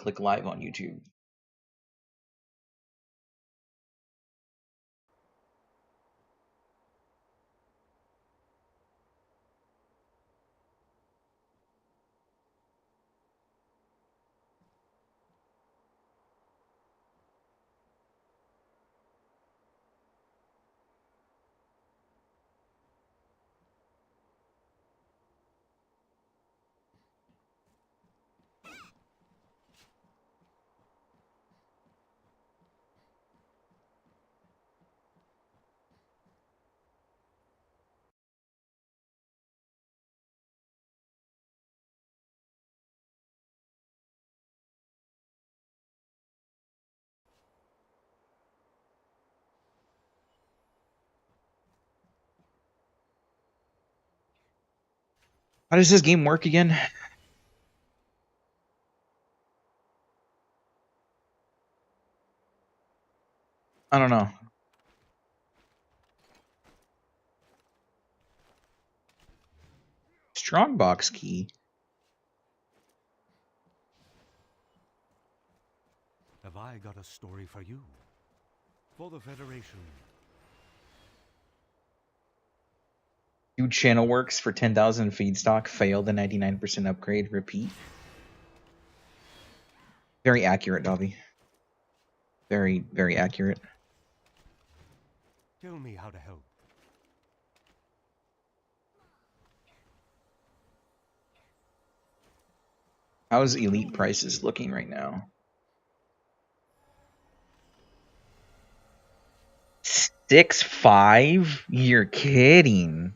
click live on YouTube. How does this game work again? I don't know. Strongbox key. Have I got a story for you? For the Federation. New channel works for 10,000 feedstock. Failed the 99% upgrade. Repeat. Very accurate, Dobby. Very, very accurate. Tell me how to help. How's elite prices looking right now? 6.5? You're kidding.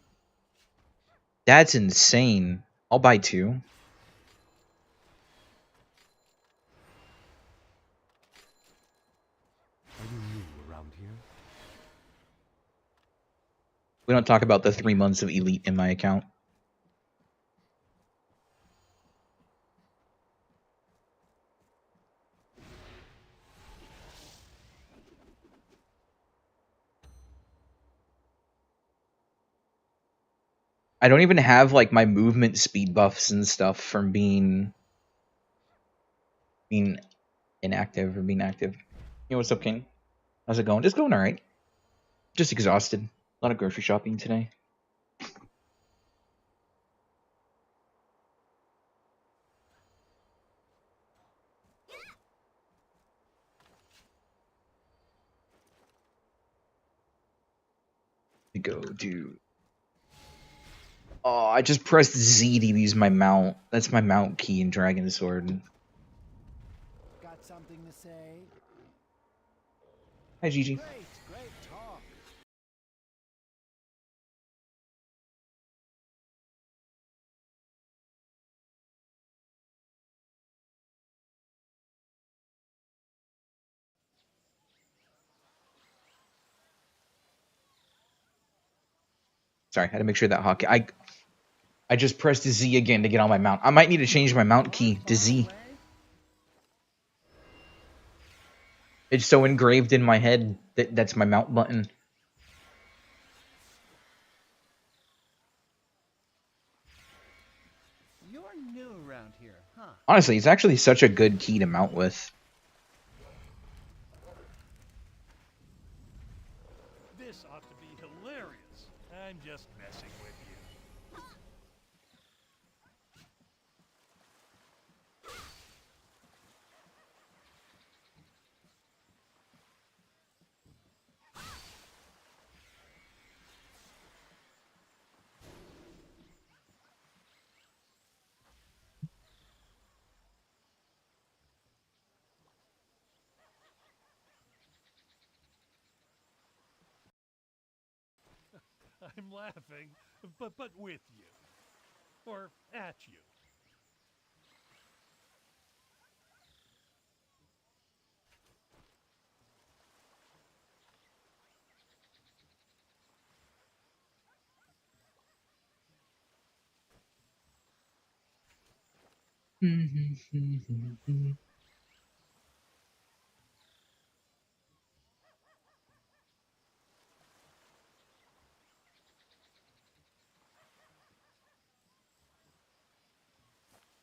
That's insane. I'll buy 2. Are you new around here? We don't talk about the 3 months of elite in my account. I don't even have like my movement speed buffs and stuff from being inactive or being active. Yo, what's up, King? How's it going? Just going alright. Just exhausted. A lot of grocery shopping today. Go do. Oh, I just pressed Z to use my mount. That's my mount key in Dragon Sword. Got something to say? Hi, Gigi. Great talk. Sorry, I had to make sure that hockey. I just pressed Z again to get on my mount. I might need to change my mount key to Z. It's so engraved in my head that that's my mount button. You're new around here, huh? Honestly, it's actually such a good key to mount with. This ought to be hilarious. I'm just messing with you. I'm laughing, but with you. Or at you.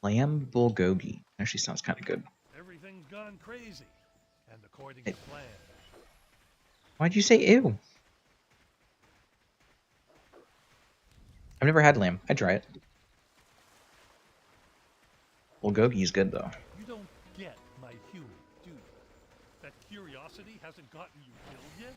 Lamb bulgogi. Actually sounds kind of good. Everything gone crazy, and according Hey. to plan. Why'd you say ew? I've never had lamb. I'd try it. Bulgogi's good though. You don't get my humor, do you? That curiosity hasn't gotten you killed yet?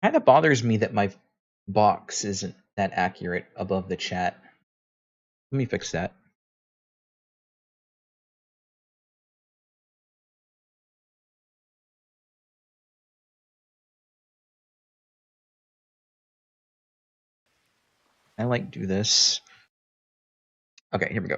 Kind of bothers me that my box isn't that accurate above the chat. Let me fix that. I like do this. Okay, here we go.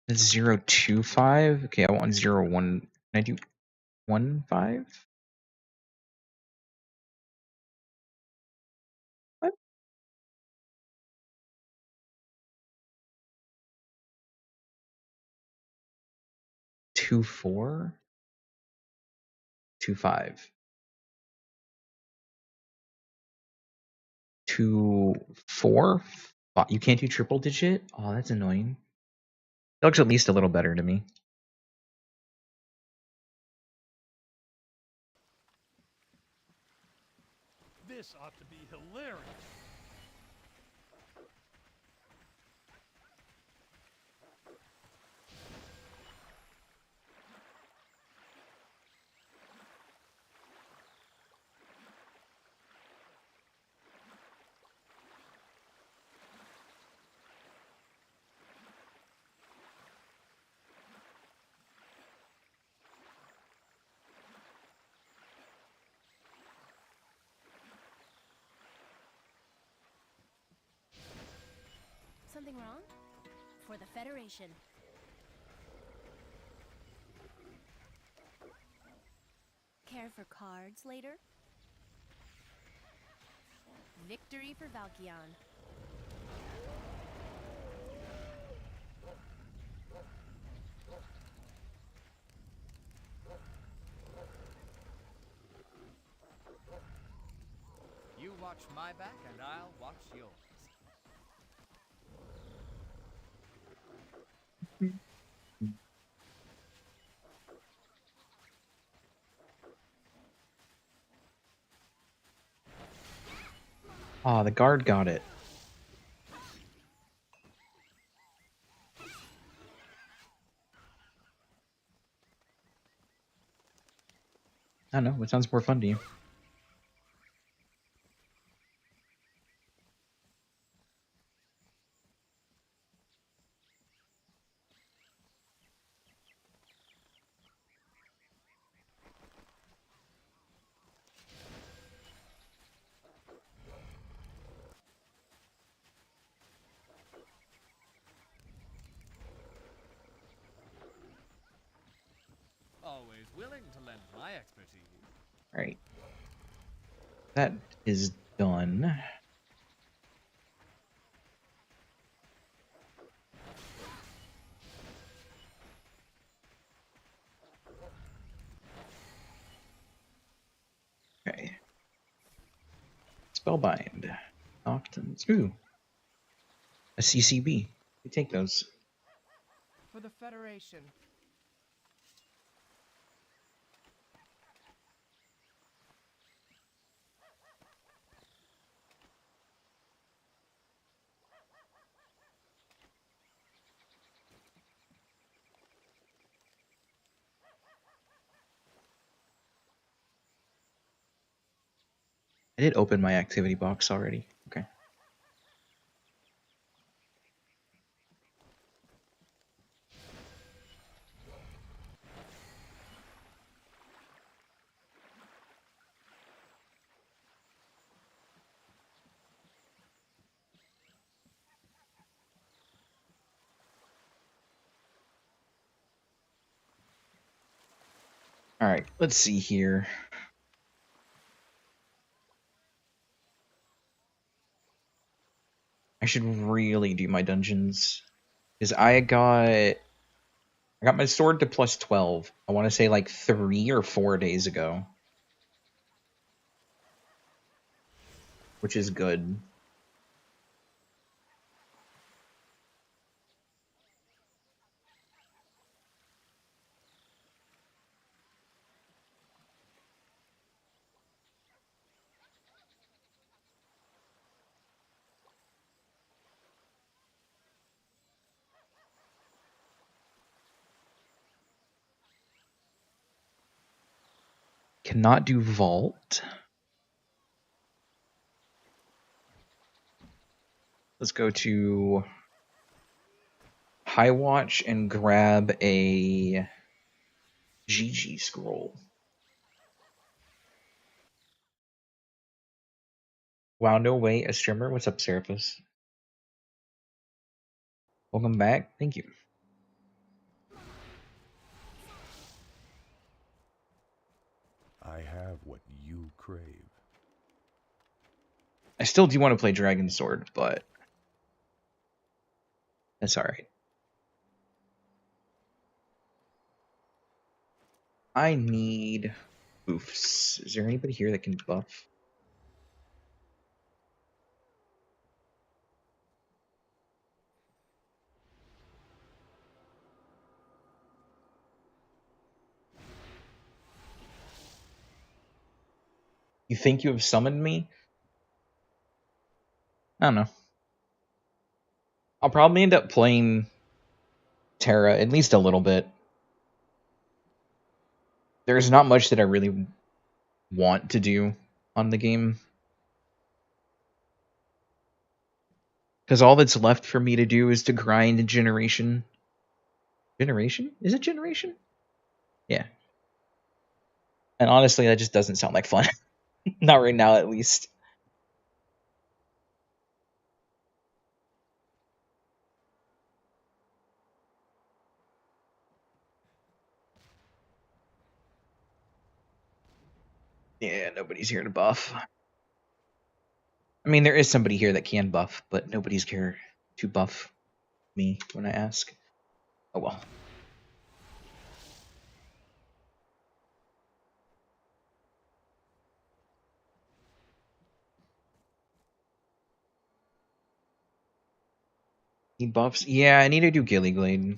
It's 025. Okay, I want 01. Can I do 15? What? 24? 25. 24? You can't do triple digit? Oh, that's annoying. It looks at least a little better to me. This ought to be hilarious. Something wrong? For the Federation. Care for cards later? Victory for Valkion. You watch my back and I'll watch yours. Oh, the guard got it. I don't know. What sounds more fun to you? Always willing to lend my expertise. Alright. That is done. Okay. Spellbind. Noctons. Ooh. A CCB. We take those. For the Federation. I did open my activity box already. Okay. Alright, let's see here. I should really do my dungeons. Because I got my sword to plus 12. I want to say like 3 or 4 days ago. Which is good. Cannot do vault. Let's go to High Watch and grab a GG scroll. Wow, no way, a streamer? What's up, Seraphis? Welcome back. Thank you. I have what you crave. I still do want to play Dragon Sword, but that's alright. I need boofs. Is there anybody here that can buff? You think you have summoned me? I don't know. I'll probably end up playing Tera at least a little bit. There's not much that I really want to do on the game. Because all that's left for me to do is to grind Generation. Generation? Is it Generation? Yeah. And honestly, that just doesn't sound like fun. Not right now, at least. Yeah, nobody's here to buff. I mean, there is somebody here that can buff, but nobody's here to buff me when I ask. Oh well. He buffs? Yeah, I need to do Gillyglade.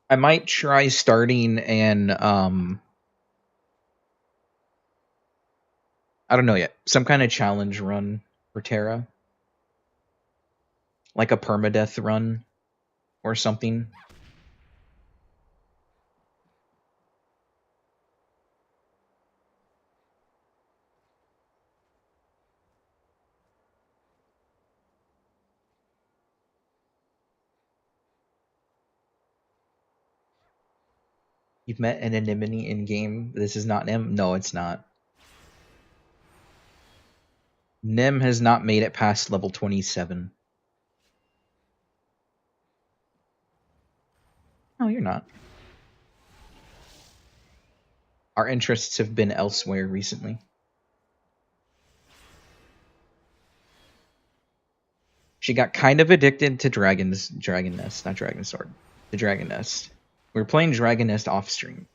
I might try starting an I don't know yet. Some kind of challenge run for Tera. Like a permadeath run or something. You've met an anemone in game. This is not Nim. No, it's not. Nim has not made it past level 27. No, you're not. Our interests have been elsewhere recently. She got kind of addicted to Dragon Nest, not Dragon Sword. The Dragon Nest. We were playing Dragon Nest off stream.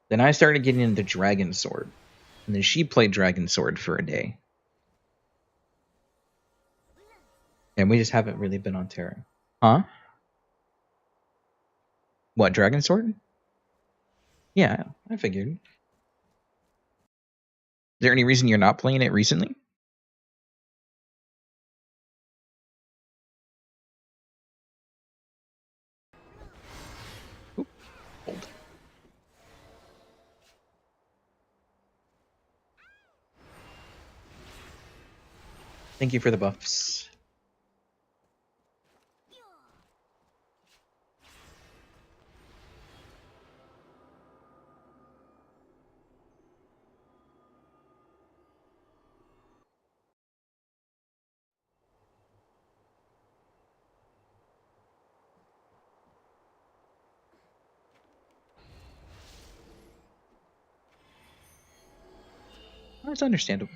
Then I started getting into Dragon Sword. And then she played Dragon Sword for a day. And we just haven't really been on Terra. Huh? What, Dragon Sword? Yeah, I figured. Is there any reason you're not playing it recently? Oop, hold. Thank you for the buffs. That's understandable.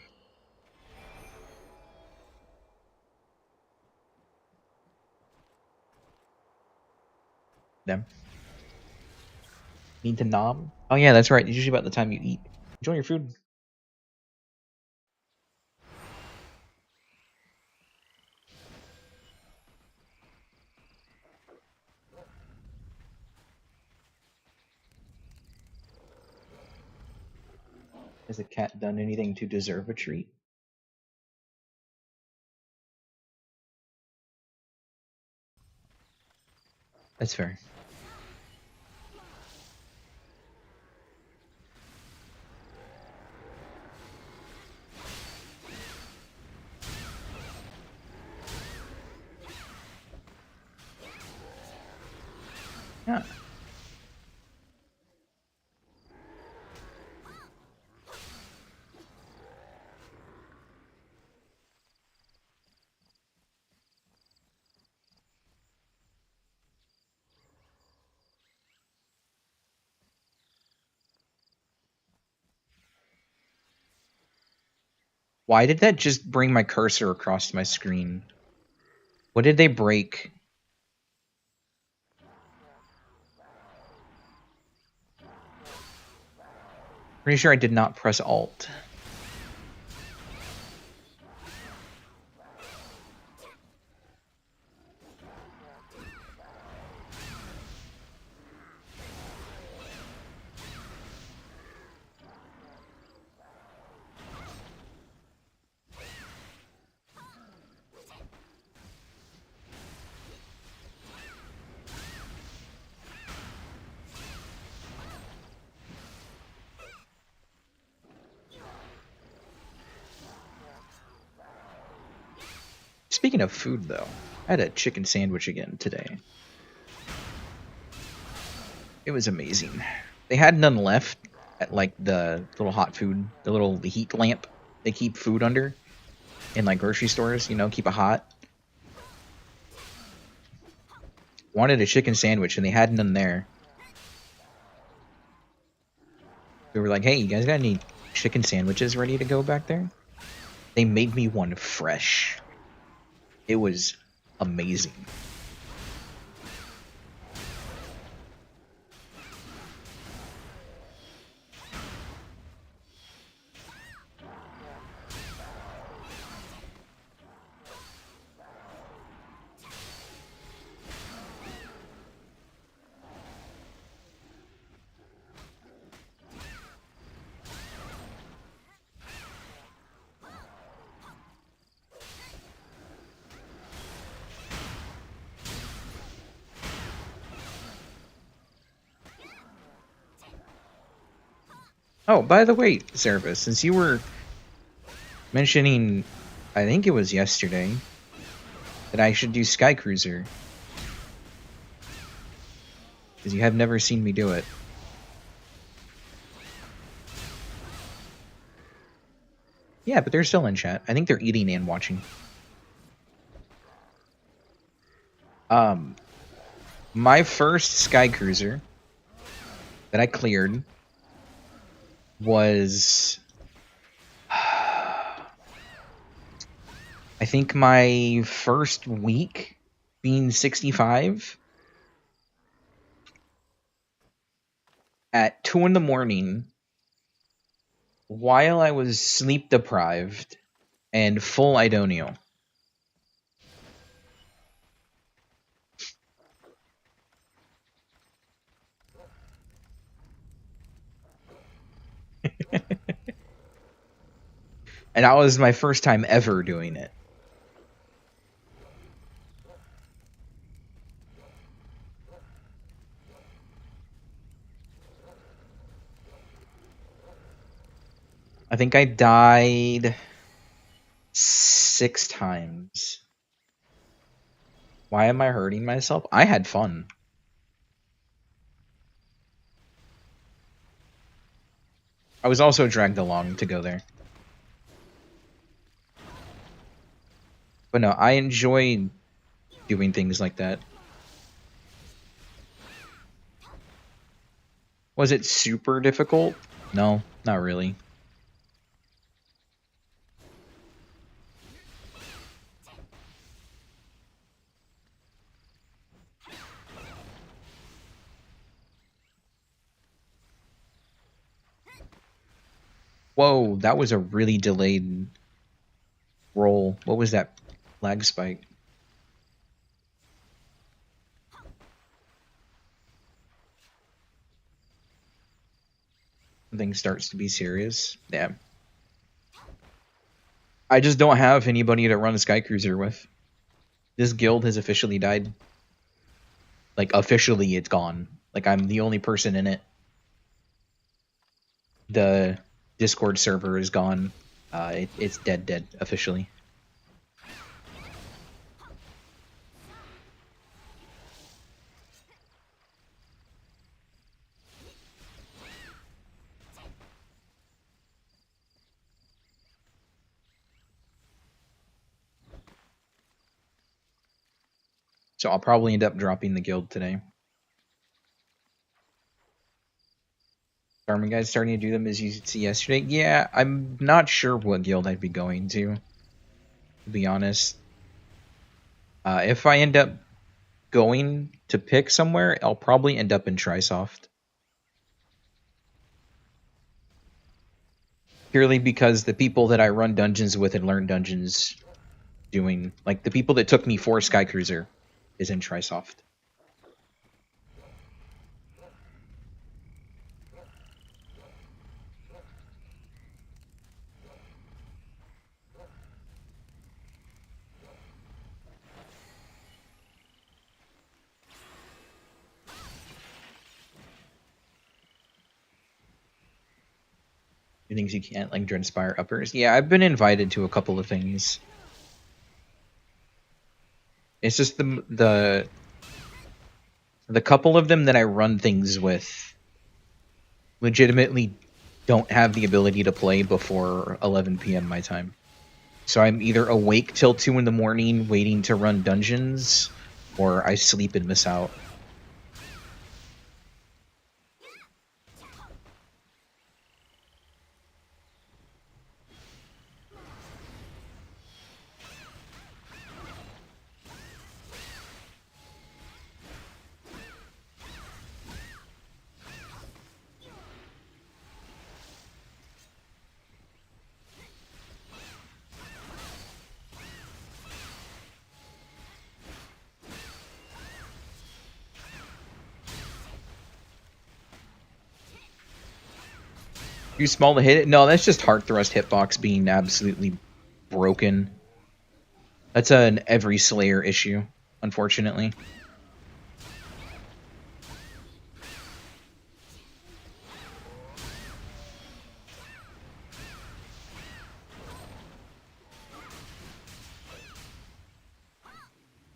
Them. Need to nom? Oh yeah, that's right. It's usually about the time you eat. Enjoy your food. Has the cat done anything to deserve a treat? That's fair. Yeah. Why did that just bring my cursor across my screen? What did they break? Pretty sure I did not press Alt. Speaking of food, though, I had a chicken sandwich again today. It was amazing. They had none left at like the little hot food, the little heat lamp they keep food under in like grocery stores, you know, keep it hot. Wanted a chicken sandwich and they had none there. They were like, hey, you guys got any chicken sandwiches ready to go back there? They made me one fresh. It was amazing. Oh, by the way, Serapis, since you were mentioning, I think it was yesterday, that I should do Sky Cruiser. Because you have never seen me do it. Yeah, but they're still in chat. I think they're eating and watching. My first Sky Cruiser that I cleared was I think my first week being 65 at 2 in the morning while I was sleep deprived and full Idonio. And that was my first time ever doing it. I think I died 6 times. Why am I hurting myself? I had fun. I was also dragged along to go there. But no, I enjoy doing things like that. Was it super difficult? No, not really. Whoa, that was a really delayed roll. What was that? Lag spike. Something starts to be serious. Yeah. I just don't have anybody to run a Sky Cruiser with. This guild has officially died. Like, officially, it's gone. Like, I'm the only person in it. The Discord server is gone. It's dead, officially. So I'll probably end up dropping the guild today. Farming guys starting to do them as you see yesterday. Yeah, I'm not sure what guild I'd be going to be honest. If I end up going to pick somewhere, I'll probably end up in Trisoft. Purely because the people that I run dungeons with and learn dungeons doing, like the people that took me for Sky Cruiser is in Trisoft. Things you can't, like Dreadspire uppers. Yeah, I've been invited to a couple of things. It's just the couple of them that I run things with legitimately don't have the ability to play before 11 p.m. my time. So I'm either awake till 2 in the morning waiting to run dungeons, or I sleep and miss out. Too small to hit it? No, that's just Heart Thrust hitbox being absolutely broken. That's an every Slayer issue, unfortunately.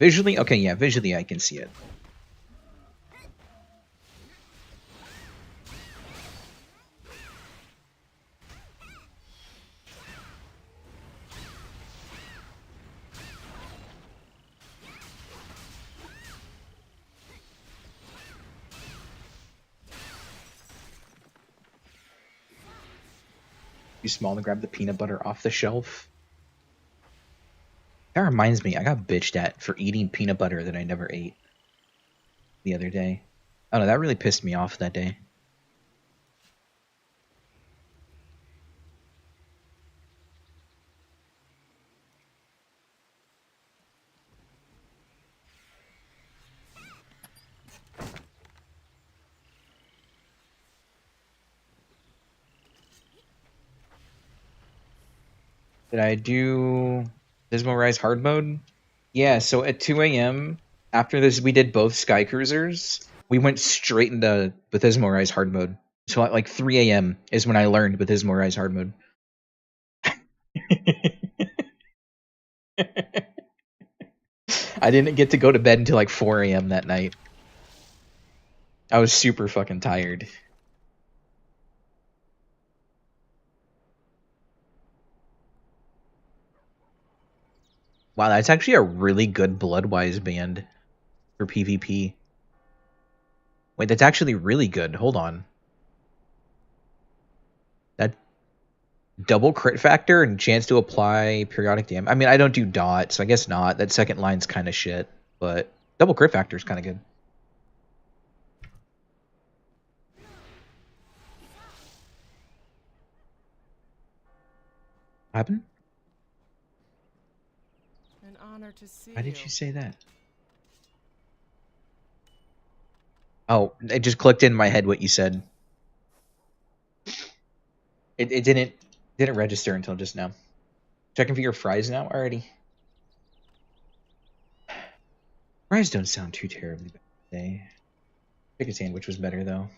Visually? Okay, yeah, visually I can see it. Too small to grab the peanut butter off the shelf. That reminds me, I got bitched at for eating peanut butter that I never ate the other day. Oh no, that really pissed me off that day. Did I do Dismal Rise hard mode? Yeah, so at 2 a.m. after this, we did both Sky Cruisers. We went straight into Bathysmal Rise hard mode. So at like 3 a.m. is when I learned Bathysmal Rise hard mode. I didn't get to go to bed until like 4 a.m. that night. I was super fucking tired. Wow, that's actually a really good Bloodwise band for PvP. Wait, that's actually really good. Hold on. That double crit factor and chance to apply periodic damage. I mean, I don't do dot, so I guess not. That second line's kind of shit, but double crit factor is kind of good. What happened? An honor to see Why did you. you say that? Oh, it just clicked in my head what you said. It didn't register until just now. Checking for your fries now already. Fries don't sound too terribly bad today. Chicken sandwich was better though.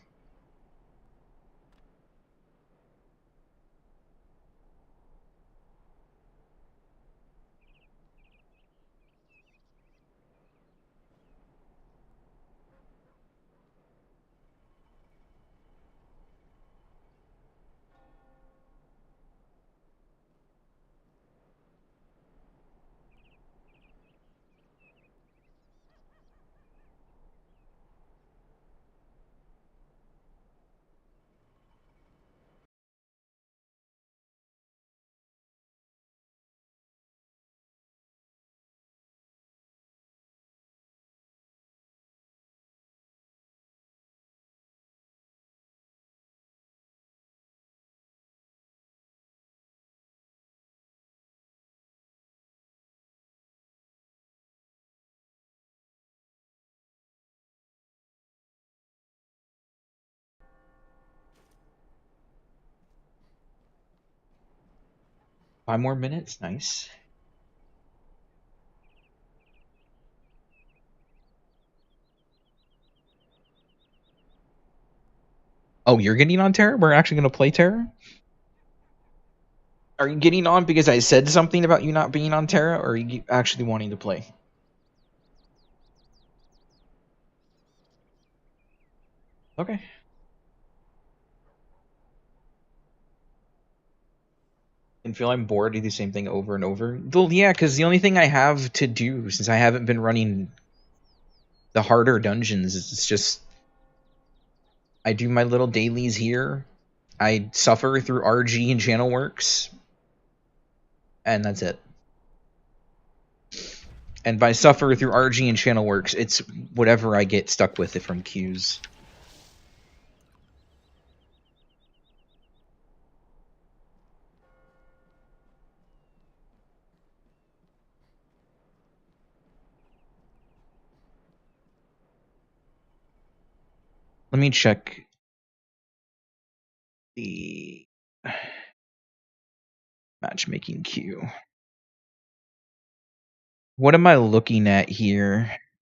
Five more minutes, nice. Oh, you're getting on Terra? We're actually gonna play Terra? Are you getting on because I said something about you not being on Terra, or are you actually wanting to play? Okay. And feel I'm bored, do the same thing over and over. Well, yeah, because the only thing I have to do, since I haven't been running the harder dungeons, is it's just I do my little dailies here. I suffer through RG and channel works, and that's it. And by suffer through RG and channel works, it's whatever I get stuck with it from queues. Let me check the matchmaking queue. What am I looking at here?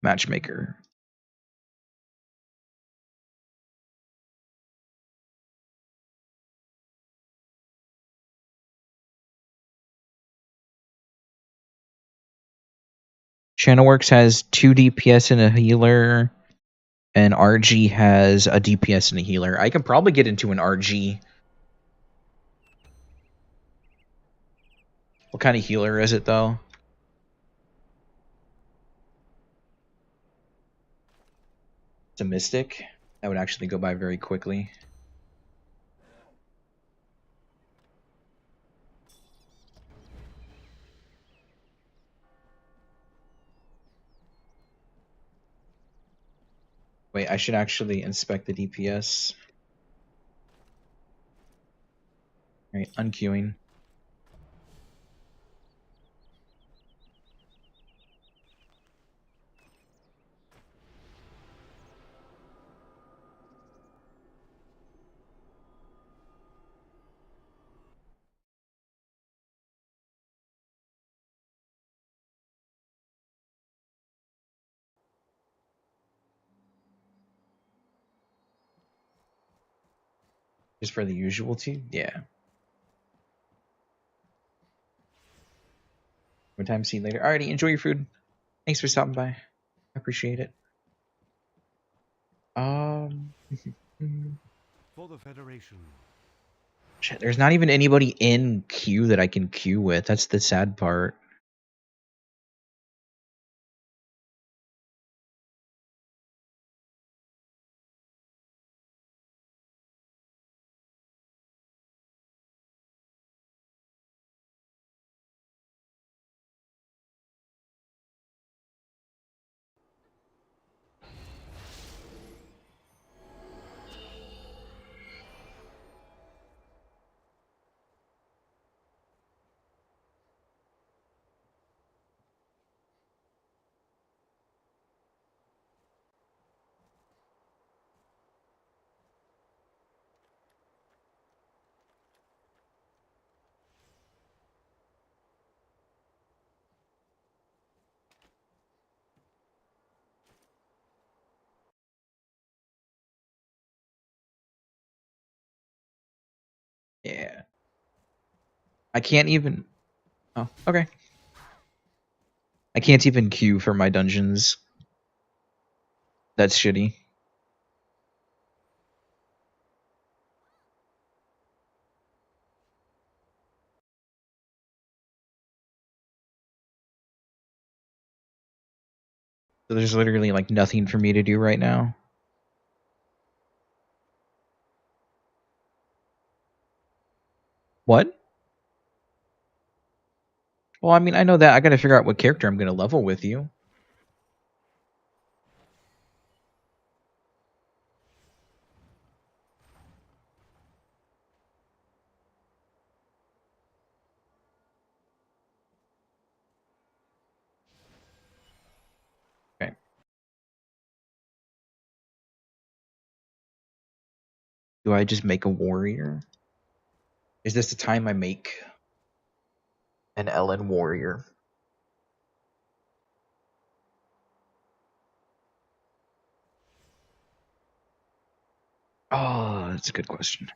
Matchmaker. Channelworks has 2 DPS and a healer, and RG has a DPS and a healer. I can probably get into an RG. What kind of healer is it, though? It's a Mystic. That would actually go by very quickly. Wait, I should actually inspect the DPS. Alright, unqueuing. Just for the usual team? Yeah. One time, see you later. Alrighty, enjoy your food. Thanks for stopping by. I appreciate it. For the Federation. Shit, there's not even anybody in queue that I can queue with. That's the sad part. Yeah. I can't even... Oh, okay. I can't even queue for my dungeons. That's shitty. So there's literally like nothing for me to do right now. What? Well, I mean, I know that. I gotta figure out what character I'm gonna level with you. Okay. Do I just make a warrior? Is this the time I make an Ellen warrior? Oh, that's a good question.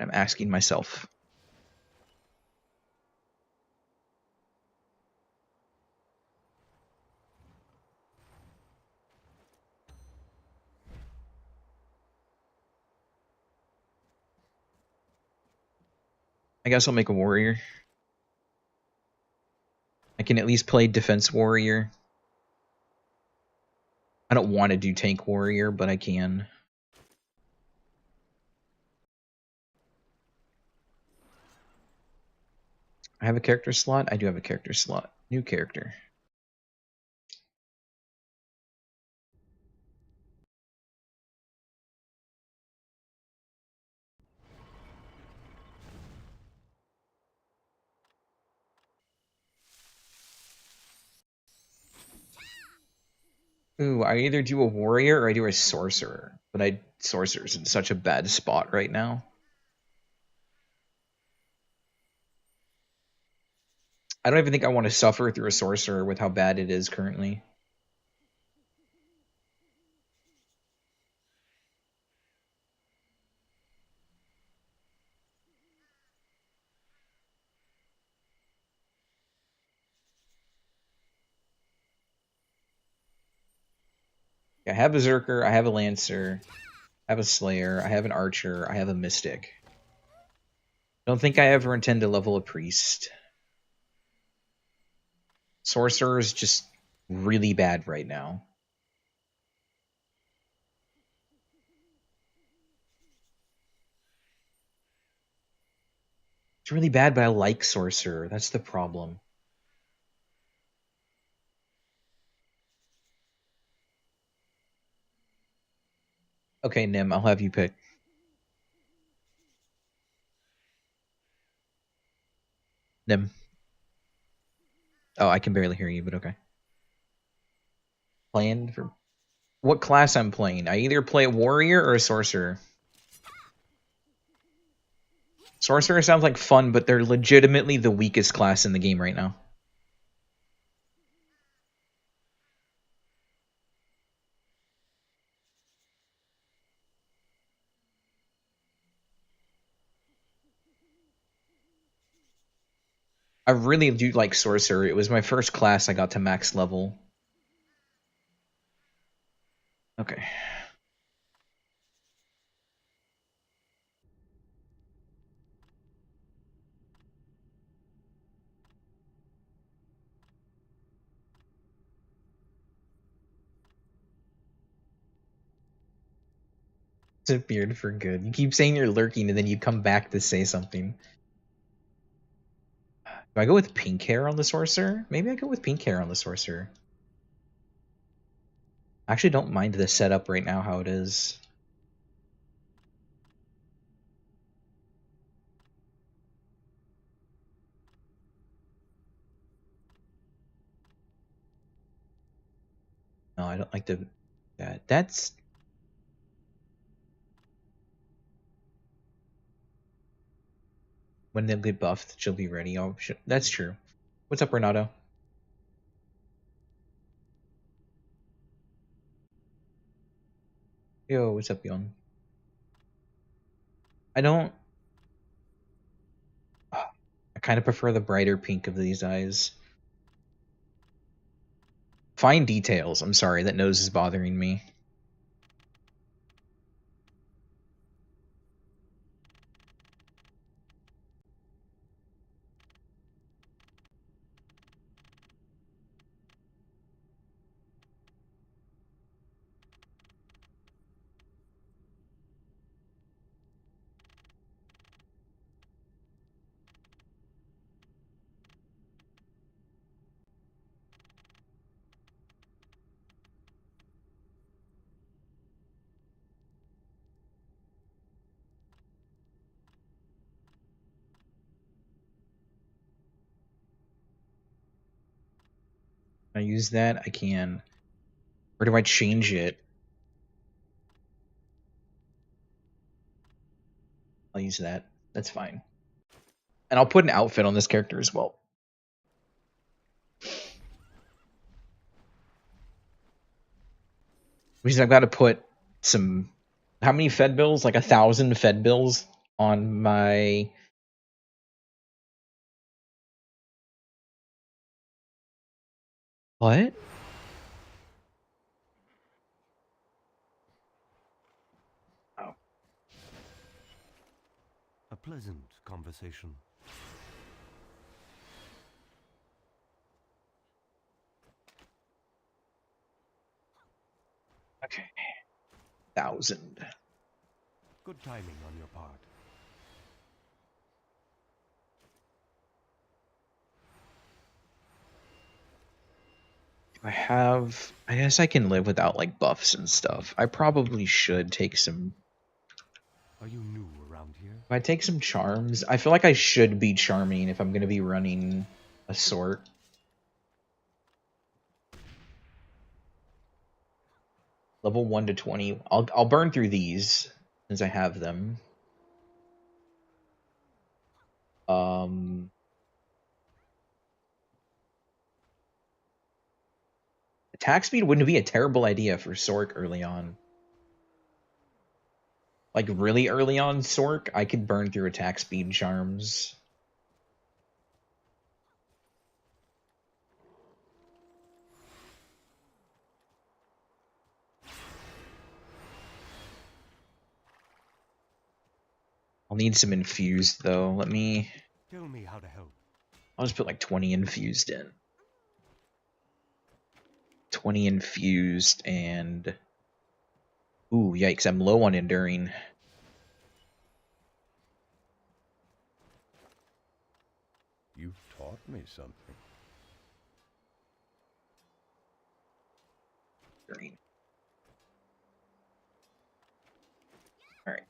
I'm asking myself. I guess I'll make a warrior. I can at least play defense warrior. I don't want to do tank warrior, but I can. I have a character slot? I do have a character slot. New character. Ooh, I either do a warrior or I do a sorcerer. But sorcerer's in such a bad spot right now. I don't even think I want to suffer through a sorcerer with how bad it is currently. I have a Berserker, I have a Lancer, I have a Slayer, I have an Archer, I have a Mystic. Don't think I ever intend to level a Priest. Sorcerer is just really bad right now. It's really bad, but I like Sorcerer. That's the problem. Okay, Nim, I'll have you pick. Nim. Oh, I can barely hear you, but okay. Planned for what class I'm playing? I either play a warrior or a sorcerer. Sorcerer sounds like fun, but they're legitimately the weakest class in the game right now. I really do like Sorcerer. It was my first class I got to max level. Okay. Disappeared for good. You keep saying you're lurking and then you come back to say something. Do I go with pink hair on the Sorcerer? Maybe I go with pink hair on the Sorcerer. I actually don't mind the setup right now, how it is. No, I don't like that. That's... When they get buffed, she'll be ready. Oh, that's true. What's up, Renato? Yo, what's up, Yon? I don't... I kind of prefer the brighter pink of these eyes. Fine details. I'm sorry, that nose is bothering me. Can I use that? I can. Or do I change it? I'll use that. That's fine. And I'll put an outfit on this character as well. Which means I've got to put some... How many Fed bills? Like 1,000 Fed bills on my... What? Oh. A pleasant conversation. Okay. 1,000. Good timing on your part. I guess I can live without like buffs and stuff. I probably should take some... Are you new around here? If I take some charms, I feel like I should be charming if I'm going to be running a sort. Level 1 to 20. I'll burn through these since I have them. Attack speed wouldn't be a terrible idea for Sork early on. Like really early on Sork, I could burn through attack speed charms. I'll need some infused though. Tell me how to help. I'll just put like 20 infused in. 20 infused and... Ooh, yikes, I'm low on enduring. You've taught me something. Enduring. Alright.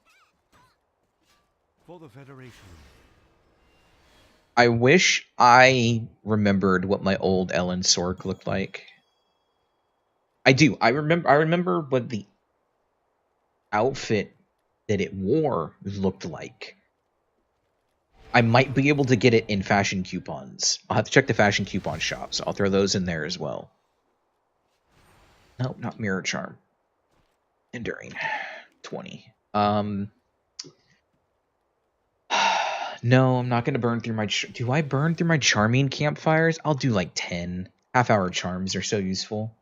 For the Federation. I wish I remembered what my old Ellen Sork looked like. I do. I remember what the outfit that it wore looked like. I might be able to get it in fashion coupons. I'll have to check the fashion coupon shop, so I'll throw those in there as well. No, not Mirror Charm. Enduring. 20. No, I'm not gonna burn through my. Do I burn through my charming campfires? I'll do like 10 half-hour charms. Are so useful.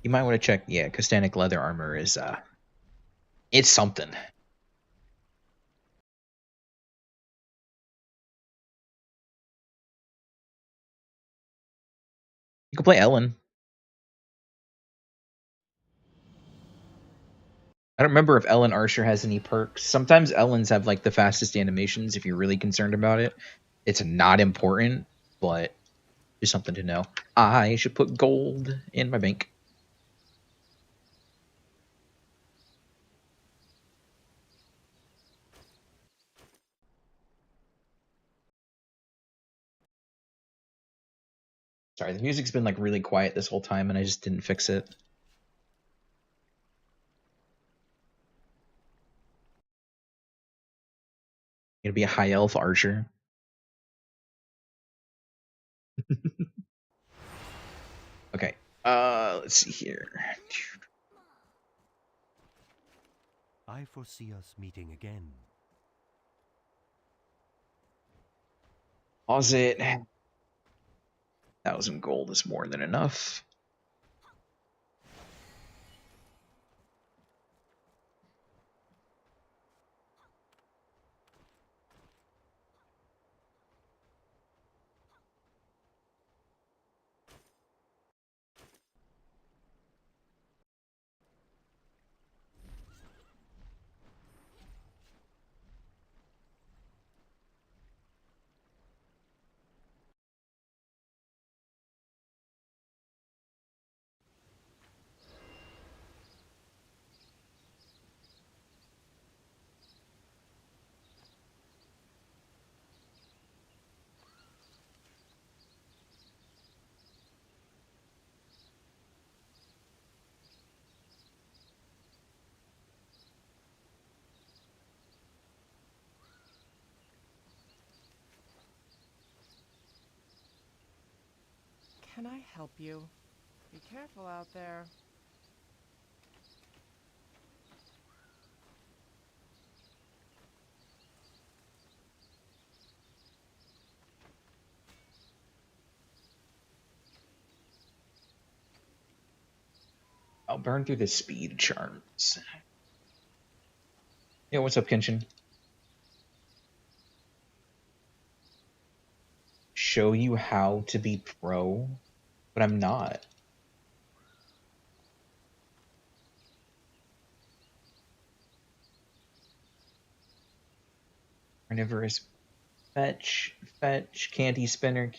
You might want to check. Yeah, Castanic leather armor is it's something. You can play Ellen. I don't remember if Ellen Archer has any perks. Sometimes Ellens have like the fastest animations if you're really concerned about it. It's not important, but just something to know. I should put gold in my bank. Sorry, the music's been like really quiet this whole time and I just didn't fix it. Gonna be a high elf archer. Okay. Let's see here. I foresee us meeting again. 1,000 gold is more than enough. Can I help you? Be careful out there. I'll burn through the speed charms. Yeah, what's up, Kenshin? Show you how to be pro, but I'm not. Carnivorous fetch, candy spinner,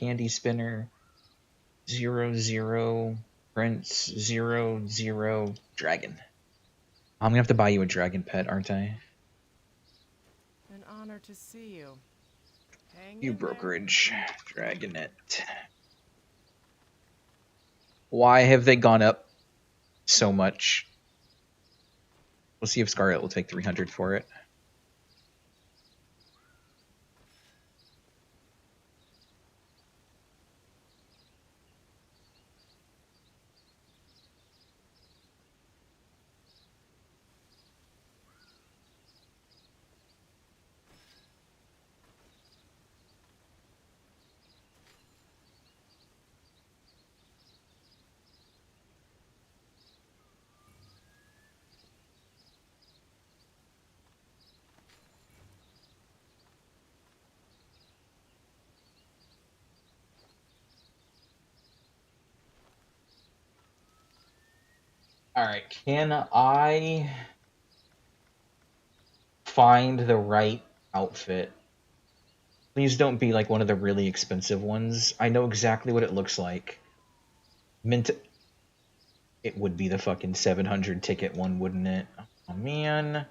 0, prince, 0, dragon. I'm gonna have to buy you a dragon pet, aren't I? An honor to see you. Hang You in there. brokerage, dragonet. Why have they gone up so much? We'll see if Scarlet will take 300 for it. Alright, can I find the right outfit? Please don't be like one of the really expensive ones. I know exactly what it looks like. Mint. It would be the fucking 700 ticket one, wouldn't it? Oh man.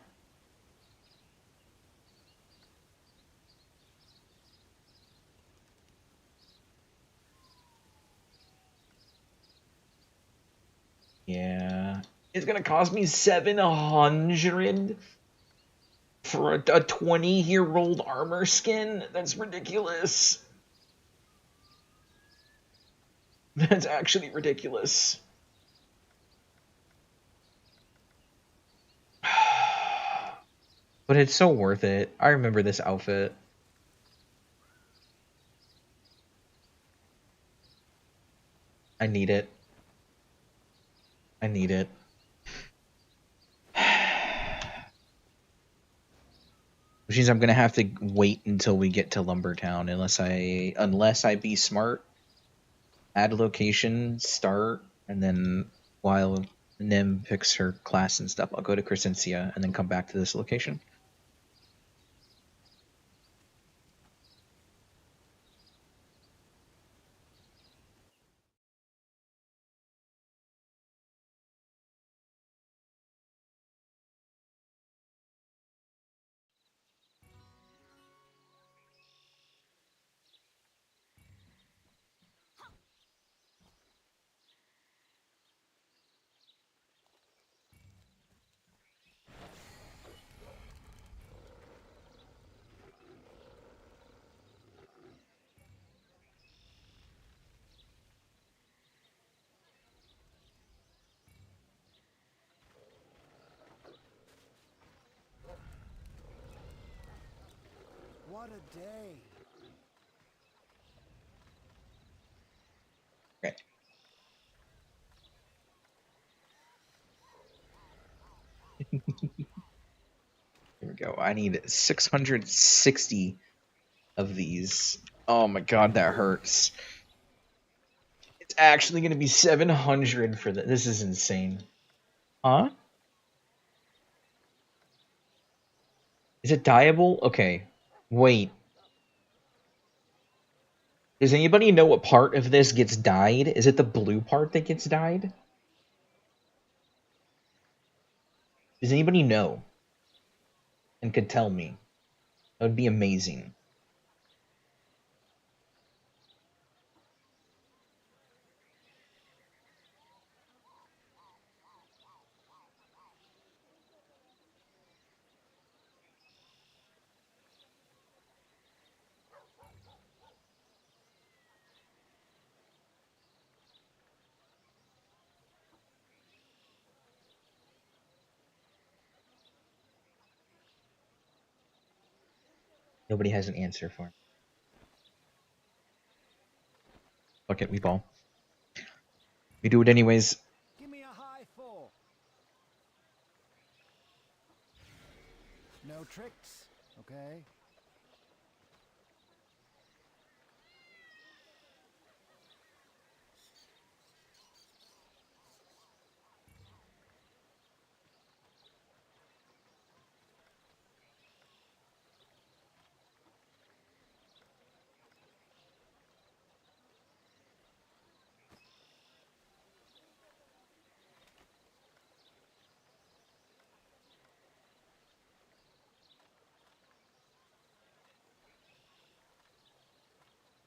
Yeah. It's gonna cost me 700 for a 20-year-old armor skin? That's ridiculous. That's actually ridiculous. But it's so worth it. I remember this outfit. I need it. I need it. Which means I'm gonna have to wait until we get to Lumbertown unless I be smart. Add location, start, and then while Nim picks her class and stuff, I'll go to Crescencia and then come back to this location. What a day. Okay. Here we go. I need 660 of these. Oh my god, that hurts. It's actually going to be 700 for this. This is insane. Huh? Is it dyeable? Okay. Wait. Does anybody know what part of this gets dyed? Is it the blue part that gets dyed? Does anybody know? And could tell me? That would be amazing. Nobody has an answer for it. Fuck it, we ball. We do it anyways. Give me a high four. No tricks, okay?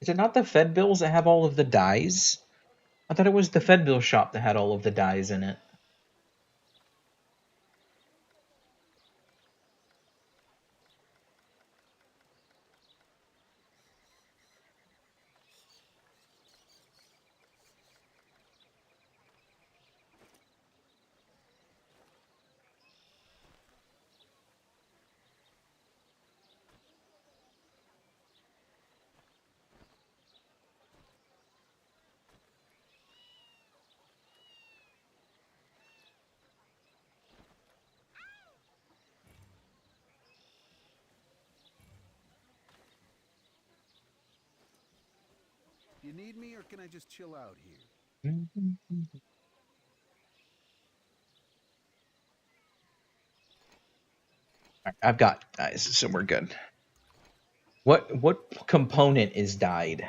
Is it not the Fed bills that have all of the dyes? I thought it was the Fed bill shop that had all of the dyes in it. You need me, or can I just chill out here? I've got dyes, so we're good. What component is dyed?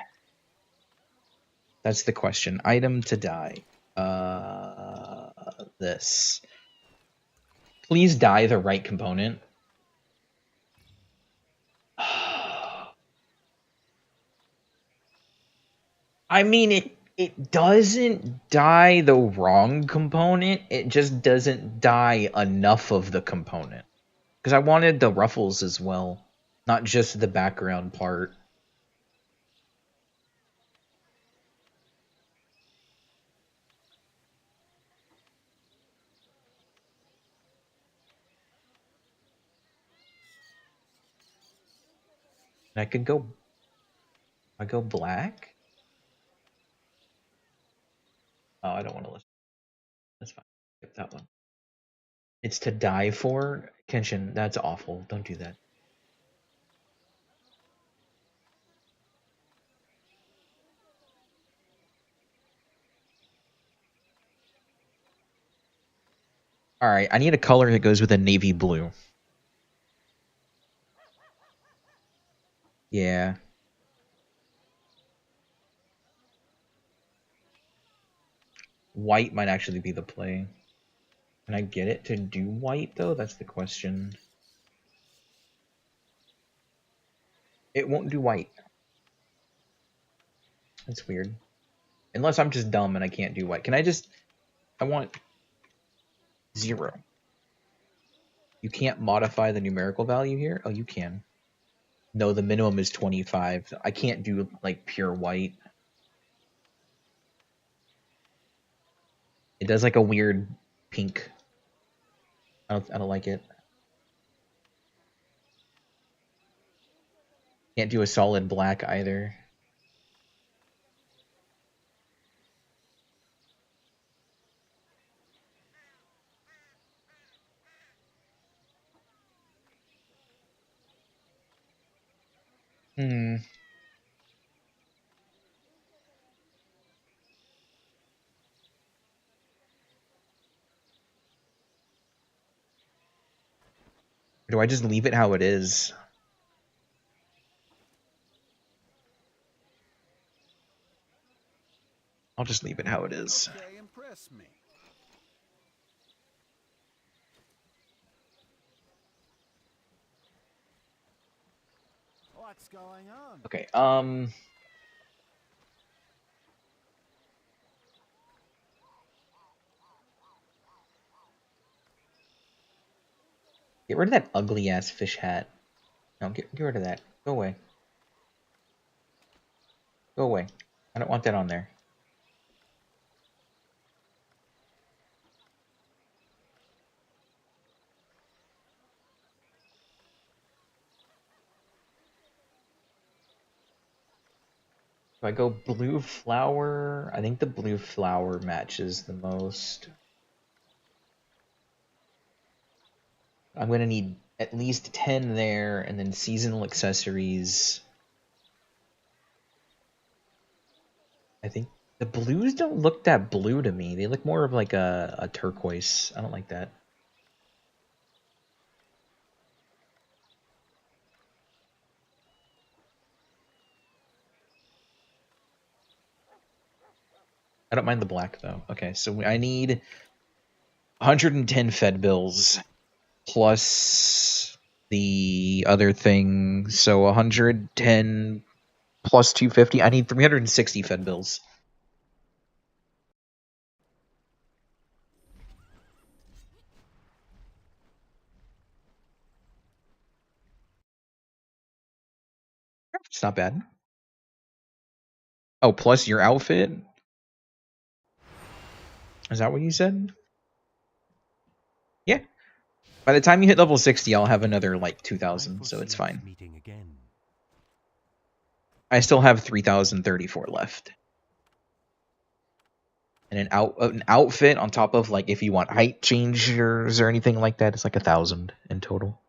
That's the question. Item to dye. This. Please dye the right component. I mean, It doesn't dye the wrong component, it just doesn't dye enough of the component. Because I wanted the ruffles as well, not just the background part. And I go black? Oh, I don't want to listen. That's fine. Skip that one. It's to die for? Kenshin, that's awful. Don't do that. Alright, I need a color that goes with a navy blue. Yeah. White might actually be the play. Can I get it to do white, though? That's the question. It won't do white. That's weird. Unless I'm just dumb and I can't do white. Can I just... I want 0. You can't modify the numerical value here? Oh, you can. No, the minimum is 25. I can't do, like, pure white. It does, like, a weird pink. I don't like it. Can't do a solid black either. Hmm. Do I just leave it how it is? I'll just leave it how it is. Okay, impress me. What's going on? Okay, get rid of that ugly ass fish hat. No, get rid of that. Go away. Go away. I don't want that on there. If I go blue flower, I think the blue flower matches the most. I'm gonna need at least 10 there, and then seasonal accessories. I think the blues don't look that blue to me. They look more of like a turquoise. I don't like that. I don't mind the black though. Okay, so I need 110 Fed bills plus the other thing. So 110 plus 250. I need 360 Fed bills. It's not bad. Oh, plus your outfit? Is that what you said? Yeah. By the time you hit level 60, I'll have another, like, 2,000, so it's fine. Meeting again. I still have 3,034 left. And an outfit on top of, like, if you want height changers or anything like that, it's like 1,000 in total.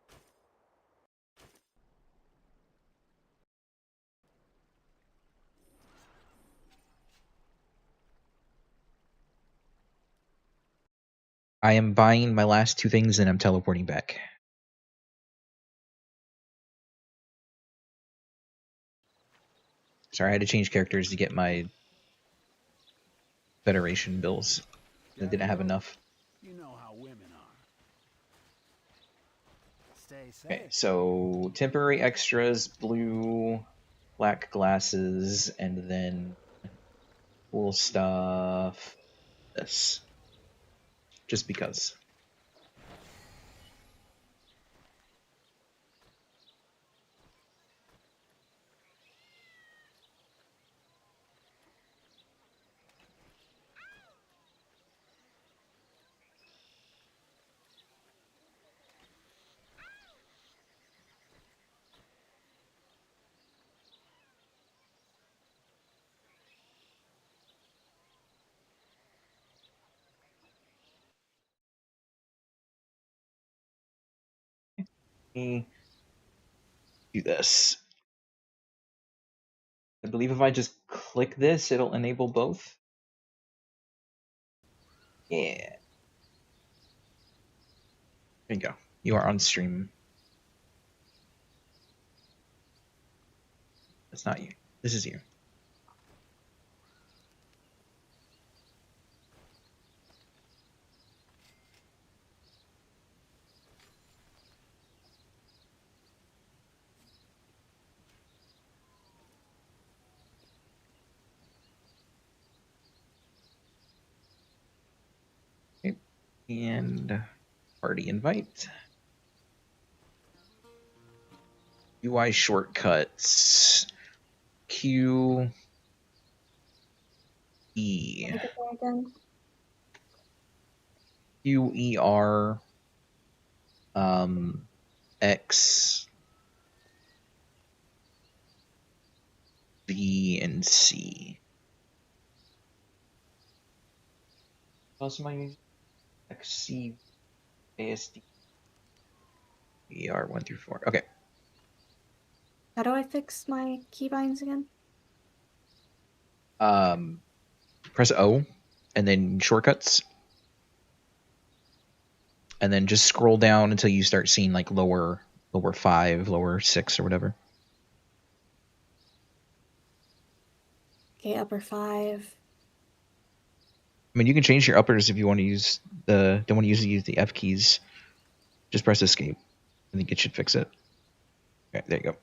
I am buying my last 2 things and I'm teleporting back. Sorry, I had to change characters to get my Federation bills. I didn't have enough. You know how women are. Stay safe. Okay, so temporary extras, blue, black glasses, and then Cool stuff. This. Just because. Me do this. I believe if I just click this, it'll enable both. Yeah. There you go. You are on stream. That's not you. This is you. Okay. And party invite. UI shortcuts. Q E. Look at that again. Q E R X V and C. What else am I using? X C A S D E R 1 through 4. Okay. How do I fix my keybinds again? Press O and then shortcuts. And then just scroll down until you start seeing like lower 5, lower 6 or whatever. Okay, upper 5. I mean, you can change your uppers if you want to use don't want to use the F keys. Just press escape. I think it should fix it. Okay, there you go.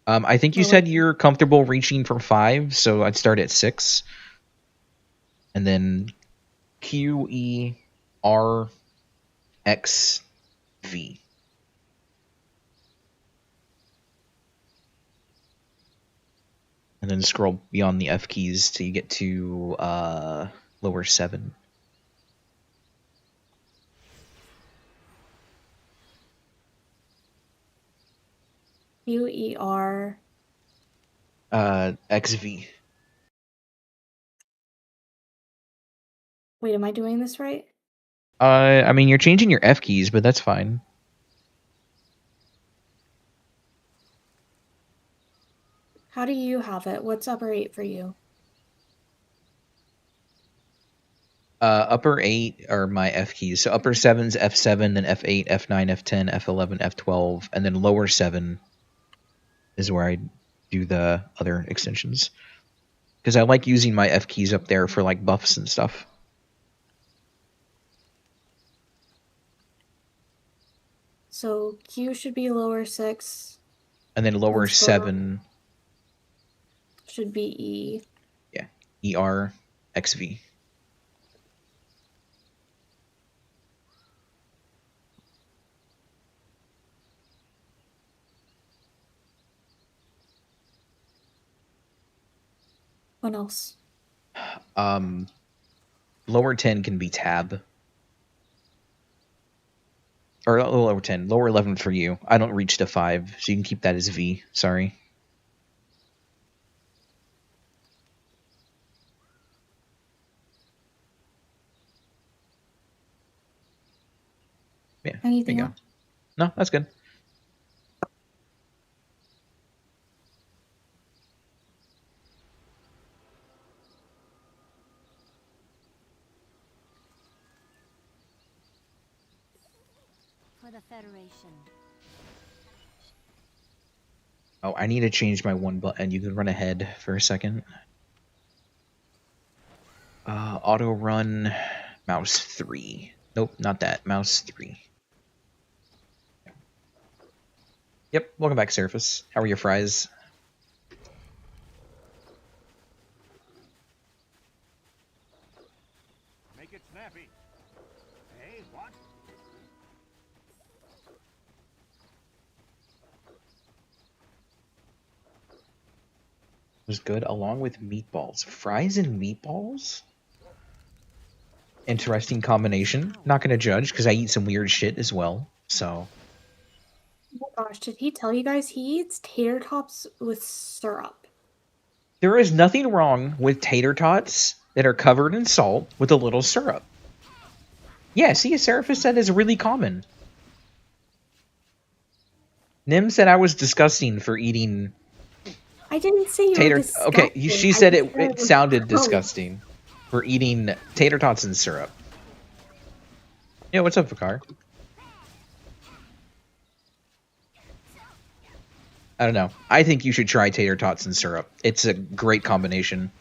I think you said you're comfortable reaching for 5, so I'd start at 6. And then Q E R X V. And then scroll beyond the F keys till you get to lower 7. QER. XV. Wait, am I doing this right? I mean, you're changing your F keys, but that's fine. How do you have it? What's upper 8 for you? Upper 8 are my F keys. So upper 7's F7, then F8, F9, F10, F11, F12, and then lower 7 is where I do the other extensions. Because I like using my F keys up there for like buffs and stuff. So Q should be lower 6. And then lower 7 should be E. Yeah. ER XV. What else? Lower 10 can be tab. Or lower 10. Lower 11 for you. I don't reach to 5, so you can keep that as V. Sorry. Yeah. Anything there you go. No, that's good. For the Federation. Oh, I need to change my one button. You can run ahead for a second. Auto run, mouse 3. Nope, not that. Mouse 3. Yep, welcome back, Surface. How are your fries? was good, along with meatballs. Fries and meatballs? Interesting combination. Not gonna judge, because I eat some weird shit as well, so... Oh my gosh, did he tell you guys he eats tater tots with syrup? There is nothing wrong with tater tots that are covered in salt with a little syrup. Yeah, see, Seraphis said is really common. Nim said I was disgusting for eating I didn't say you tater... were disgusting. Okay, she I said just it was sounded gross. disgusting for eating tater tots and syrup. Yeah, what's up, Vakar? I don't know. I think you should try tater tots and syrup. It's a great combination.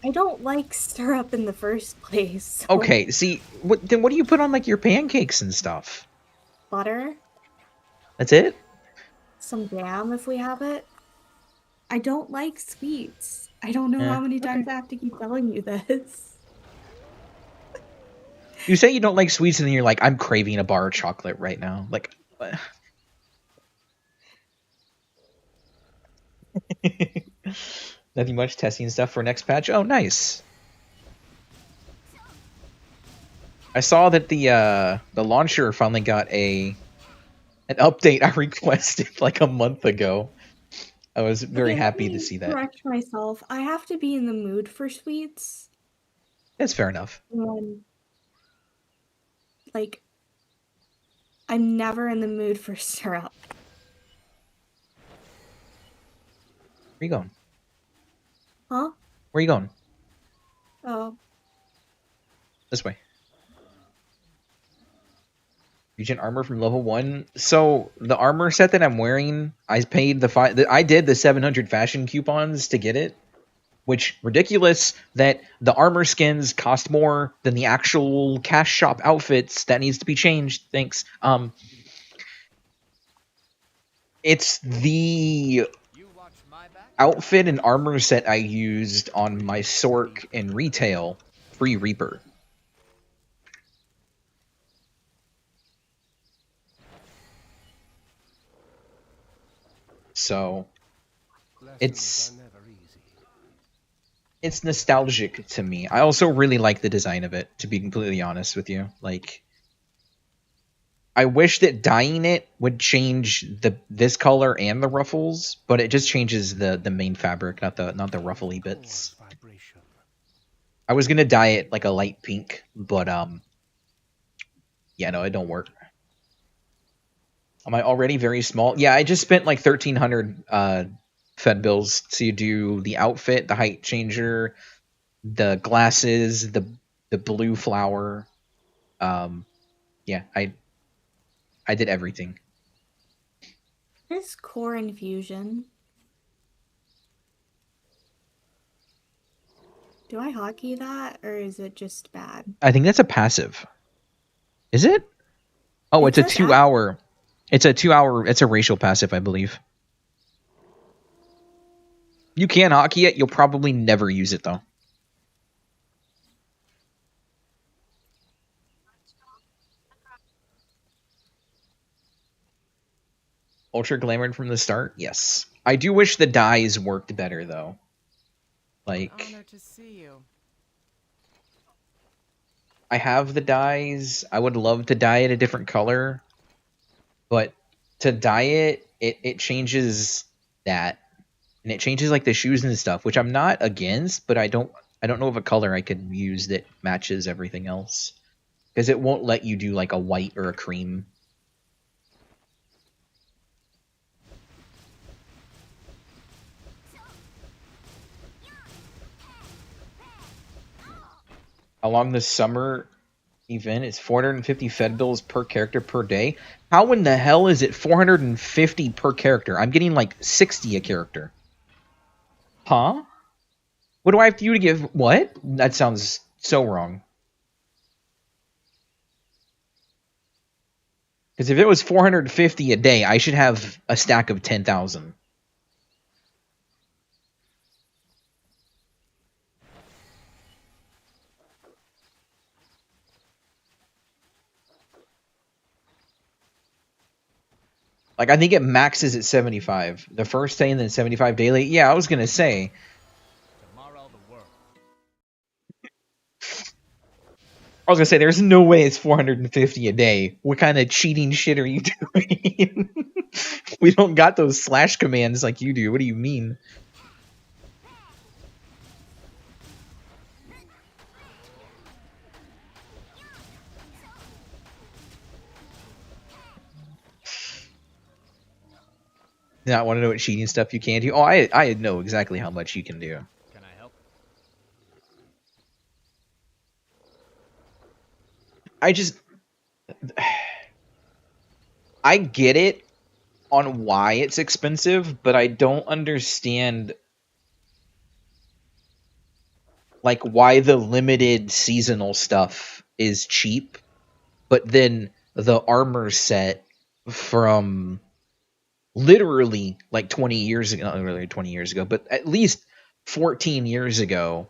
I don't like syrup in the first place. So Okay, see, then what do you put on like your pancakes and stuff? butter, That's it? some jam if we have it. I don't like sweets. I don't know how many times I have to keep telling you this. You say you don't like sweets, and then you're like, I'm craving a bar of chocolate right now. Like, what? Nothing much. Testing stuff for next patch. Oh, nice. I saw that the launcher finally got an update I requested like a month ago. I was very Okay, happy let to me see that. correct myself. I have to be in the mood for sweets. That's fair enough. And, like, I'm never in the mood for syrup. Where you going? Huh? Where you going? Oh, This way. Regent armor from level 1. So the armor set that I'm wearing, I paid I did the 700 fashion coupons to get it, which ridiculous that the armor skins cost more than the actual cash shop outfits. That needs to be changed. Thanks. It's the outfit and armor set I used on my Sork in retail, free Reaper. So it's nostalgic to me. I also really like the design of it, to be completely honest with you. Like, I wish that dyeing it would change this color and the ruffles, but it just changes the main fabric, not the ruffly bits. I was gonna dye it like a light pink, but yeah, no, it don't work. Am I already very small? Yeah, I just spent like 1,300 Fed bills to do the outfit, the height changer, the glasses, the blue flower. Yeah, I did everything. what is core infusion? Do I hotkey that, or is it just bad? I think that's a passive. Is it? Oh, it's a 2 hour. It's a 2 hour. It's a racial passive, I believe. You can hotkey it. You'll probably never use it though. Ultra glamored from the start? Yes. I do wish the dyes worked better though. Like, Honor to see you. I have the dyes. I would love to dye it a different color. But to dye it changes that. And it changes like the shoes and stuff, which I'm not against, but I don't know of a color I could use that matches everything else. Because it won't let you do like a white or a cream. Along the summer event, it's 450 Fed bills per character per day. How in the hell is it 450 per character? I'm getting like 60 a character. Huh? What do I have to do to give... What? That sounds so wrong. Because if it was 450 a day, I should have a stack of 10,000. Like, I think it maxes at 75. The first day and then 75 daily. Yeah, I was going to say, was gonna say, there's no way it's 450 a day. What kind of cheating shit are you doing? We don't got those slash commands like you do. What do you mean? Not want to know what cheating stuff you can do? Oh, I know exactly how much you can do. Can I help? I get it on why it's expensive, but I don't understand like why the limited seasonal stuff is cheap, but then the armor set from literally like 20 years ago, not really 20 years ago, but at least 14 years ago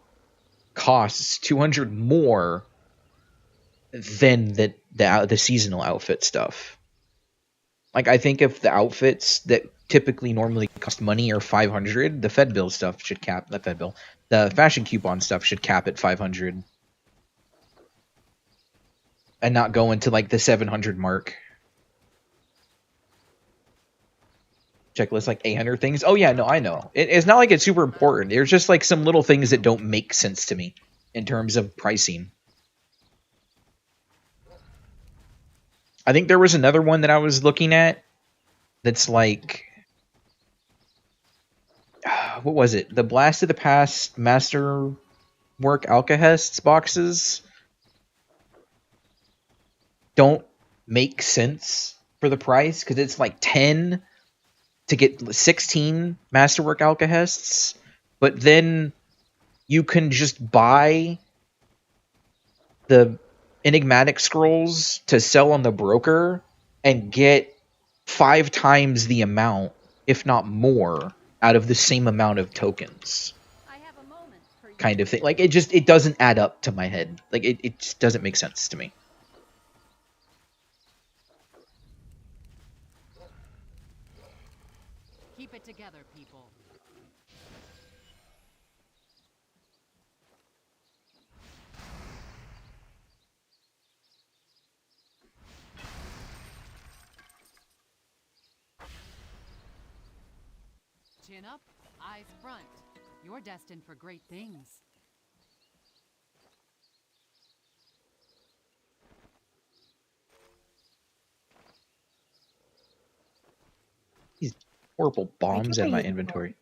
costs 200 more than the seasonal outfit stuff. Like, I think if the outfits that typically normally cost money are 500, the Fed bill stuff should cap the fashion coupon stuff should cap at 500 and not go into like the 700 mark. Checklist like 800 things. Oh yeah, no, I know. It's not like it's super important. There's just like some little things that don't make sense to me in terms of pricing. I think there was another one that I was looking at that's like, what was it? The Blast of the Past Masterwork Alcahests boxes don't make sense for the price because it's like 10 to get 16 Masterwork Alcahests, but then you can just buy the enigmatic scrolls to sell on the broker and get 5 times the amount, if not more, out of the same amount of tokens. I have a moment for you. Kind of thing. Like, it doesn't add up to my head. Like, it just doesn't make sense to me. Keep it together, people. Chin up, eyes front. You're destined for great things. These horrible bombs why in my you- inventory.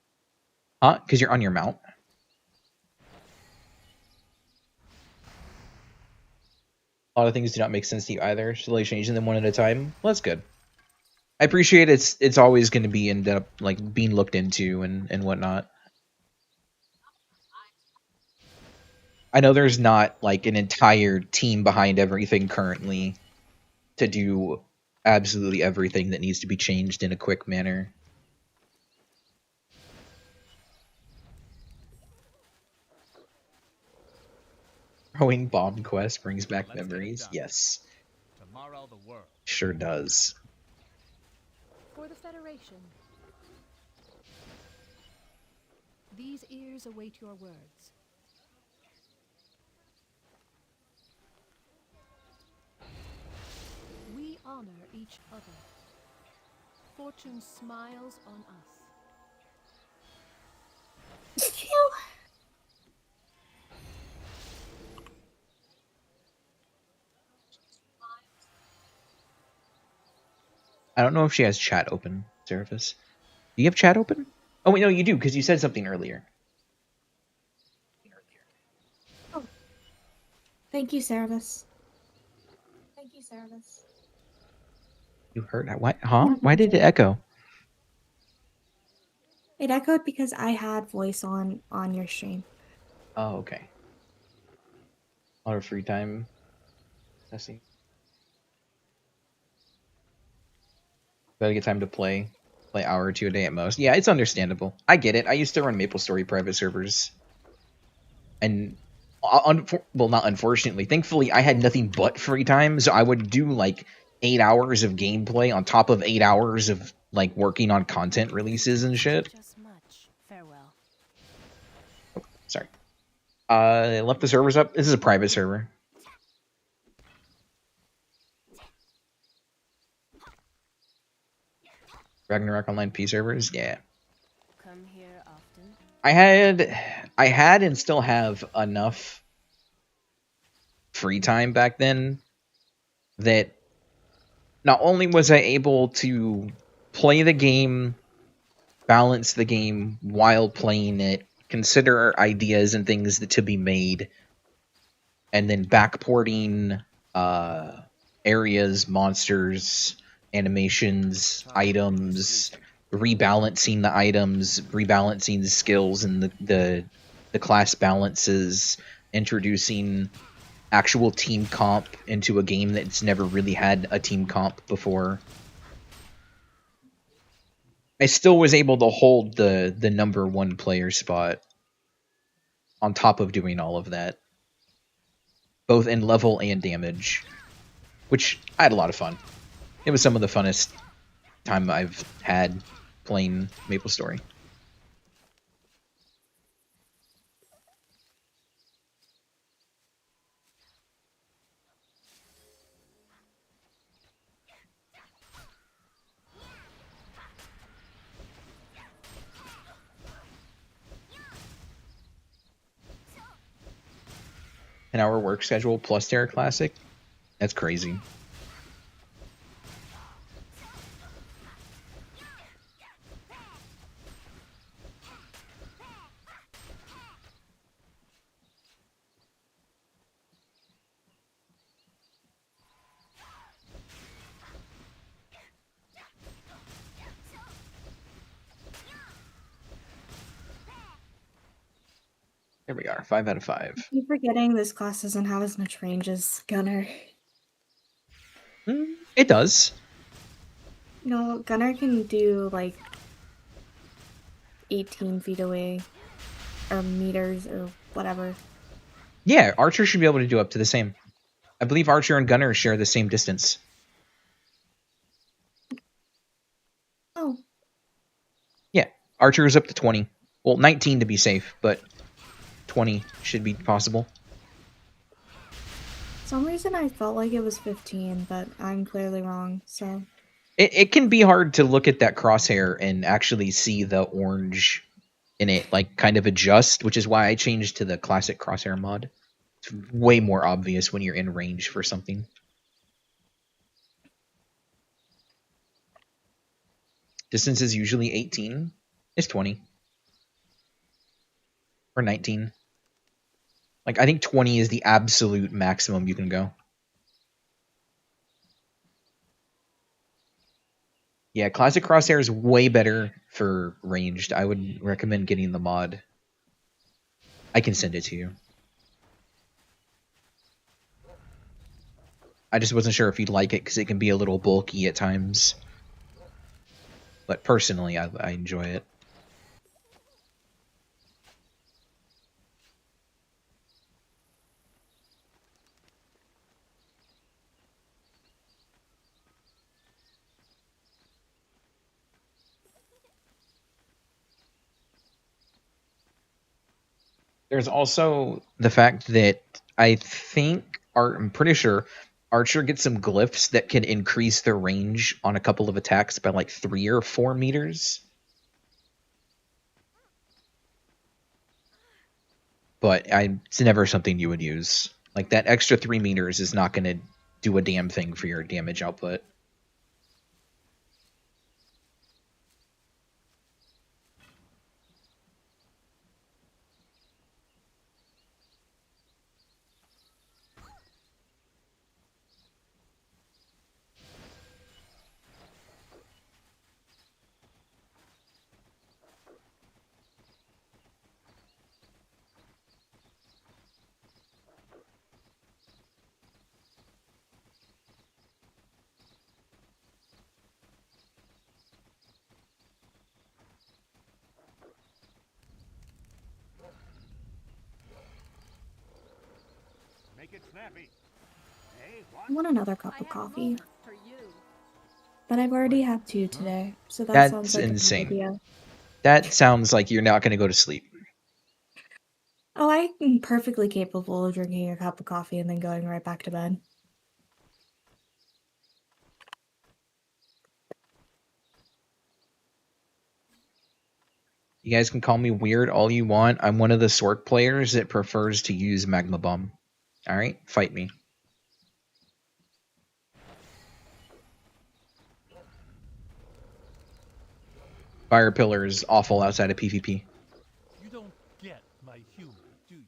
Huh? Because you're on your mount? A lot of things do not make sense to you either. Slowly changing them one at a time. Well, that's good. I appreciate it's always going to be end up like being looked into and whatnot. I know there's not like an entire team behind everything currently to do absolutely everything that needs to be changed in a quick manner. Throwing bomb quest brings back Let's get it memories. done. Yes, Tomorrow the world. sure does. For the Federation. These ears await your words. We honor each other. Fortune smiles on us. Phew. I don't know if she has chat open, Seraphis. Do you have chat open? Oh wait, no, you do because you said something earlier. Thank you, Service. Thank you, Service. You heard that? What? Huh? Why did it echo? It echoed because I had voice on your stream. Oh, okay. A lot of free time. Testing. Better get time to play hour or two a day at most. Yeah, it's understandable. I get it. I used to run MapleStory private servers, and well, not unfortunately. Thankfully, I had nothing but free time, so I would do like 8 hours of gameplay on top of 8 hours of like working on content releases and shit. Just much. Farewell. Sorry. Left the servers up. This is a private server. Ragnarok Online P servers, yeah. Come here often. I had and still have enough free time back then that not only was I able to play the game, balance the game while playing it, consider ideas and things that to be made, and then backporting areas, monsters, animations, items, rebalancing the items, rebalancing the skills and the class balances, introducing actual team comp into a game that's never really had a team comp before. I still was able to hold the number 1 player spot on top of doing all of that, both in level and damage, which I had a lot of fun. It was some of the funnest time I've had playing MapleStory. An hour work schedule plus Tera Classic? That's crazy. There we are, 5 out of 5. I keep forgetting this class doesn't have as much range as Gunner. It does. No, Gunner can do like 18 feet away, or meters, or whatever. Yeah, Archer should be able to do up to the same. I believe Archer and Gunner share the same distance. Oh. Yeah, Archer is up to 20. Well, 19 to be safe, but 20 should be possible. For some reason I felt like it was 15, but I'm clearly wrong, so... It can be hard to look at that crosshair and actually see the orange in it, like, kind of adjust, which is why I changed to the classic crosshair mod. It's way more obvious when you're in range for something. Distance is usually 18. It's 20. Or 19. Like, I think 20 is the absolute maximum you can go. Yeah, Classic Crosshair is way better for ranged. I would recommend getting the mod. I can send it to you. I just wasn't sure if you'd like it because it can be a little bulky at times. But personally, I enjoy it. There's also the fact that I'm pretty sure Archer gets some glyphs that can increase their range on a couple of attacks by like 3 or 4 meters. But it's never something you would use. Like, that extra 3 meters is not going to do a damn thing for your damage output. Make it snappy. Hey, I want another cup I of have coffee. room for you. But I've already had 2 today, so that That's sounds like insane. a good idea. That sounds like you're not going to go to sleep. Oh, I'm perfectly capable of drinking a cup of coffee and then going right back to bed. You guys can call me weird all you want. I'm one of the Sork players that prefers to use Magma Bomb. Alright? Fight me. Fire Pillar is awful outside of PvP. You don't get my humor, do you?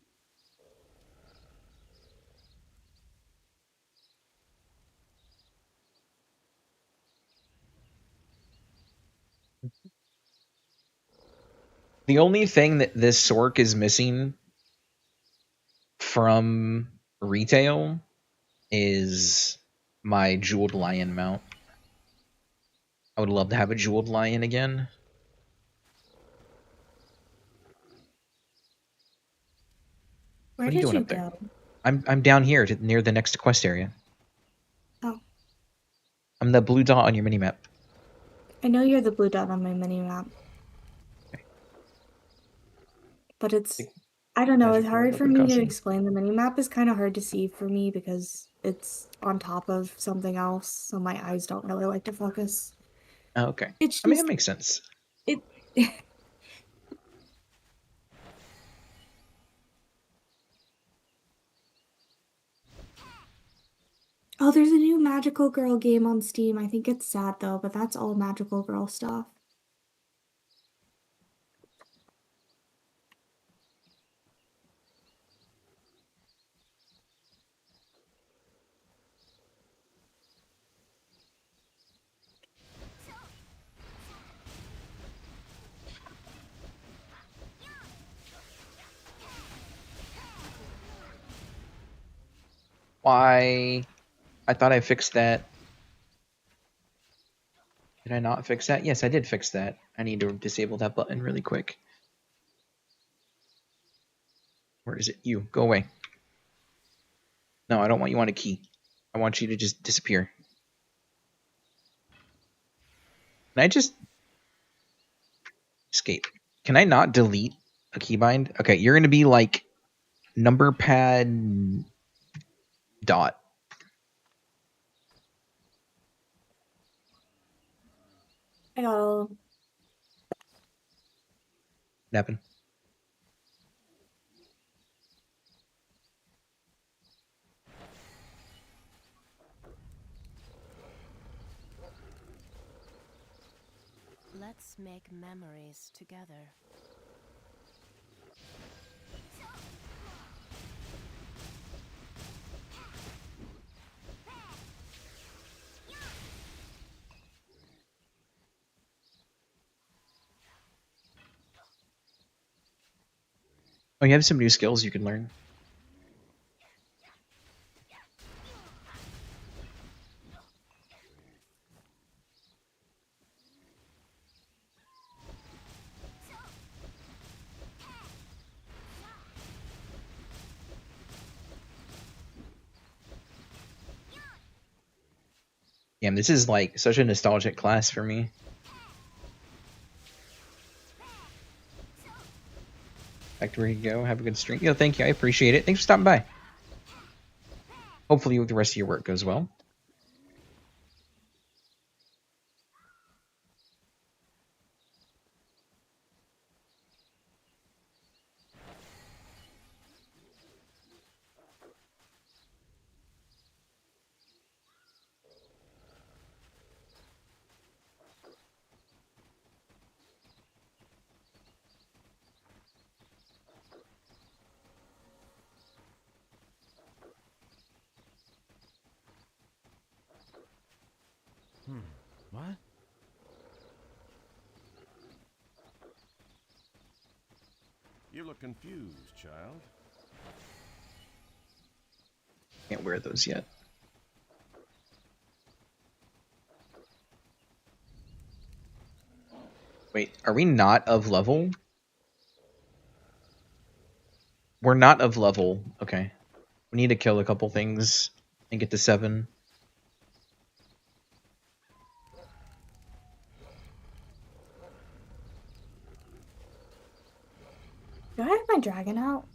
The only thing that this Sork is missing from retail is my Jeweled Lion mount. I would love to have a Jeweled Lion again. Where What are you did doing you up there? go? I'm down here near the next quest area. Oh. I'm the blue dot on your minimap. I know you're the blue dot on my mini map. But it's, I don't know, it's Magical hard for leopard me to costume. explain. The mini map is kind of hard to see for me because it's on top of something else, so my eyes don't really like to focus. Oh, okay. It's I mean, it just, makes sense. it. Oh, there's a new Magical Girl game on Steam. I think it's sad though, but that's all Magical Girl stuff. Why? I thought I fixed that. Did I not fix that? Yes, I did fix that. I need to disable that button really quick. Where is it? You. Go away. No, I don't want you on a key. I want you to just disappear. Can I just escape? Can I not delete a keybind? Okay, you're going to be like number pad dot. I got all. What happened? Let's make memories together. Oh, you have some new skills you can learn. Damn, this is like such a nostalgic class for me. Back to where you go. Have a good stream. Yo, thank you. I appreciate it. Thanks for stopping by. Hopefully the rest of your work goes well. What? You look confused, child. Can't wear those yet. Wait, are we not of level? We're not of level. Okay. We need to kill a couple things and get to 7. Do I have my dragon out?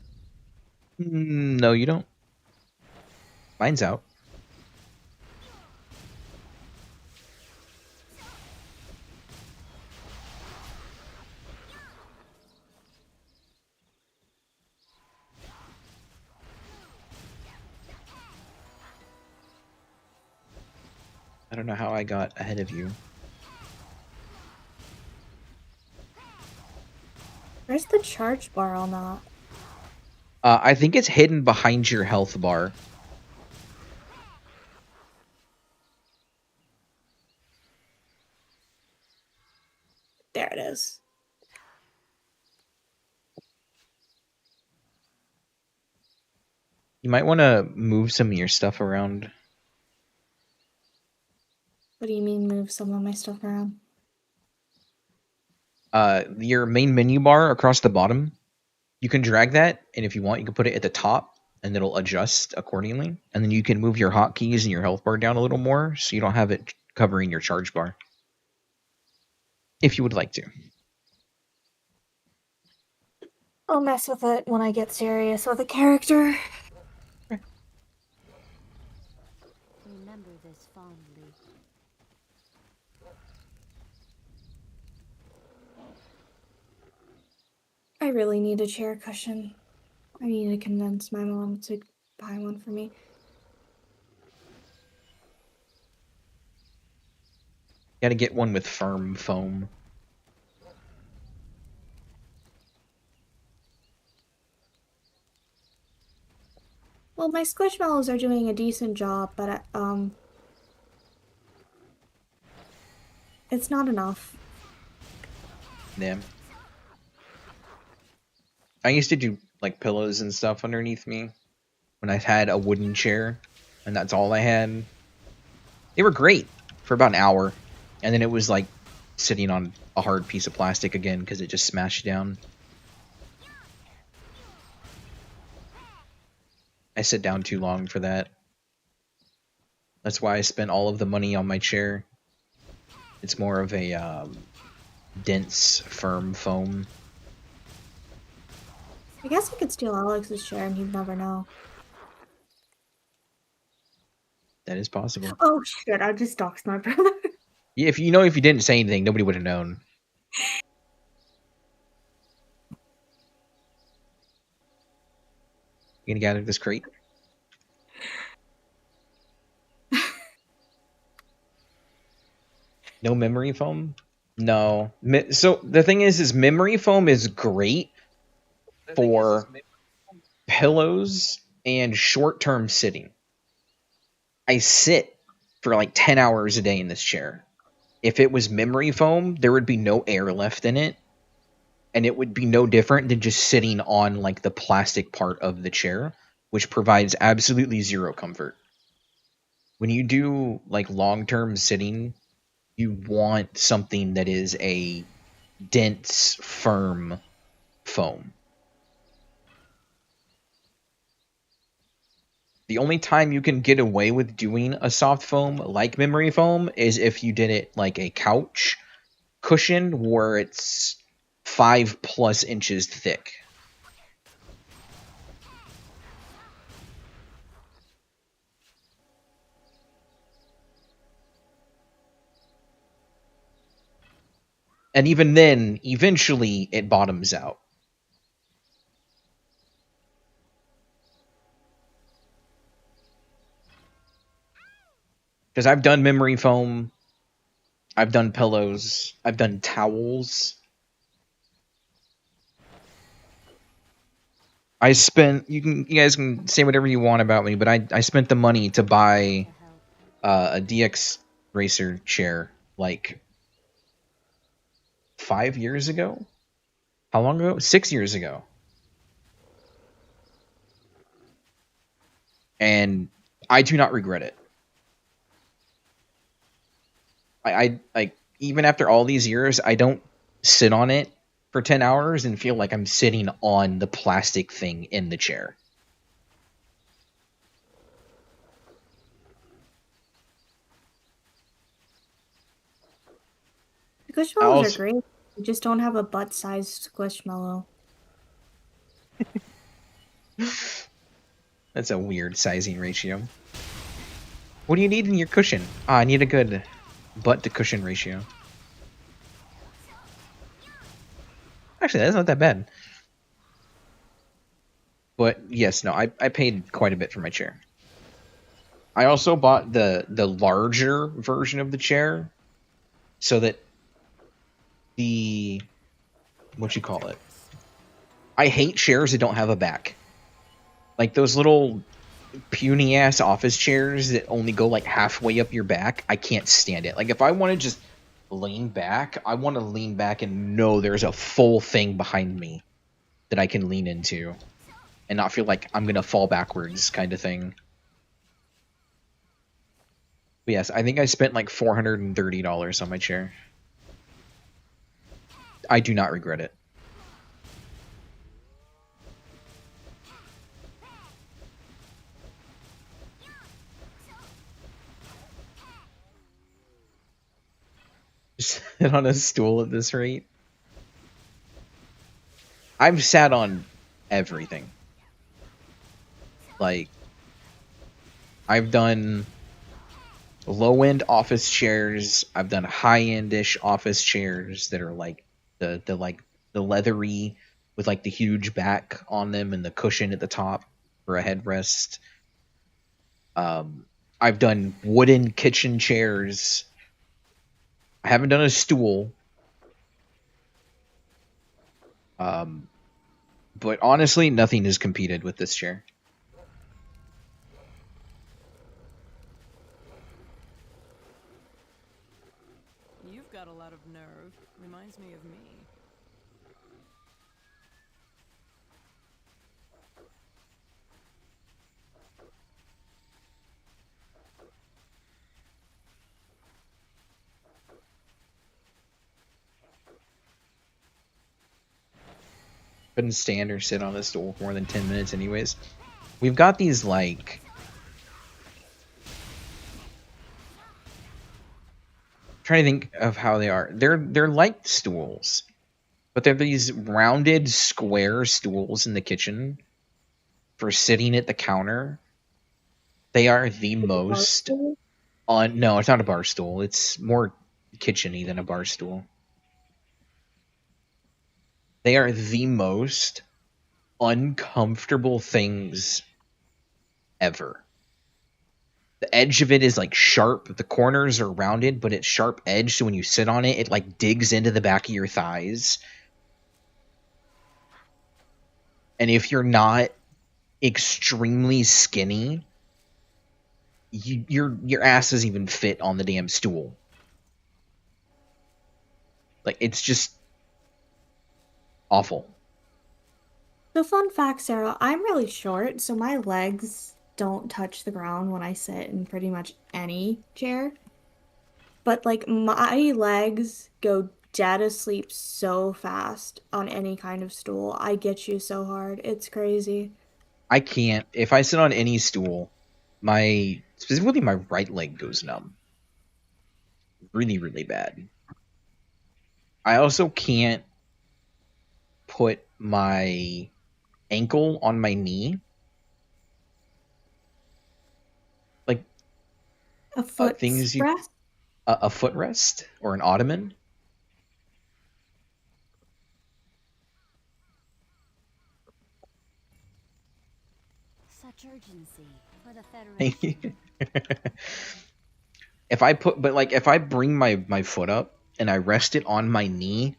No, you don't. Mine's out. I don't know how I got ahead of you. Where's the charge bar on that? I think it's hidden behind your health bar. There it is. You might want to move some of your stuff around. What do you mean move some of my stuff around? Your main menu bar across the bottom, you can drag that, and if you want, you can put it at the top, and it'll adjust accordingly. And then you can move your hotkeys and your health bar down a little more, so you don't have it covering your charge bar. If you would like to. I'll mess with it when I get serious with a character. Remember this fondly. I really need a chair cushion. I need to convince my mom to buy one for me. Gotta get one with firm foam. Well, my squishmallows are doing a decent job, but it's not enough. Yeah. I used to do like pillows and stuff underneath me when I had a wooden chair, and that's all I had. They were great for about an hour, and then it was like sitting on a hard piece of plastic again because it just smashed down. I sit down too long for that. That's why I spent all of the money on my chair. It's more of a dense, firm foam. I guess I could steal Alex's chair and he'd never know. That is possible. Oh shit, I just doxed my brother. Yeah, if you didn't say anything, nobody would have known. You gonna gather this crate? No memory foam? No. So the thing is memory foam is great for pillows and short-term sitting. I sit for like 10 hours a day in this chair. If it was memory foam, there would be no air left in it, and it would be no different than just sitting on like the plastic part of the chair, which provides absolutely zero comfort. When you do like long-term sitting, you want something that is a dense, firm foam. The only time you can get away with doing a soft foam like memory foam is if you did it like a couch cushion where it's 5+ inches thick. And even then, eventually it bottoms out. Because I've done memory foam, I've done pillows, I've done towels. I spent, you guys can say whatever you want about me, but I spent the money to buy a DX Racer chair like 5 years ago? How long ago? 6 years ago. And I do not regret it. I like, even after all these years, I don't sit on it for 10 hours and feel like I'm sitting on the plastic thing in the chair. Squishmallows are great. You just don't have a butt-sized squishmallow. That's a weird sizing ratio. What do you need in your cushion? I need a good butt to cushion ratio. Actually, that's not that bad. But yes, no, I paid quite a bit for my chair. I also bought the larger version of the chair, so that the what you call it. I hate chairs that don't have a back. Like those little puny ass office chairs that only go like halfway up your back. I can't stand it. Like if I want to just lean back, I want to lean back and know there's a full thing behind me that I can lean into and not feel like I'm gonna fall backwards kind of thing. But yes, I think I spent like $430 on my chair. I do not regret it. Sit on a stool at this rate. I've sat on everything. Like, I've done low-end office chairs. I've done high-end-ish office chairs that are like the leathery with like the huge back on them and the cushion at the top for a headrest. I've done wooden kitchen chairs. I haven't done a stool. But honestly, nothing has competed with this chair. You've got a lot of nerve. Reminds me of me. Couldn't stand or sit on a stool for more than 10 minutes anyways. We've got these like trying to think of how they are. They're like stools, but they're these rounded square stools in the kitchen for sitting at the counter. They are the most no, it's not a bar stool. It's more kitchen-y than a bar stool. They are the most uncomfortable things ever. The edge of it is like sharp. The corners are rounded, but it's sharp edge, so when you sit on it, it like digs into the back of your thighs. And if you're not extremely skinny, your ass doesn't even fit on the damn stool. Like, it's just awful. So fun fact, Sarah, I'm really short, so my legs don't touch the ground when I sit in pretty much any chair. But like my legs go dead asleep so fast on any kind of stool. I get you so hard. It's crazy. I can't. If I sit on any stool, specifically my right leg goes numb. Really, really bad. I also can't put my ankle on my knee. Like a foot rest? A footrest or an ottoman. Such urgency for the Federation. If I bring my foot up and I rest it on my knee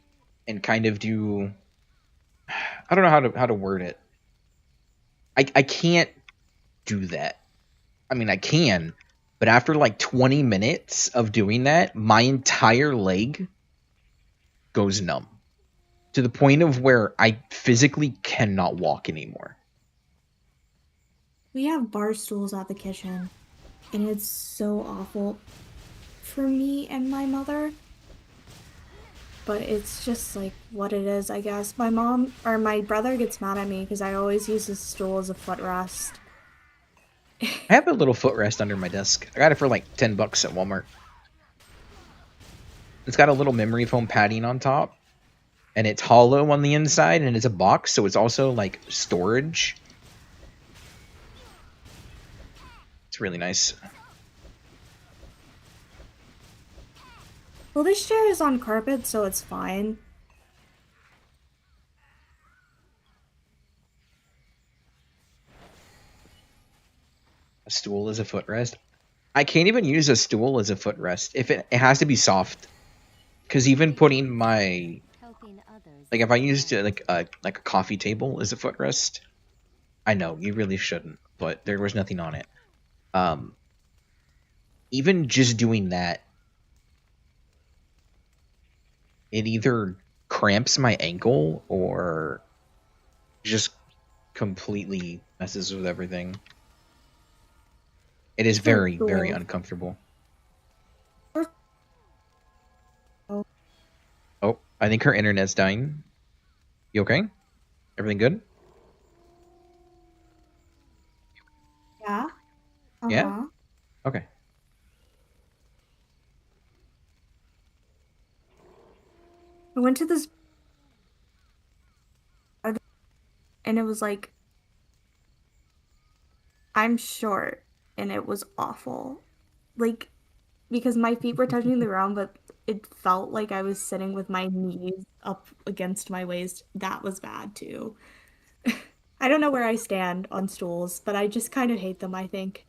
and kind of do, I don't know how to word it. I can't do that. I mean, I can, but after like 20 minutes of doing that, my entire leg goes numb to the point of where I physically cannot walk anymore. We have bar stools at the kitchen, and it's so awful for me and my mother. But it's just like what it is, I guess. My mom or my brother gets mad at me because I always use this stool as a footrest. I have a little footrest under my desk. I got it for like $10 at Walmart. It's got a little memory foam padding on top, and it's hollow on the inside, and it's a box, so it's also like storage. It's really nice. Well, this chair is on carpet, so it's fine. A stool as a footrest. I can't even use a stool as a footrest. If it has to be soft. Because even putting my like if I used like a coffee table as a footrest, I know you really shouldn't, but there was nothing on it. Even just doing that, it either cramps my ankle or just completely messes with everything. It is very, very uncomfortable. Oh, I think her internet's dying. You okay? Everything good? Yeah. Yeah? Okay. I went to this and it was like, I'm short, and it was awful. Like, because my feet were touching the ground, but it felt like I was sitting with my knees up against my waist. That was bad too. I don't know where I stand on stools, but I just kind of hate them, I think.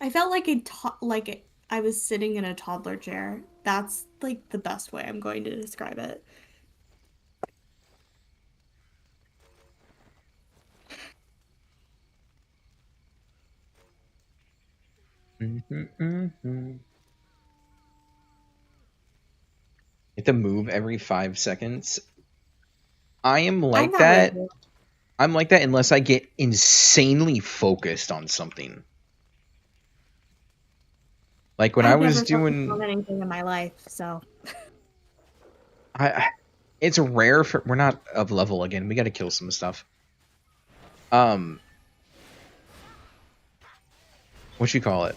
I felt like I was sitting in a toddler chair. That's like the best way I'm going to describe it. You have to move every 5 seconds. I am like that. I'm like that unless I get insanely focused on something. Like when I was doing on anything in my life, so it's rare for we're not of level again. We got to kill some stuff. What you call it?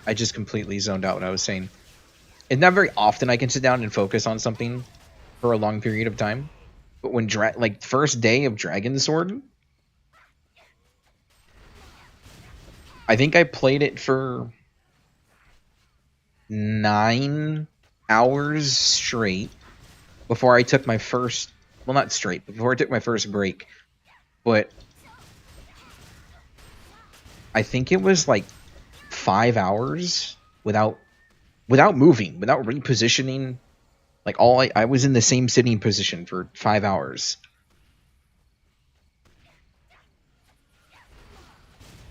I just completely zoned out what I was saying. It's not very often I can sit down and focus on something for a long period of time. But when like first day of Dragon Sword, I think I played it for 9 hours straight before I took my first, well, not straight, before I took my first break. But I think it was like 5 hours without moving, without repositioning. Like I was in the same sitting position for 5 hours.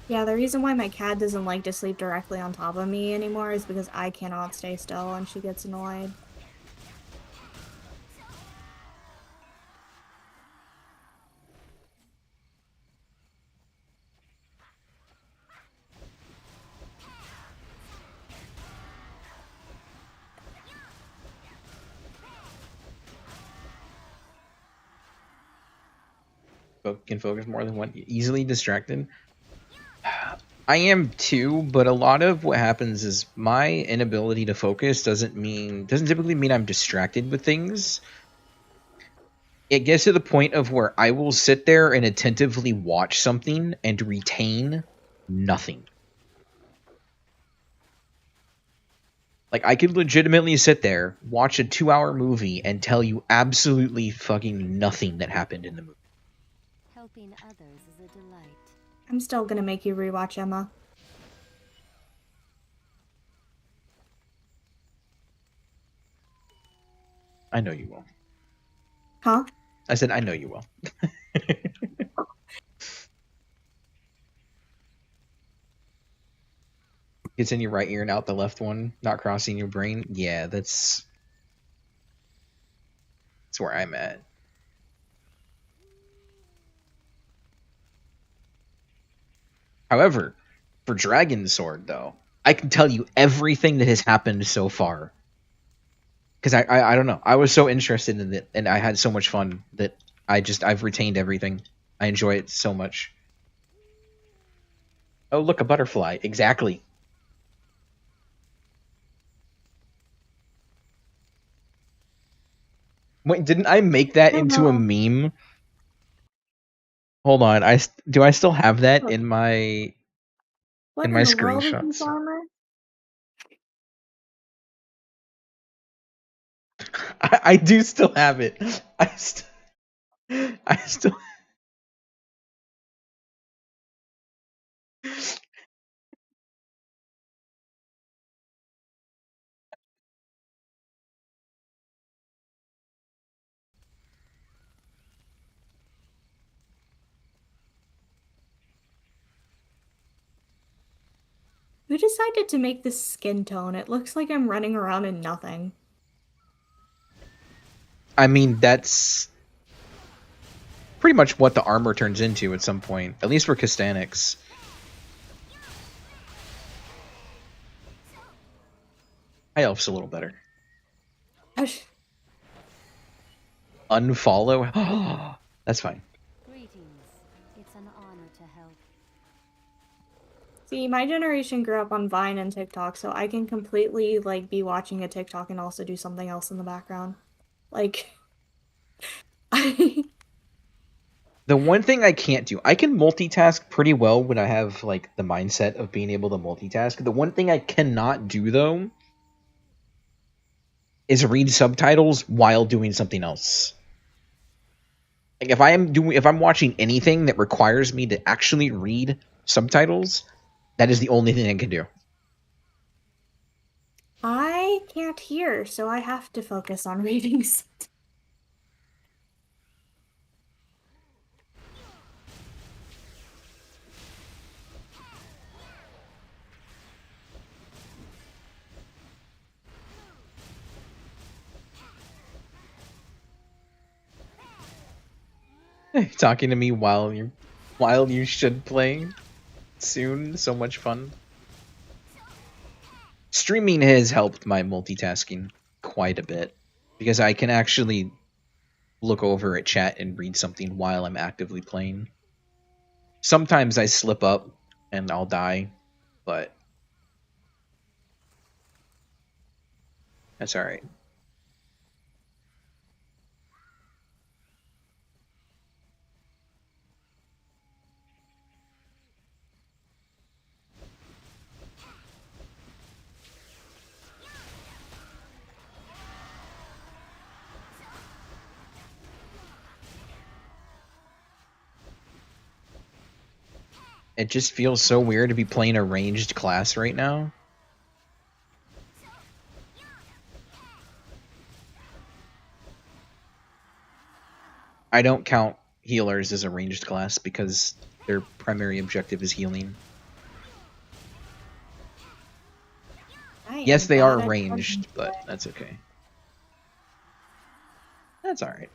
Yeah, the reason why my cat doesn't like to sleep directly on top of me anymore is because I cannot stay still and she gets annoyed. Can focus more than one. Easily distracted. I am too, but a lot of what happens is my inability to focus doesn't typically mean I'm distracted with things. It gets to the point of where I will sit there and attentively watch something and retain nothing. Like, I could legitimately sit there, watch a 2-hour movie, and tell you absolutely fucking nothing that happened in the movie. Helping others is a delight. I'm still gonna make you rewatch Emma. I know you will. Huh? I said, I know you will. It's in your right ear and out the left one, not crossing your brain. Yeah, that's where I'm at. However, for Dragon Sword, though, I can tell you everything that has happened so far. Because I don't know. I was so interested in it, and I had so much fun that I've retained everything. I enjoy it so much. Oh, look, a butterfly. Exactly. Wait, didn't I make that into a meme? Hold on. Do I still have that in my screenshots? I do still have it. I still. Who decided to make this skin tone? It looks like I'm running around in nothing. I mean, that's pretty much what the armor turns into at some point, at least for Castanics. High Elf's a little better. Unfollow? That's fine. Greetings. It's an honor to help. See, my generation grew up on Vine and TikTok, so I can completely like be watching a TikTok and also do something else in the background. Like I The one thing I can't do, I can multitask pretty well when I have like the mindset of being able to multitask. The one thing I cannot do though is read subtitles while doing something else. Like if I'm watching anything that requires me to actually read subtitles, that is the only thing I can do. I can't hear, so I have to focus on reading. Talking to me while you should play soon. So much fun. Streaming has helped my multitasking quite a bit because I can actually look over at chat and read something while I'm actively playing. Sometimes I slip up and I'll die, but that's alright. It just feels so weird to be playing a ranged class right now. I don't count healers as a ranged class because their primary objective is healing. Yes, they are ranged, but that's okay. That's alright.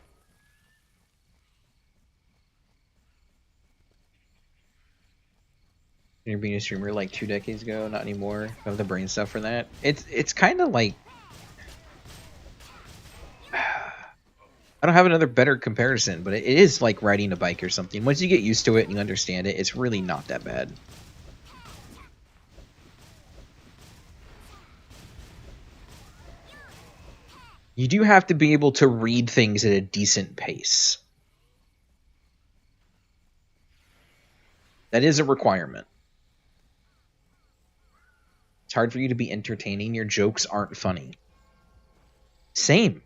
You're being a streamer like 2 decades ago, not anymore. I have the brain stuff for that. It's kind of like I don't have another better comparison, but it is like riding a bike or something. Once you get used to it and you understand it, it's really not that bad. You do have to be able to read things at a decent pace. That is a requirement. It's hard for you to be entertaining. Your jokes aren't funny. Same.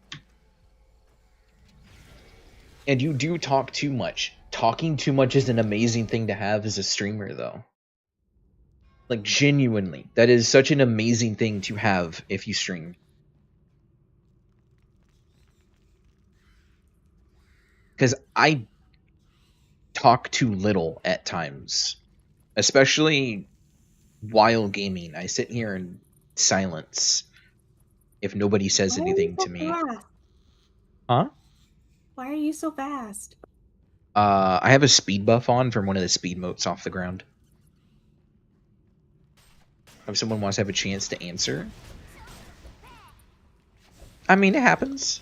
And you do talk too much. Talking too much is an amazing thing to have as a streamer, though. Like, genuinely. That is such an amazing thing to have if you stream. Because I talk too little at times. Especially while gaming. I sit here in silence if nobody says anything to me. Huh? Why are you so fast? I have a speed buff on from one of the speed motes off the ground. If someone wants to have a chance to answer. I mean, it happens.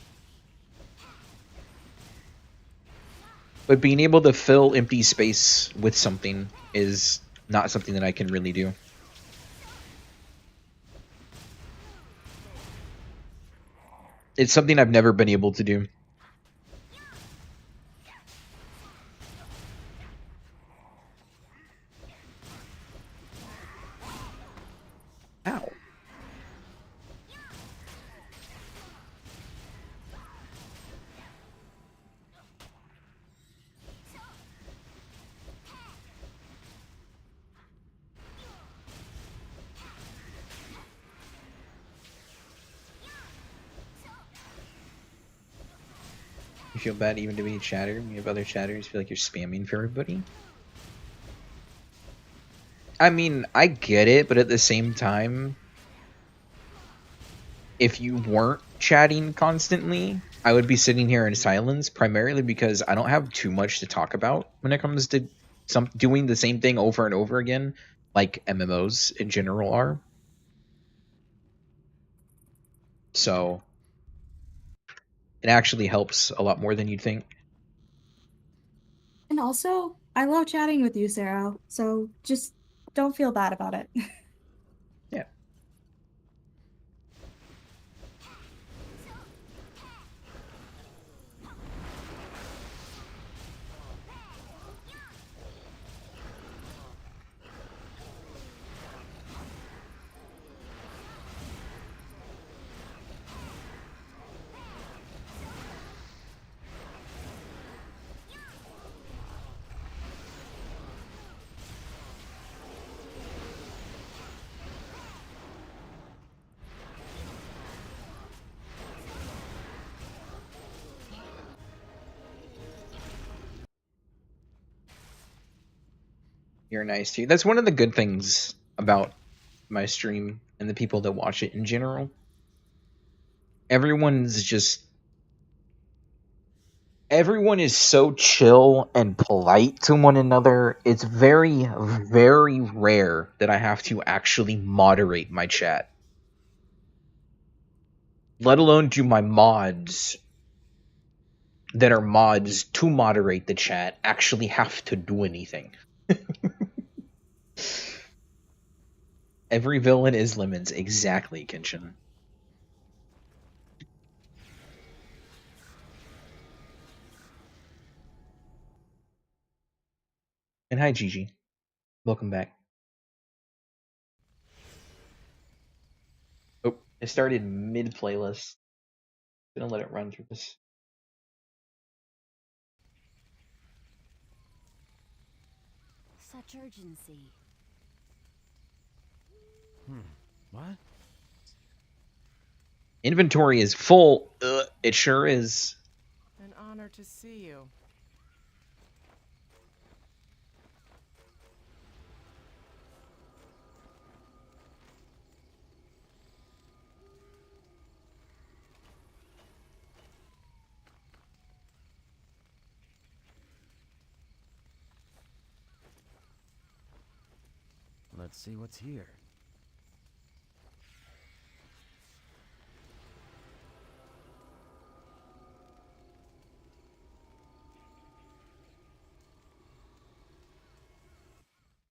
But being able to fill empty space with something is not something that I can really do. It's something I've never been able to do. Ow. You feel bad even to be a chatter? You have other chatters feel like you're spamming for everybody? I mean, I get it, but at the same time, if you weren't chatting constantly, I would be sitting here in silence, primarily because I don't have too much to talk about when it comes to doing the same thing over and over again, like MMOs in general are. So it actually helps a lot more than you'd think. And also, I love chatting with you, Sarah, so just don't feel bad about it. Yeah. You're nice too. That's one of the good things about my stream and the people that watch it in general. Everyone is so chill and polite to one another. It's very, very rare that I have to actually moderate my chat. Let alone do my mods that are mods to moderate the chat actually have to do anything. Every villain is lemons. Exactly, Kenshin. And hi, Gigi. Welcome back. Oh, it started mid-playlist. Gonna let it run through this. Such urgency. What? Inventory is full. It sure is. An honor to see you. Let's see what's here.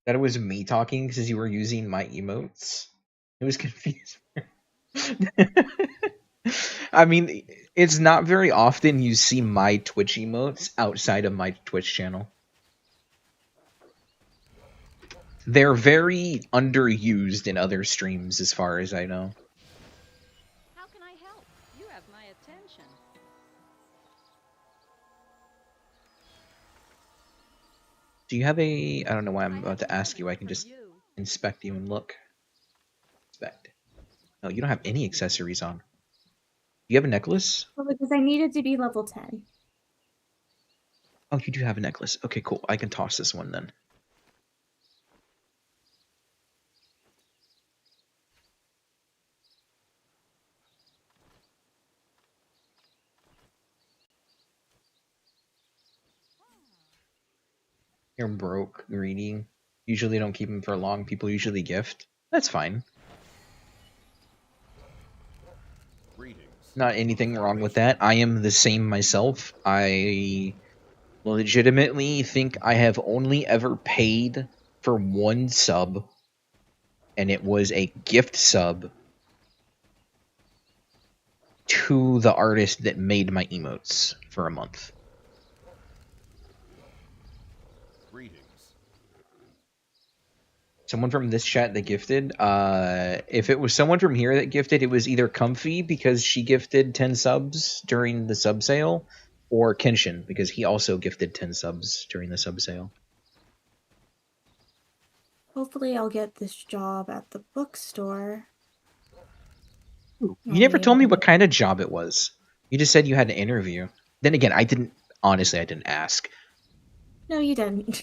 That it was me talking because you were using my emotes. It was confusing. I mean, it's not very often you see my Twitch emotes outside of my Twitch channel. They're very underused in other streams, as far as I know. How can I help? You have my attention. Do you have a... I don't know why I'm about to ask you. I can just inspect you and look. Inspect. No, you don't have any accessories on. Do you have a necklace? Well, because I needed to be level 10. Oh, you do have a necklace. Okay, cool. I can toss this one then. You're broke, greedy. Usually don't keep them for long. People usually gift. That's fine. Not anything wrong with that. I am the same myself. I legitimately think I have only ever paid for one sub, and it was a gift sub to the artist that made my emotes for a month. Someone from this chat that gifted, if it was someone from here that gifted, it was either Comfy because she gifted 10 subs during the sub sale, or Kenshin because he also gifted 10 subs during the sub sale. Hopefully I'll get this job at the bookstore. You never told me what kind of job it was. You just said you had an interview. Then again, I didn't ask. No, you didn't.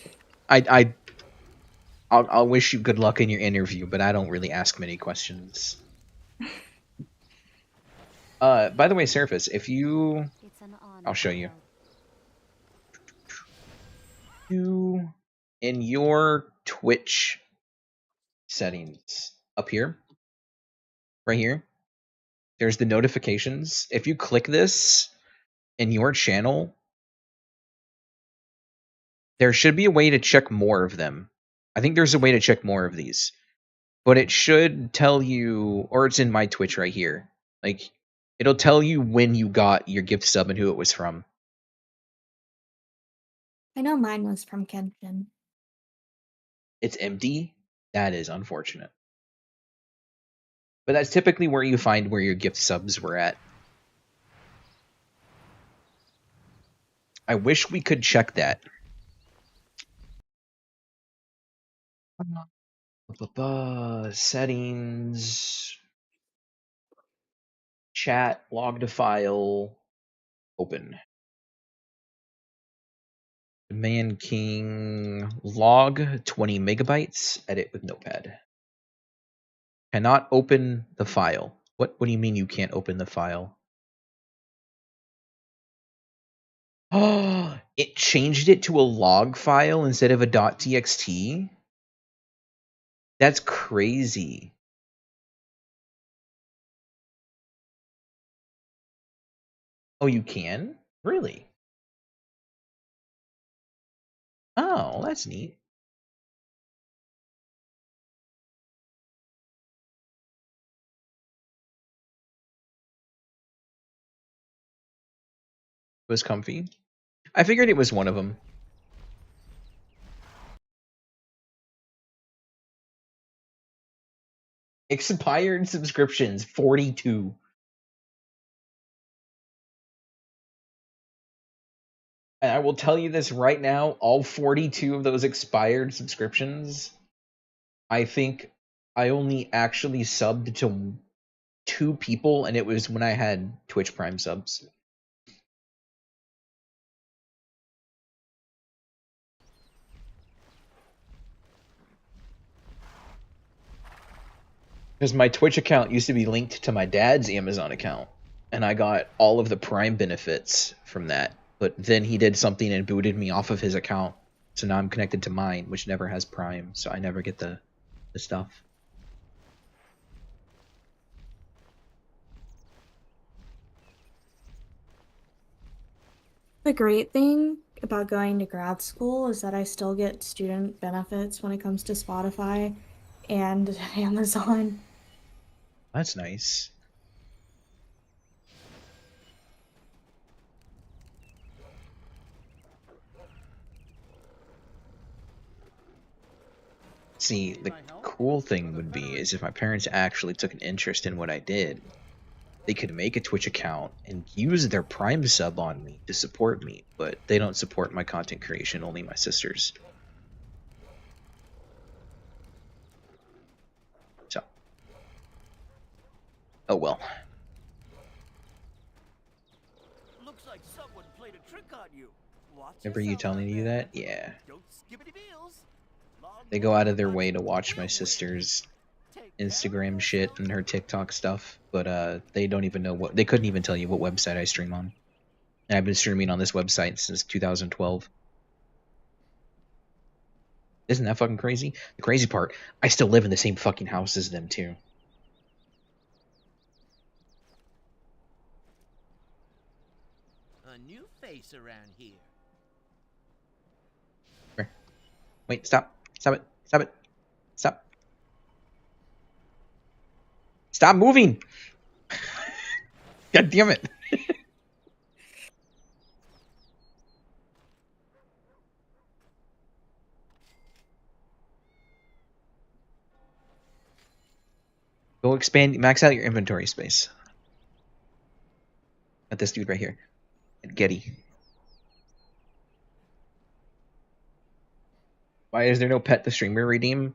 I'll wish you good luck in your interview, but I don't really ask many questions. By the way, Surface, if you... I'll show you. In your Twitch settings, up here, right here, there's the notifications. If you click this in your channel, there should be a way to check more of them. I think there's a way to check more of these. But it should tell you, or it's in my Twitch right here. Like, it'll tell you when you got your gift sub and who it was from. I know mine was from Kenshin. It's empty? That is unfortunate. But that's typically where you find where your gift subs were at. I wish we could check that. Settings. Chat, log to file, open. Man King log 20 megabytes, edit with notepad. Cannot open the file. What do you mean you can't open the file? Oh, it changed it to a log file instead of a .txt? That's crazy. Oh, you can? Really? Oh, that's neat. It was comfy. I figured it was one of them. Expired subscriptions, 42. And I will tell you this right now, all 42 of those expired subscriptions, I think I only actually subbed to 2 people, and it was when I had Twitch Prime subs. Because my Twitch account used to be linked to my dad's Amazon account, and I got all of the Prime benefits from that. But then he did something and booted me off of his account, so now I'm connected to mine, which never has Prime, so I never get the stuff. The great thing about going to grad school is that I still get student benefits when it comes to Spotify and Amazon. That's nice. See, the cool thing would be is if my parents actually took an interest in what I did, they could make a Twitch account and use their Prime sub on me to support me, but they don't support my content creation, only my sisters. So. Oh well. Looks like someone played a trick on you. Remember you telling me that? Yeah. They go out of their way to watch my sister's Instagram shit and her TikTok stuff, but they don't even know they couldn't even tell you what website I stream on. And I've been streaming on this website since 2012. Isn't that fucking crazy? The crazy part, I still live in the same fucking house as them too. A new face around here. Wait, stop. Stop it. Stop it. Stop. Stop moving! God damn it. Go expand, max out your inventory space. At this dude right here. At Getty. Why is there no pet the streamer redeem?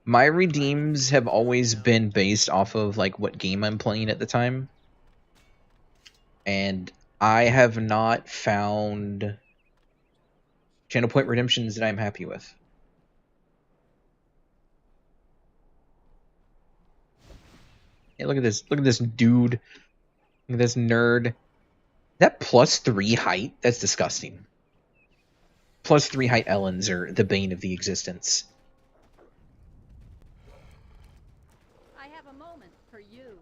My redeems have always been based off of like what game I'm playing at the time. And I have not found channel point redemptions that I'm happy with. Hey, look at this. Look at this dude. Look at this nerd. That +3 height? That's disgusting. +3 height Ellens are the bane of the existence. I have a moment for you.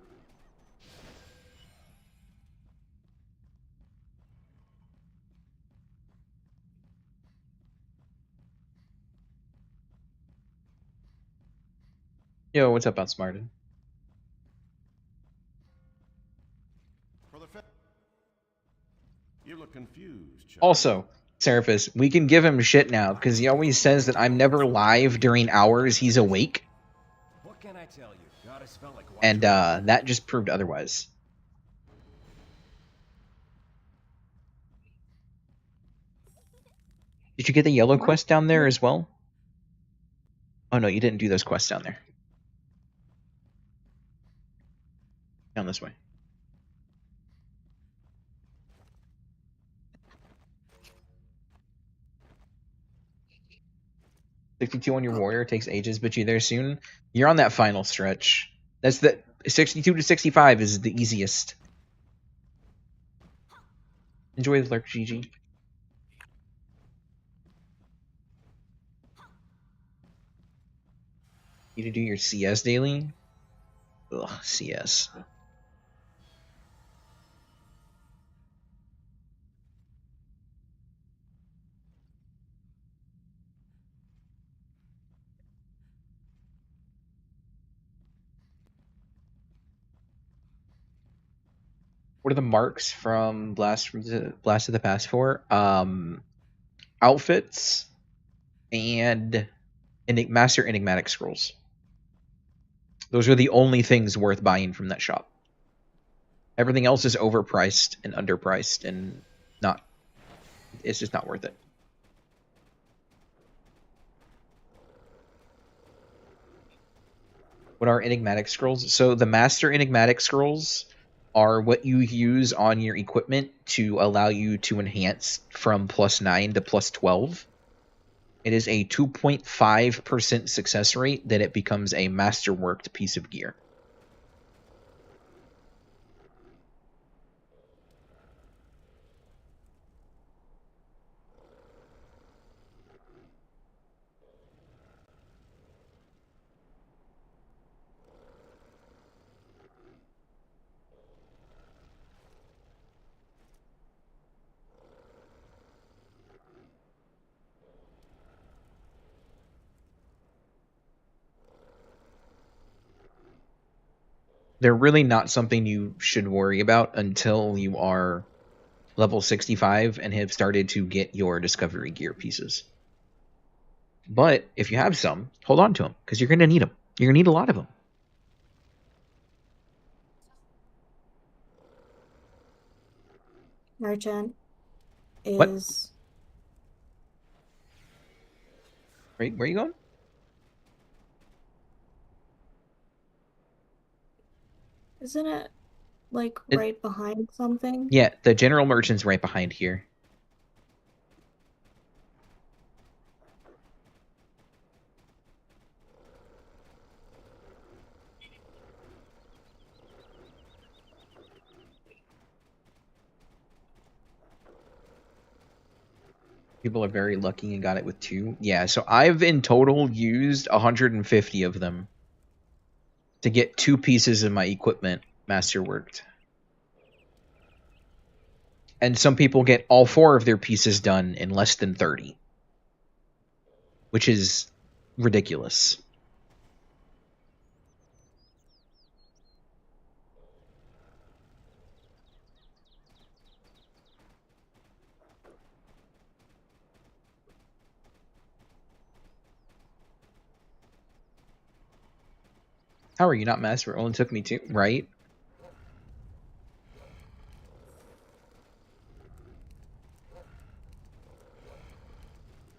Yo, what's up, Outsmarted? You look confused, child. Also, Seraphis, we can give him shit now, because he always says that I'm never live during hours he's awake. What can I tell you? Goddess felt like And that just proved otherwise. Did you get the yellow quest down there as well? Oh no, you didn't do those quests down there. Down this way. $62 on your warrior takes ages, but you're there soon. You're on that final stretch. That's the 62 to 65 is the easiest. Enjoy the lurk, GG. Need to do your CS daily? Ugh, CS. What are the marks from Blast of the Past for? Outfits and Master Enigmatic Scrolls. Those are the only things worth buying from that shop. Everything else is overpriced and underpriced and not. It's just not worth it. What are Enigmatic Scrolls? So the Master Enigmatic Scrolls are what you use on your equipment to allow you to enhance from +9 to +12. It is a 2.5% success rate that it becomes a masterworked piece of gear. They're really not something you should worry about until you are level 65 and have started to get your discovery gear pieces. But if you have some, hold on to them, because you're going to need them. You're going to need a lot of them. Merchant is... What? Where are you going? Isn't it, like, right behind something? Yeah, the general merchant's right behind here. People are very lucky and got it with 2. Yeah, so I've in total used 150 of them to get 2 pieces of my equipment masterworked. And some people get all 4 of their pieces done in less than 30. Which is ridiculous. How are you not master? It only took me 2, right?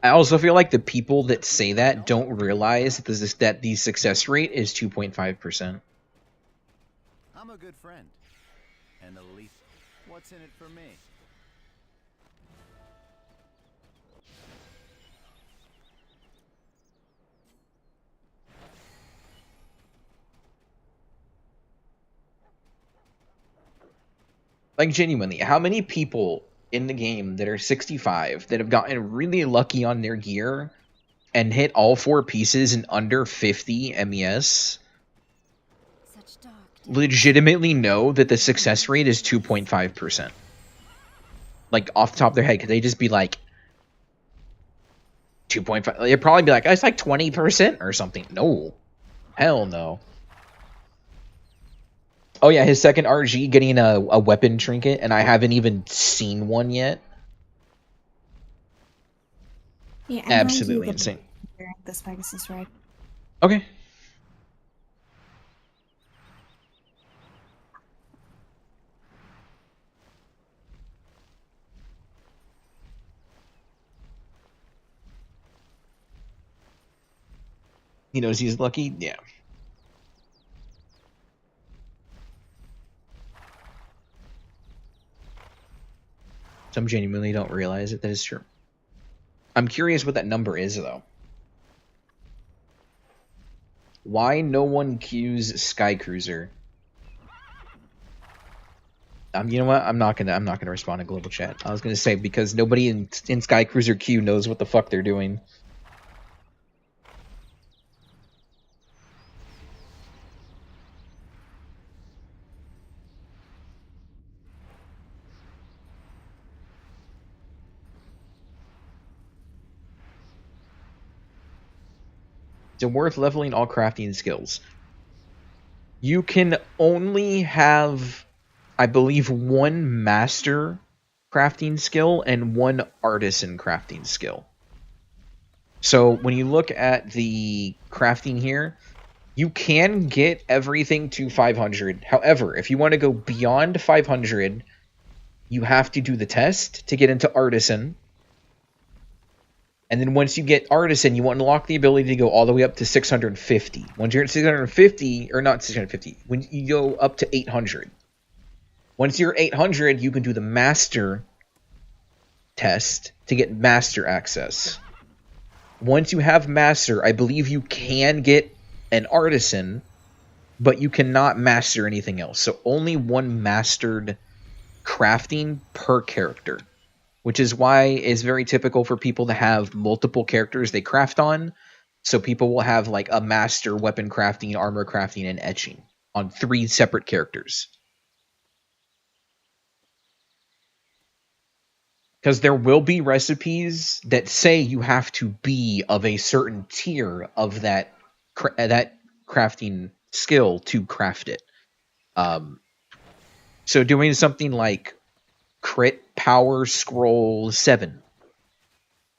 I also feel like the people that say that don't realize that the success rate is 2.5%. I'm a good friend. And the least, what's in it for me? Like, genuinely, how many people in the game that are 65 that have gotten really lucky on their gear and hit all 4 pieces in under 50 MES legitimately know that the success rate is 2.5%? Like, off the top of their head, could they just be like 2.5? They'd probably be like, it's like 20% or something. No. Hell no. Oh yeah, his second RG getting a weapon trinket, and I haven't even seen one yet. Yeah, I'm Absolutely going to insane. This Pegasus ride. Okay. He knows he's lucky? Yeah. Some genuinely don't realize it. That is true. I'm curious what that number is, though. Why no one queues Sky Cruiser? You know what? I'm not gonna respond to global chat. I was gonna say because nobody in Sky Cruiser queue knows what the fuck they're doing. Is it worth leveling all crafting skills? You can only have, I believe, 1 master crafting skill and 1 artisan crafting skill. So when you look at the crafting here, you can get everything to 500. However, if you want to go beyond 500, you have to do the test to get into artisan. And then once you get artisan, you unlock the ability to go all the way up to 650. Once you're at 650, or not 650, when you go up to 800. Once you're 800, you can do the master test to get master access. Once you have master, I believe you can get an artisan, but you cannot master anything else. So only 1 mastered crafting per character, which is why it's very typical for people to have multiple characters they craft on. So people will have like a master weapon crafting, armor crafting, and etching on 3 separate characters. Because there will be recipes that say you have to be of a certain tier of that crafting skill to craft it. So doing something like crit power scroll 7.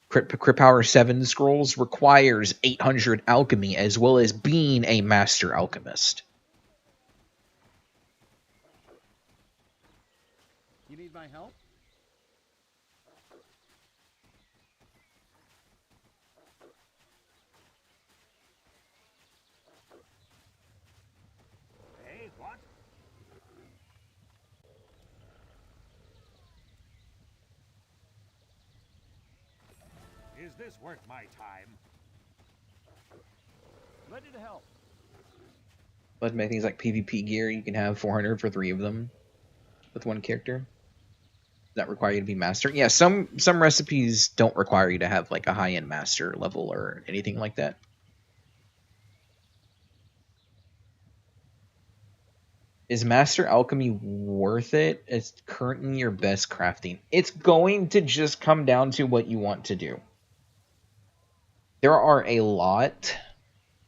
Crit power 7 scrolls requires 800 alchemy as well as being a master alchemist. You need my help? Hey, what? Is this worth my time? Ready to help. But make things like PvP gear, you can have 400 for 3 of them with 1 character. Does that require you to be master? Yeah, some recipes don't require you to have like a high-end master level or anything like that. Is Master Alchemy worth it? It's currently your best crafting. It's going to just come down to what you want to do. There are a lot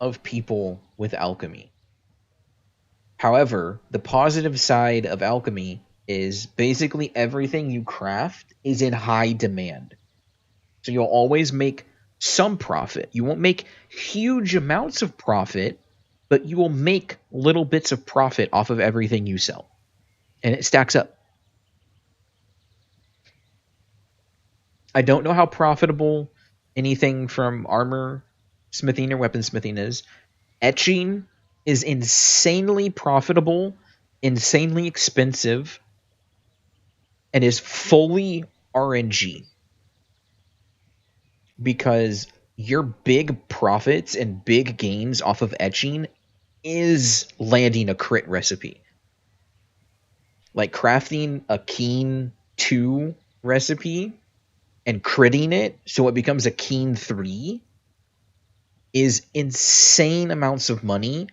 of people with alchemy. However, the positive side of alchemy is basically everything you craft is in high demand. So you'll always make some profit. You won't make huge amounts of profit, but you will make little bits of profit off of everything you sell. And it stacks up. I don't know how profitable anything from armor smithing or weaponsmithing is. Etching is insanely profitable, insanely expensive, and is fully RNG. Because your big profits and big gains off of etching is landing a crit recipe. like crafting a keen 2 recipe and critting it so it becomes a keen 3 is insane amounts of money,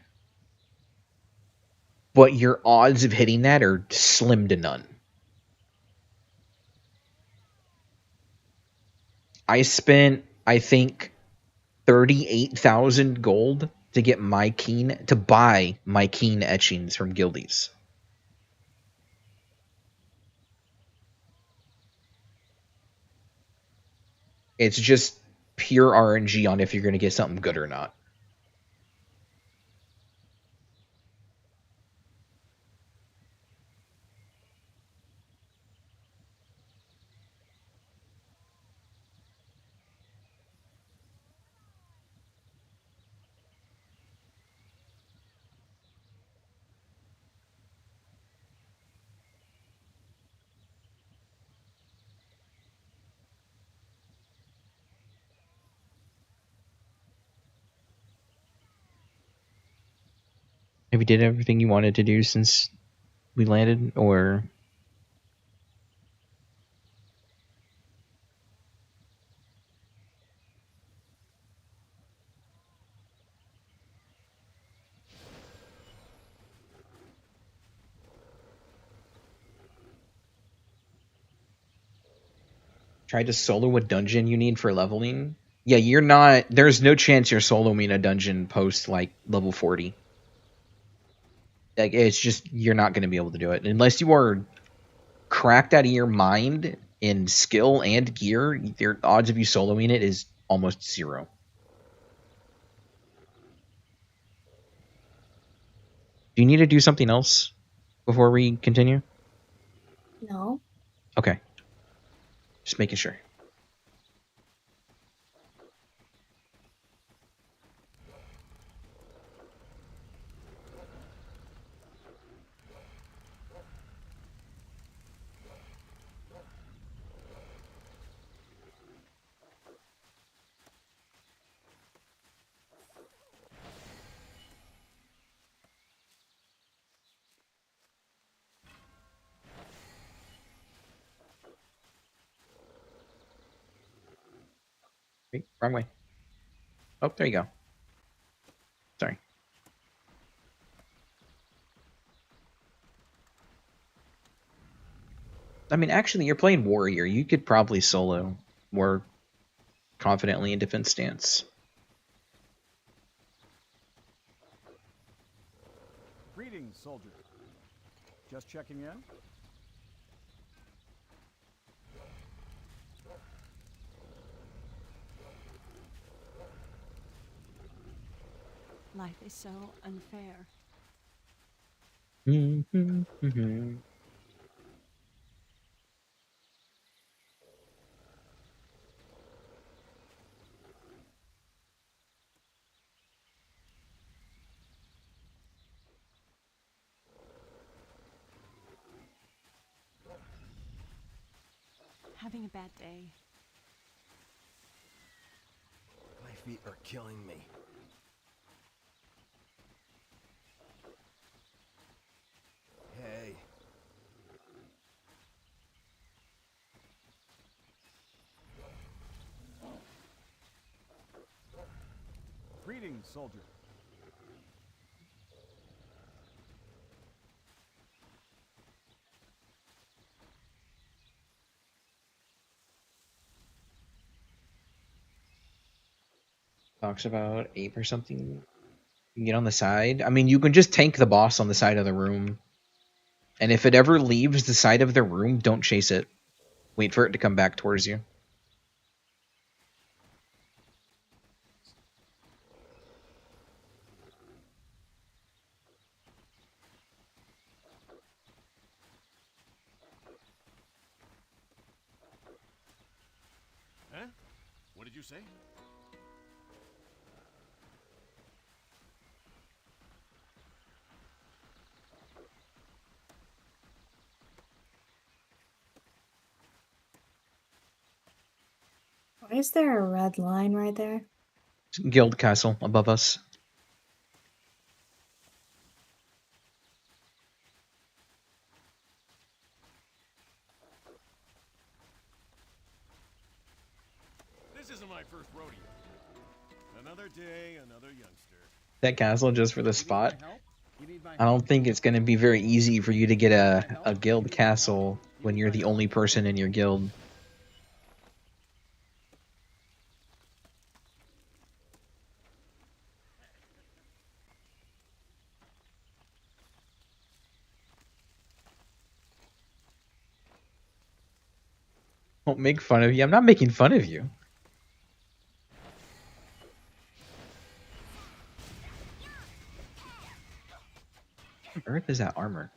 but your odds of hitting that are slim to none. I spent, I think, 38,000 gold to get my keen, to buy my keen etchings from guildies. It's just pure RNG on if you're going to get something good or not. Have you did everything you wanted to do since we landed, or? Tried to solo a dungeon you need for leveling? Yeah, you're not, there's no chance you're soloing a dungeon post, like, level 40. Like, it's just, you're not going to be able to do it. Unless you are cracked out of your mind in skill and gear, your odds of you soloing it is almost 0. Do you need to do something else before we continue? No. Okay. Just making sure. Wait, wrong way. Oh, there you go. Sorry. I mean, actually, you're playing warrior. You could probably solo more confidently in defense stance. Greetings, soldier. Just checking in? Life is so unfair. Having a bad day. My feet are killing me. Hey. Greetings, soldier. Talks about ape or something. You can get on the side. I mean, you can just tank the boss on the side of the room. And if it ever leaves the side of the room, don't chase it. Wait for it to come back towards you. Huh? What did you say? Why is there a red line right there? Guild castle above us. my first rodeo. Another day, another youngster. That castle just for the spot. help? You need my I don't think it's going to be very easy for you to get a guild castle when you're the only person in your guild. Don't make fun of you. I'm not making fun of you. What on earth is that armor?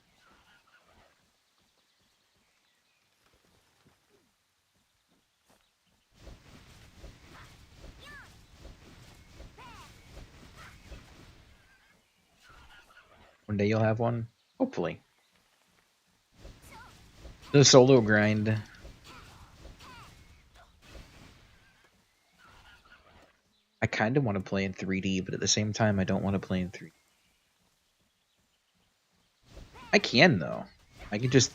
One day you'll have one. Hopefully. The solo grind. I kind of want to play in 3D, but at the same time, I don't want to play in 3D. I can, though. I can just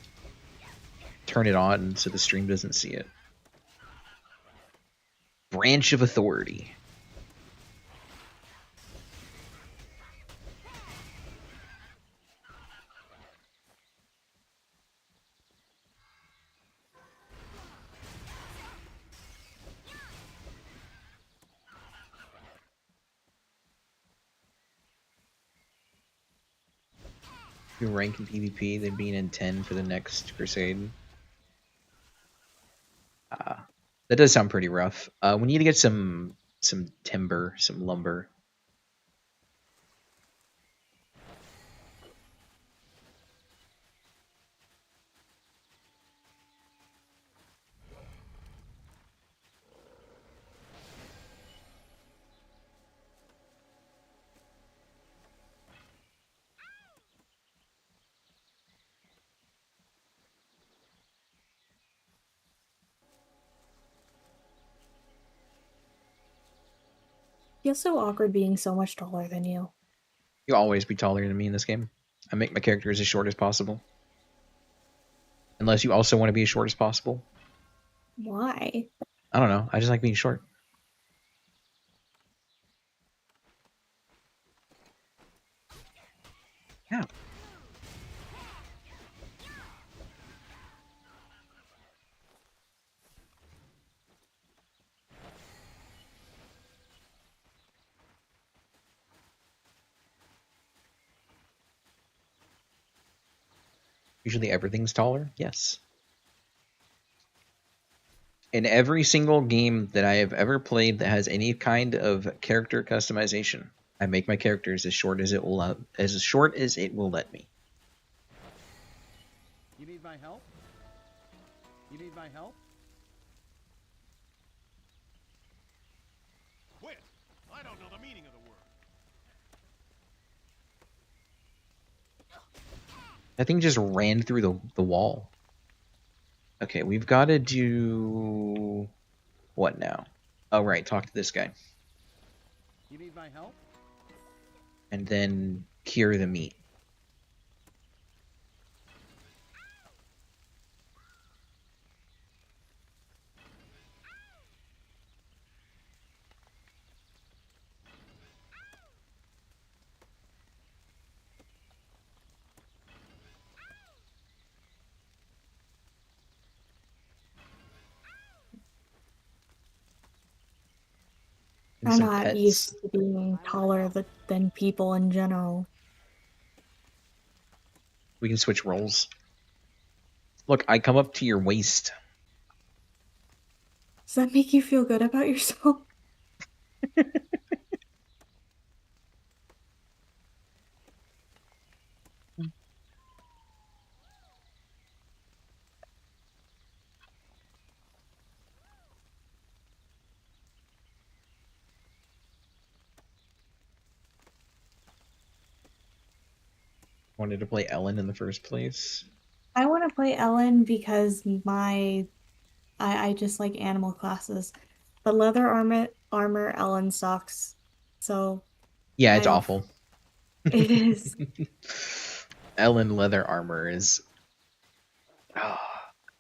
turn it on so the stream doesn't see it. Branch of Authority. You rank in PvP, then being in 10 for the next crusade. That does sound pretty rough. We need to get some timber, some lumber. Feels so awkward being so much taller than you. You'll always be taller than me in this game. I make my characters as short as possible. Unless you also want to be as short as possible. Why? I don't know. I just like being short. Yeah. Usually everything's taller. Yes. In every single game that I have ever played that has any kind of character customization, I make my characters as short as it will let me. You need my help? You need my help? Quit! I don't know the meaning of the word. That thing just ran through the wall. Okay, we've got to do... what now? Oh, right, talk to this guy. You need my help? And then cure the meat. And I'm some not pets. used to being taller than people in general. We can switch roles. Look, I come up to your waist. Does that make you feel good about yourself? Wanted to play Ellen in the first place. I want to play Ellen because I just like animal classes. The leather armor Ellen sucks. So Yeah, I it's don't- awful. It is. Ellen leather armor is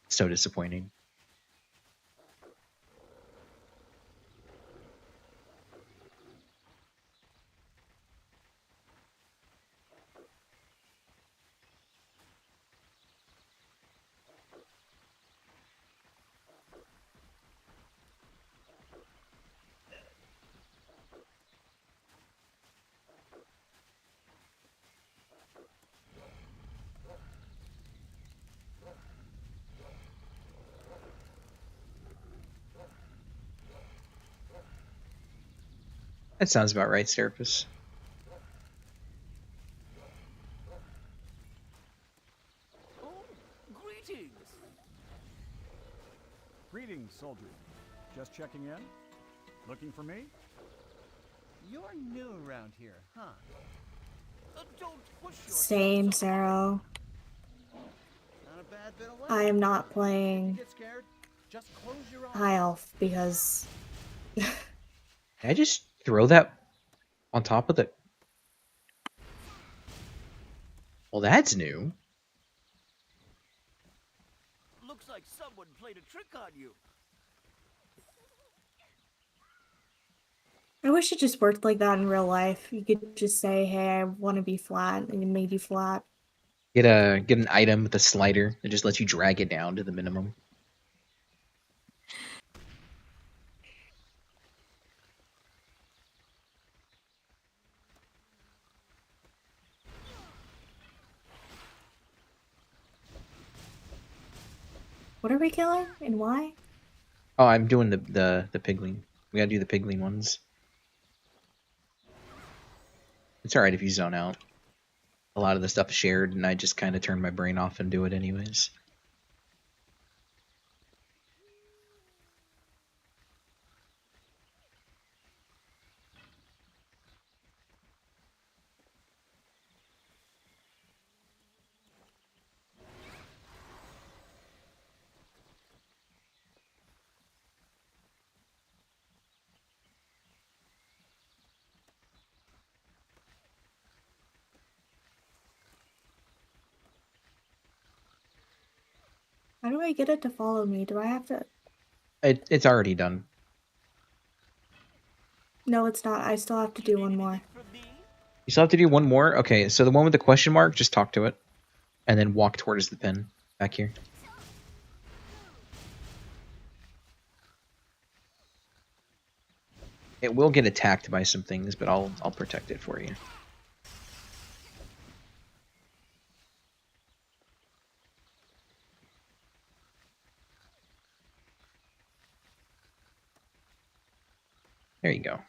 so disappointing. That sounds about right, Serapis. Oh, greetings. Greetings, soldier. Just checking in? Looking for me? You're new around here, huh? Don't push Same, Sarah. Not a bad bit of luck. I am not If you playing get scared, just close your eyes. High Elf because Can I just throw that on top of the... Well, that's new. Looks like someone played a trick on you. I wish it just worked like that in real life. You could just say, "Hey, I want to be flat," and it made you flat. Get an item with a slider that just lets you drag it down to the minimum. What are we killing and why? Oh, I'm doing the pigling. We gotta do the pigling ones. It's alright if you zone out. A lot of the stuff is shared, and I just kind of turn my brain off and do it anyways. How do I get it to follow me? Do I have to? It's already done. No, it's not. I still have to do one more. You still have to do one more? Okay, so the one with the question mark, just talk to it. And then walk towards the pin. Back here. It will get attacked by some things, but I'll protect it for you. There you go.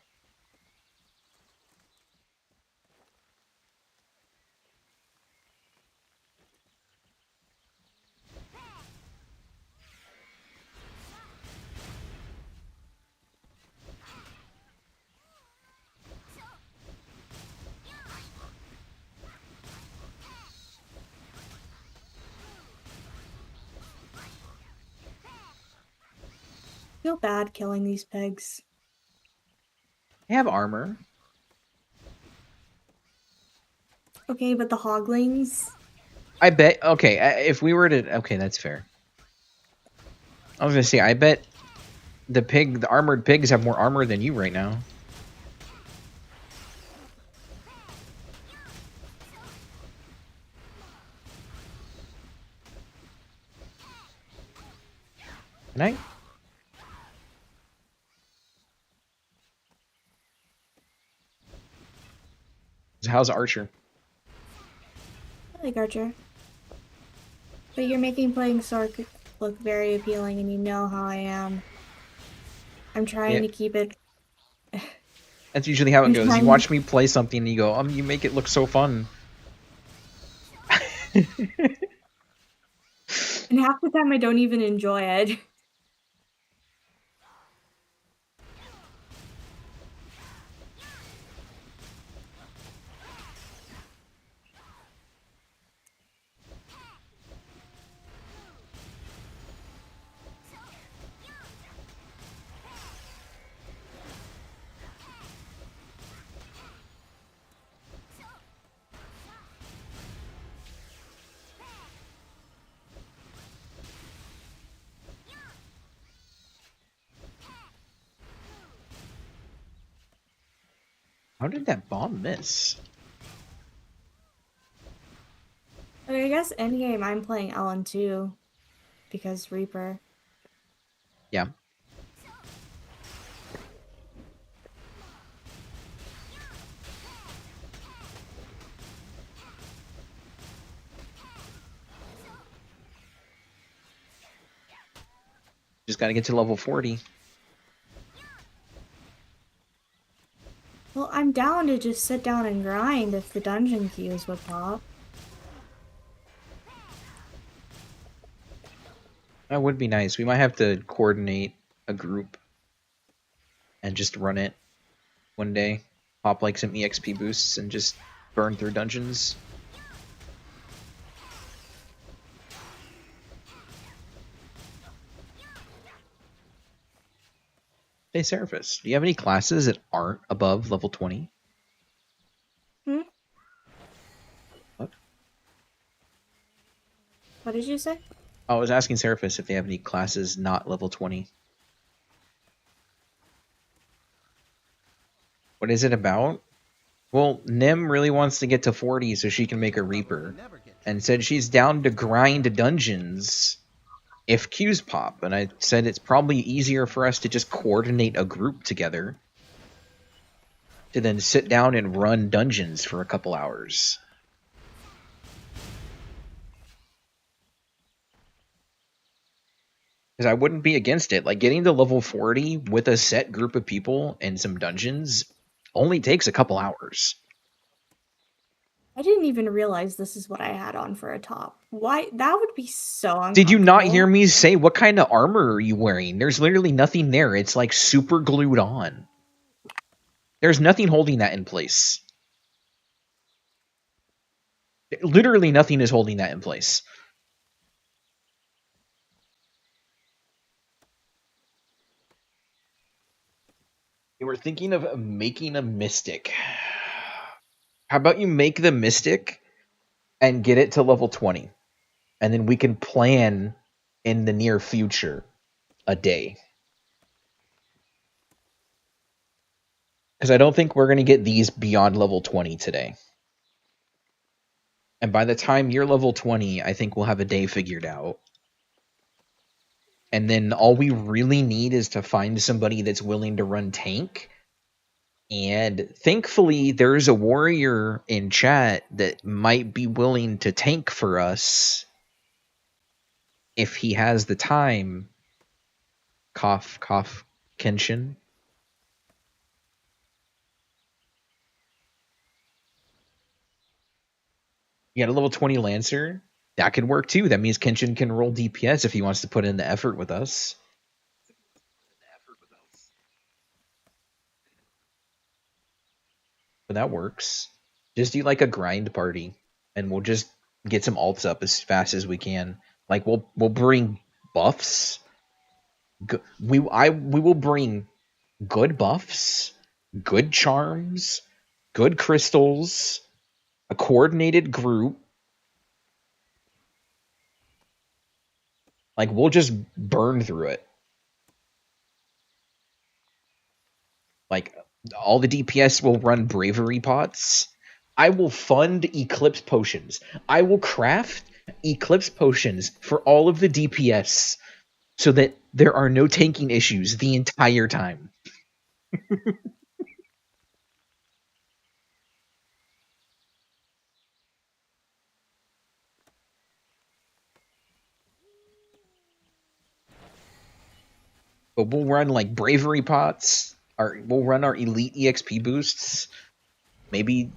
I feel bad killing these pigs. They have armor. Okay, but the hoglings. I bet. Okay, if we were to. Okay, that's fair. I was gonna say, I bet the armored pigs have more armor than you right now. Can I? How's Archer? I like Archer. But you're making playing Sork look very appealing, and you know how I am. I'm trying to keep it. That's usually how it I'm goes. You trying- watch me play something and you go, you make it look so fun. And half the time I don't even enjoy it. How did that bomb miss? But I guess endgame I'm playing Ellen too. Because Reaper. Yeah. Just gotta get to level 40. I'm down to just sit down and grind if the dungeon queues would pop. That would be nice. We might have to coordinate a group and just run it one day. Pop like some EXP boosts and just burn through dungeons. Hey, Seraphis, do you have any classes that aren't above level 20? What? What did you say? I was asking Seraphis if they have any classes not level 20. What is it about? Well, Nim really wants to get to 40 so she can make a Reaper, and said she's down to grind dungeons if queues pop. And I said it's probably easier for us to just coordinate a group together to then sit down and run dungeons for a couple hours. Because I wouldn't be against it. Like, getting to level 40 with a set group of people and some dungeons only takes a couple hours. I didn't even realize this is what I had on for a top. Why? That would be so uncomfortable. Did you not hear me say what kind of armor are you wearing? There's literally nothing there. It's like super glued on. There's nothing holding that in place. Literally nothing is holding that in place. We were thinking of making a mystic. How about you make the mystic and get it to level 20? And then we can plan in the near future a day. Because I don't think we're going to get these beyond level 20 today. And by the time you're level 20, I think we'll have a day figured out. And then all we really need is to find somebody that's willing to run tank. And thankfully, there's a warrior in chat that might be willing to tank for us if he has the time. Cough, cough, Kenshin. You got a level 20 Lancer? That could work too. That means Kenshin can roll DPS if he wants to put in the effort with us. But that works. Just do like a grind party, and we'll just get some alts up as fast as we can. Like we'll bring buffs. We will bring good buffs, good charms, good crystals, a coordinated group. Like, we'll just burn through it. Like, all the DPS will run bravery pots. I will fund eclipse potions. I will craft eclipse potions for all of the DPS so that there are no tanking issues the entire time. But we'll run like bravery pots. We'll run our elite EXP boosts. Maybe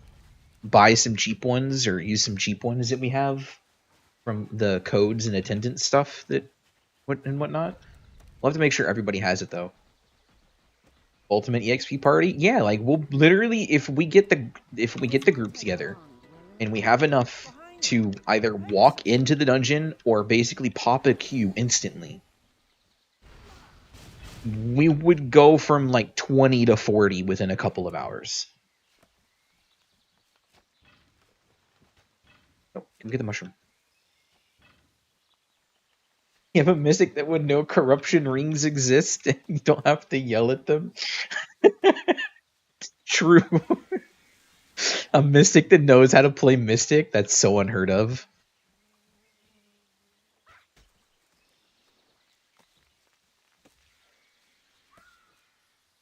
buy some cheap ones or use some cheap ones that we have from the codes and attendance stuff and whatnot. We'll have to make sure everybody has it though. Ultimate EXP party? Yeah, like we'll literally if we get the group together and we have enough to either walk into the dungeon or basically pop a queue instantly, we would go from like 20 to 40 within a couple of hours. Oh, can we get the mushroom? You have a mystic that would know corruption rings exist and you don't have to yell at them? True. A mystic that knows how to play mystic? That's so unheard of.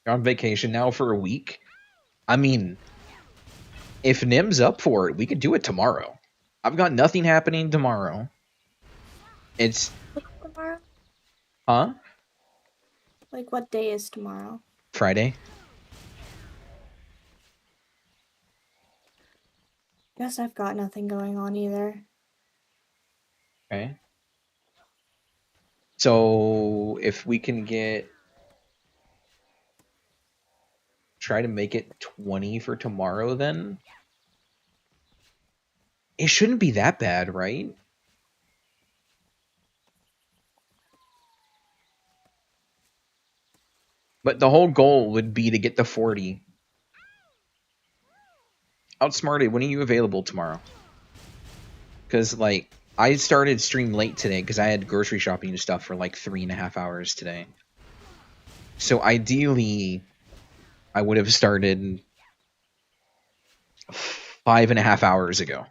You're on vacation now for a week? I mean, if Nim's up for it, we could do it tomorrow. I've got nothing happening tomorrow. It's... Tomorrow? Huh? Like, what day is tomorrow? Friday. Guess I've got nothing going on either. Okay. So if we can try to make it 20 for tomorrow, then it shouldn't be that bad, right? But the whole goal would be to get the 40. Outsmarted, when are you available tomorrow? Because, like, I started stream late today because I had grocery shopping and stuff for like 3.5 hours today. So ideally, I would have started 5.5 hours ago.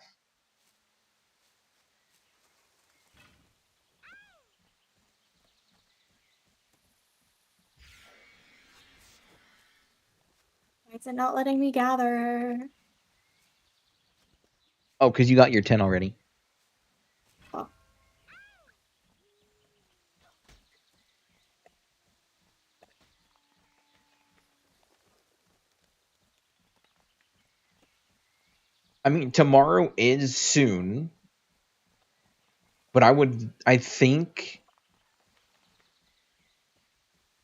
Why is it not letting me gather? Oh, because you got your 10 already. Oh. I mean, tomorrow is soon. But I think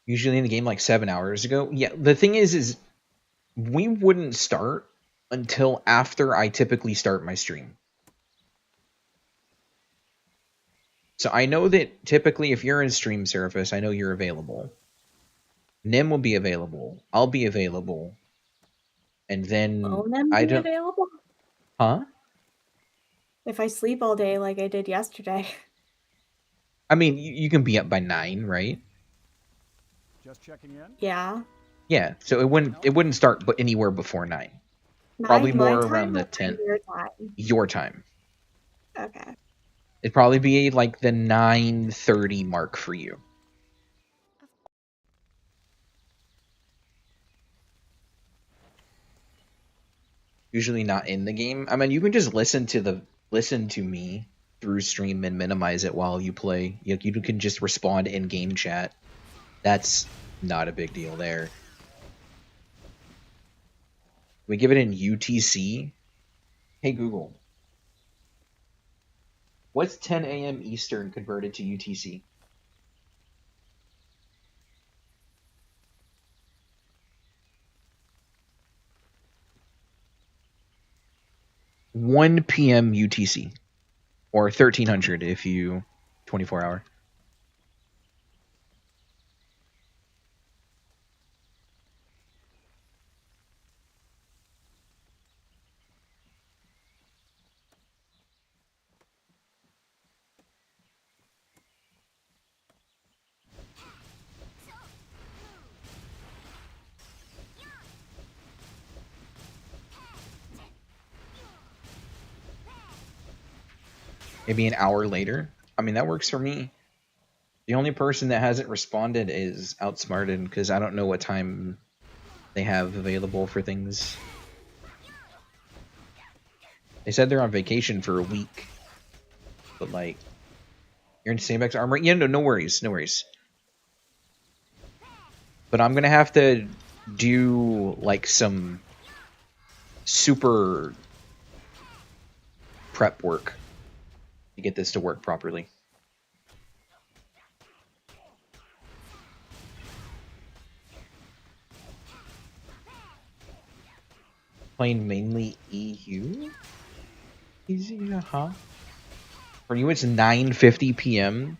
usually in the game like 7 hours ago. Yeah, the thing is we wouldn't start until after I typically start my stream. So I know that typically if you're in stream service, I know you're available. Nim will be available. I'll be available. And then Won't them I be don't... available? Huh? If I sleep all day like I did yesterday. I mean, you can be up by 9, right? Just checking in. Yeah. Yeah, so it wouldn't start but anywhere before 9. 9 Probably my more time around or the 10. your time? Your time. Okay. It'd probably be like the 9:30 mark for you. Usually not in the game. I mean, you can just listen to me through stream and minimize it while you play. You can just respond in game chat. That's not a big deal there. We give it in UTC. Hey Google, what's 10 a.m. Eastern converted to UTC? (1 p.m. UTC) or 1300 if you 24 hour. Maybe an hour later. I mean, that works for me. The only person that hasn't responded is Outsmarted because I don't know what time they have available for things. They said they're on vacation for a week. But, like, you're in Samex armor? Yeah, no worries. No worries. But I'm going to have to do, like, some super prep work to get this to work properly. Playing mainly EU? Easy, huh? For you, it's 9:50 p.m.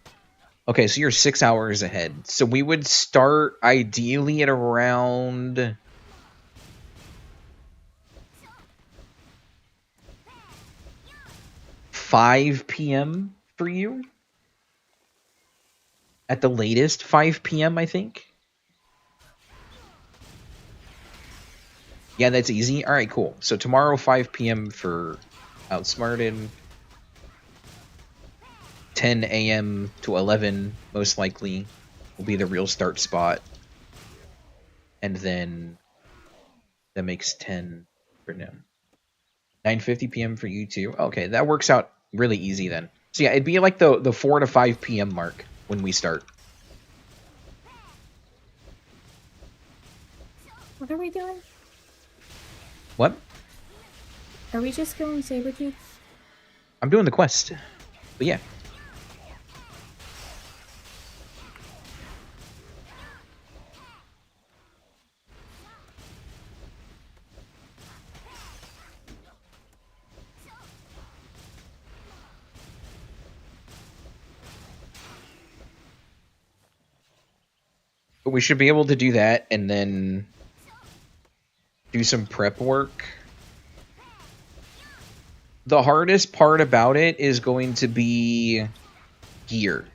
Okay, so you're 6 hours ahead. So we would start ideally at around 5 p.m. for you. At the latest, 5 p.m., I think. Yeah, that's easy. All right, cool. So tomorrow, 5 p.m. for Outsmarted. 10 a.m. to 11, most likely, will be the real start spot. And then that makes 10 for him. 9:50 p.m. for you too. Okay, that works out really easy then. So yeah, it'd be like the 4 to 5 p.m. mark when we start. What are we doing? What? Are we just killing Sabretooth? I'm doing the quest. But yeah. But we should be able to do that and then do some prep work. The hardest part about it is going to be gear.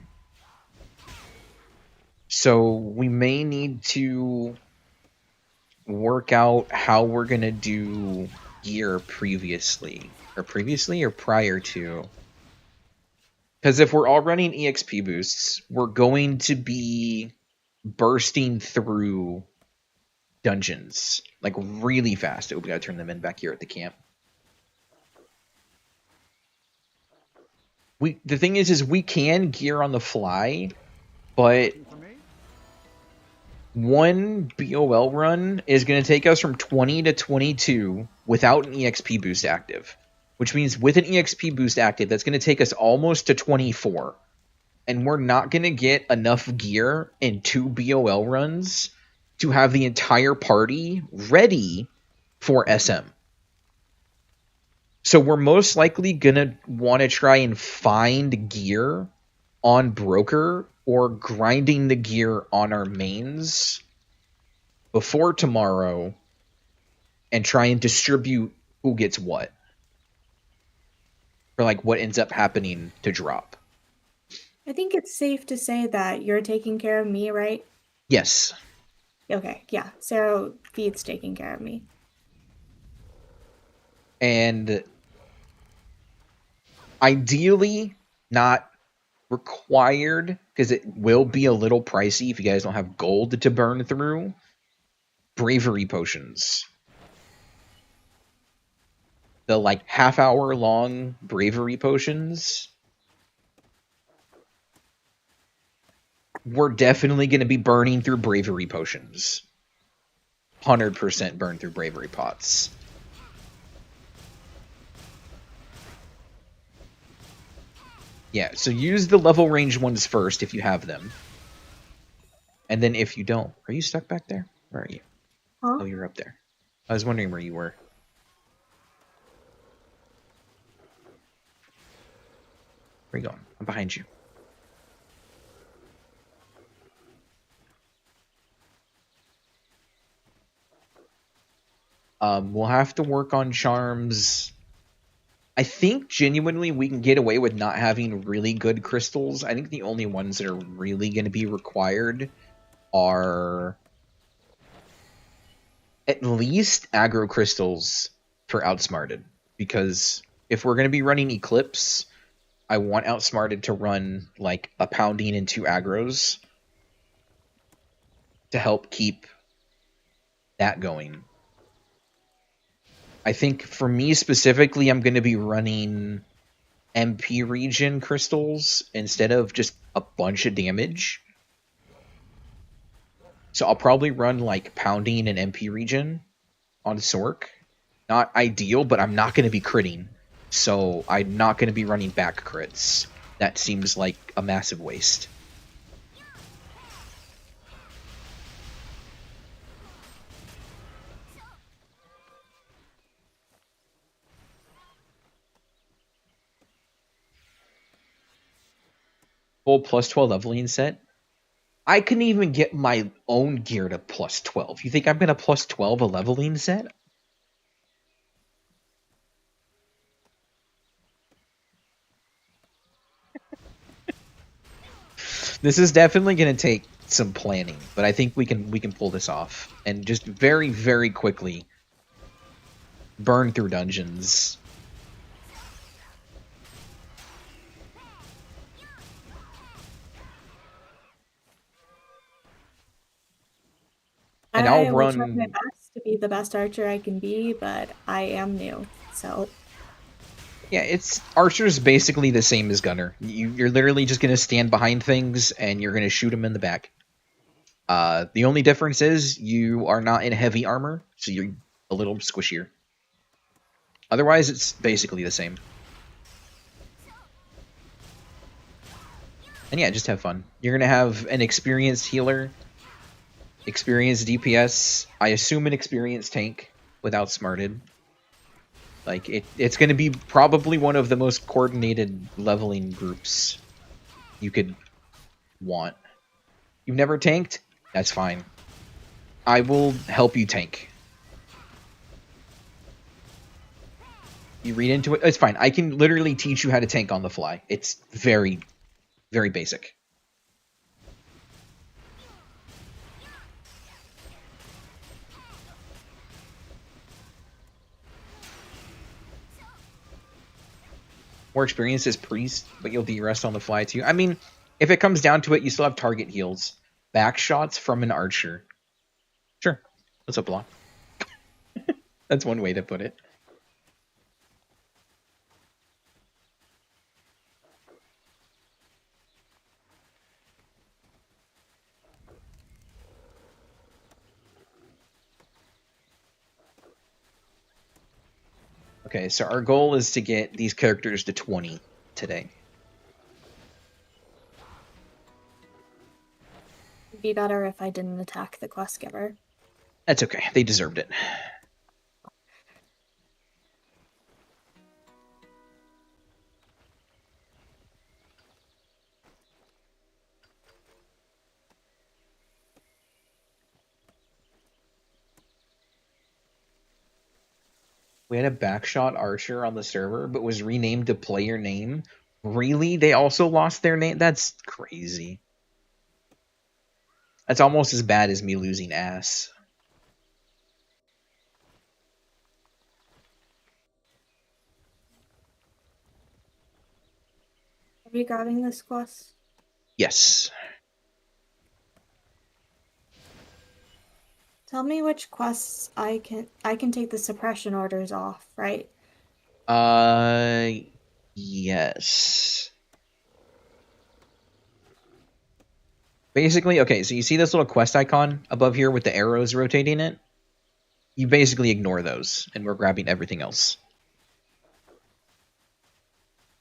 So we may need to work out how we're going to do gear previously or prior to. Because if we're all running EXP boosts, we're going to be bursting through dungeons like really fast. Oh, we gotta turn them in back here at the camp. The thing is we can gear on the fly, but one BOL run is going to take us from 20 to 22 without an EXP boost active. Which means with an EXP boost active, that's going to take us almost to 24. And we're not going to get enough gear in 2 BOL runs to have the entire party ready for SM. So we're most likely going to want to try and find gear on Broker or grinding the gear on our mains before tomorrow and try and distribute who gets what. For like what ends up happening to drop. I think it's safe to say that you're taking care of me, right? Yes. Okay, yeah. Sarah Feed's taking care of me. And ideally not required, because it will be a little pricey if you guys don't have gold to burn through. Bravery potions. The like half-hour long bravery potions. We're definitely going to be burning through bravery potions. 100% burn through bravery pots. Yeah, so use the level range ones first if you have them. And then if you don't... Are you stuck back there? Where are you? Huh? Oh, you're up there. I was wondering where you were. Where are you going? I'm behind you. We'll have to work on charms. I think genuinely we can get away with not having really good crystals. I think the only ones that are really going to be required are at least aggro crystals for Outsmarted. Because if we're going to be running Eclipse, I want Outsmarted to run like a pounding and 2 aggros to help keep that going. I think for me specifically, I'm going to be running MP region crystals instead of just a bunch of damage. So I'll probably run like pounding and MP region on Sork. Not ideal, but I'm not going to be critting. So I'm not going to be running back crits. That seems like a massive waste. Full plus 12 leveling set. I couldn't even get my own gear to plus 12. You think I'm going to plus 12 a leveling set? This is definitely going to take some planning, but I think we can pull this off and just very, very quickly burn through dungeons. And I I'll will try my run... best to be the best archer I can be, but I am new, so... Yeah, Archer's basically the same as Gunner. You're literally just going to stand behind things and you're going to shoot them in the back. The only difference is you are not in heavy armor, so you're a little squishier. Otherwise, it's basically the same. And yeah, just have fun. You're gonna have an experienced healer, experienced DPS, I assume an experienced tank with outsmarted. Like, it's gonna be probably one of the most coordinated leveling groups you could want. You've never tanked? That's fine. I will help you tank. You read into it? It's fine. I can literally teach you how to tank on the fly. It's very, very basic. More experience as priest, but you'll de-rest on the fly too. I mean, if it comes down to it, you still have target heals. Back shots from an archer. Sure. What's up, Block? That's one way to put it. Okay, so our goal is to get these characters to 20 today. It'd be better if I didn't attack the quest giver. That's okay. They deserved it. We had a backshot archer on the server, but was renamed to player name. Really? They also lost their name? That's crazy. That's almost as bad as me losing ass. Are you grabbing this quest? Yes. Tell me which quests I can take the suppression orders off, right? Yes. Basically, okay, so you see this little quest icon above here with the arrows rotating it? You basically ignore those, and we're grabbing everything else.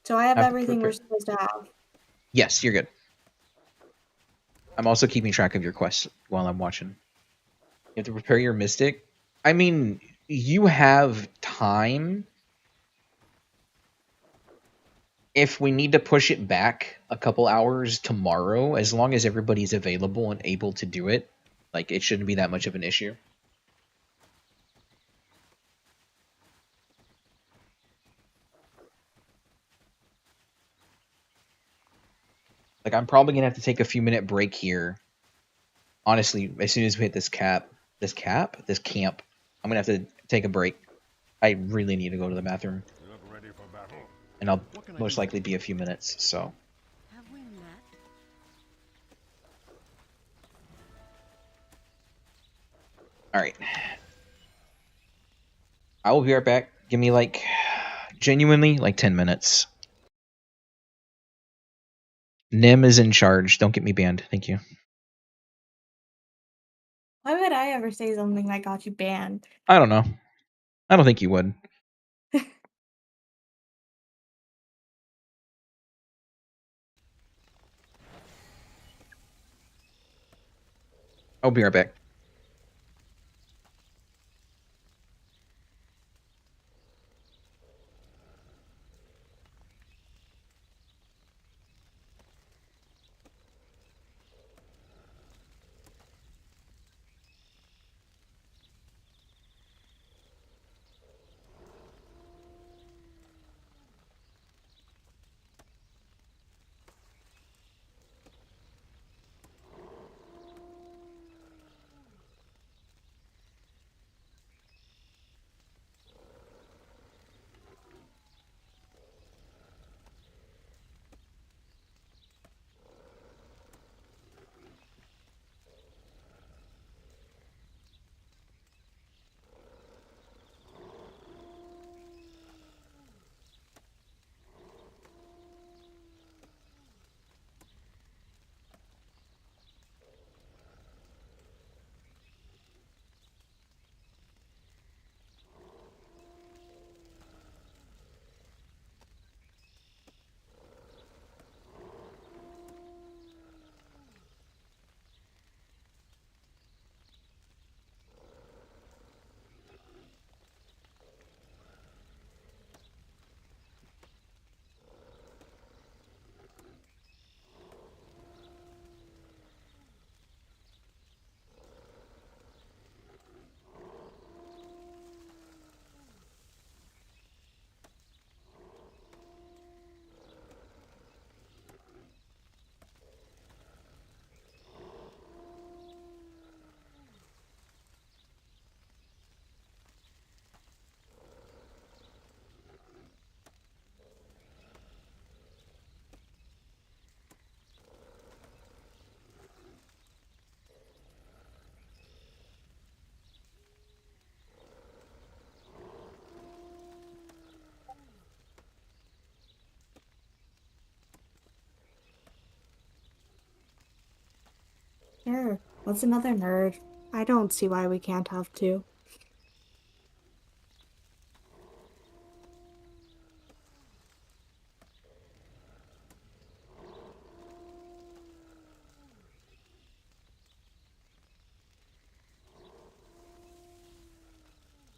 So I have everything we're supposed to have. Yes, you're good. I'm also keeping track of your quests while I'm watching. You have to prepare your mystic. I mean, you have time. If we need to push it back a couple hours tomorrow, as long as everybody's available and able to do it, like, it shouldn't be that much of an issue. Like, I'm probably gonna have to take a few minute break here. Honestly, as soon as we hit this camp, I'm gonna have to take a break. I really need to go to the bathroom. You look ready for battle. And I'll most likely be a few minutes, so. Have we met? Alright. I will be right back. Give me, like, genuinely, like 10 minutes. Nim is in charge. Don't get me banned. Thank you. Why would I ever say something that got you banned? I don't know. I don't think you would. I'll be right back. Sure. What's another nerd? I don't see why we can't have two.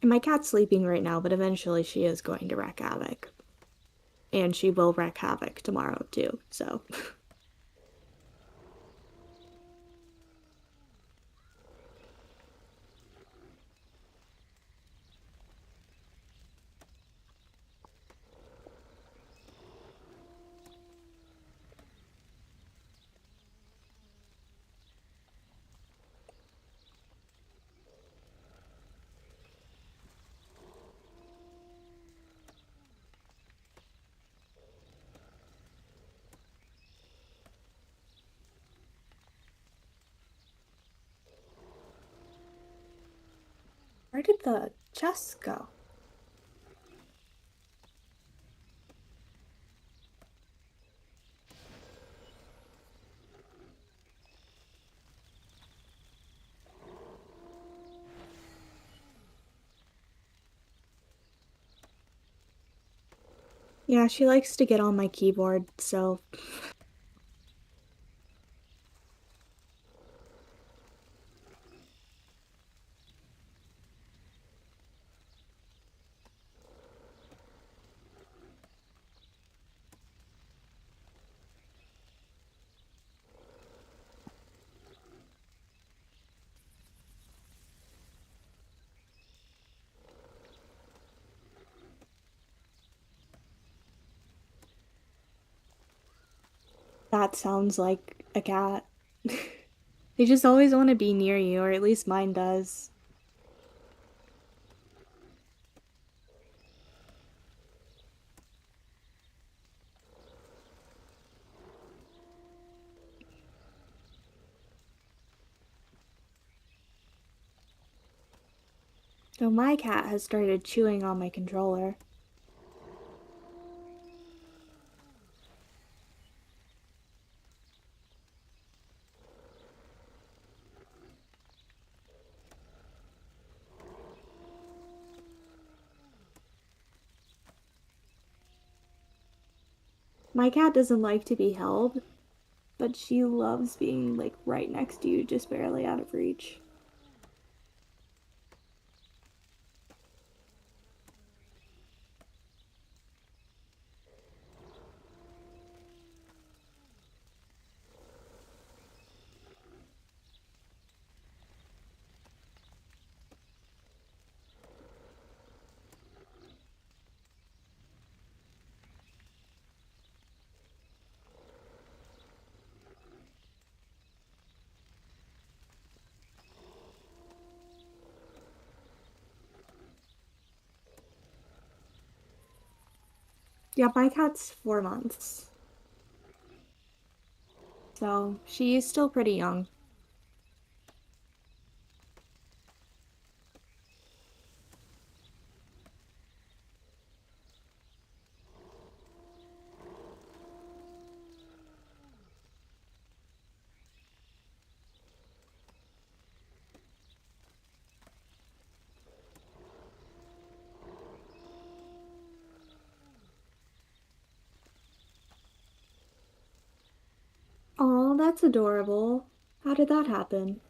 And my cat's sleeping right now, but eventually she is going to wreak havoc. And she will wreak havoc tomorrow too, so. Where did the chest go? Yeah, she likes to get on my keyboard, so. That sounds like a cat. They just always want to be near you, or at least mine does. So my cat has started chewing on my controller. My cat doesn't like to be held, but she loves being like right next to you, just barely out of reach. Yeah, my cat's 4 months. So she's still pretty young. Oh, that's adorable. How did that happen?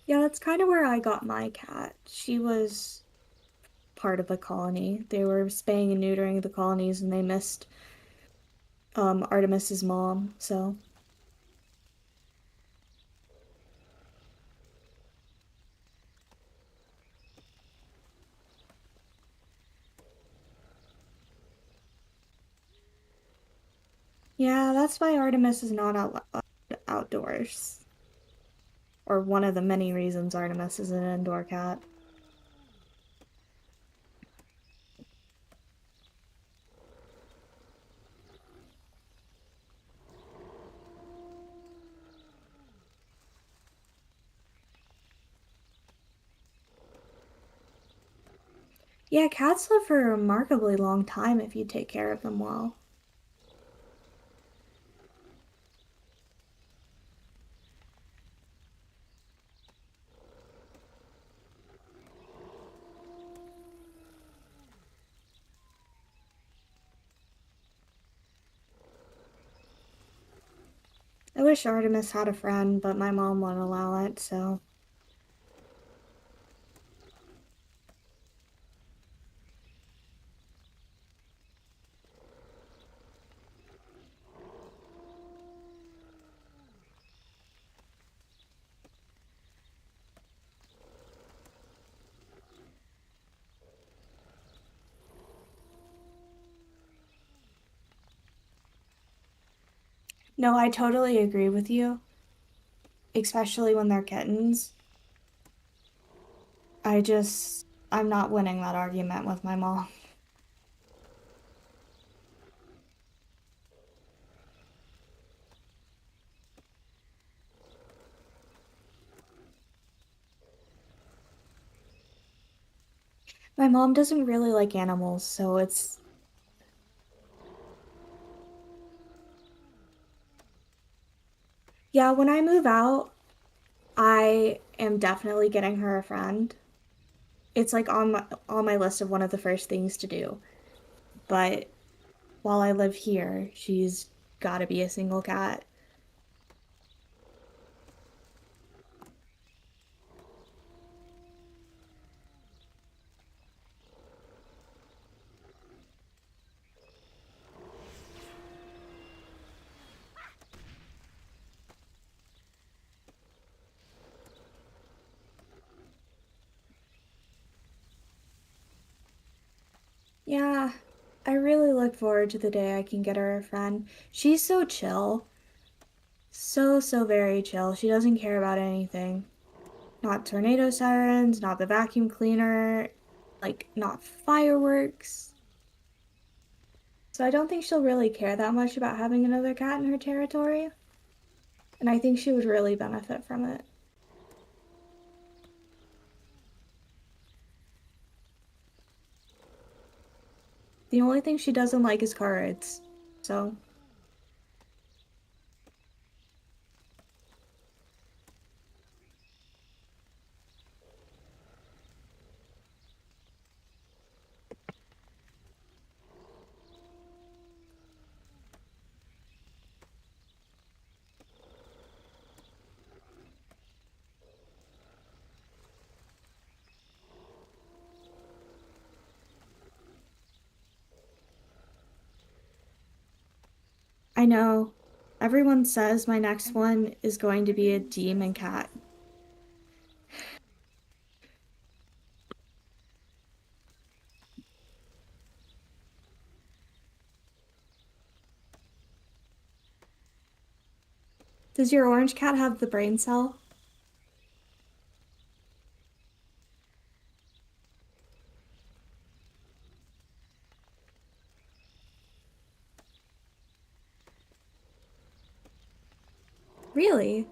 Yeah, that's kind of where I got my cat. She was part of a colony. They were spaying and neutering the colonies and they missed Artemis's mom, so. Yeah, that's why Artemis is not outdoors. Or one of the many reasons Artemis is an indoor cat. Yeah, cats live for a remarkably long time if you take care of them well. I wish Artemis had a friend, but my mom won't allow it, so. No, I totally agree with you, especially when they're kittens. I'm not winning that argument with my mom. My mom doesn't really like animals, so it's. Yeah, when I move out, I am definitely getting her a friend. It's like on my list of one of the first things to do. But while I live here, she's got to be a single cat. Yeah, I really look forward to the day I can get her a friend. She's so chill. So very chill. She doesn't care about anything. Not tornado sirens, not the vacuum cleaner, like, not fireworks. So I don't think she'll really care that much about having another cat in her territory. And I think she would really benefit from it. The only thing she doesn't like is car rides. So. I know. Everyone says my next one is going to be a demon cat. Does your orange cat have the brain cell? Really?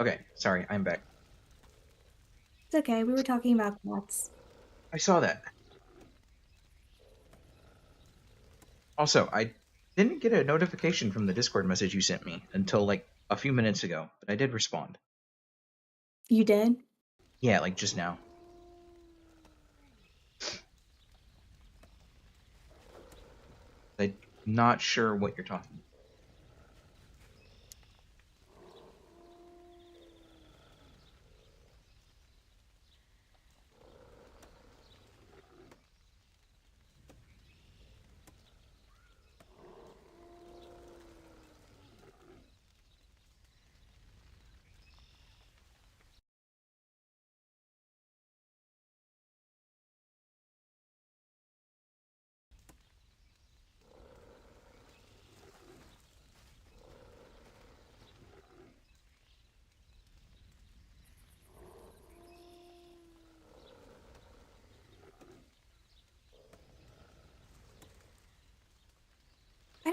Okay, sorry, I'm back. It's okay, we were talking about cats. I saw that. Also, I didn't get a notification from the Discord message you sent me until like a few minutes ago, but I did respond. You did? Yeah, like just now. I'm not sure what you're talking about.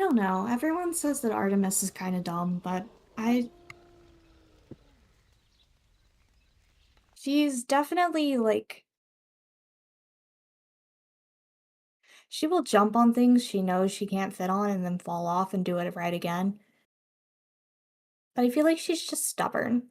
don't know. Everyone says that Artemis is kind of dumb, but she's definitely like, she will jump on things she knows she can't fit on and then fall off and do it right again. But I feel like she's just stubborn.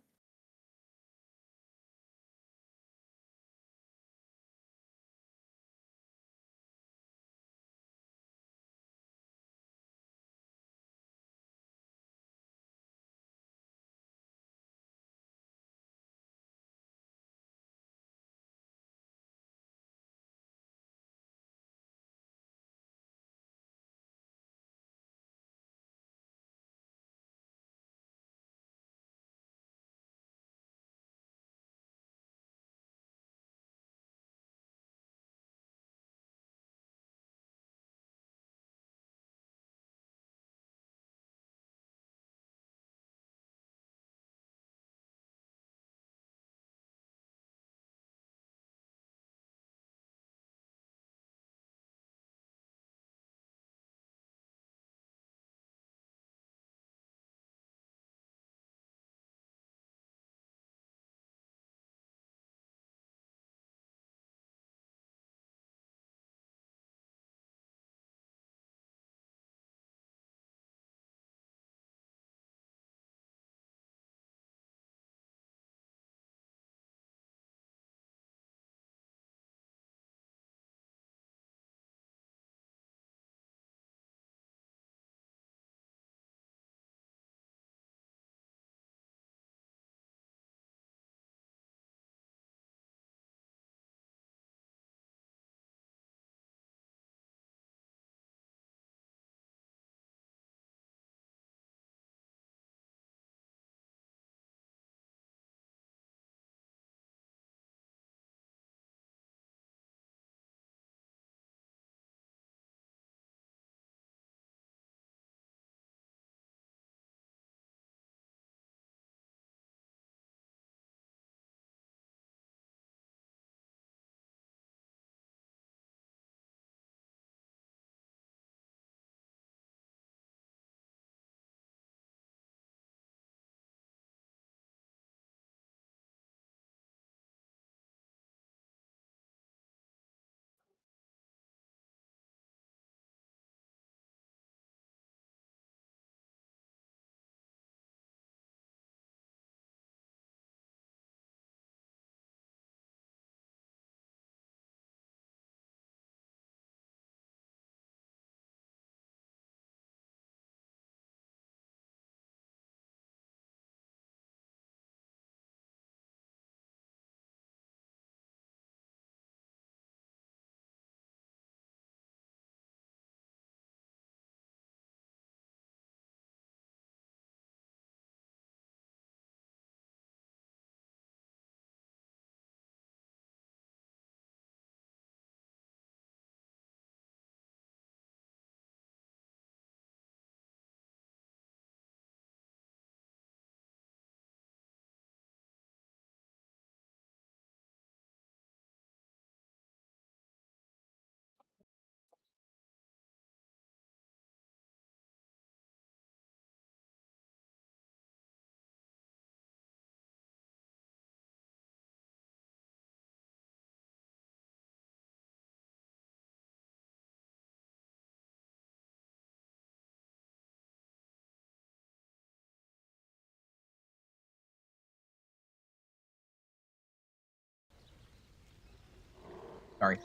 Sorry.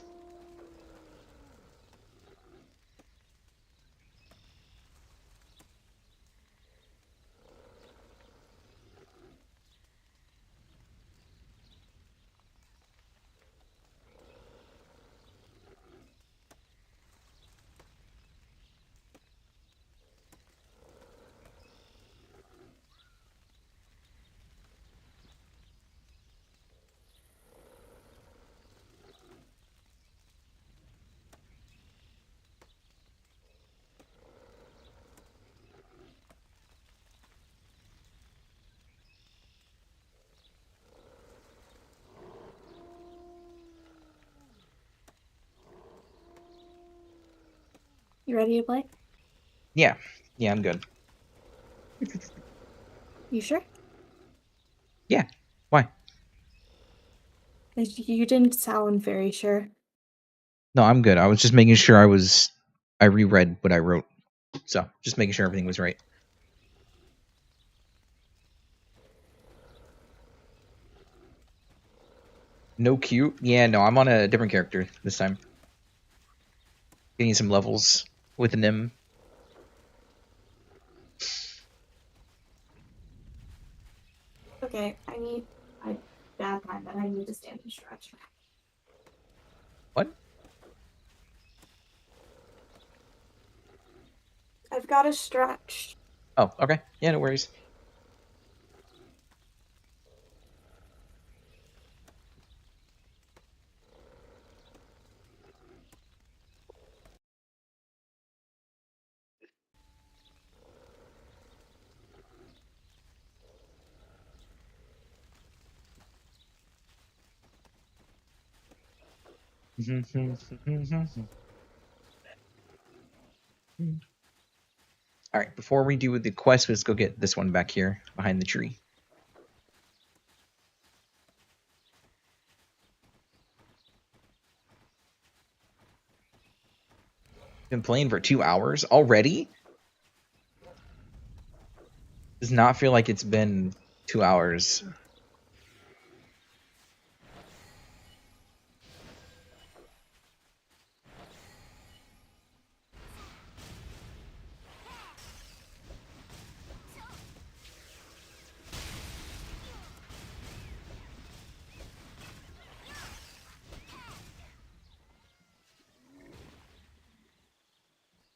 You ready to play? Yeah. Yeah, I'm good. You sure? Yeah. Why? You didn't sound very sure. No, I'm good. I was just making sure I reread what I wrote. So, just making sure everything was right. No cute? Yeah, no, I'm on a different character this time. Getting some levels with Nim. Okay, I bad time, but I need to stand and stretch. What? I've got to stretch. Oh, okay. Yeah, no worries. Alright, before we do the quest, let's go get this one back here behind the tree. Been playing for 2 hours already? Does not feel like it's been 2 hours.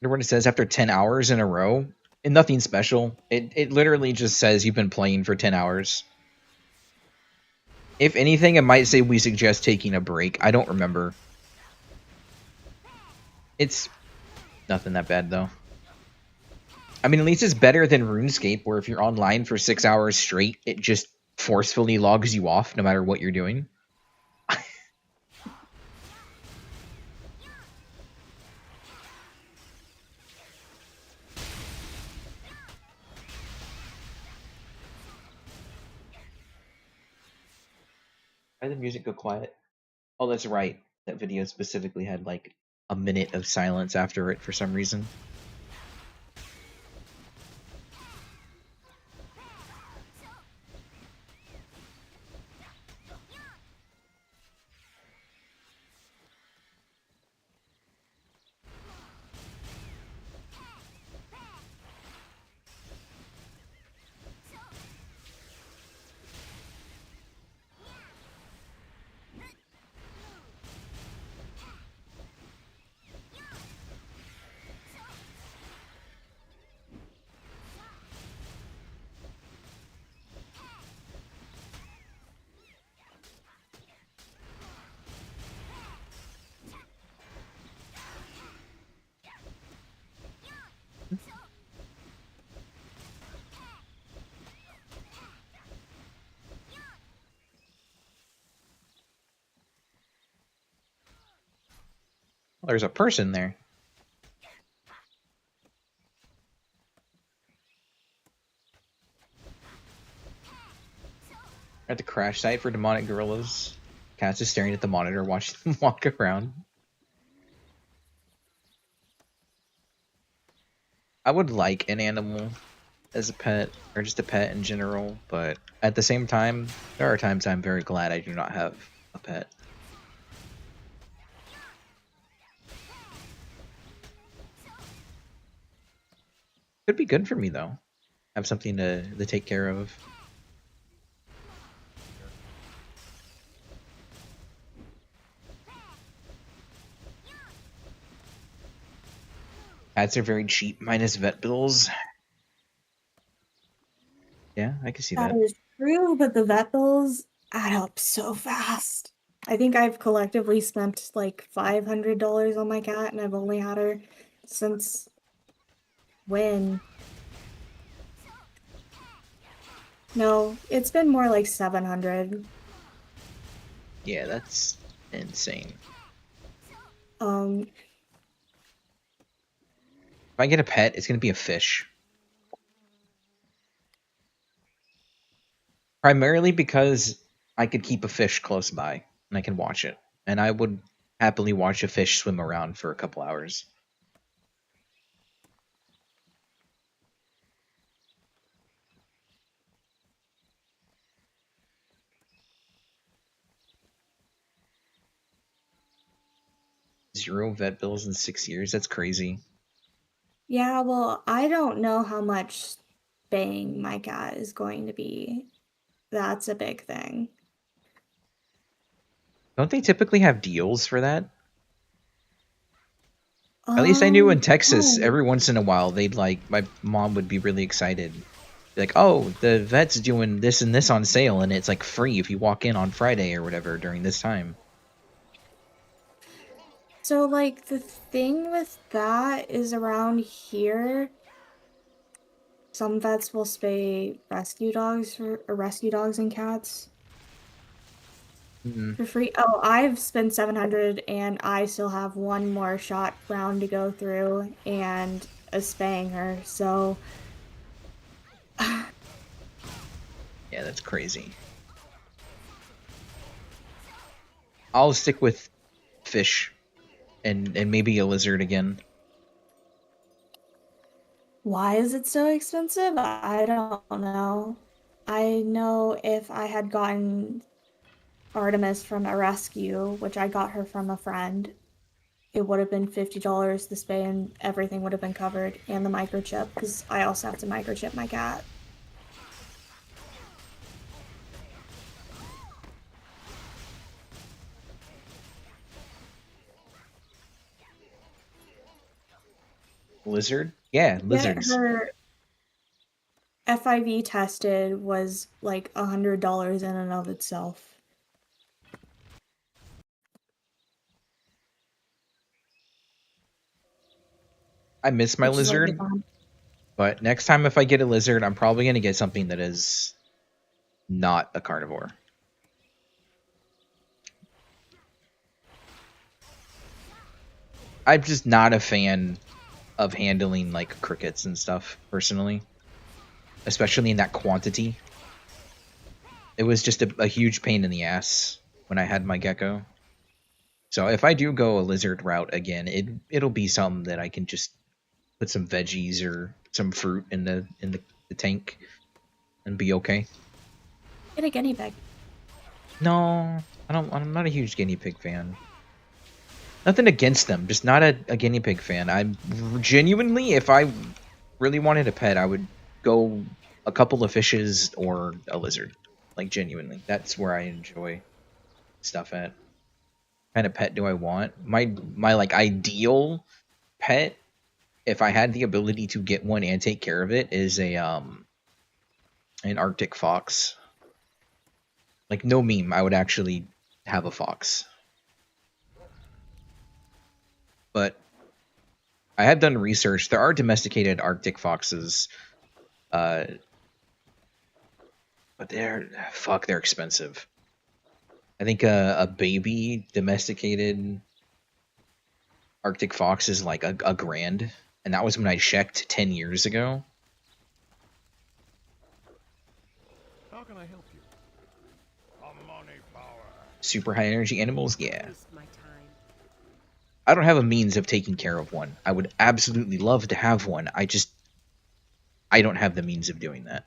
What it says after 10 hours in a row, and nothing special. It literally just says you've been playing for 10 hours. If anything, it might say we suggest taking a break. I don't remember. It's nothing that bad, though. I mean, at least it's better than RuneScape, where if you're online for 6 hours straight, it just forcefully logs you off no matter what you're doing. Why did the music go quiet? Oh, that's right. That video specifically had like a minute of silence after it for some reason. Well, there's a person there. At the crash site for demonic gorillas. Cat's just staring at the monitor, watching them walk around. I would like an animal as a pet, or just a pet in general, but at the same time, there are times I'm very glad I do not have a pet. Could be good for me, though. Have something to take care of. Cats are very cheap, minus vet bills. Yeah, I can see That that. is true, but the vet bills add up so fast. I think I've collectively spent like $500 on my cat, and I've only had her since when? No, it's been more like 700. Yeah, that's insane. If I get a pet, it's gonna be a fish. Primarily because I could keep a fish close by and I can watch it. And I would happily watch a fish swim around for a couple hours. Zero vet bills in 6 years? That's crazy. Yeah, well, I don't know how much spaying my cat is going to be. That's a big thing. Don't they typically have deals for that? At least I knew in Texas, Oh. every once in a while, they'd like, my mom would be really excited. Like, oh, the vet's doing this and this on sale, and it's like free if you walk in on Friday or whatever during this time. So, like, the thing with that is around here, some vets will spay rescue dogs or rescue dogs and cats for free. Oh, I've spent 700 and I still have one more shot round to go through and a spaying her. So, Yeah, that's crazy. I'll stick with fish and maybe a lizard again. why is it so expensive? I don't know. I know if I had gotten Artemis from a rescue, which I got her from a friend, it would have been $50 the spay and everything would have been covered, and the microchip, because I also have to microchip my cat. Lizard? Yeah, Get lizards. her FIV tested was like $100 in and of itself. I miss my Which is like lizard, but next time if I get a lizard, I'm probably going to get something that is not a carnivore. I'm just not a fan of handling like crickets and stuff personally, especially in that quantity. It was just a huge pain in the ass when I had my gecko. So if I do go a lizard route again, it'll be something that I can just put some veggies or some fruit in the tank and be okay. Get a guinea pig. No, I don't. I'm not a huge guinea pig fan. Nothing against them, just not a guinea pig fan. I'm genuinely, if I really wanted a pet, I would go a couple of fishes or a lizard. Like genuinely, that's where I enjoy stuff at. What kind of pet do I want? My like ideal pet, if I had the ability to get one and take care of it, is a an Arctic fox. Like no meme, I would actually have a fox. But I have done research. There are domesticated Arctic foxes, but they're expensive. I think a baby domesticated Arctic fox is like a grand, and that was when I checked 10 years ago. How can I help you? A money power. Super high energy animals, yeah. I don't have a means of taking care of one. I would absolutely love to have one. I don't have the means of doing that.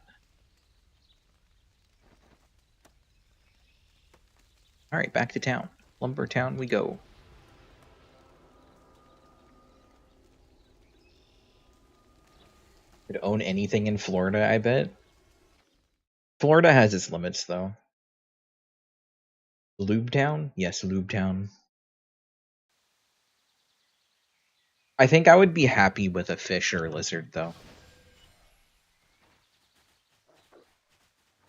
All right, back to town. Lumber Town we go. Could own anything in Florida, I bet. Florida has its limits, though. Lube Town? Yes, Lube Town. I think I would be happy with a fish or a lizard, though.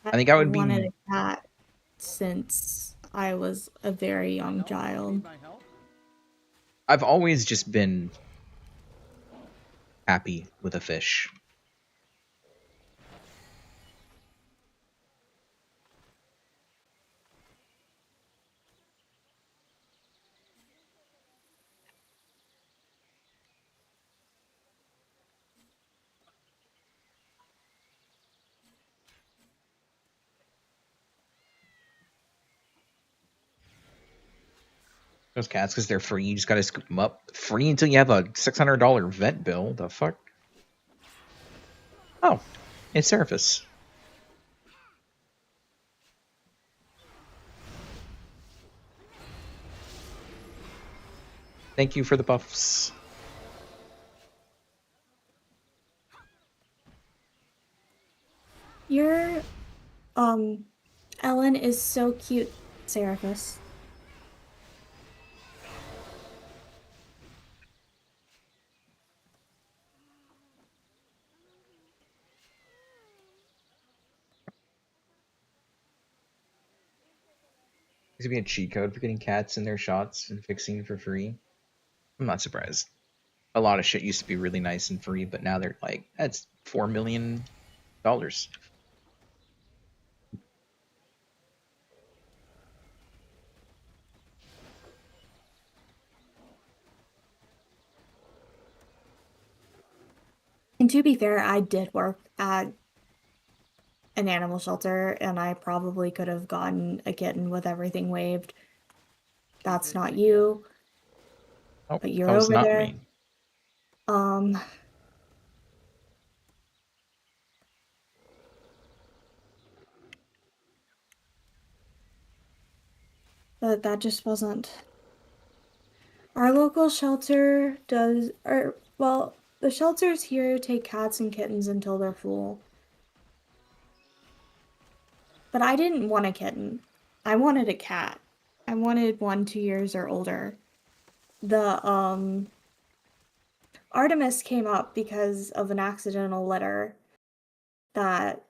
I think I would wanted be... a cat since I was a very young child. I've always just been happy with a fish. those cats because they're free. You just gotta scoop them up. Free until you have a $600 vet bill. The fuck? Oh, it's Seraphis. Thank you for the buffs. Your Ellen is so cute, Seraphis. There's gonna be a cheat code for getting cats in their shots and fixing for free. I'm not surprised. A lot of shit used to be really nice and free, but now they're like, that's $4 million. And to be fair, I did work at an animal shelter, and I probably could have gotten a kitten with everything waived. That's not you. Oh, But you're that was over not there. me. But that just wasn't. Our local shelter does, or, well, the shelters here take cats and kittens until they're full. But I didn't want a kitten. I wanted a cat. I wanted 1, 2 years or older. The, Artemis came up because of an accidental litter that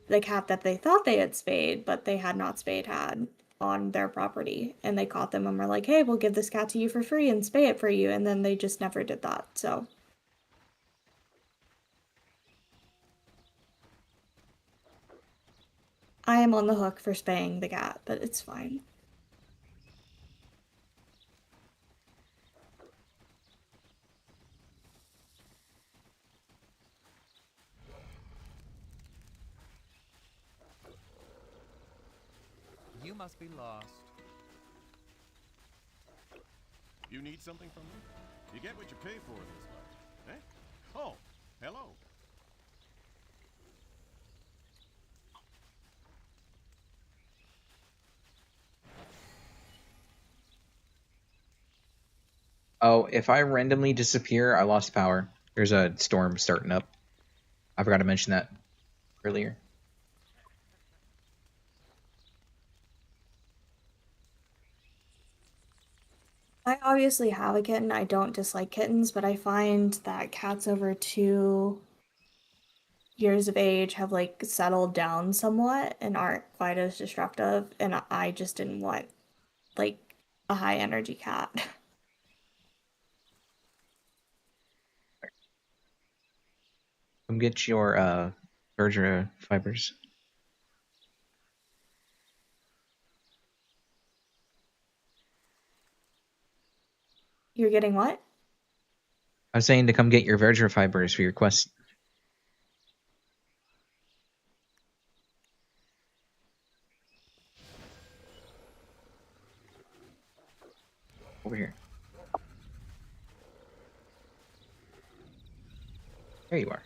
the cat that they thought they had spayed, but they had not spayed, had on their property. And they caught them and were like, hey, we'll give this cat to you for free and spay it for you. And then they just never did that. So I am on the hook for spaying the cat, but it's fine. You must be lost. You need something from me? You get what you pay for in this life. Eh? Oh, hello. Oh, if I randomly disappear, I lost power. There's a storm starting up. I forgot to mention that earlier. I obviously have a kitten. I don't dislike kittens, but I find that cats over 2 years of age have like settled down somewhat and aren't quite as destructive. And I just didn't want like a high energy cat. Come get your Verdra fibers. You're getting what? I was saying to come get your Verdra fibers for your quest. Over here. There you are.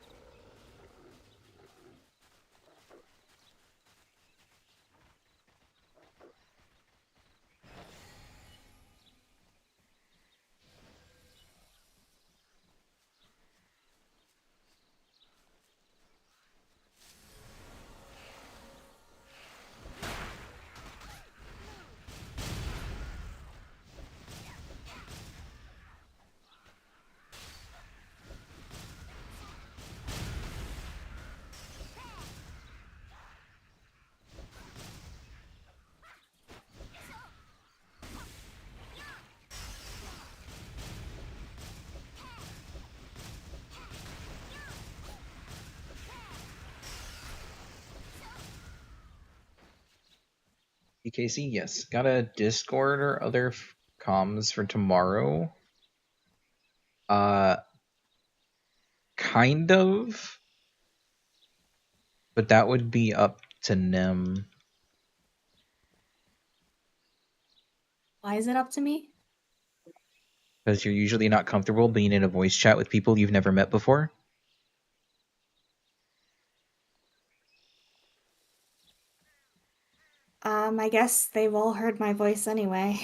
EKC, yes. Got a Discord or other comms for tomorrow? Kind of. But that would be up to Nim. Why is it up to me? Because you're usually not comfortable being in a voice chat with people you've never met before. I guess they've all heard my voice anyway.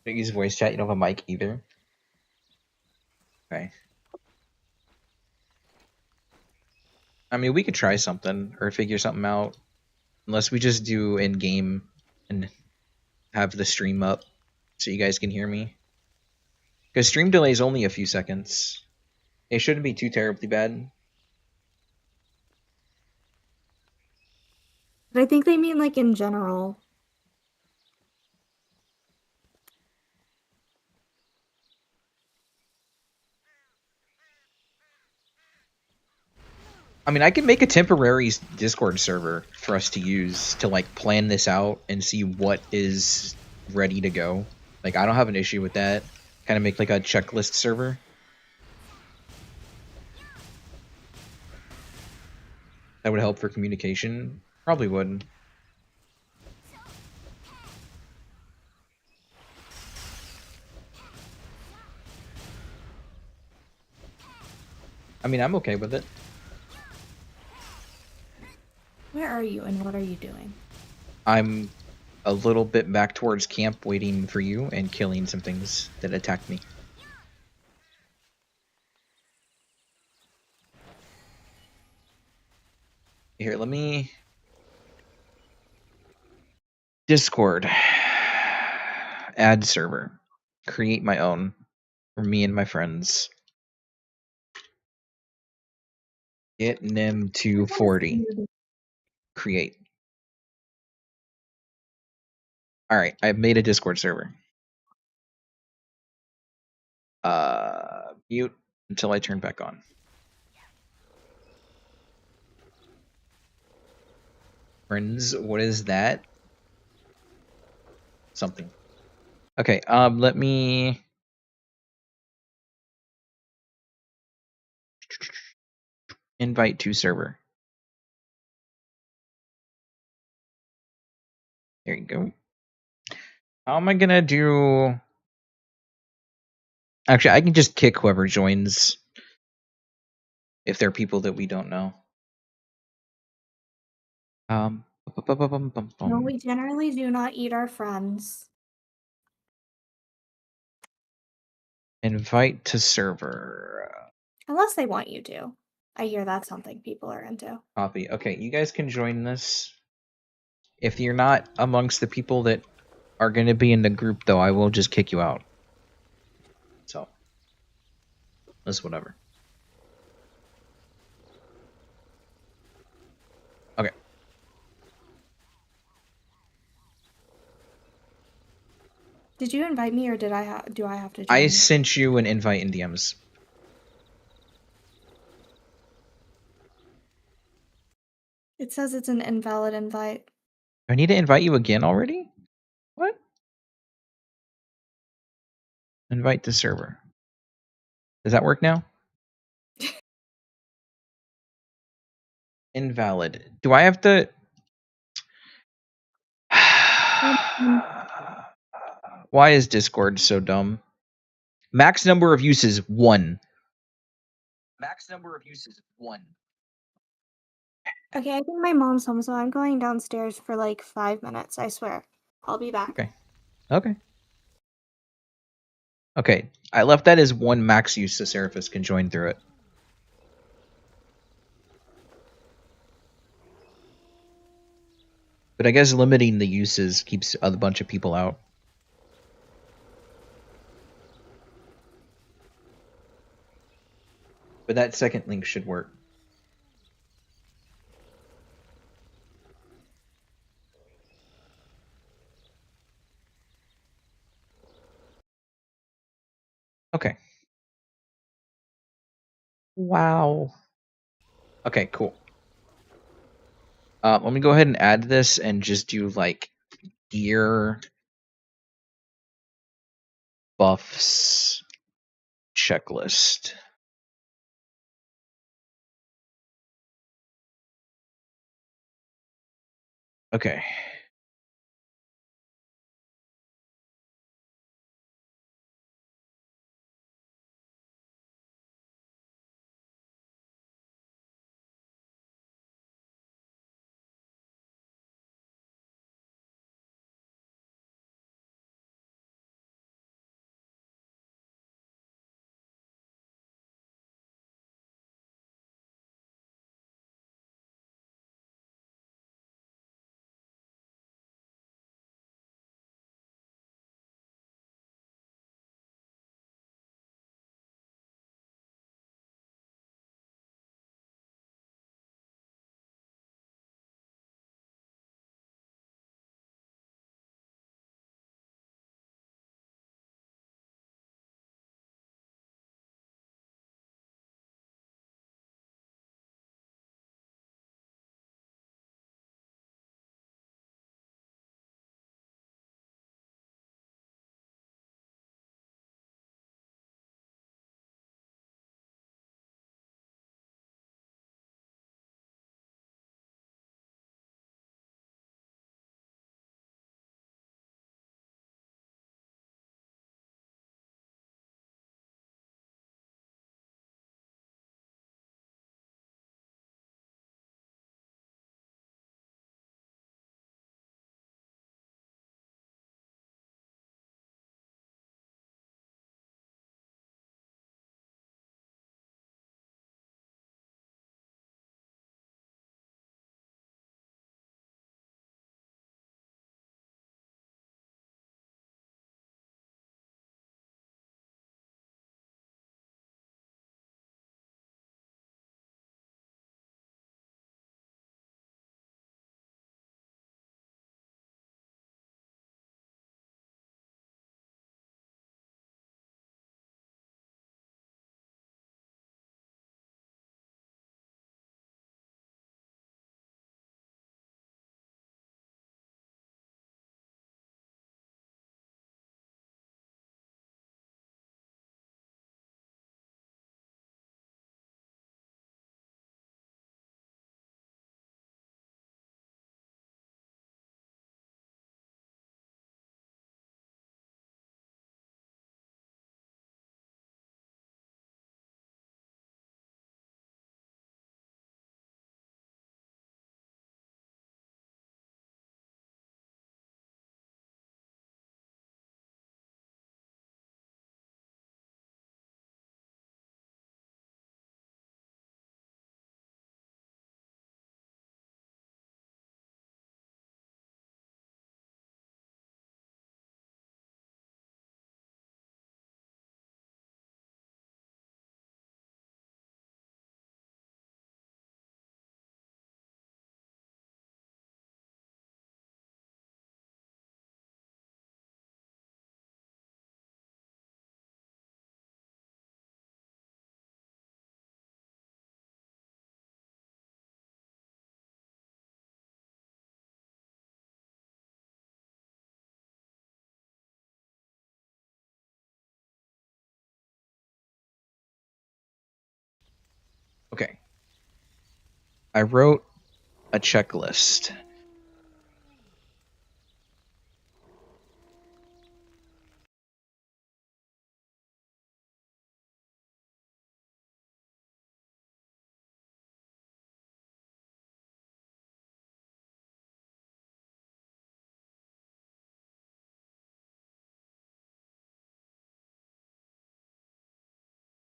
Don't use voice chat, you don't have a mic either. Okay. I mean, we could try something or figure something out. Unless we just do in-game and have the stream up so you guys can hear me. Because stream delay is only a few seconds. It shouldn't be too terribly bad. But I think they mean like in general. I mean, I can make a temporary Discord server for us to use to like plan this out and see what is ready to go. Like, I don't have an issue with that. Kind of make like a checklist server. That would help for communication. Probably would. I mean, I'm okay with it. Where are you and what are you doing? I'm a little bit back towards camp waiting for you and killing some things that attacked me. Here, let me... Discord. Add server. Create my own. For me and my friends. Get nim to 40. Create. Alright, I've made a Discord server. Mute until I turn back on. Friends, what is that? Something. Okay, let me... Invite to server. There you go. How am I gonna do... Actually, I can just kick whoever joins if they're people that we don't know. No, we generally do not eat our friends. Invite to server. Unless they want you to. I hear that's something people are into. Copy. Okay, you guys can join this. If you're not amongst the people that are going to be in the group, though, I will just kick you out. So, that's whatever. Okay. Did you invite me, or do I have to join? I sent you an invite in DMs. It says it's an invalid invite. Do I need to invite you again already? What? Invite to server. Does that work now? Invalid. Do I have to... Why is Discord so dumb? Max number of uses, 1. Max number of uses, 1. Okay, I think my mom's home, so I'm going downstairs for like 5 minutes, I swear. I'll be back. Okay. Okay. Okay. I left that as 1 max use so Seraphis can join through it. But I guess limiting the uses keeps a bunch of people out. But that second link should work. Okay. Wow. Okay, cool. Let me go ahead and add this and just do like gear buffs checklist. Okay. Okay. I wrote a checklist.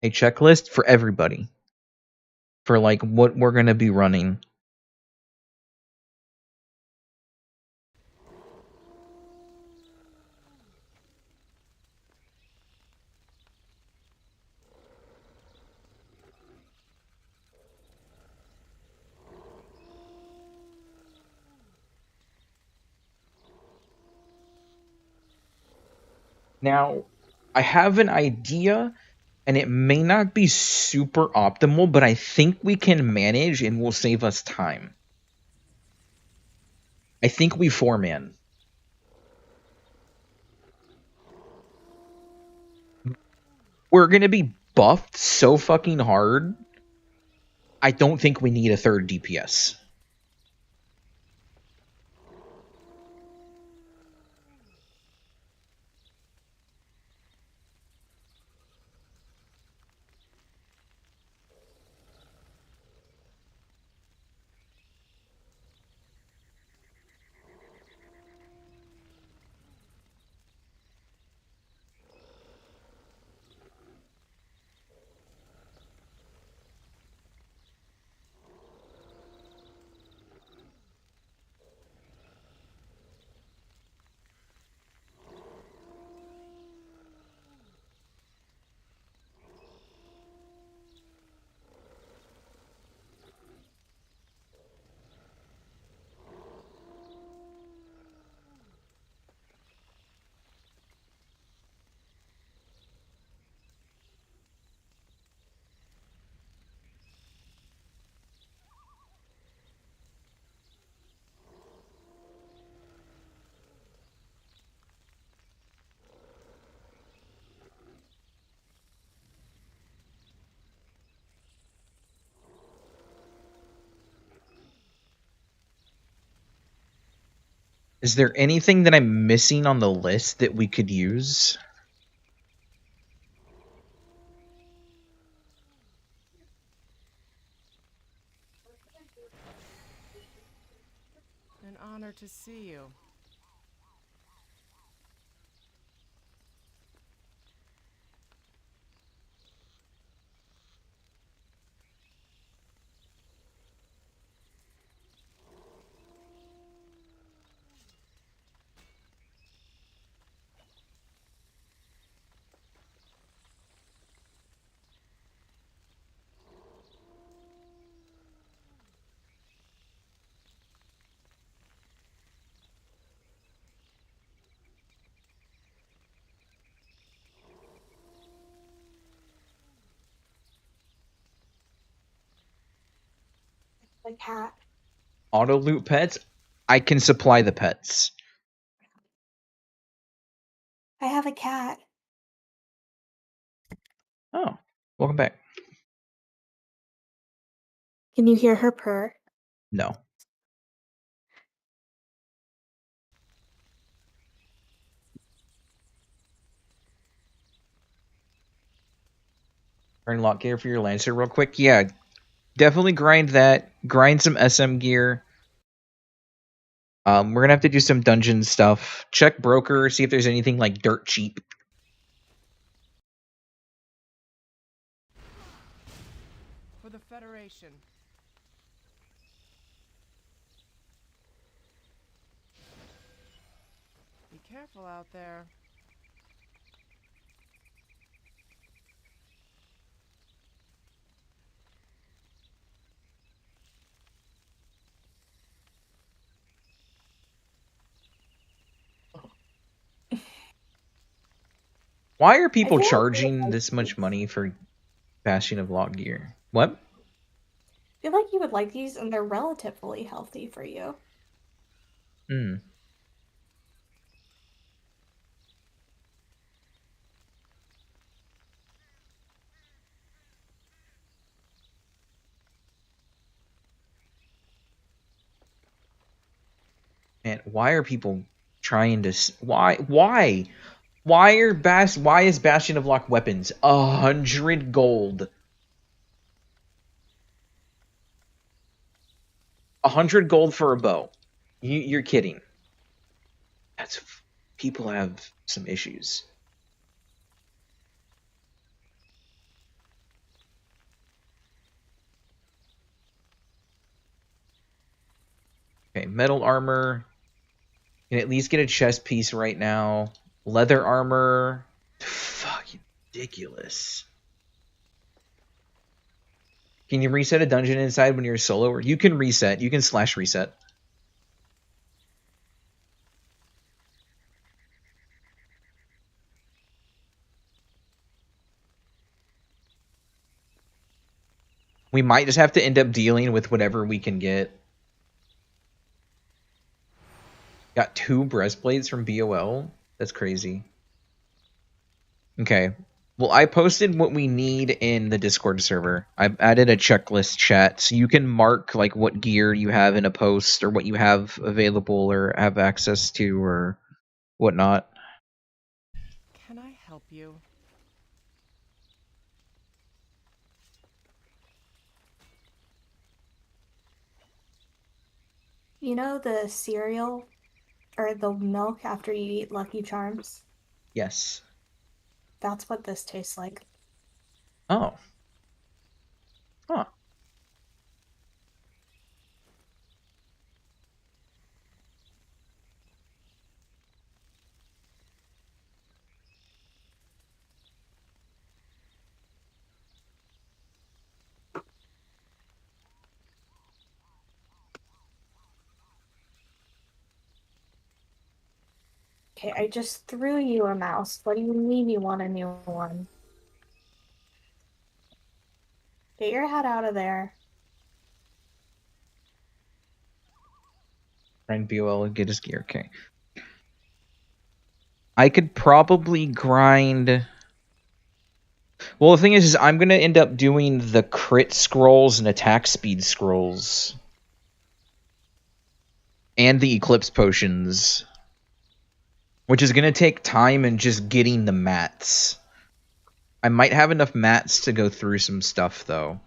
A checklist for everybody. For like what we're gonna be running. Now, I have an idea, and it may not be super optimal, but I think we can manage and will save us time. I think we 4-man. We're gonna be buffed so fucking hard. I don't think we need a third DPS. Is there anything that I'm missing on the list that we could use? An honor to see you. The cat. Auto loot pets? I can supply the pets. I have a cat. Oh, welcome back. Can you hear her purr? No. Turn lock gear for your Lancer real quick. Yeah, definitely grind that. Grind some SM gear. We're gonna have to do some dungeon stuff. Check broker, see if there's anything like dirt cheap. For the Federation. Be careful out there. Why are I people feel like you charging would like this much these. money for Bastion of Lock gear? What? I feel like you would like these, and they're relatively healthy for you. Hmm. And why are people trying to? Why is Bastion of Lock weapons 100 gold? 100 gold for a bow? You're kidding. That's people have some issues. Okay, metal armor. Can at least get a chest piece right now. Leather armor. Fucking ridiculous. Can you reset a dungeon inside when you're solo? Or you can reset. You can slash reset. We might just have to end up dealing with whatever we can get. Got 2 breastplates from BOL? That's crazy. Okay. Well, I posted what we need in the Discord server. I've added a checklist chat, so you can mark like what gear you have in a post or what you have available or have access to or whatnot. Can I help you? You know the cereal or the milk after you eat Lucky Charms? Yes. That's what this tastes like. Oh. Huh. Okay, I just threw you a mouse. What do you mean you want a new one? Get your head out of there. Grind BOL and get his gear. Okay. I could probably grind. Well, the thing is I'm going to end up doing the crit scrolls and attack speed scrolls. And the eclipse potions. Which is going to take time and just getting the mats. I might have enough mats to go through some stuff, though.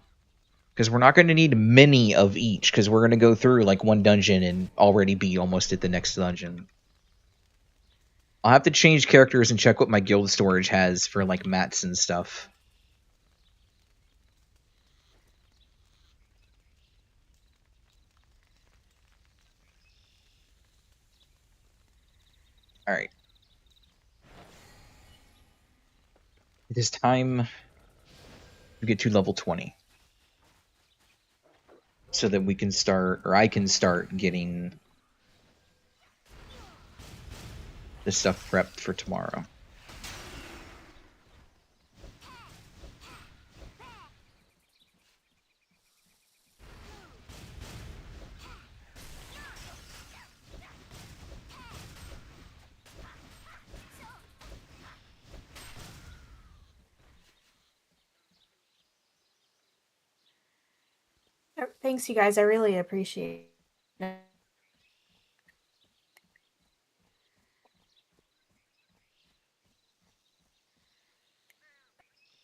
Because we're not going to need many of each, because we're going to go through, like, one dungeon and already be almost at the next dungeon. I'll have to change characters and check what my guild storage has for, like, mats and stuff. Alright. It is time to get to level 20. So that we can start, or I can start getting this stuff prepped for tomorrow. Thanks, you guys. I really appreciate it.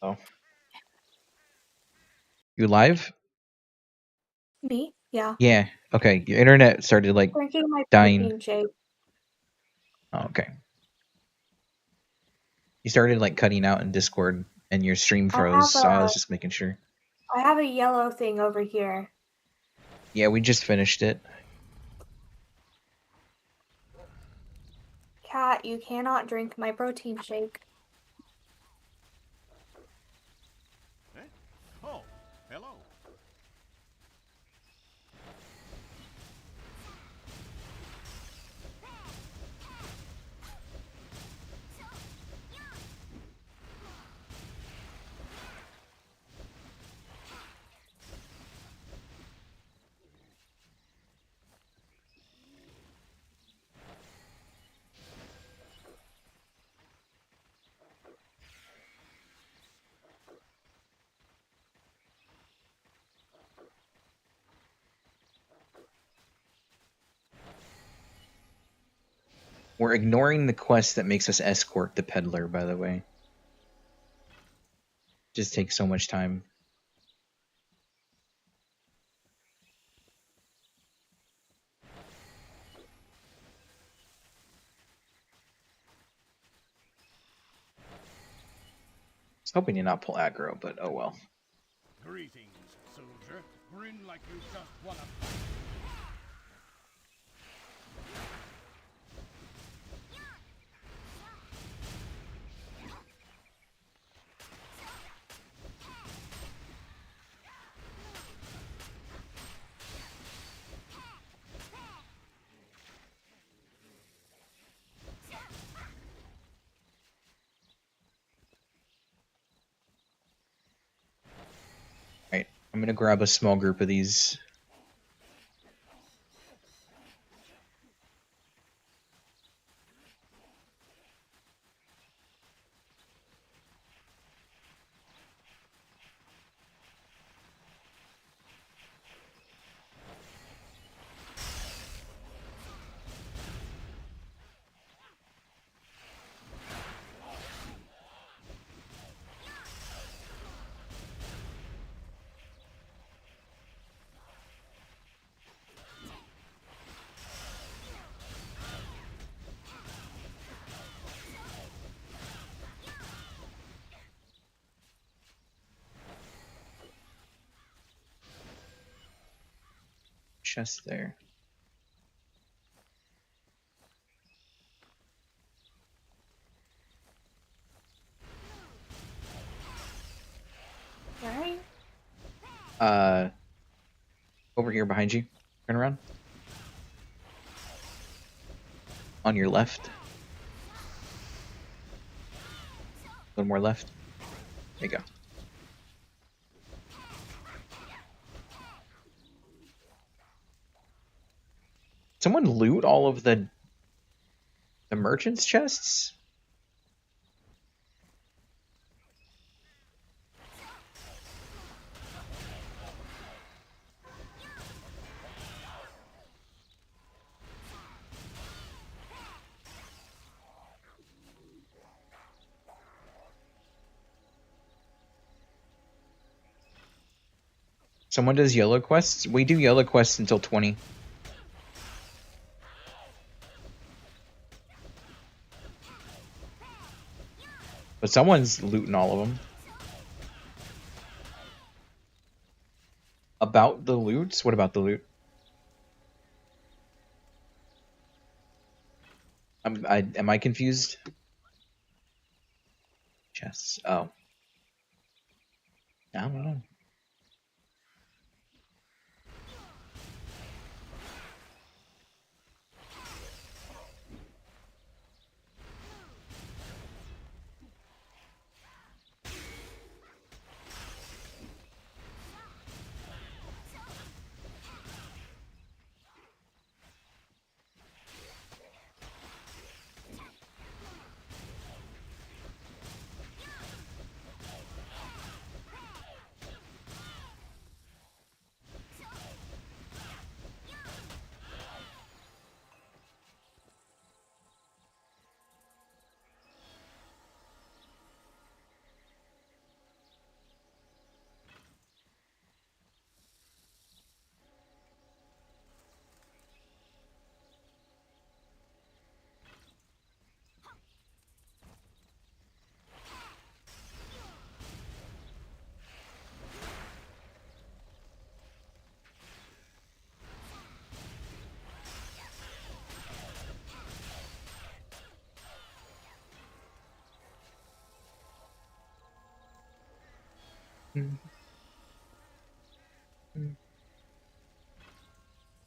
Oh. You live? Me? Yeah. Yeah. Okay. Your internet started, like, Drinking my dying. protein shake. Oh, okay. You started, like, cutting out in Discord, and your stream froze, so I was just making sure. I have a yellow thing over here. Yeah, we just finished it. Cat, you cannot drink my protein shake. Eh? Oh, hello. We're ignoring the quest that makes us escort the peddler, by the way. Just takes so much time. I was hoping to not pull aggro, but oh well. Greetings, soldier. Grin like you just won a fight. Alright, I'm gonna grab a small group of these. Chest there. Right. Over here behind you. Turn around. On your left. A little more left. There you go. Someone loot all of the merchant's chests? Someone does yellow quests? We do yellow quests until 20. But someone's looting all of them. About the loots? What about the loot? Am I confused? Chests. Oh. I don't know.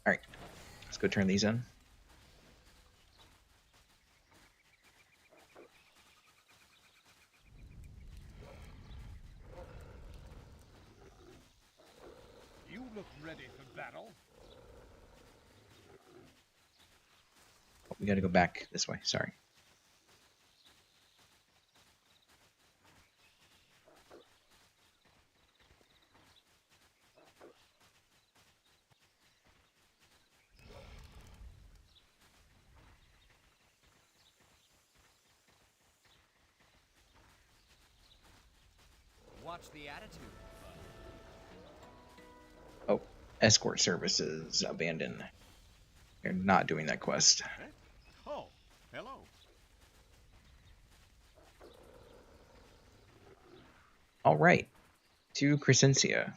Alright. Let's go turn these in. You look ready for battle. We gotta go back this way, sorry. watch the attitude. Oh, escort services abandoned. You're not doing that quest. Eh? Oh, hello. All right, to Crescencia.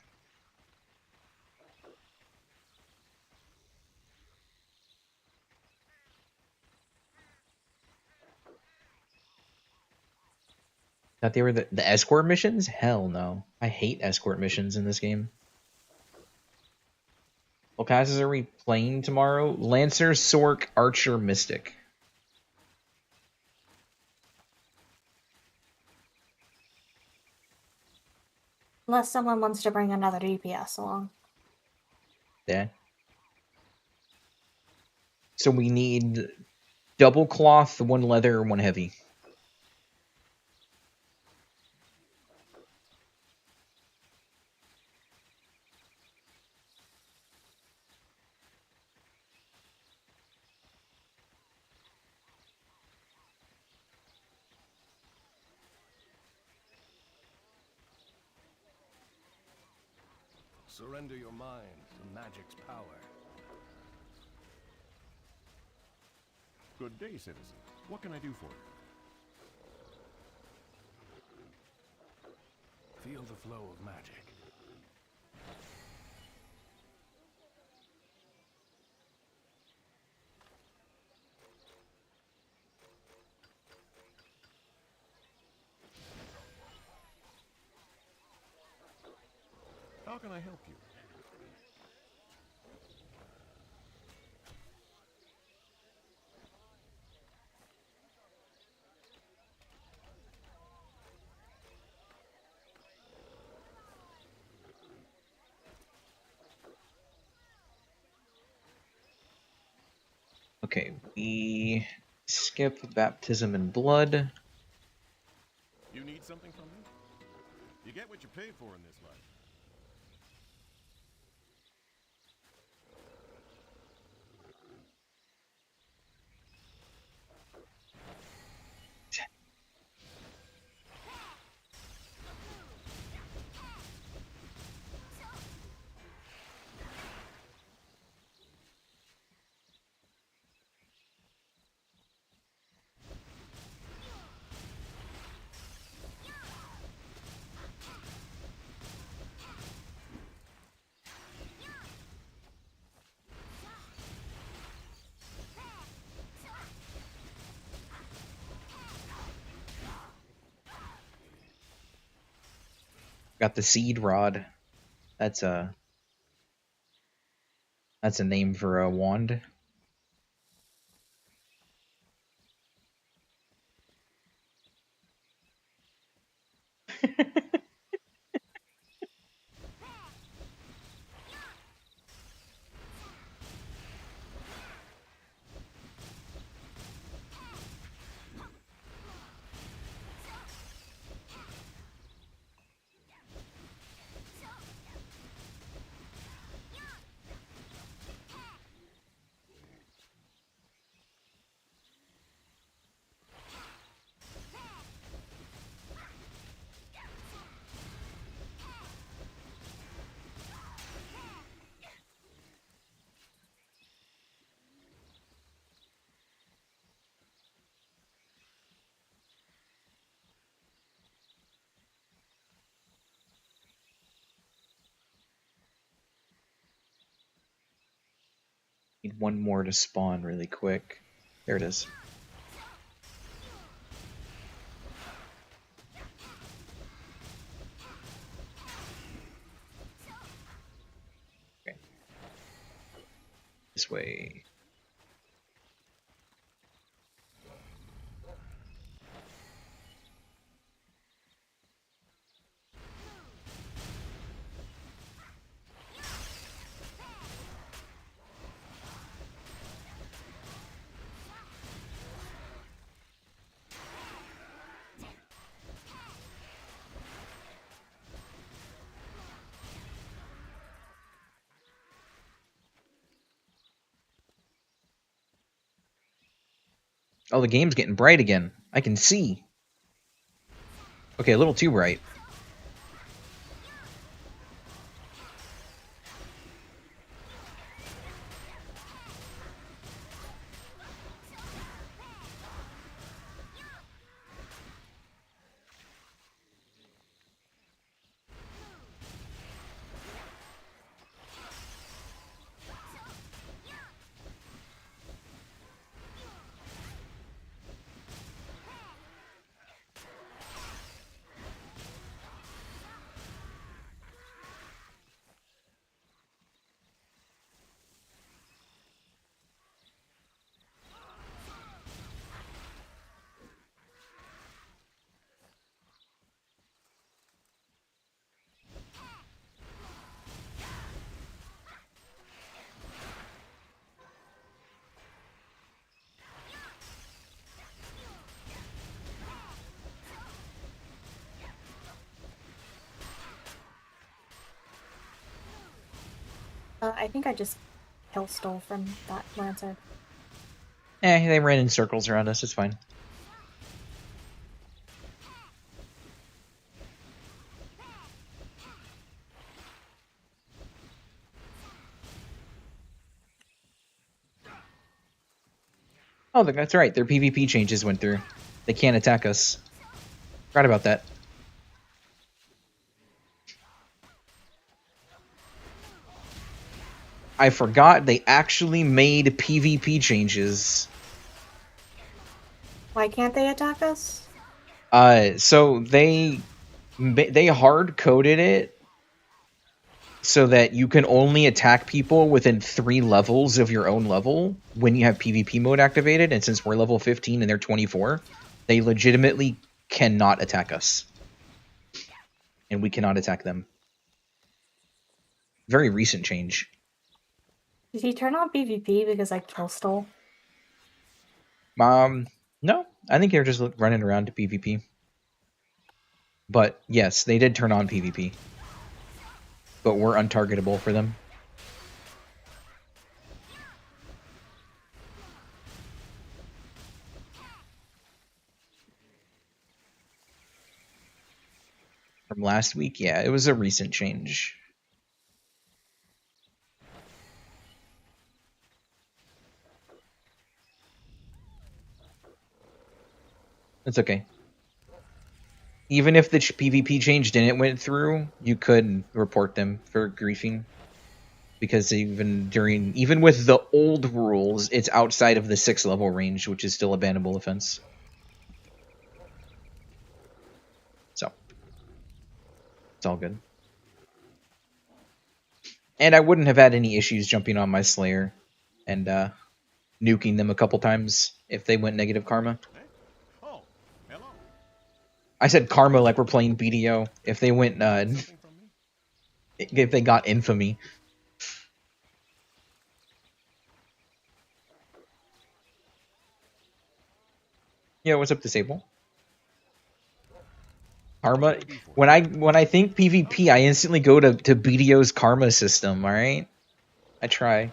Thought they were the escort missions? Hell no. I hate escort missions in this game. What classes are we playing tomorrow? Lancer, Sork, Archer, Mystic. Unless someone wants to bring another DPS along. Yeah. So we need double cloth, one leather, one heavy. Surrender your mind to magic's power. Good day, citizen. What can I do for you? Feel the flow of magic. How can I help you? Okay, we skip baptism in blood. You need something from me? You get what you pay for in this life. Got the seed rod. That's a name for a wand. Need one more to spawn really quick. There it is. Okay. This way. Oh, the game's getting bright again. I can see. Okay, a little too bright. I think I just kill stole from that Lancer. They ran in circles around us. It's fine. Oh, that's right. Their PvP changes went through. They can't attack us. Forgot about that. I forgot they actually made PvP changes. Why can't they attack us? So they hard coded it so that you can only attack people within 3 levels of your own level when you have PvP mode activated. And since we're level 15 and they're 24, they legitimately cannot attack us. And we cannot attack them. Very recent change. Did he turn on PvP because I kill stole? No. I think they're just running around to PvP. But yes, they did turn on PvP. But we're untargetable for them. From last week, yeah, it was a recent change. It's okay. Even if the PvP change didn't went through, you could report them for griefing. Because even with the old rules, it's outside of the 6 level range, which is still a bannable offense. So it's all good. And I wouldn't have had any issues jumping on my Slayer and nuking them a couple times if they went negative karma. Oh, hello. I said karma like we're playing BDO. If they went, if they got infamy. Yeah, what's up, Disable? Karma. When I think PvP, I instantly go to BDO's karma system. All right, I try.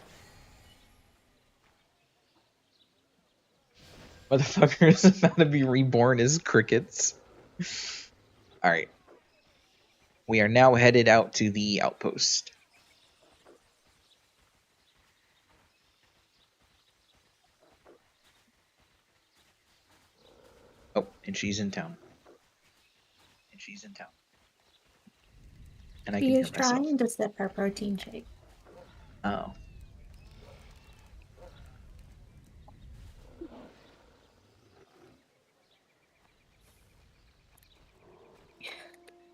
Motherfuckers about to be reborn as crickets. All right, we are now headed out to the outpost. Oh, and she's in town. And I can He hear is myself. trying to sip her protein shake. Oh.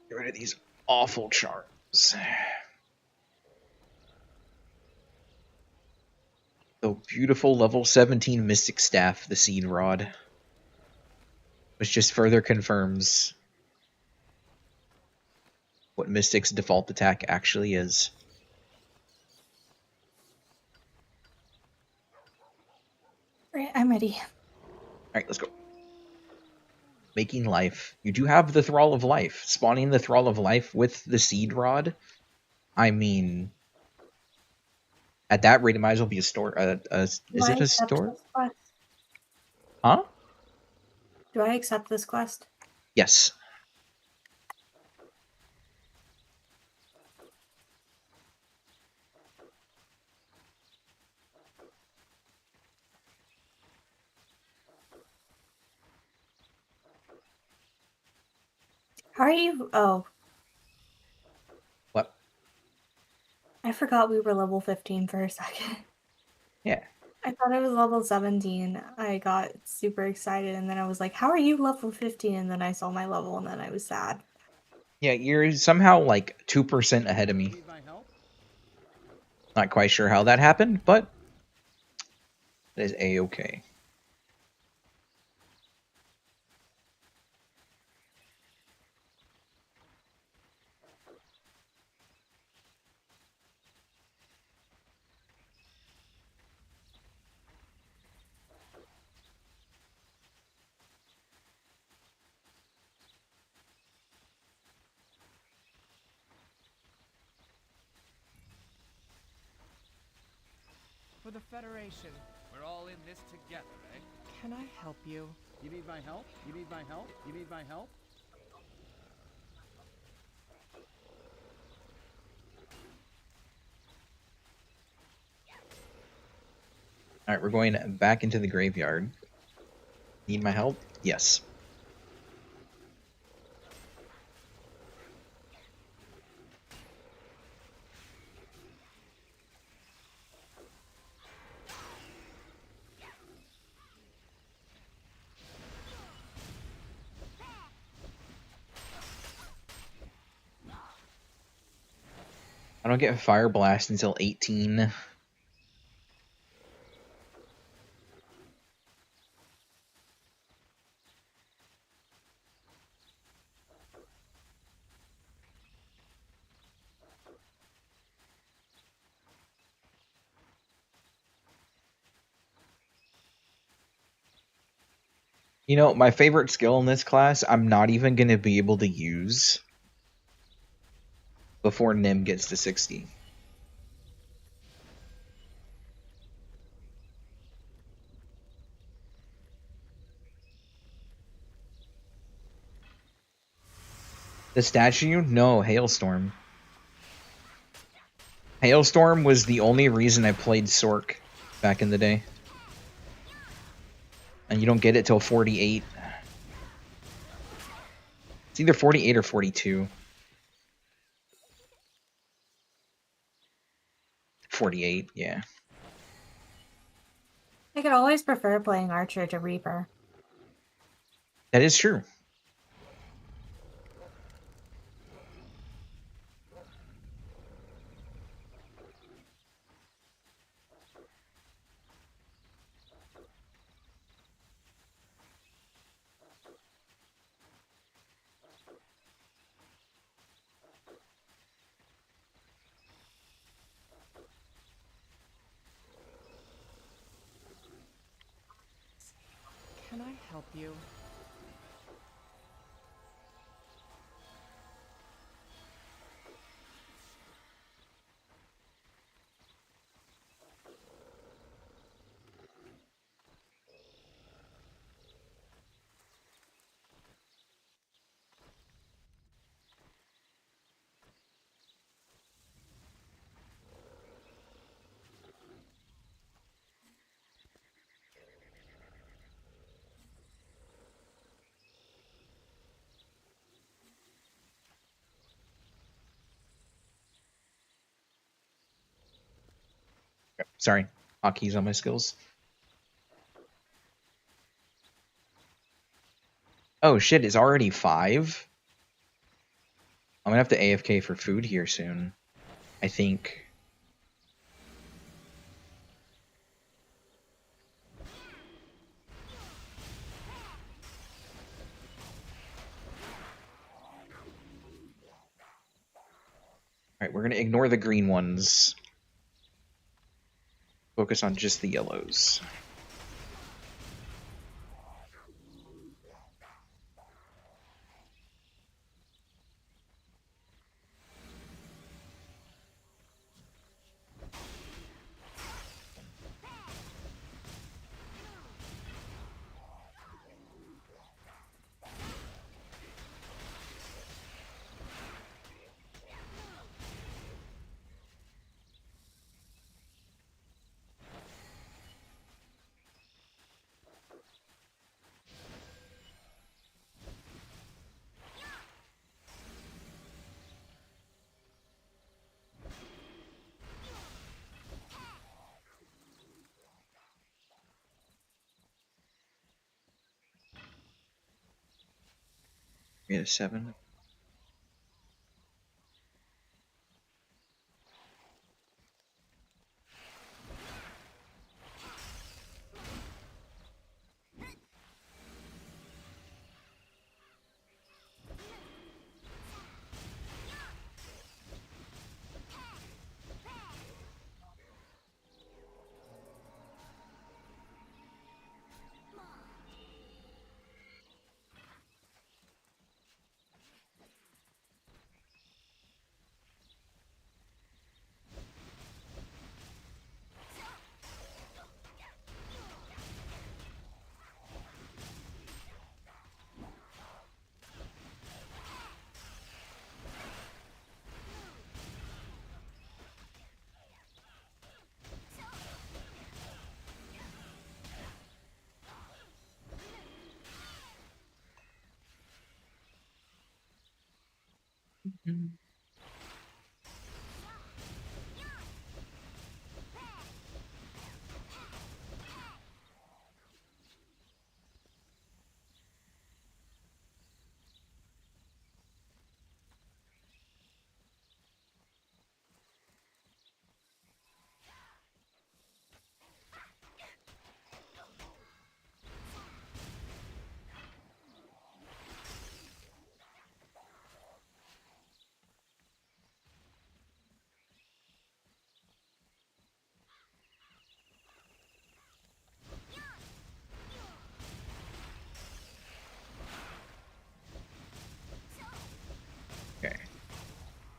Get rid of these awful charms. The beautiful level 17 Mystic Staff, the Seed Rod. Which just further confirms what Mystic's default attack actually is. Right, I'm ready. Alright, let's go. Making life. You do have the Thrall of Life. Spawning the Thrall of Life with the Seed Rod. I mean, at that rate, it might as well be a store. Is it a store? Huh? Do I accept this quest? Yes. How are you? Oh. What? I forgot we were level 15 for a second. Yeah. I thought it was level 17. I got super excited and then I was like, how are you level 15? And then I saw my level and then I was sad. Yeah, you're somehow like 2% ahead of me. Not quite sure how that happened, but it is A-okay. For the Federation. We're all in this together, eh? Can I help you? You need my help? You need my help? You need my help? Alright, we're going back into the graveyard. Need my help? Yes. I don't get Fire Blast until 18. You know, my favorite skill in this class, I'm not even going to be able to use before Nim gets to 60. The statue? No, Hailstorm. Hailstorm was the only reason I played Sork back in the day. And you don't get it till 48. It's either 48 or 42. 48, yeah. I could always prefer playing Archer to Reaper. That is true. Can I help you? Sorry. Hotkeys on my skills. Oh shit, it's already 5? I'm gonna have to AFK for food here soon. I think. Alright, we're gonna ignore the green ones. Focus on just the yellows. We had a 7. Okay.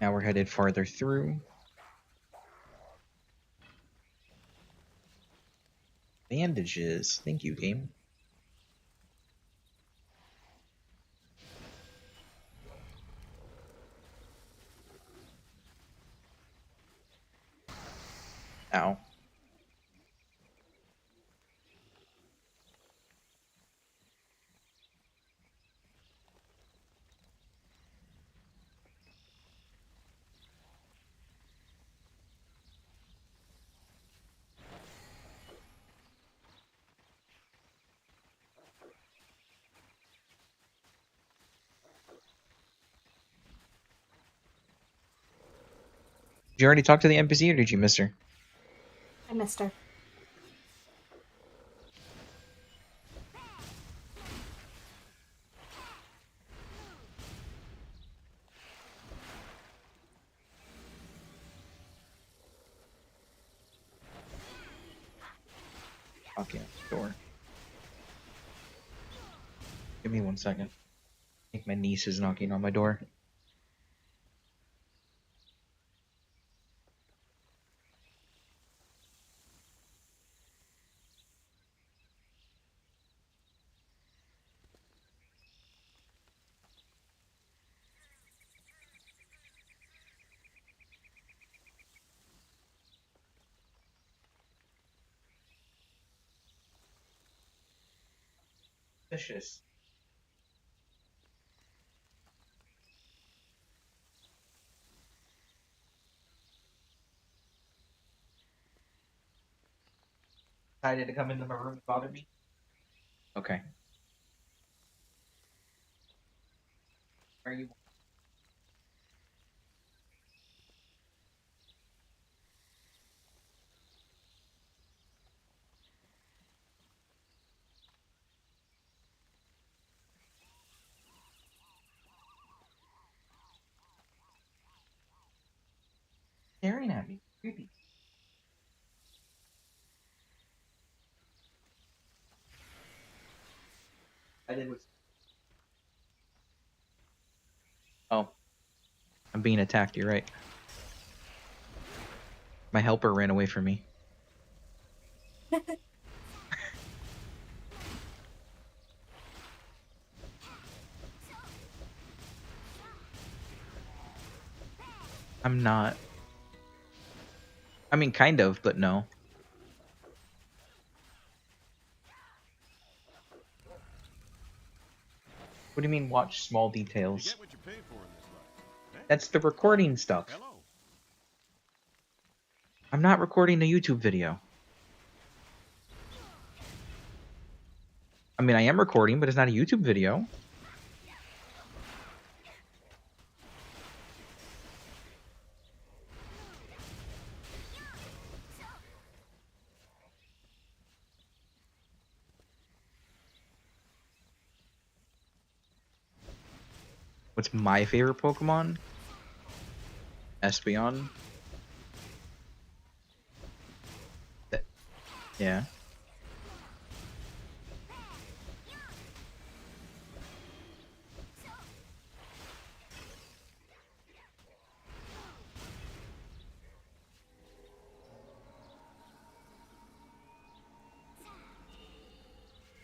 Now we're headed farther through. Bandages. Thank you, game. Ow. Did you already talk to the NPC or did you miss her? I missed her. Okay, door. Give me 1 second. I think my niece is knocking on my door. Vicious. Decided to come into my room and bother me? Okay. Are you staring at me? Creepy. I did what. Oh, I'm being attacked, you're right. My helper ran away from me. I'm not. I mean, kind of, but no. What do you mean, watch small You details? get what you pay for in this life. Eh? That's the recording stuff. Hello. I'm not recording a YouTube video. I mean, I am recording, but it's not a YouTube video. What's my favorite Pokemon? Espeon. Yeah.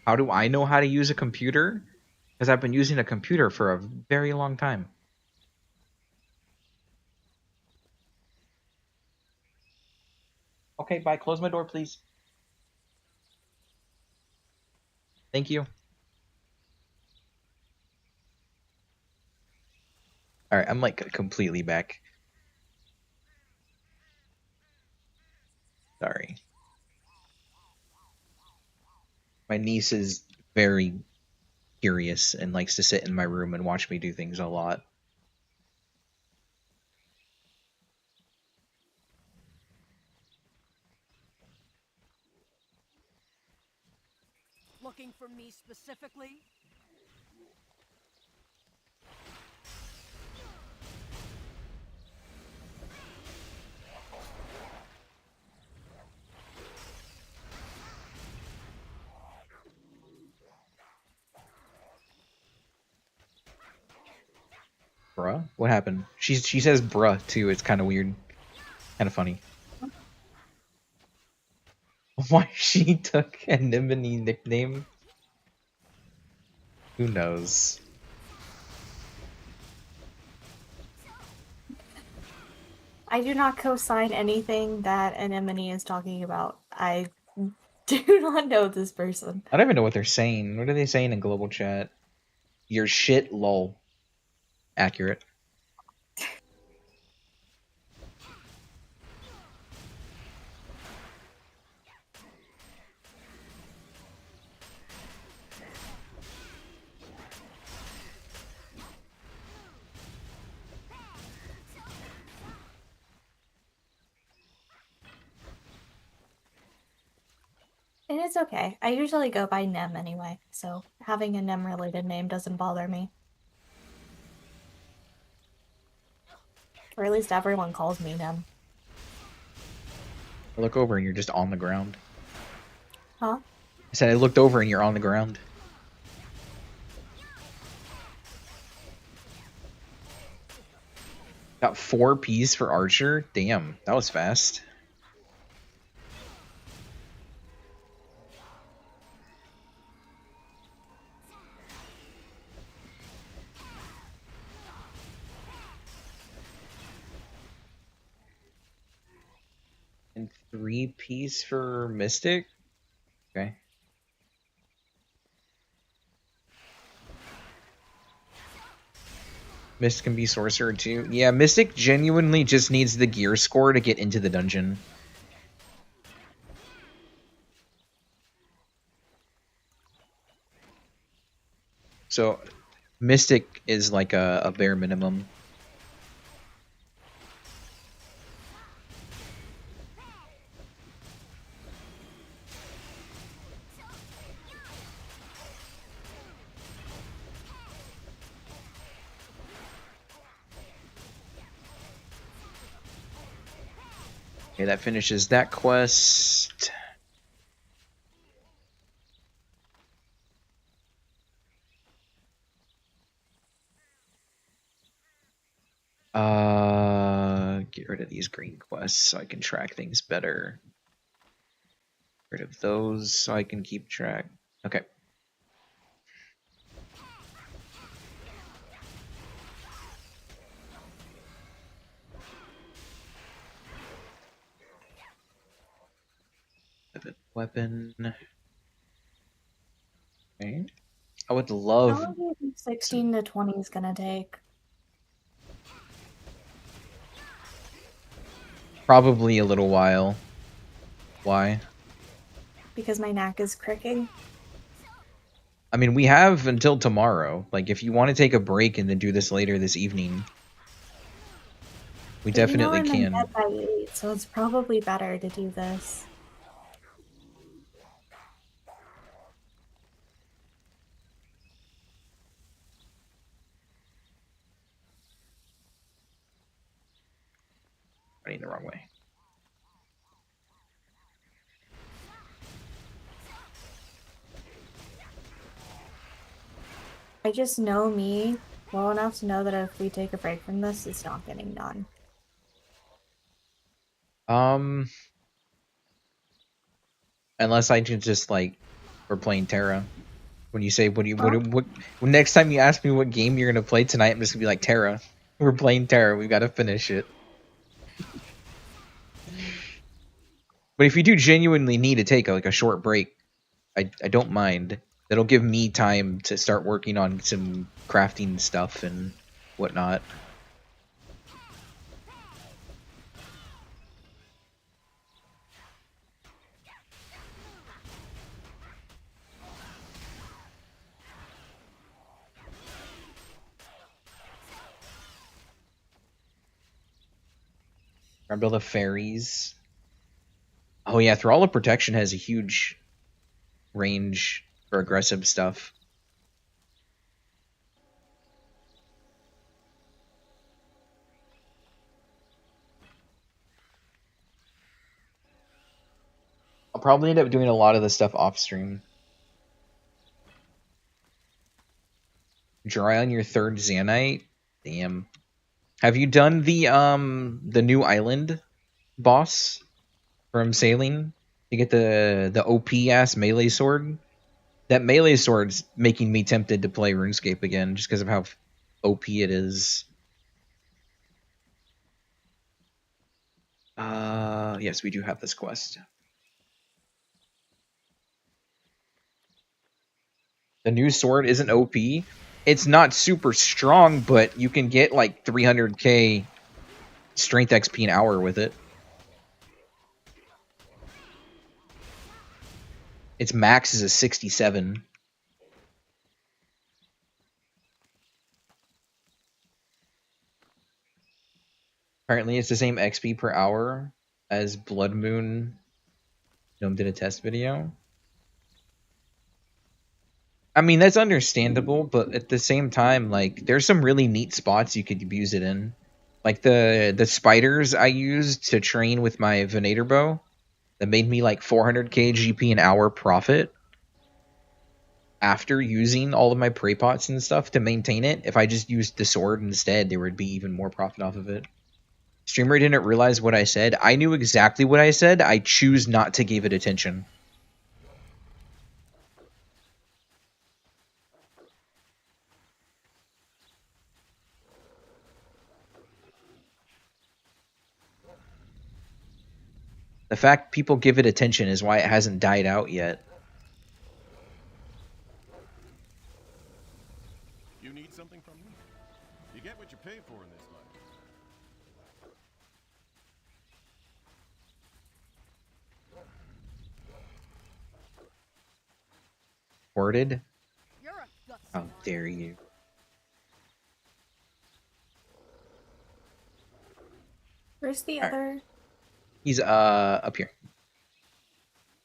How do I know how to use a computer? Because I've been using a computer for a very long time. Okay, bye. Close my door, please. Thank you. Alright, I'm like completely back. Sorry. My niece is very curious and likes to sit in my room and watch me do things a lot. Looking for me specifically? Bruh? What happened? She says bruh too, it's kinda weird. Kinda funny. Why she took Anemone nickname? Who knows? I do not co-sign anything that Anemone is talking about. I do not know this person. I don't even know what they're saying. What are they saying in global chat? Your shit lol. Accurate. And it's okay. I usually go by Nem anyway, so having a Nem related name doesn't bother me. Or at least everyone calls me Nem. I look over and you're just on the ground. Huh? I said I looked over and you're on the ground. Got 4 Ps for Archer? Damn, that was fast. And 3 Ps for Mystic? Okay. Mystic can be Sorcerer too. Yeah, Mystic genuinely just needs the gear score to get into the dungeon. So, Mystic is like a bare minimum. Okay, that finishes that quest. Get rid of these green quests so I can track things better. Get rid of those so I can keep track. Okay. Weapon. Okay. I would How love long do you think 16 to 20 is gonna take? probably a little while. Why? Because my knack is cricking. I mean, we have until tomorrow. Like, if you want to take a break and then do this later this evening, we But definitely you know I'm in can. bed by 8, so it's probably better to do this. Running the wrong way. I just know me well enough to know that if we take a break from this, it's not getting done. Unless I can just like, we're playing Terra. When you say what when next time you ask me what game you're gonna play tonight, I'm just gonna be like Terra. We're playing Terra. We've got to finish it. But if you do genuinely need to take like a short break, I don't mind. That'll give me time to start working on some crafting stuff and whatnot. I build the fairies. Oh yeah, Thrall of Protection has a huge range for aggressive stuff. I'll probably end up doing a lot of this stuff off stream. Dry on your third Zanite? Damn. Have you done the new island boss from Sailing? You get the OP ass melee sword? That melee sword's making me tempted to play RuneScape again just because of how OP it is. Yes, we do have this quest. The new sword isn't OP. It's not super strong, but you can get like 300k strength XP an hour with it. Its max is a 67. Apparently, it's the same XP per hour as Blood Moon. Gnome did a test video. I mean, that's understandable, but at the same time, like, there's some really neat spots you could use it in. Like the spiders I used to train with my Venator bow that made me like 400k GP an hour profit after using all of my prey pots and stuff to maintain it. If I just used the sword instead, there would be even more profit off of it. Streamer didn't realize what I said. I knew exactly what I said. I choose not to give it attention. The fact people give it attention is why it hasn't died out yet. You need something from me? You get what you pay for in this life. Worded? How dare you? Where's the other? He's up here.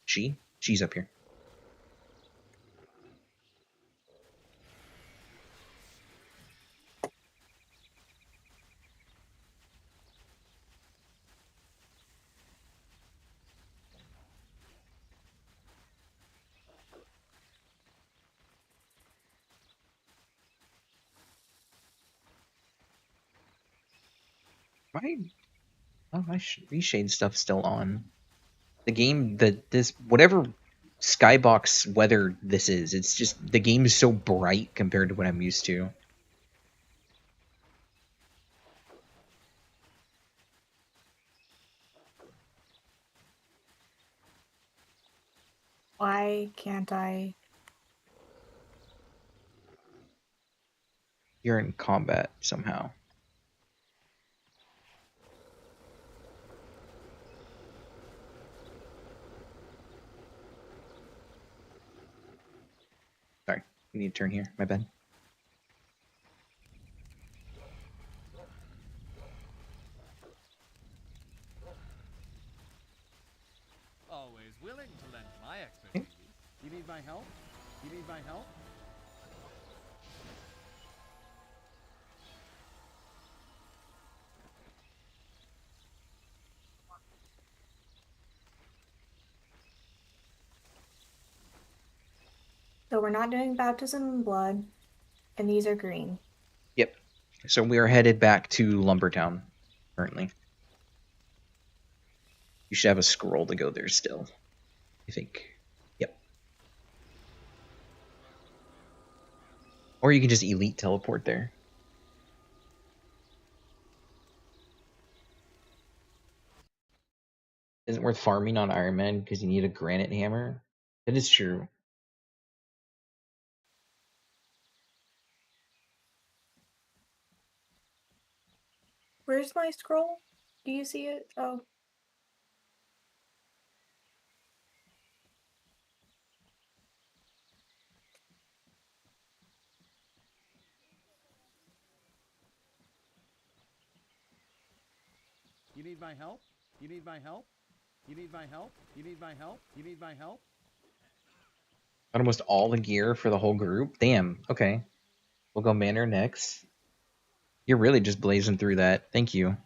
She's up here. My reshade stuff's still on. The game this whatever skybox weather this is, it's just the game is so bright compared to what I'm used to. Why can't I? You're in combat somehow. Sorry, we need to turn here. My bad. Always willing to lend my expertise. You need my help? You need my help? So we're not doing baptism in blood, and these are green. Yep. So we are headed back to Lumbertown currently. You should have a scroll to go there still, I think. Yep. Or you can just elite teleport there. Isn't worth farming on Iron Man because you need a granite hammer. That is true. Where's my scroll? Do you see it? Oh. need my help? You need my help? You need my help? You need my help? You need my help? Got almost all the gear for the whole group. Damn. Okay. We'll go Manor next. You're really just blazing through that. Thank you.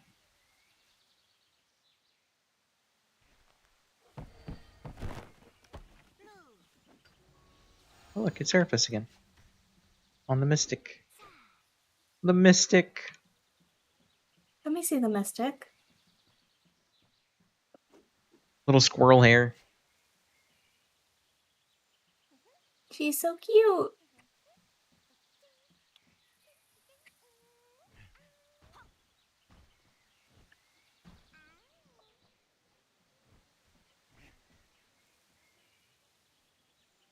Oh, look, it's Seraphis again. On the Mystic. The Mystic. Let me see the mystic. Little squirrel hair. She's so cute.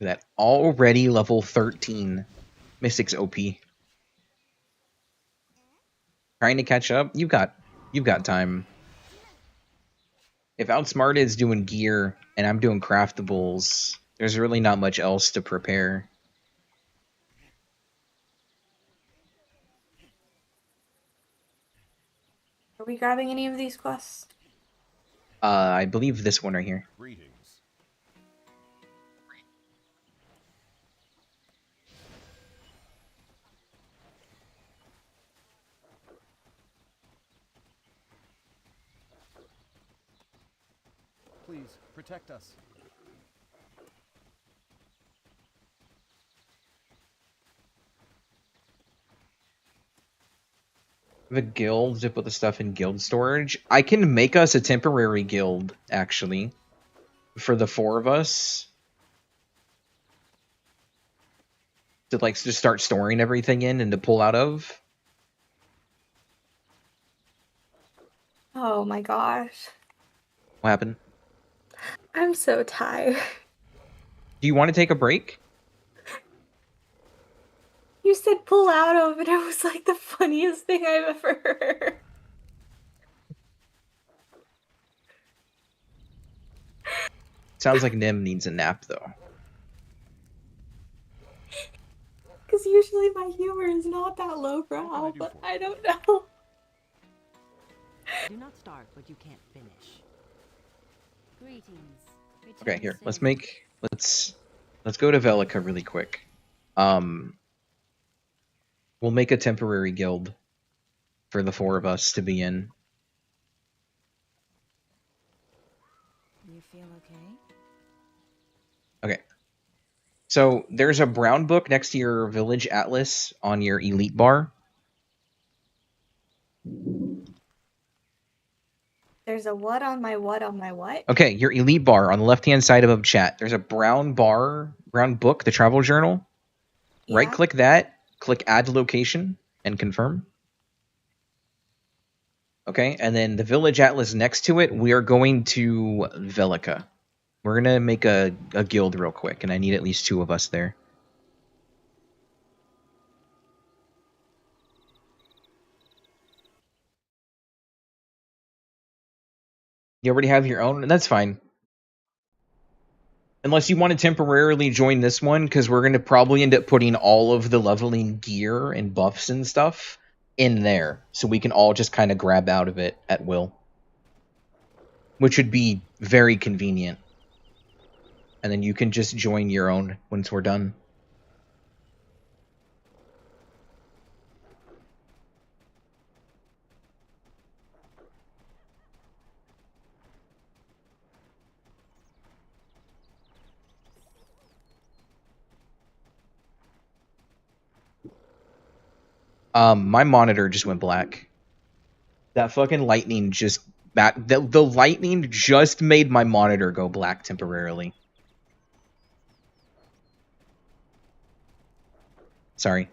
That already level 13. Mystic's OP. Trying to catch up? You've got time. If Outsmarted's doing gear and I'm doing craftables, there's really not much else to prepare. Are we grabbing any of these quests? I believe this one right here. Greetings. Please, protect us. The guild to put the stuff in guild storage. I can make us a temporary guild, actually, for the 4 of us. To like just start storing everything in and to pull out of. Oh my gosh. What happened? I'm so tired. Do you want to take a break? You said pull out of, and it was like the funniest thing I've ever heard. Sounds like Nim needs a nap, though. Because usually my humor is not that lowbrow, but I don't know. Do not start what you can't finish. Greetings. Okay, here. Let's go to Velica really quick. We'll make a temporary guild for the 4 of us to be in. You feel okay? Okay. So there's a brown book next to your village atlas on your elite bar. There's a what on my what on my what? Okay, your elite bar on the left-hand side above chat. There's a brown book, the travel journal. Yeah. Right-click that, click add location, and confirm. Okay, and then the village atlas next to it, we are going to Velica. We're going to make a guild real quick, and I need at least 2 of us there. You already have your own? That's fine. Unless you want to temporarily join this one, because we're going to probably end up putting all of the leveling gear and buffs and stuff in there. So we can all just kind of grab out of it at will. Which would be very convenient. And then you can just join your own once we're done. My monitor just went black. That fucking lightning just the lightning just made my monitor go black temporarily. Sorry.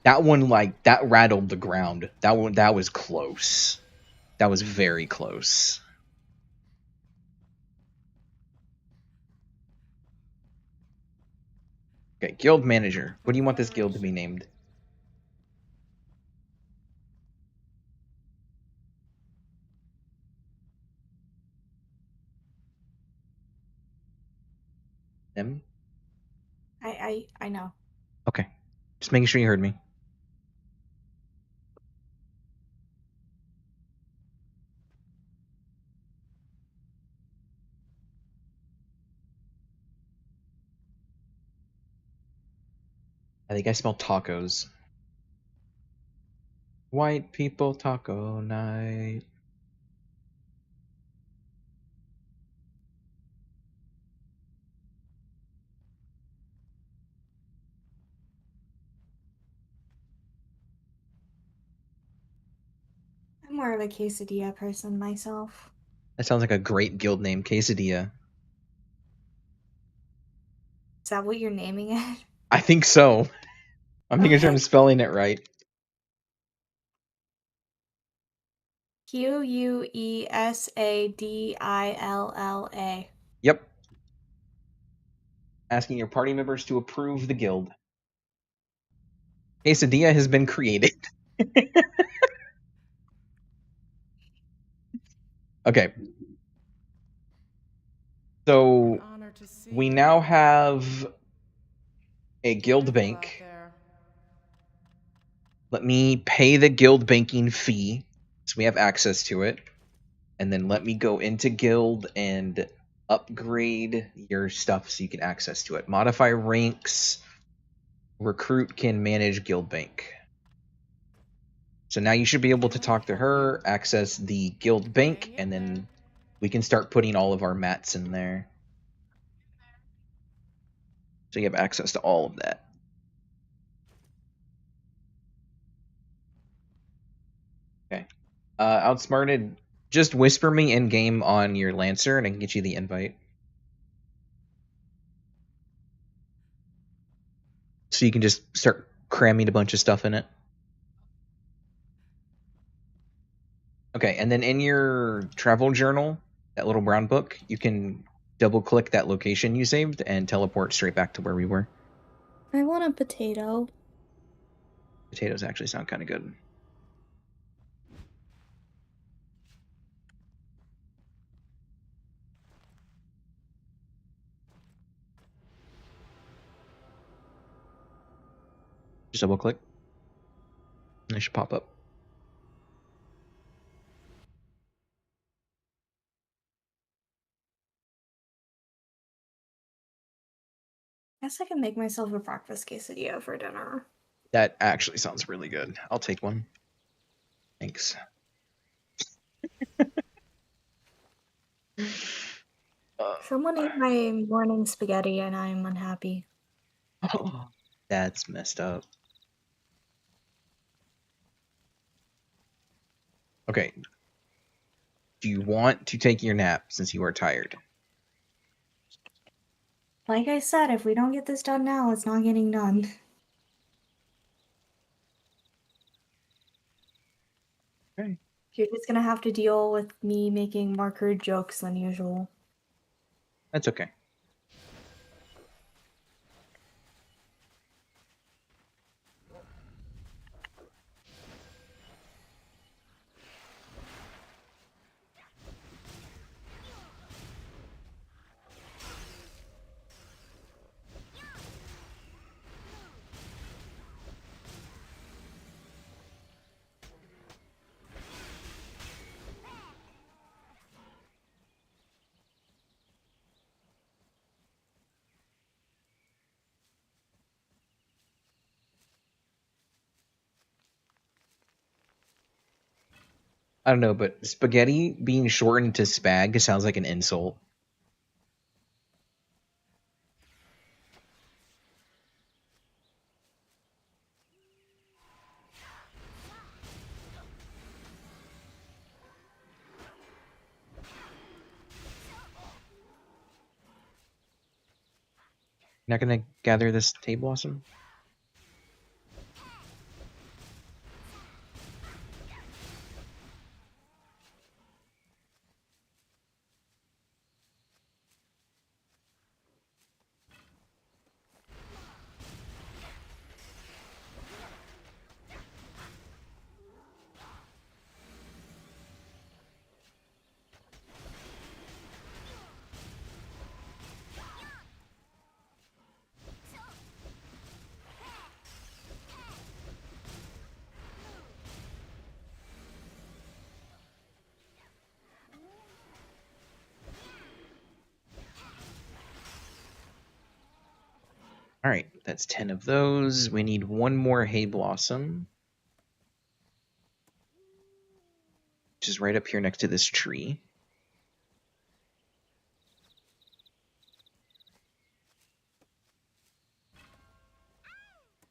That one, like, that rattled the ground. That was close. That was very close. Okay, guild manager. What do you want this guild to be named? Them? I know. Okay. Just making sure you heard me. I think I smell tacos. White people taco night. I'm more of a quesadilla person myself. That sounds like a great guild name, quesadilla. Is that what you're naming it? I think so. I'm making sure I'm Okay. spelling it right. Quesadilla. Yep. Asking your party members to approve the guild. Quesadilla has been created. Okay. So Honor to see we you. now have a guild Careful out bank. there. Let me pay the guild banking fee so we have access to it. And then let me go into guild and upgrade your stuff so you can access to it. Modify ranks. Recruit can manage guild bank. So now you should be able to Can I talk to help her, you? access the guild bank, Hang and in there. then we can start putting all of our mats in there. So you have access to all of that. Okay. Outsmarted, just whisper me in game on your Lancer and I can get you the invite. So you can just start cramming a bunch of stuff in it. Okay, and then in your travel journal, that little brown book, you can double click that location you saved and teleport straight back to where we were. I want a potato. Potatoes actually sound kind of good. Just double click. And they should pop up. Guess I can make myself a breakfast quesadilla for dinner. That actually sounds really good. I'll take one. Thanks. Someone ate my morning spaghetti and I'm unhappy. That's messed up. Okay. Do you want to take your nap since you are tired? Like I said, if we don't get this done now, it's not getting done. Okay. You're just gonna have to deal with me making more crude jokes than usual. That's okay. I don't know, but spaghetti being shortened to spag sounds like an insult. You're not gonna gather this table blossom? Alright, that's 10 of those. We need one more hay blossom, which is right up here next to this tree.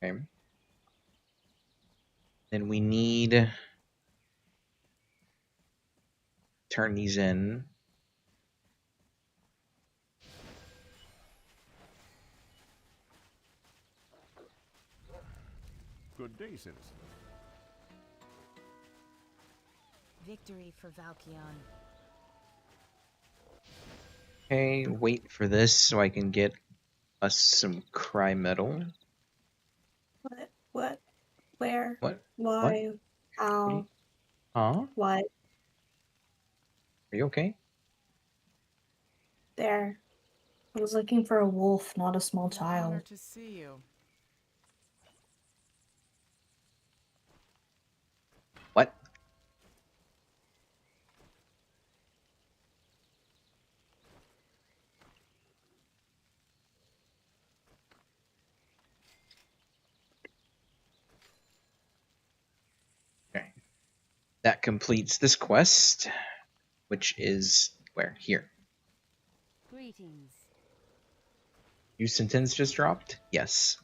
Okay. Then we need turn these in. Good day, citizen. Victory for Valkion. Okay, wait for this so I can get us some cry metal. What? Where? What? Why? How? Huh? What? Are you okay? There. I was looking for a wolf, not a small Honor child. to see you. What? Okay. That completes this quest, which is where? Here. Greetings. New sentence just dropped? Yes.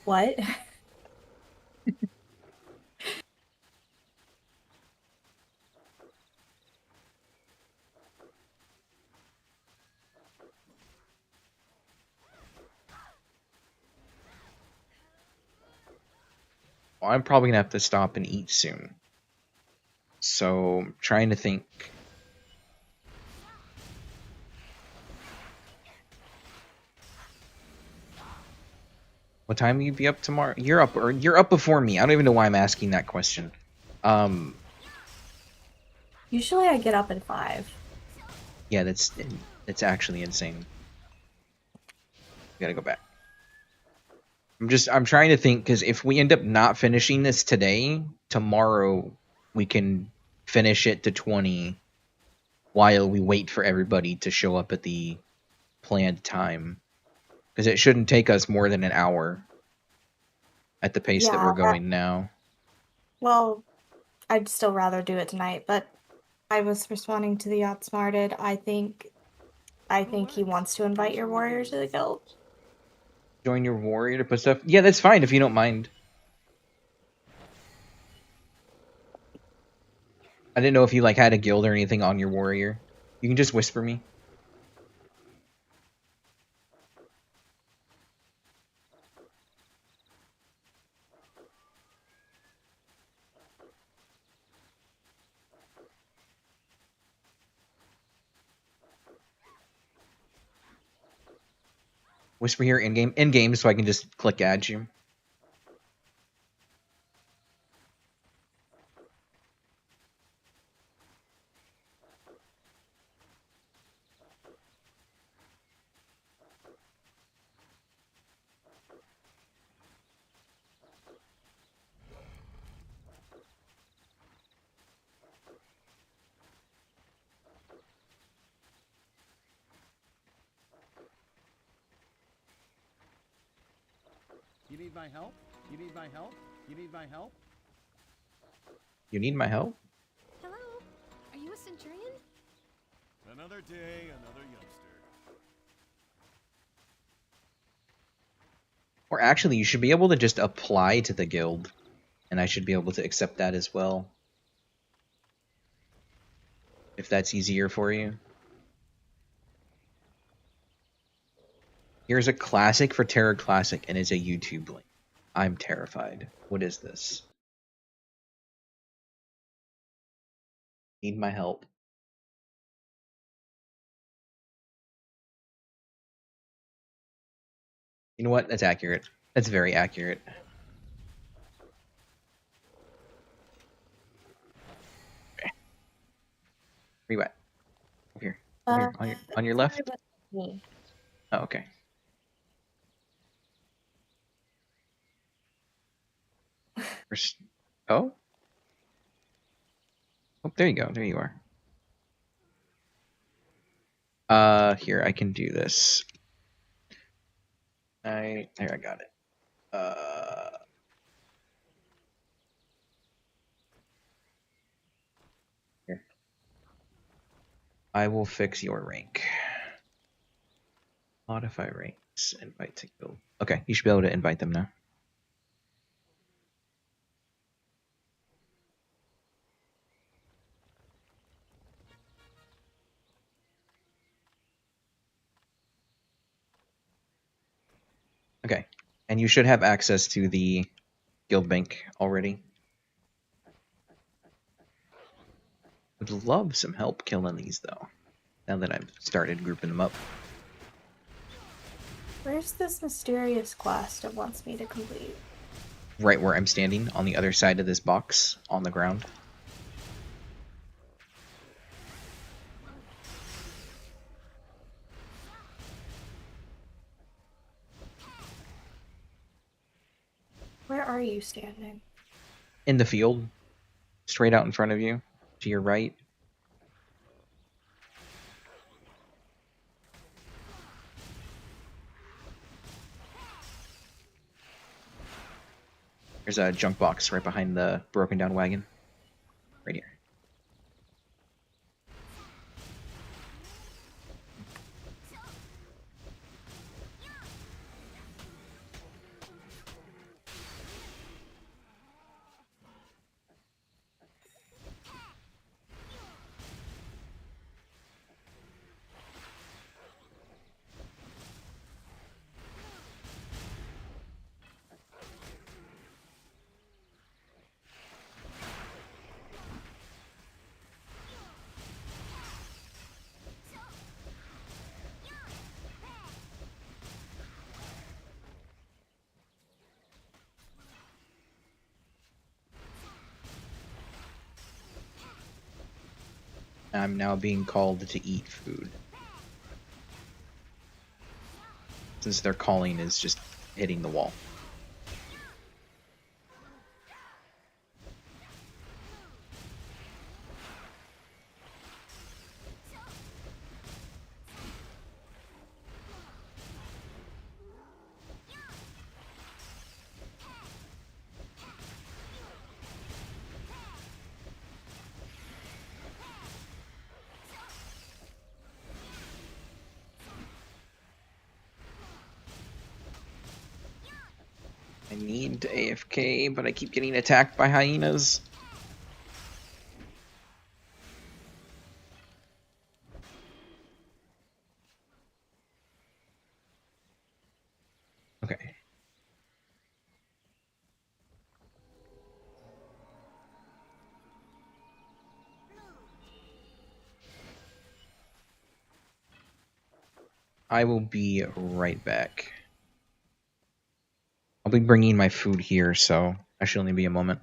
What? Well, I'm probably gonna have to stop and eat soon. So, I'm trying to think. What time will you be up tomorrow? You're up before me. I don't even know why I'm asking that question. Usually I get up at 5. Yeah, that's actually insane. Gotta go back. I'm trying to think, because if we end up not finishing this today, tomorrow we can finish it to 20 while we wait for everybody to show up at the planned time. Because it shouldn't take us more than an hour at the pace that Yeah, we're going now. well, I'd still rather do it tonight, but I was responding to the outsmarted. I think he wants to invite your warrior to the guild. Join your warrior to put stuff. Yeah, that's fine if you don't mind. I didn't know if you like had a guild or anything on your warrior. You can just whisper me. Whisper here in game, so I can just click add you. You need my help? You need my help? You need my help? You need my help? Hello? Are you a centurion? Another day, another youngster. Or actually, you should be able to just apply to the guild, and I should be able to accept that as well. If that's easier for you. Here's a classic for Tera Classic, and it's a YouTube link. I'm terrified. What is this? Need my help. You know what? That's accurate. That's very accurate. Okay. Where you at? Over here. Over here. On your left? Me. Oh, okay. First. Oh? Oh, there you go. There you are. Here, I can do this. There, I got it. Here. I will fix your rank. Modify ranks. Invite to guild. Okay, you should be able to invite them now. Okay, and you should have access to the guild bank already. Would love some help killing these though. Now that I've started grouping them up. Where's this mysterious quest it wants me to complete? Right where I'm standing, on the other side of this box, on the ground. Where are you standing? In the field, straight out in front of you, to your right. There's a junk box right behind the broken down wagon. Right here. I'm now being called to eat food. Since their calling is just hitting the wall. I need to AFK, but I keep getting attacked by hyenas. Okay. I will be right back. I'll be bringing my food here, so I should only be a moment.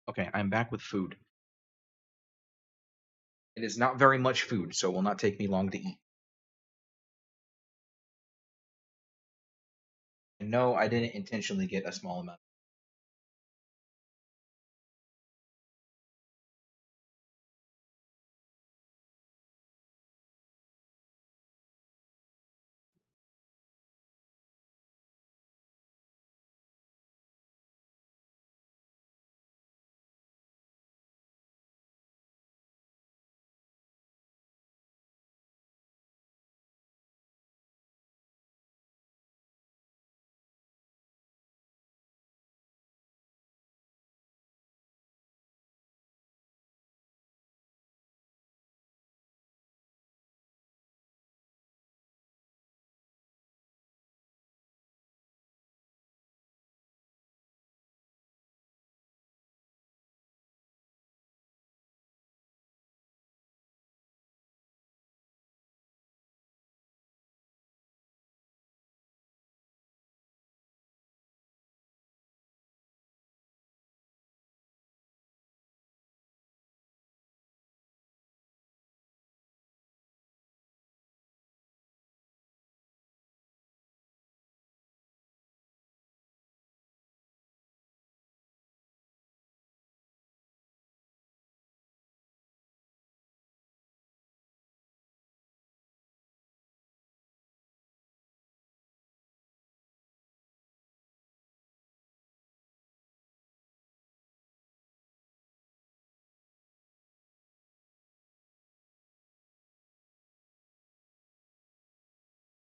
Okay, I'm back with food. It is not very much food, so it will not take me long to eat. And no, I didn't intentionally get a small amount.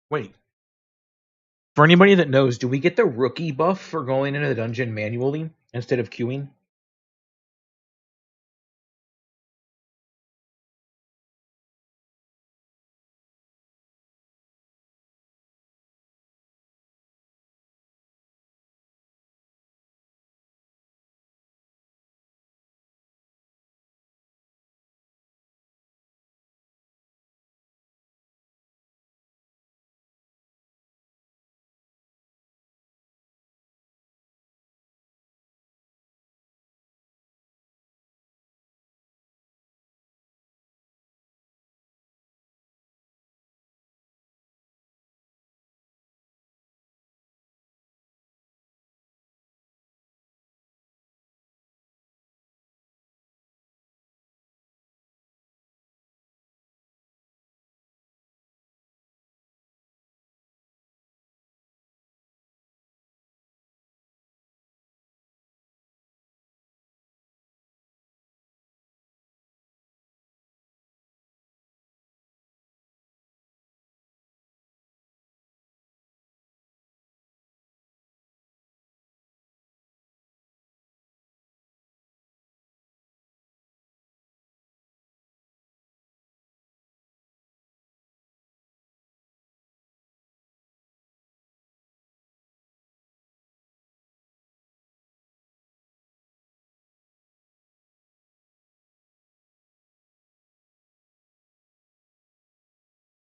Wait. For anybody that knows, do we get the rookie buff for going into the dungeon manually instead of queuing?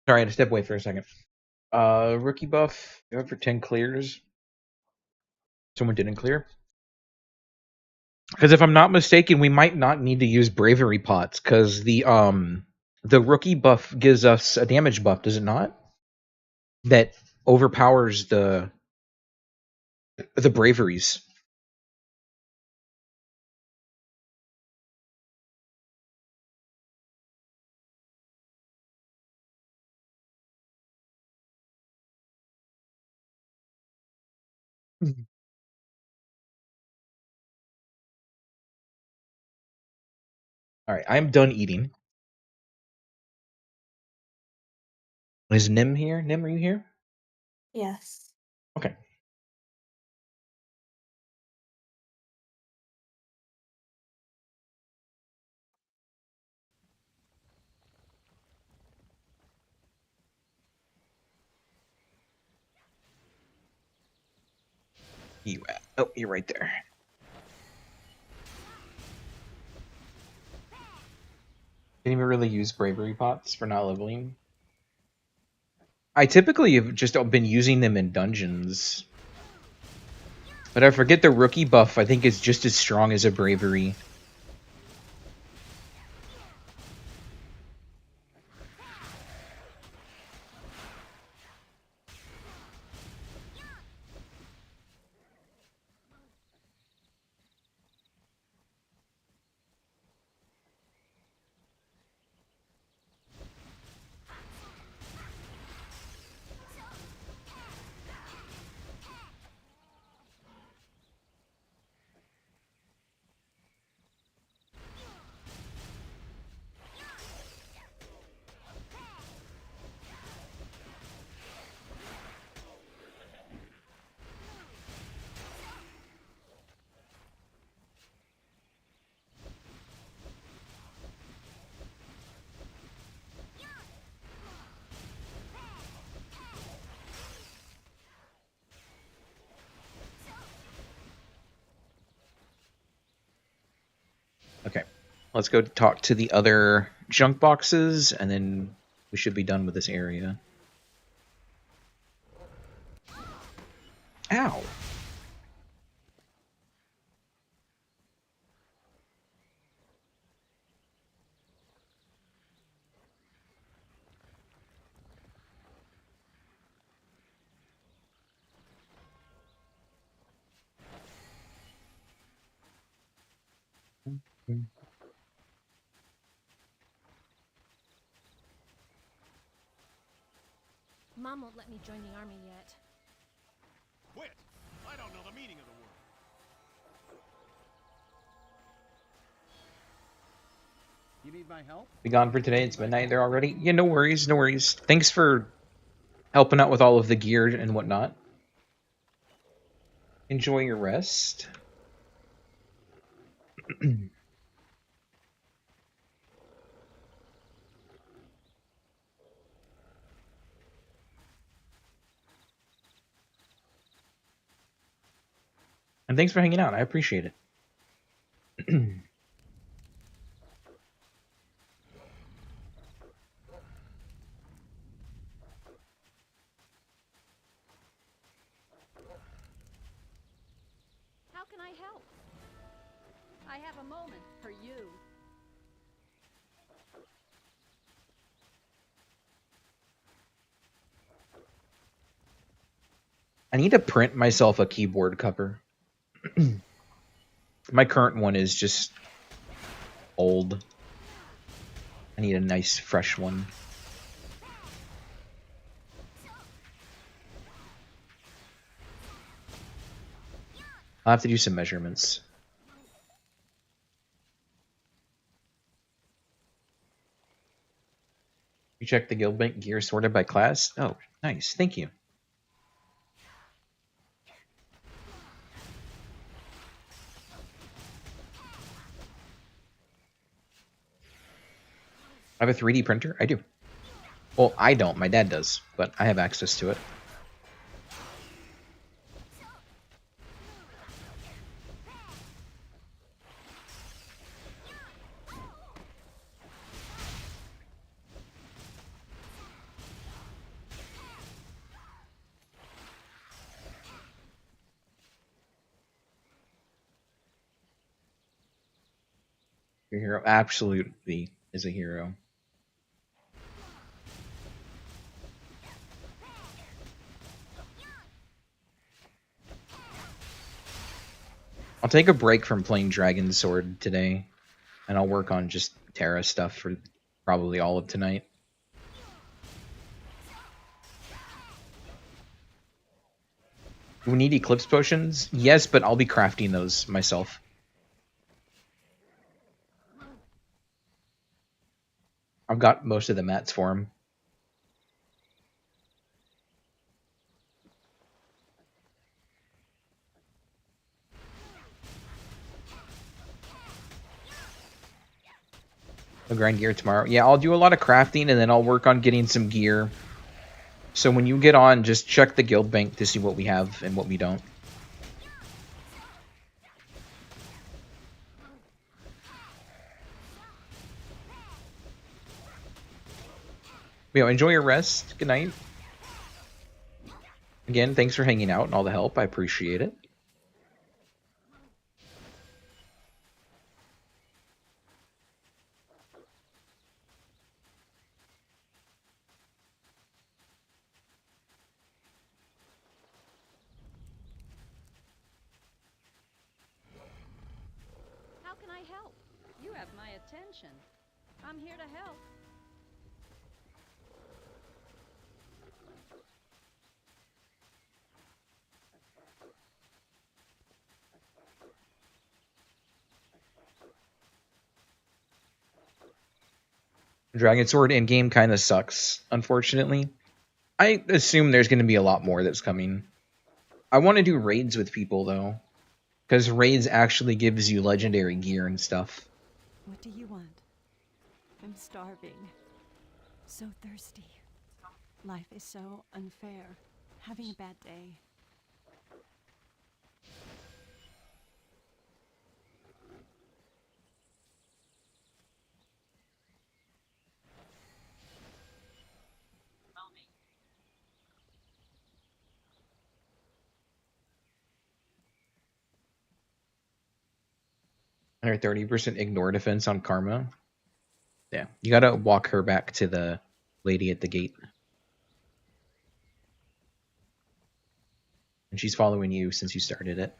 Sorry, I had to step away for a second. Rookie buff, go for 10 clears. Someone didn't clear. Because if I'm not mistaken, we might not need to use bravery pots because the rookie buff gives us a damage buff, does it not? That overpowers the braveries. All right, I'm done eating. Is Nim here? Nim, are you here? Yes. Okay. You at? Oh, you're right there. Didn't even really use bravery pots for not leveling. I typically have just been using them in dungeons. But I forget the rookie buff, I think, is just as strong as a bravery. Okay, let's go talk to the other junk boxes, and then we should be done with this area. Ow! Mom won't let me join the army yet. Quit! I don't know the meaning of the word. You need my help? Be gone for today. It's midnight there already. Yeah, no worries, no worries. Thanks for helping out with all of the gear and whatnot. Enjoy your rest. And thanks for hanging out. I appreciate it. How can I help? I have a moment for you. I need to print myself a keyboard cover. My current one is just old. I need a nice, fresh one. I'll have to do some measurements. You check the guild bank gear sorted by class? Oh, nice. Thank you. I have a 3D printer? I do. Well, I don't. My dad does, but I have access to it. Your hero absolutely is a hero. I'll take a break from playing Dragon Sword today, and I'll work on just Tera stuff for probably all of tonight. Do we need Eclipse Potions? Yes, but I'll be crafting those myself. I've got most of the mats for him. I'll grind gear tomorrow. Yeah, I'll do a lot of crafting, and then I'll work on getting some gear. So when you get on, just check the guild bank to see what we have and what we don't. Yo, enjoy your rest. Good night. Again, thanks for hanging out and all the help. I appreciate it. You have my attention. I'm here to help. Dragon Sword in game kind of sucks, unfortunately. I assume there's going to be a lot more that's coming. I want to do raids with people though, because raids actually gives you legendary gear and stuff. What do you want? I'm starving. So thirsty. Life is so unfair. Having a bad day. And her 30% ignore defense on Karma. Yeah, you gotta walk her back to the lady at the gate. And she's following you since you started it.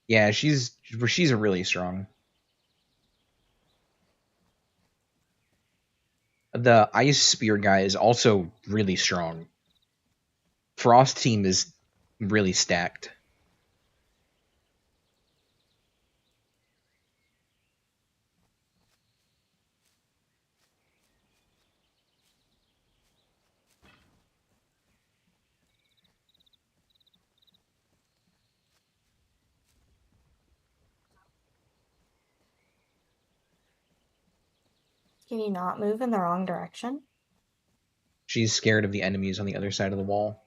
Yeah, she's really strong. The Ice Spear guy is also really strong. Frost team is really stacked. Can you not move in the wrong direction? She's scared of the enemies on the other side of the wall.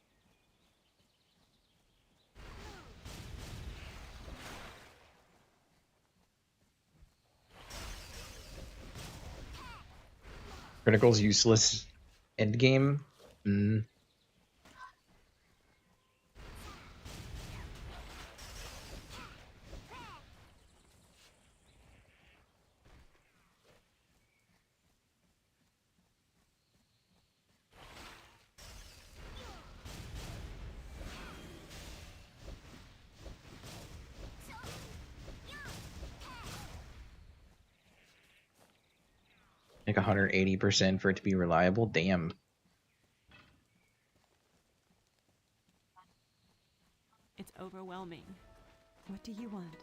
Critical's useless endgame. Like 180% for it to be reliable. Damn. It's overwhelming. What do you want?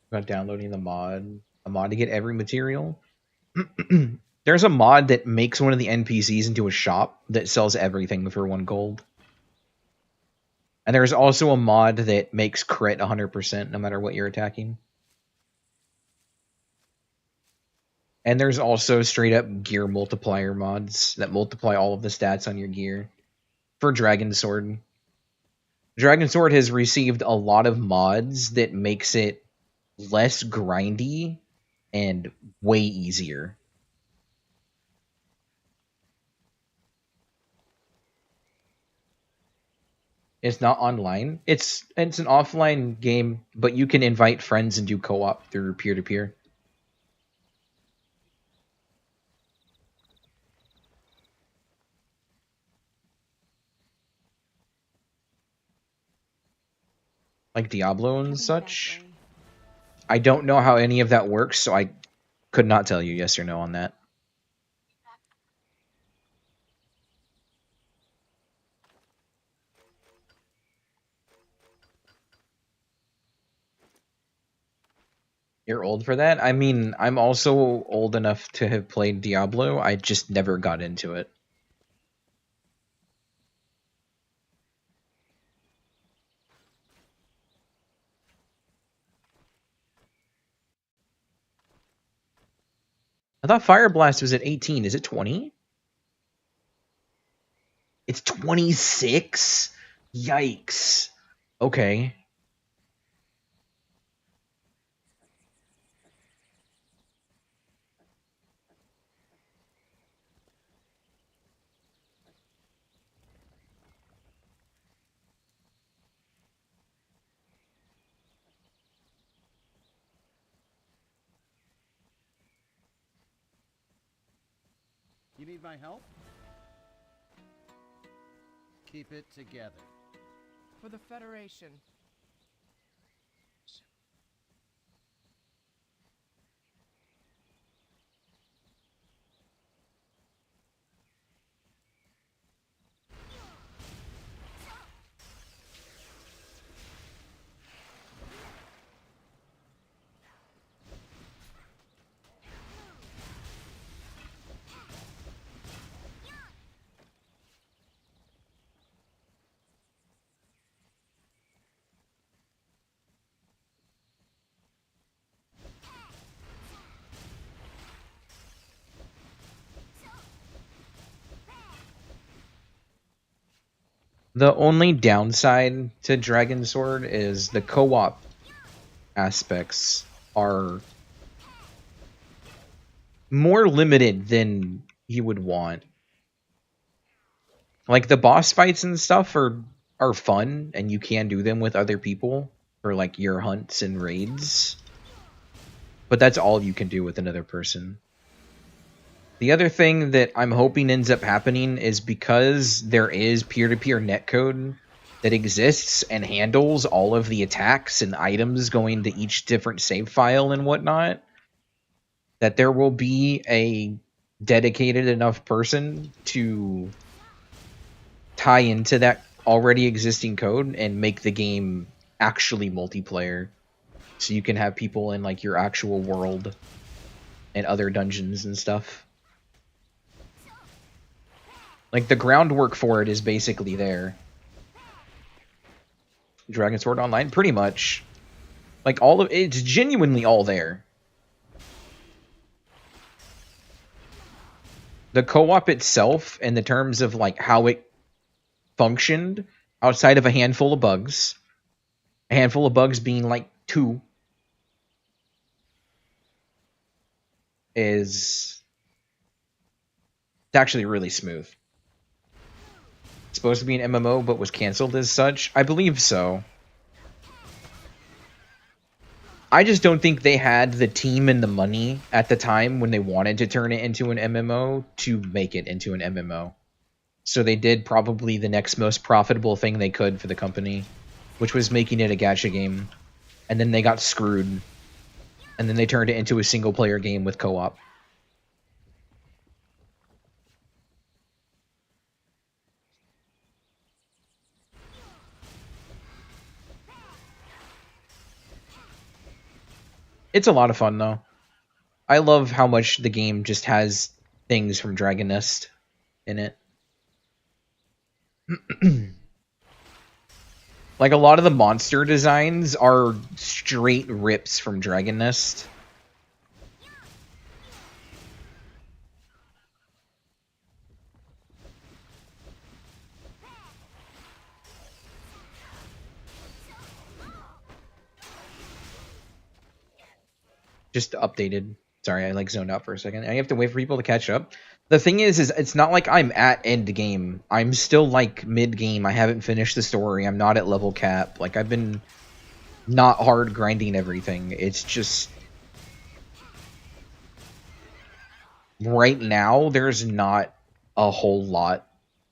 About downloading the mod. A mod to get every material. There's a mod that makes one of the NPCs into a shop that sells everything for 1 gold. And there's also a mod that makes crit 100% no matter what you're attacking. And there's also straight up gear multiplier mods that multiply all of the stats on your gear for Dragon Sword. Dragon Sword has received a lot of mods that makes it less grindy and way easier. It's not online. It's an offline game, but you can invite friends and do co-op through peer-to-peer. Like Diablo and such. I don't know how any of that works, so I could not tell you yes or no on that. You're old for that? I mean, I'm also old enough to have played Diablo. I just never got into it. I thought Fire Blast was at 18. Is it 20? It's 26? Yikes. Okay. You need my help? Keep it together. For the Federation. The only downside to Dragon Sword is the co-op aspects are more limited than you would want. Like the boss fights and stuff are fun, and you can do them with other people for like your hunts and raids. But that's all you can do with another person. The other thing that I'm hoping ends up happening is because there is peer-to-peer netcode that exists and handles all of the attacks and items going to each different save file and whatnot, that there will be a dedicated enough person to tie into that already existing code and make the game actually multiplayer. So you can have people in like your actual world and other dungeons and stuff. Like, the groundwork for it is basically there. Dragon Sword Online? Pretty much. Like, all of it's genuinely all there. The co-op itself, in the terms of, like, how it functioned, outside of a handful of bugs being, like, 2, is... It's actually really smooth. Supposed to be an MMO, but was canceled as such? I believe so. I just don't think they had the team and the money at the time when they wanted to turn it into an MMO to make it into an MMO. So they did probably the next most profitable thing they could for the company, which was making it a gacha game. And then they got screwed. And then they turned it into a single-player game with co-op. It's a lot of fun, though. I love how much the game just has things from Dragon Nest in it. Like, a lot of the monster designs are straight rips from Dragon Nest. Just updated. Sorry, I like zoned out for a second. I have to wait for people to catch up. The thing is it's not like I'm at end game. I'm still like mid game. I haven't finished the story. I'm not at level cap. Like, I've been not hard grinding everything. It's just right now there's not a whole lot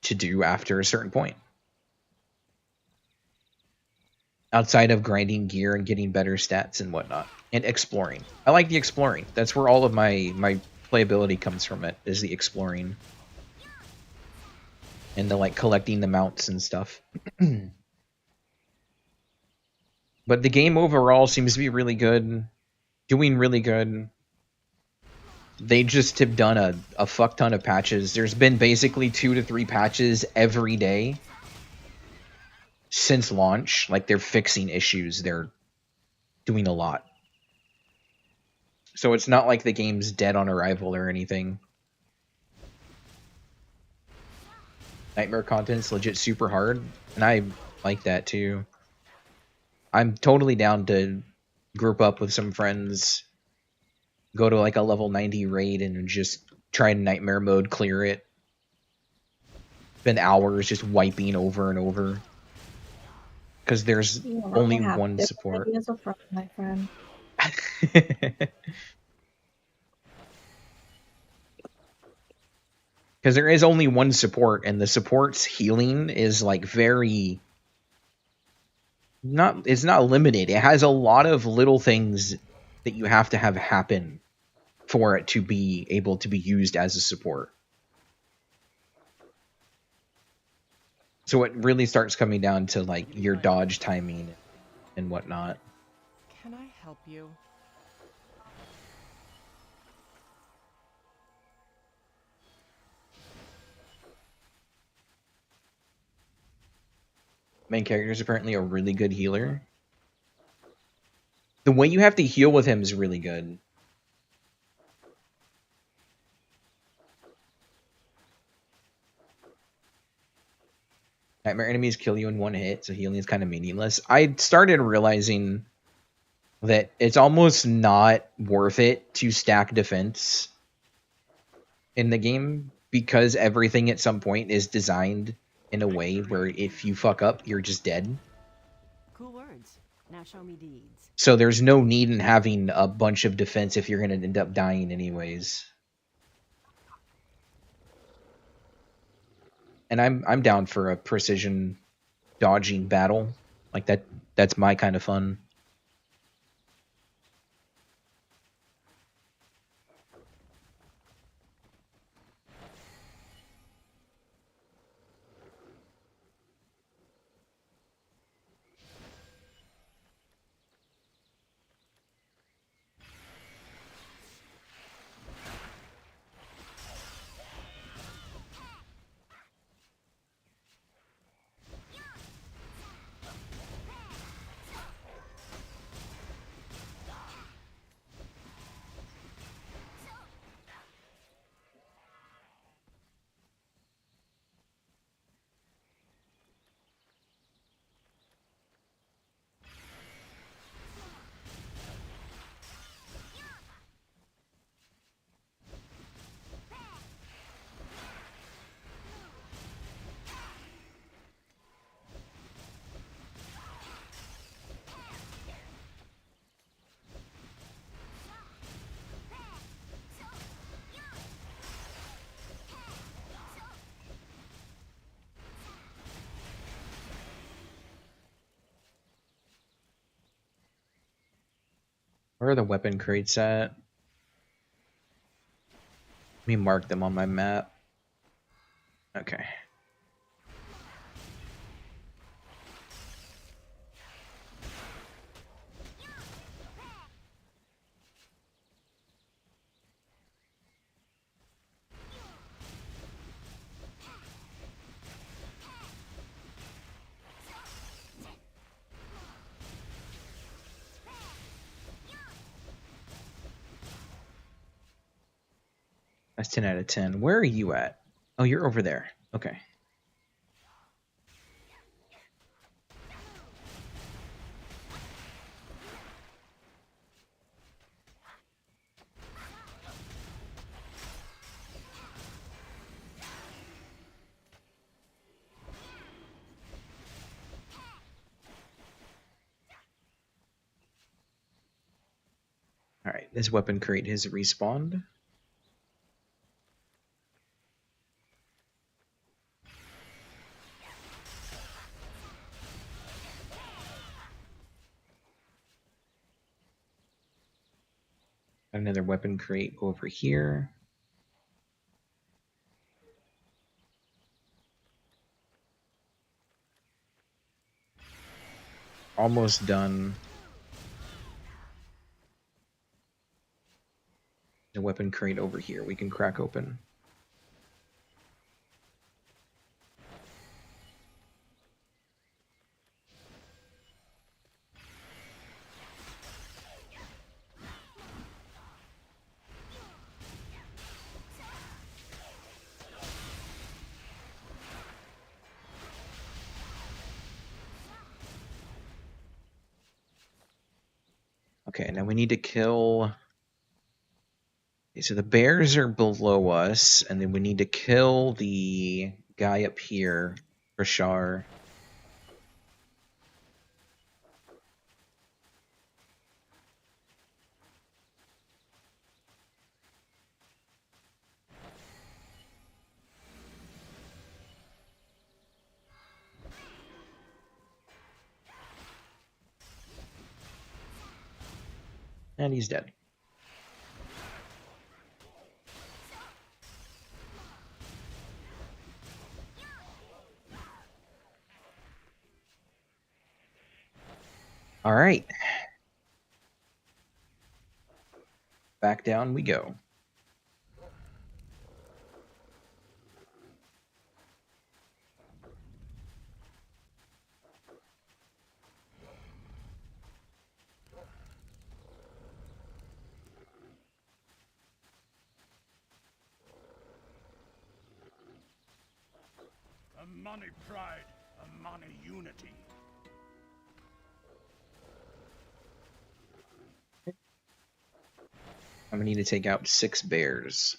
to do after a certain point. Outside of grinding gear and getting better stats and whatnot. And exploring. I like the exploring. That's where all of my playability comes from, it is the exploring. And the like collecting the mounts and stuff. But the game overall seems to be really good. Doing really good. They just have done a fuck ton of patches. There's been basically 2 to 3 patches every day since launch. Like, they're fixing issues. They're doing a lot. So it's not like the game's dead on arrival or anything. Nightmare content's legit super hard, and I like that too. I'm totally down to group up with some friends, go to like a level 90 raid and just try nightmare mode, clear it. Spend hours just wiping over and over. Because there's only one support. Ideas of front, my friend. Because there is only one support, and the support's healing is like very it's not limited. It has a lot of little things that you have to have happen for it to be able to be used as a support. So it really starts coming down to like your dodge timing and whatnot. Can I help you? Main character is apparently a really good healer. The way you have to heal with him is really good. Nightmare enemies kill you in one hit, so healing is kind of meaningless. I started realizing that it's almost not worth it to stack defense in the game because everything at some point is designed in a way where if you fuck up, you're just dead. Cool words. Now show me deeds. So there's no need in having a bunch of defense if you're going to end up dying anyways. And I'm down for a precision dodging battle. Like that's my kind of fun. Where are the weapon crates at? Let me mark them on my map. Okay. That's 10 out of 10. Where are you at? Oh, you're over there. Okay. Alright, this weapon crate has respawned. Another weapon crate over here. Almost done. weapon crate over here we can crack open. Okay, now we need to kill... Okay, so the bears are below us, and then we need to kill the guy up here, Rashar. And he's dead. All right. Back down we go. Amani pride, Amani unity. I'm gonna need to take out 6 bears.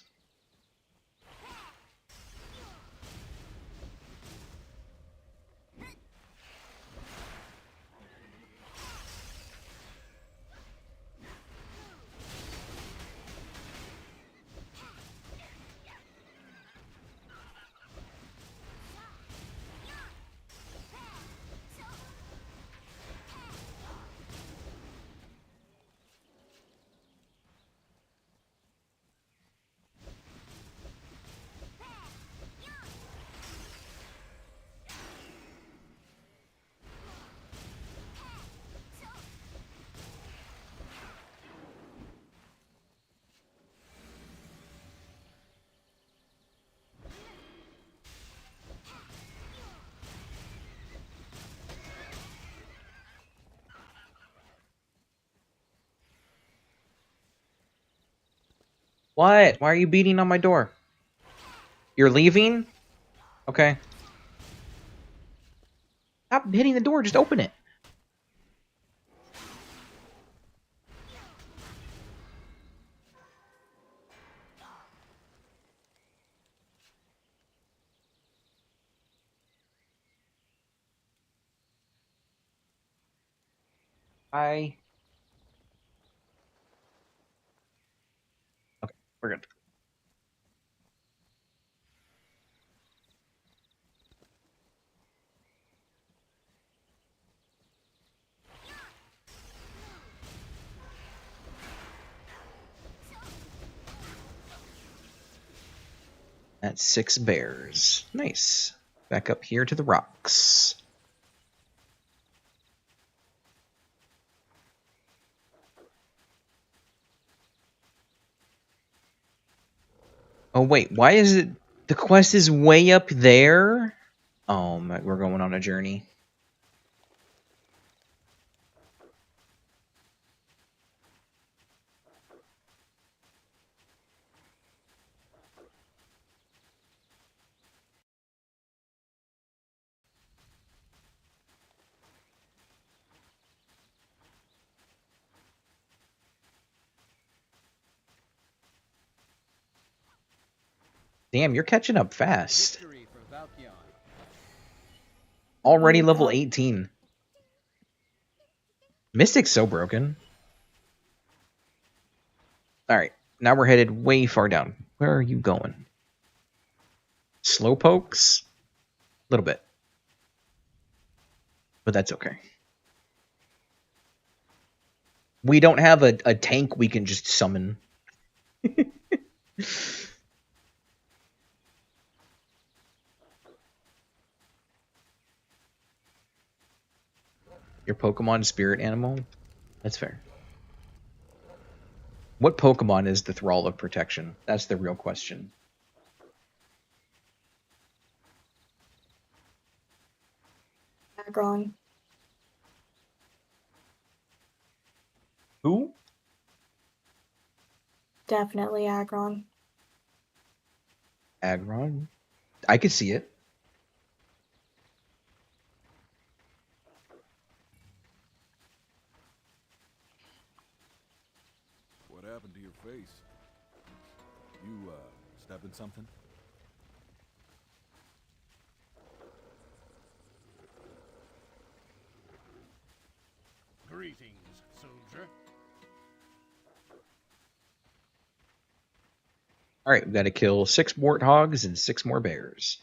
What? Why are you beating on my door? You're leaving? Okay. Stop hitting the door, just open it. Hi. Okay, we're good. That's 6 bears. Nice. Back up here to the rocks. Oh wait, why is it... The quest is way up there? Oh, we're going on a journey. Damn, you're catching up fast. Victory for Valkion. Already level 18. Mystic's so broken. Alright, now we're headed way far down. Where are you going? Slowpokes? A little bit. But that's okay. We don't have a tank we can just summon. Your Pokemon spirit animal? That's fair. What Pokemon is the Thrall of Protection? That's the real question. Aggron. Who? Definitely Aggron. Aggron? I could see it. What happened to your face? You, step in something? Greetings, soldier. Alright, we've got to kill 6 warthogs and 6 more bears.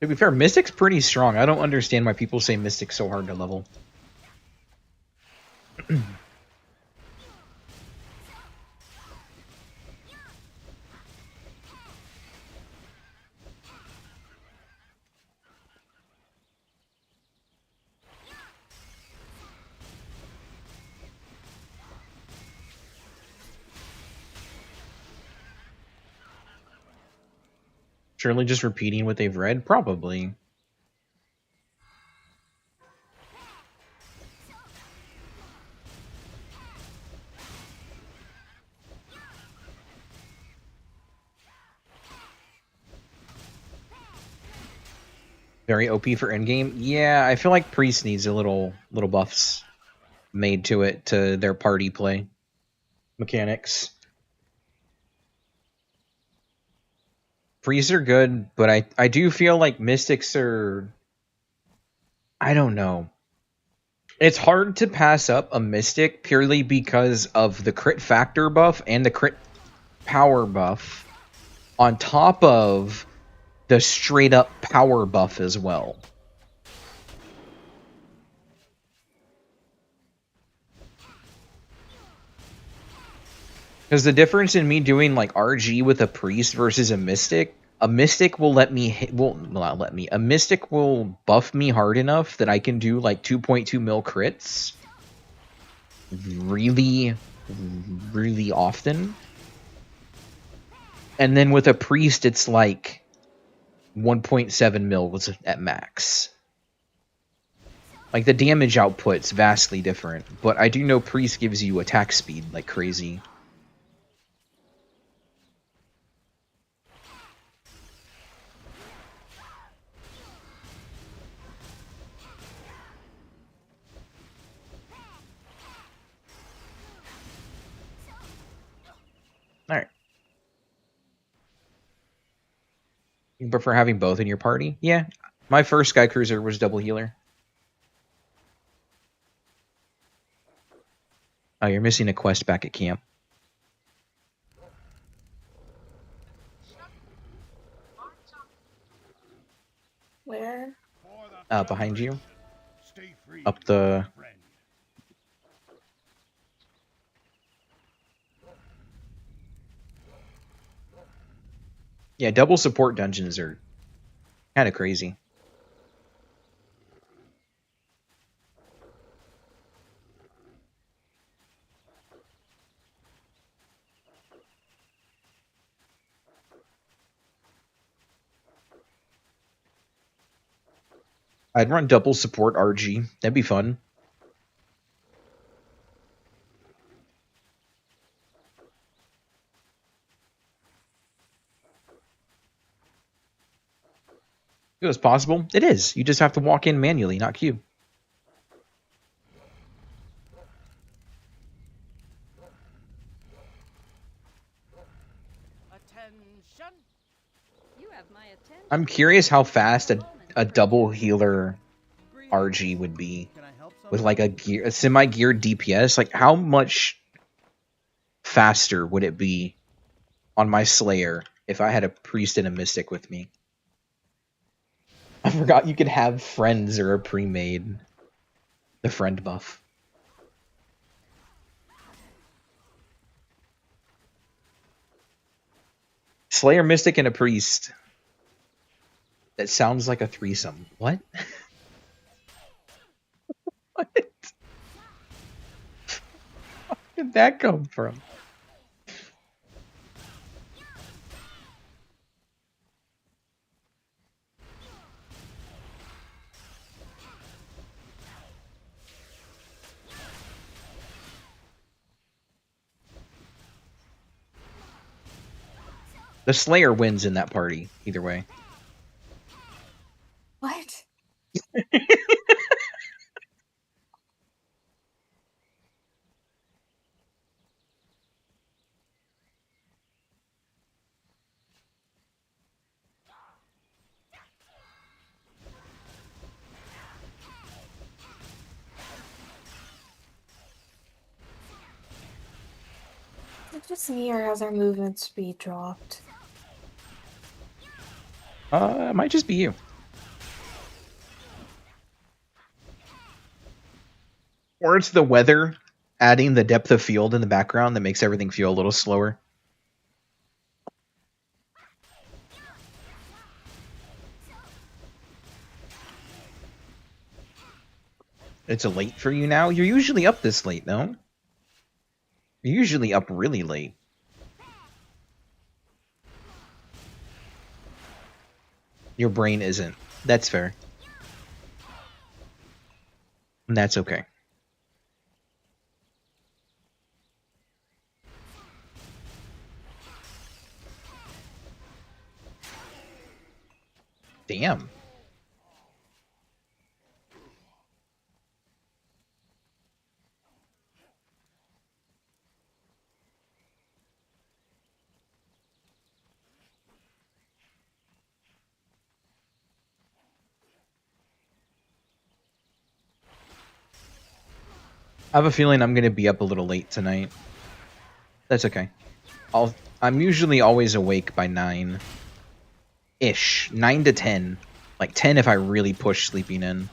To be fair, Mystic's pretty strong. I don't understand why people say Mystic's so hard to level. Surely just repeating what they've read? Probably. Very OP for endgame? Yeah, I feel like Priest needs a little buffs made to it, to their party play mechanics. Priests are good, but I do feel like Mystics are... I don't know. It's hard to pass up a Mystic purely because of the crit factor buff and the crit power buff on top of the straight up power buff as well. Because the difference in me doing like RG with a priest versus a mystic will let me a mystic will buff me hard enough that I can do like 2.2 mil crits really often. And then with a priest it's like 1.7 mil was at max. Like the damage output's vastly different, but I do know priest gives you attack speed like crazy. Alright. You prefer having both in your party? Yeah. My first Sky Cruiser was double healer. Oh, you're missing a quest back at camp. Where? Behind you. Up the... Yeah, double support dungeons are kind of crazy. I'd run double support RG. That'd be fun. It was possible. It is. You just have to walk in manually, not queue. Attention. You have my attention. I'm curious how fast a double healer RG would be with like a semi-geared DPS. Like how much faster would it be on my Slayer if I had a priest and a mystic with me? I forgot you could have friends or a pre-made. The friend buff. Slayer, Mystic, and a Priest. That sounds like a threesome. What? What? Where did that come from? The Slayer wins in that party, either way. What? Is it just me or has our movement speed dropped? It might just be you. Or it's the weather adding the depth of field in the background that makes everything feel a little slower. It's late for you now? You're usually up this late, no? You're usually up really late. Your brain isn't. That's fair. And that's okay. Damn. I have a feeling I'm gonna be up a little late tonight. That's okay. I'm usually always awake by 9-ish. 9 to 10. Like 10 if I really push sleeping in.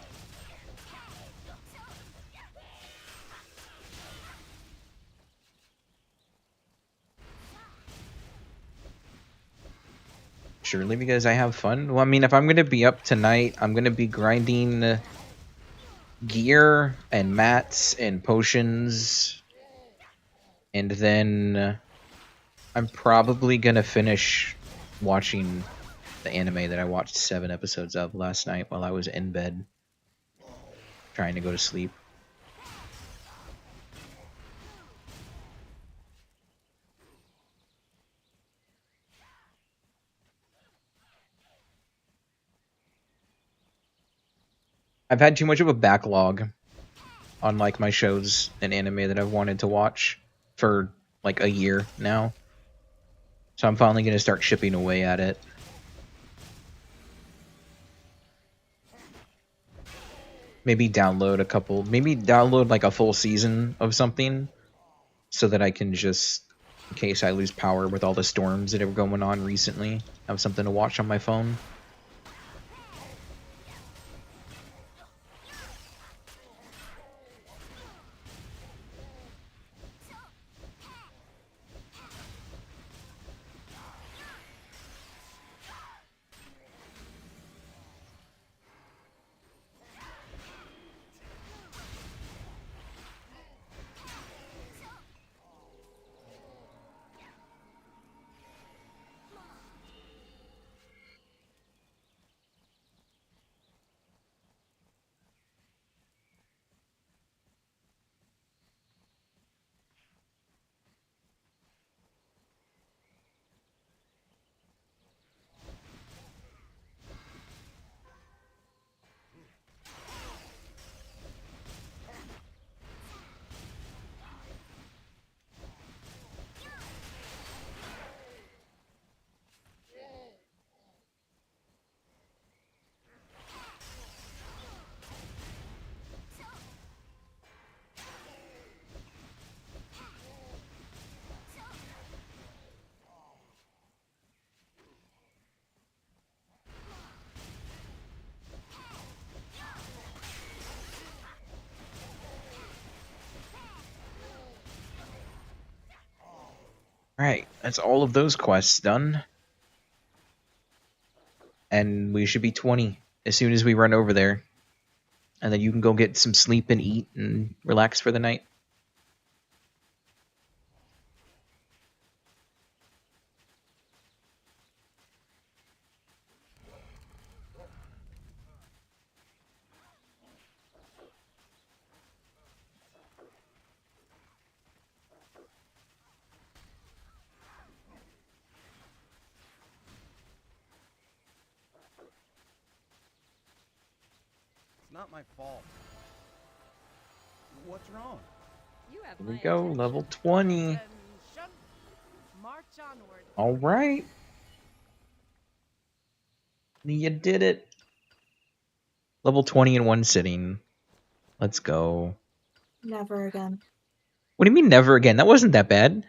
Surely because I have fun. Well, I mean, if I'm gonna be up tonight, I'm gonna be grinding gear and mats and potions. And then I'm probably gonna finish watching the anime that I watched 7 episodes of last night while I was in bed trying to go to sleep. I've had too much of a backlog on like my shows and anime that I've wanted to watch for like a year now. So I'm finally gonna start chipping away at it. Maybe download like a full season of something so that I can just, in case I lose power with all the storms that are going on recently, have something to watch on my phone. Alright, that's all of those quests done. And we should be 20 as soon as we run over there. And then you can go get some sleep and eat and relax for the night. It's not my fault. What's wrong? You have Here we my go, attention. level 20. Attention. March onward. Alright. You did it. Level 20 in one sitting. Let's go. Never again. What do you mean never again? That wasn't that bad.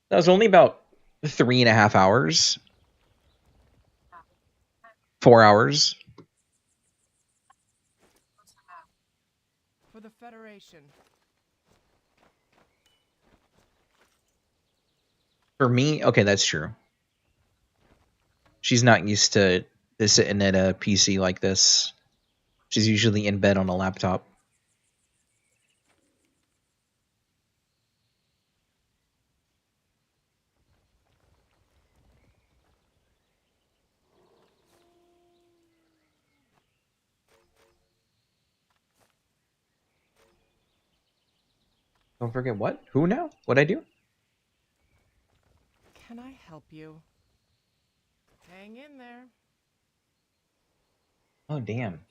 That was only about 3.5 hours. 4 hours. For the Federation. For me, okay, that's true. She's not used to sitting at a PC like this. She's usually in bed on a laptop. Don't forget what? Who now? What'd I do? Can I help you? Hang in there. Oh, damn.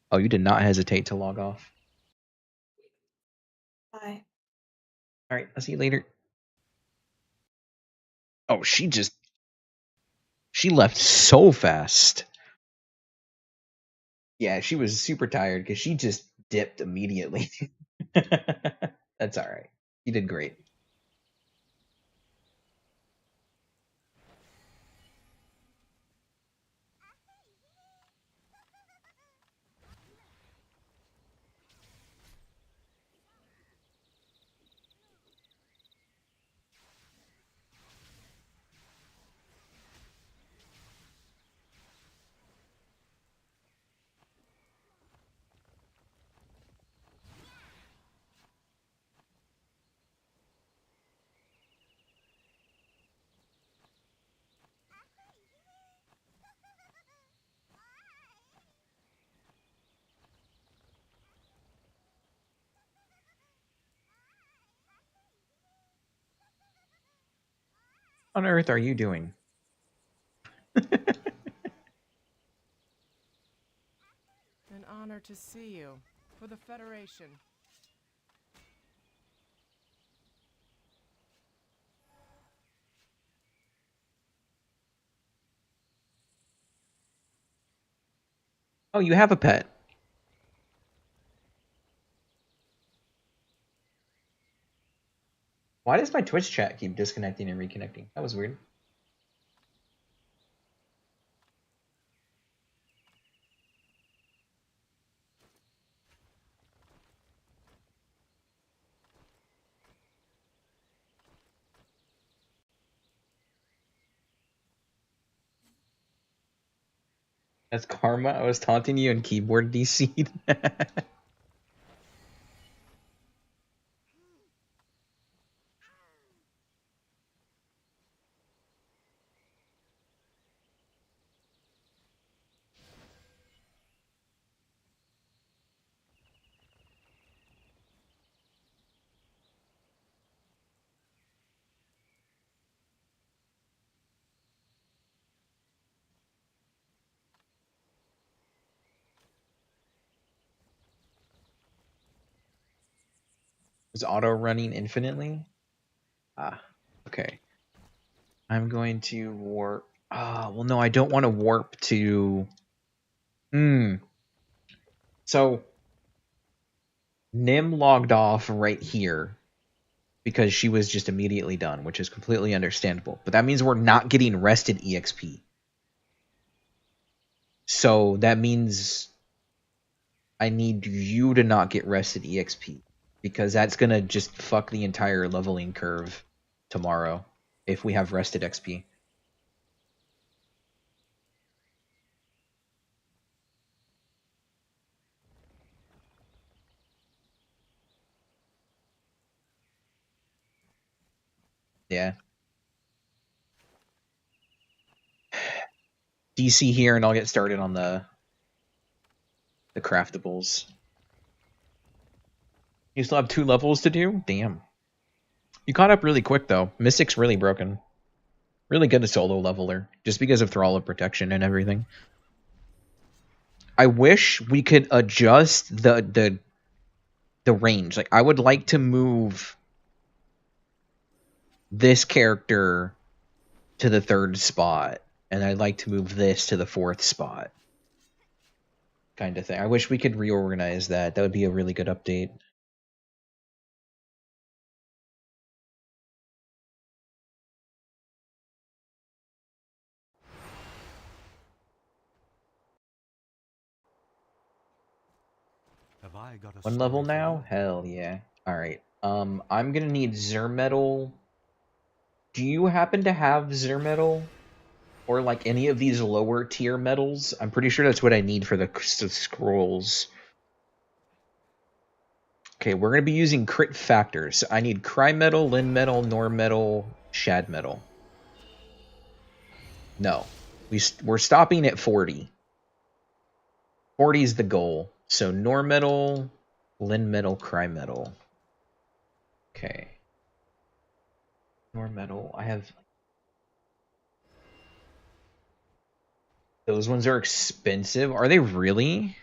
Oh, you did not hesitate to log off. Bye. Alright, I'll see you later. Oh, she left so fast. Yeah, she was super tired because she just dipped immediately. That's alright. You did great. What on earth are you doing? An honor to see you. For the Federation. Oh, you have a pet. Why does my Twitch chat keep disconnecting and reconnecting? That was weird. That's karma. I was taunting you and keyboard DC'd. Was auto running infinitely? Ah, okay. I'm going to warp. Ah, well, no, I don't want to warp to. So, Nim logged off right here because she was just immediately done, which is completely understandable. But that means we're not getting rested EXP. So that means I need you to not get rested EXP. Because that's gonna just fuck the entire leveling curve tomorrow if we have rested XP. Yeah. DC here and I'll get started on the craftables. You still have 2 levels to do? Damn. You caught up really quick though. Mystic's really broken. Really good a solo leveler, just because of Thrall of Protection and everything. I wish we could adjust the range. Like I would like to move this character to the 3rd spot, and I'd like to move this to the 4th spot. Kind of thing. I wish we could reorganize that. That would be a really good update. Have I got a 1 level story for now? you? Hell yeah. Alright. I'm gonna need Zermetal. Do you happen to have Zermetal? Or like any of these lower tier metals? I'm pretty sure that's what I need for the scrolls. Okay, we're going to be using crit factors. I need Cry Metal, Lin Metal, Nor Metal, Shad Metal. No. We're stopping at 40. 40 is the goal. So Nor Metal, Lin Metal, Cry Metal. Okay. Nor Metal. I have... Those ones are expensive. Are they really?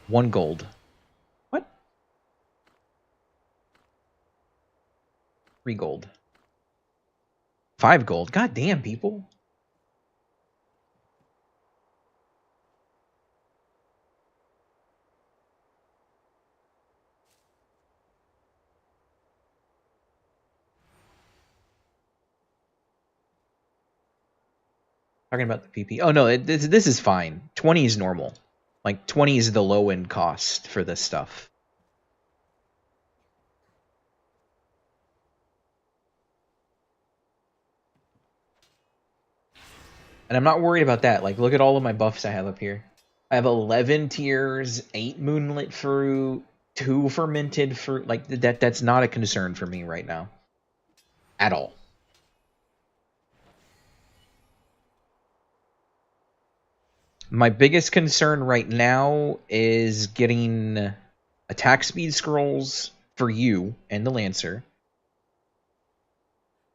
1 gold. What? 3 gold. 5 gold. God damn, people. Talking about the PP. Oh no, this is fine. 20 is normal. Like 20 is the low end cost for this stuff. And I'm not worried about that. Like look at all of my buffs I have up here. I have 11 tiers, 8 moonlit fruit, 2 fermented fruit. Like that's not a concern for me right now. At all. My biggest concern right now is getting attack speed scrolls for you and the Lancer.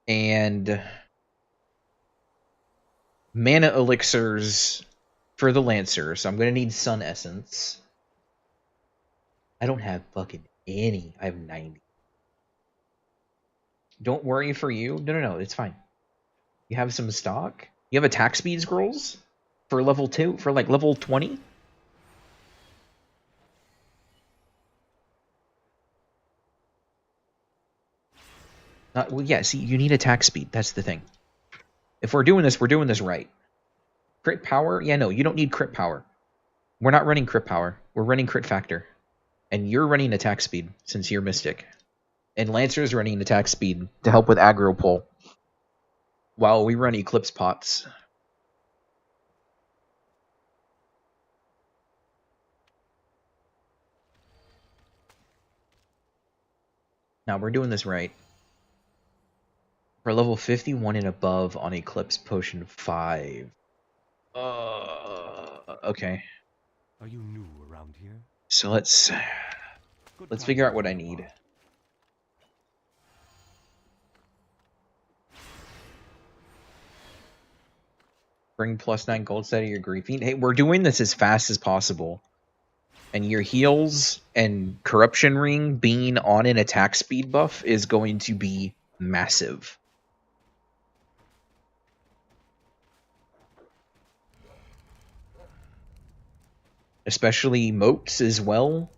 And mana elixirs for the Lancer, so I'm going to need Sun Essence. I don't have fucking any. I have 90. Don't worry for you. No, it's fine. You have some stock? You have attack speed scrolls? For level 2? For like level 20? Well, yeah, see, you need attack speed. That's the thing. If we're doing this right. Crit power? Yeah, no, you don't need crit power. We're not running crit power. We're running crit factor. And you're running attack speed, since you're Mystic. And Lancer's running attack speed to help with aggro pull. While we run Eclipse pots. Now, we're doing this right. For level 51 and above on Eclipse Potion 5. Okay. Are you new around here? So let's figure out what I need. Bring +9 gold set of your griefing. Hey, we're doing this as fast as possible. And your heals and Corruption Ring being on an attack speed buff is going to be massive. Especially Moats as well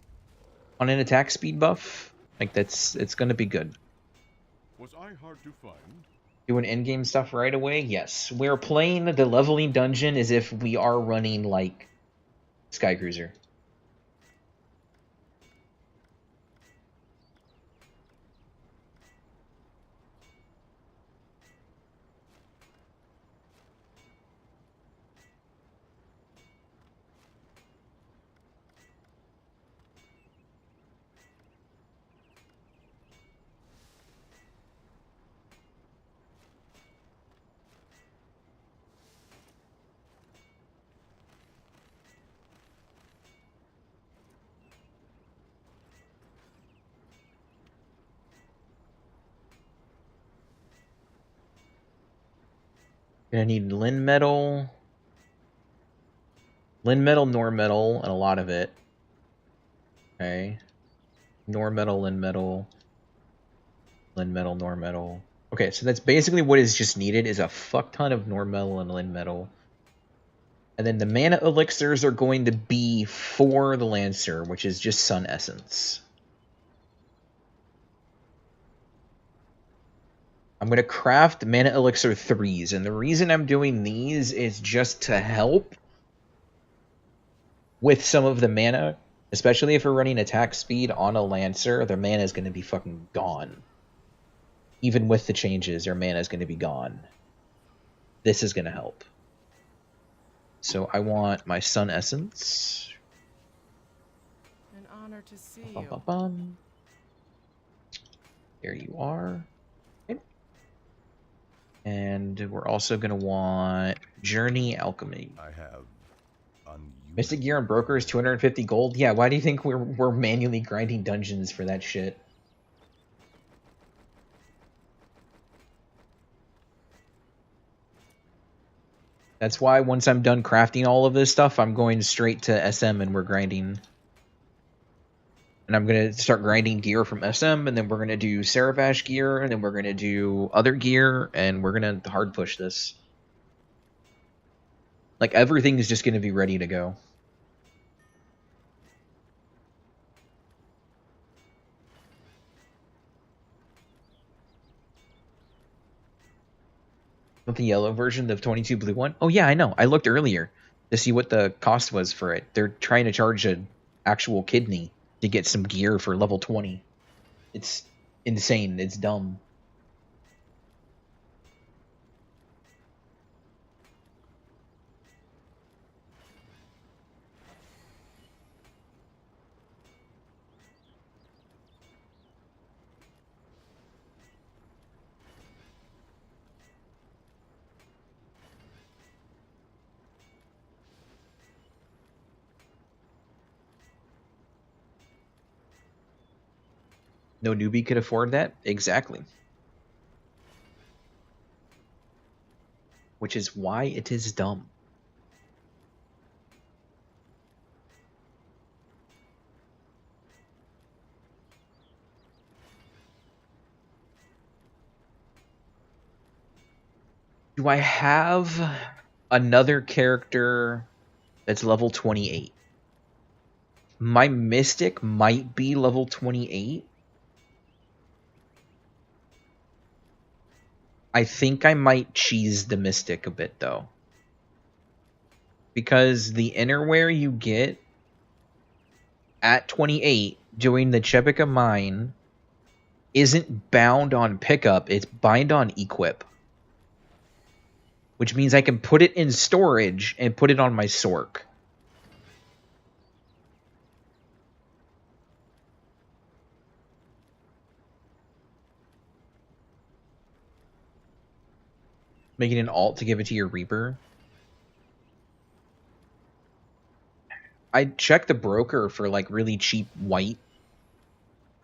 on an attack speed buff. Like it's gonna be good. Was I hard to find? Doing endgame stuff right away? Yes. We're playing the leveling dungeon as if we are running like Sky Cruiser. Gonna need Lin Metal. Lin Metal, Nor Metal, and a lot of it. Okay. Nor Metal, Lin Metal. Lin Metal, Nor Metal. Okay, so that's basically what is just needed is a fuck ton of Nor Metal and Lin Metal. And then the mana elixirs are going to be for the Lancer, which is just Sun Essence. I'm going to craft mana elixir 3s, and the reason I'm doing these is just to help with some of the mana, especially if we're running attack speed on a Lancer, their mana is going to be fucking gone. Even with the changes, their mana is going to be gone. This is going to help. So I want my Sun Essence. An honor to see Bum, you. bum, bum. There you are. Okay. And we're also going to want Journey Alchemy. I have Mystic Gear and Broker is 250 gold. Yeah, why do you think we're manually grinding dungeons for that shit? That's why once I'm done crafting all of this stuff, I'm going straight to SM and we're grinding. And I'm going to start grinding gear from SM, and then we're going to do Saravash gear, and then we're going to do other gear, and we're going to hard push this. Like, everything is just going to be ready to go. With the yellow version, the 22 blue one? Oh yeah, I know. I looked earlier to see what the cost was for it. They're trying to charge an actual kidney to get some gear for level 20. It's insane. It's dumb. No newbie could afford that? Exactly. Which is why it is dumb. Do I have another character that's level 28? My Mystic might be level 28. I think I might cheese the Mystic a bit, though. Because the innerwear you get at 28 doing the Chebika Mine isn't bound on pickup, it's bind on equip. Which means I can put it in storage and put it on my Sork. Making an alt to give it to your Reaper. I checked the broker for like really cheap white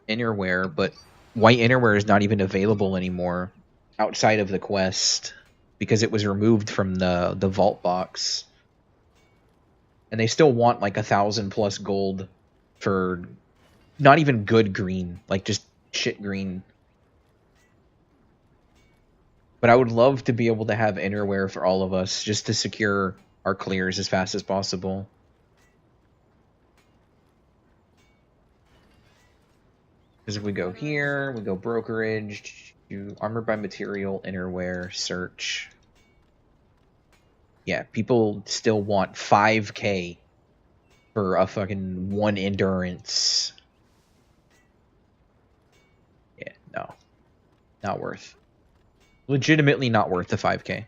innerwear, but white innerwear is not even available anymore outside of the quest because it was removed from the vault box. And they still want like 1,000+ gold for not even good green, like just shit green. But I would love to be able to have innerwear for all of us just to secure our clears as fast as possible. Because if we go here, we go brokerage, do armor by material, innerwear, search. Yeah, people still want 5k for a fucking 1 endurance. Yeah, no. Not worth. Legitimately not worth the 5k.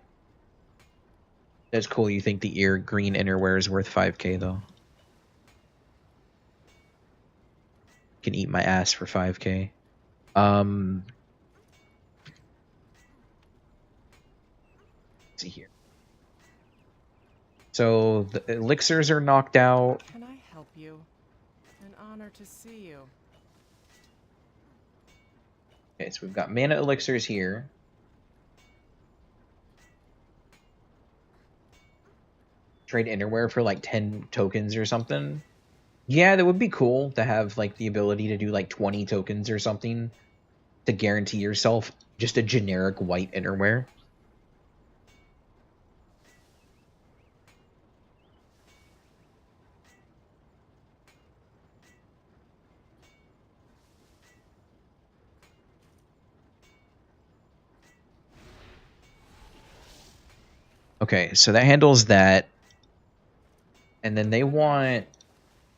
That's cool, you think the green innerwear is worth 5k though. Can eat my ass for 5k. Let's see here. So the elixirs are knocked out. Can I help you? An honor to see you. Okay, so we've got mana elixirs here. trade innerwear for like 10 tokens or something. Yeah, that would be cool to have like the ability to do like 20 tokens or something to guarantee yourself just a generic white innerwear. Okay, so that handles that. And then they want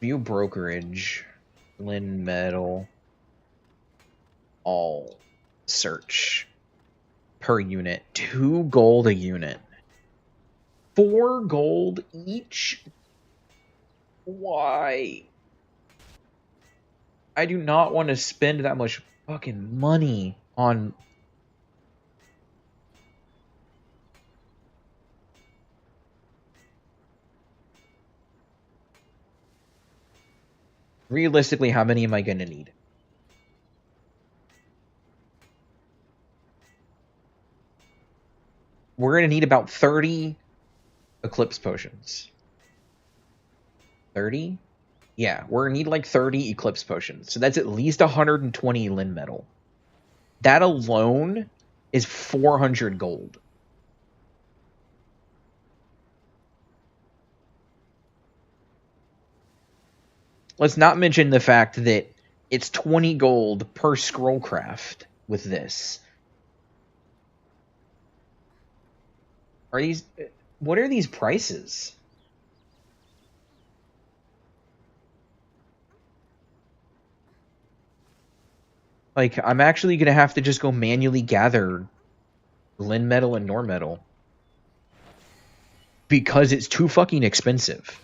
view brokerage, Lin Metal, all search per unit. 2 gold a unit. 4 gold each? Why? I do not want to spend that much fucking money on... Realistically, how many am I gonna need? We're gonna need about 30 Eclipse Potions. 30? Yeah, we're gonna need like 30 Eclipse Potions. So that's at least 120 Lin Metal. That alone is 400 gold. Let's not mention the fact that it's 20 gold per scrollcraft with this. Are these... What are these prices? Like, I'm actually gonna have to just go manually gather Lin Metal and Nor Metal. Because it's too fucking expensive.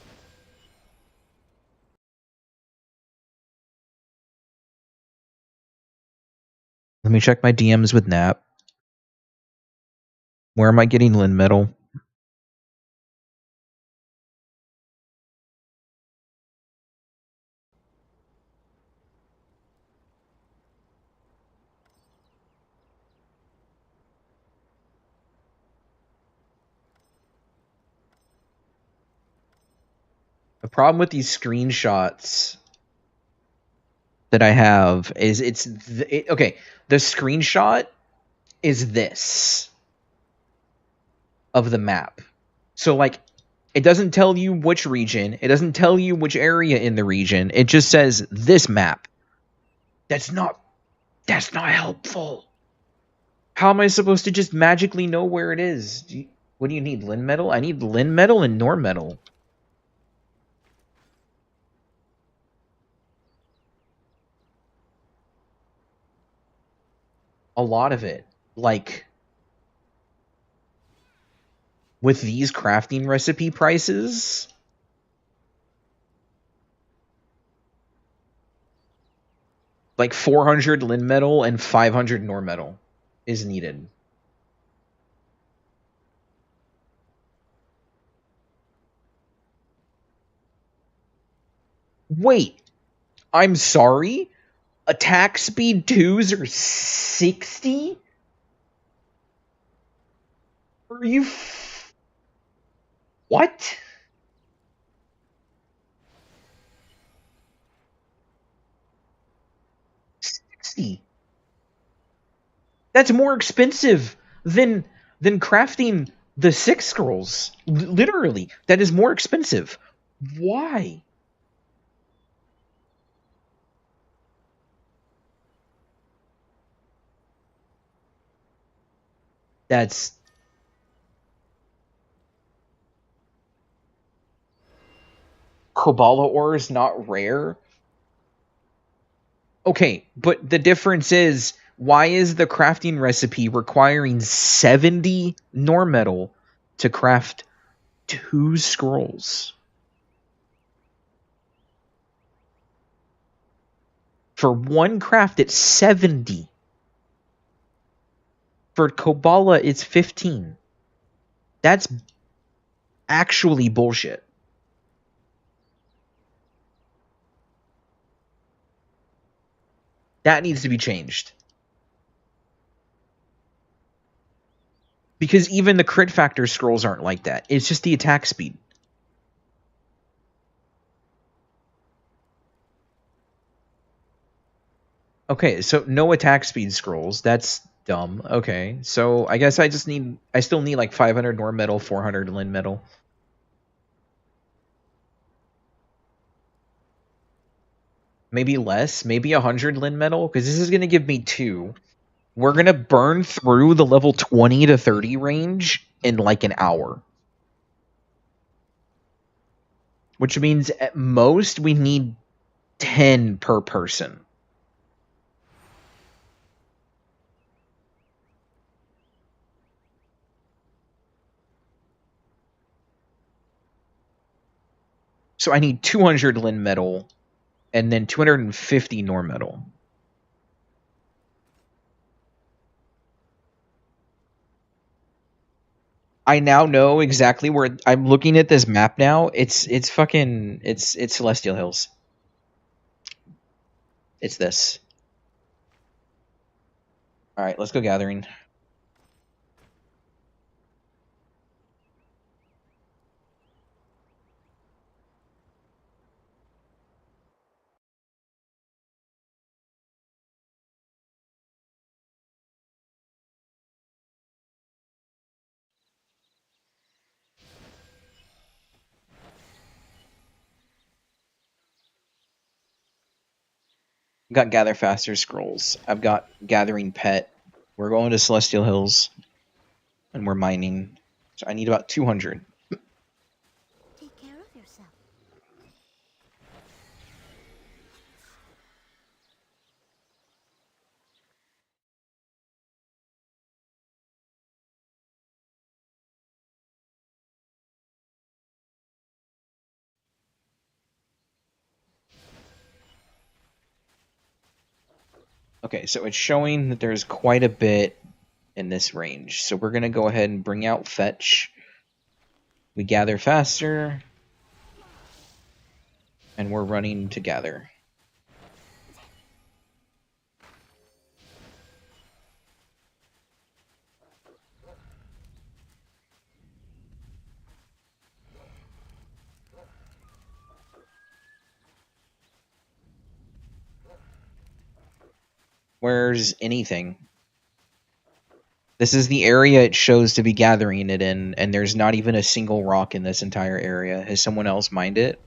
Let me check my DMs with Nap. Where am I getting Lin Metal? The problem with these screenshots that I have is okay, the screenshot is this of the map. So like it doesn't tell you which region, it doesn't tell you which area in the region. It just says this map. That's not helpful. How am I supposed to just magically know where it is? What do you need? Lin Metal? I need Lin Metal and Nor Metal. A lot of it. Like, with these crafting recipe prices, like 400 Lin Metal and 500 Nor Metal is needed. Wait, I'm sorry? Attack speed 2s are 60? Are you... What? That's more expensive than crafting the 6 scrolls. Literally, that is more expensive. Why? That's... Kobala ore is not rare? Okay, but the difference is, why is the crafting recipe requiring 70 Nor Metal to craft 2 scrolls? For one craft, it's 70. For Kobala, it's 15. That's actually bullshit. That needs to be changed. Because even the crit factor scrolls aren't like that. It's just the attack speed. Okay, so no attack speed scrolls. That's dumb. Okay, so I guess I still need like 500 Norm Metal, 400 Lin Metal. Maybe less, maybe 100 Lin Metal, because this is going to give me 2. We're going to burn through the level 20 to 30 range in like an hour. Which means at most we need 10 per person. So I need 200 Lin Metal and then 250 Norm Metal. I now know exactly where I'm looking at this map now. It's Celestial Hills. It's this. All right, let's go gathering. I've got Gather Faster scrolls. I've got Gathering Pet. We're going to Celestial Hills, and we're mining. So I need about 200. Take care of yourself. Okay, so it's showing that there's quite a bit in this range. So we're going to go ahead and bring out Fetch. We gather faster. And we're running to gather. Where's anything? This is the area it shows to be gathering it in, and there's not even a single rock in this entire area. Has someone else mined it?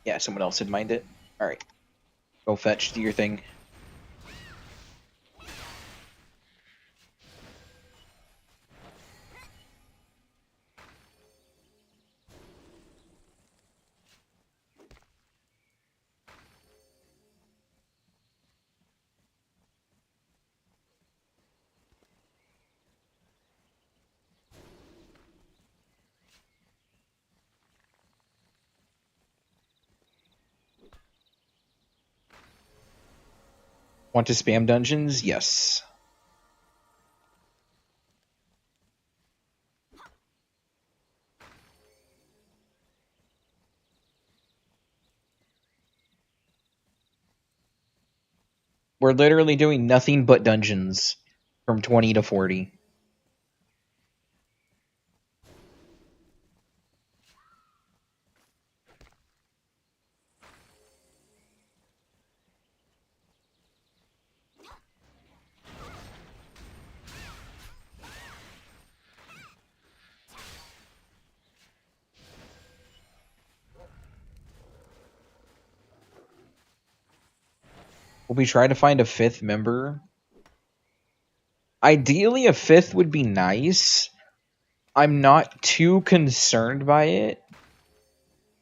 Yeah, someone else had mined it. Alright. Go fetch, do your thing. Want to spam dungeons? Yes. We're literally doing nothing but dungeons from 20 to 40. Will we try to find a 5th member? Ideally, a 5th would be nice. I'm not too concerned by it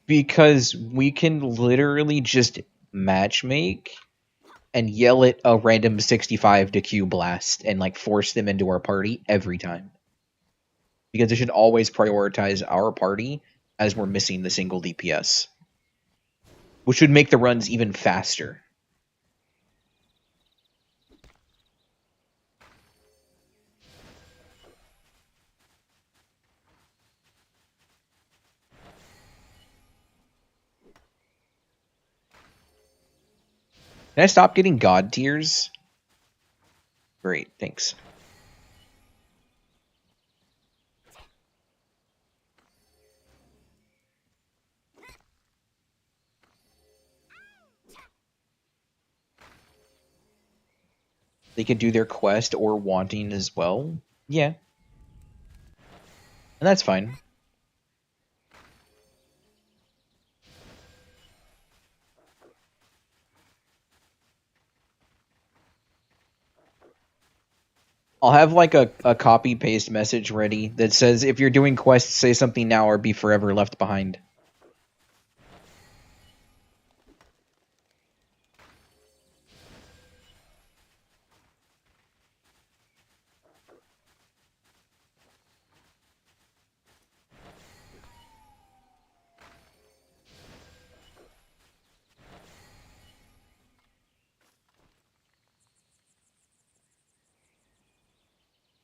because we can literally just matchmake and yell at a random 65 to Q blast and like force them into our party every time. Because it should always prioritize our party as we're missing the single DPS. Which would make the runs even faster. Can I stop getting god tiers? Great, thanks. They could do their quest or wanting as well. Yeah. And that's fine. I'll have like a copy paste message ready that says if you're doing quests, say something now or be forever left behind.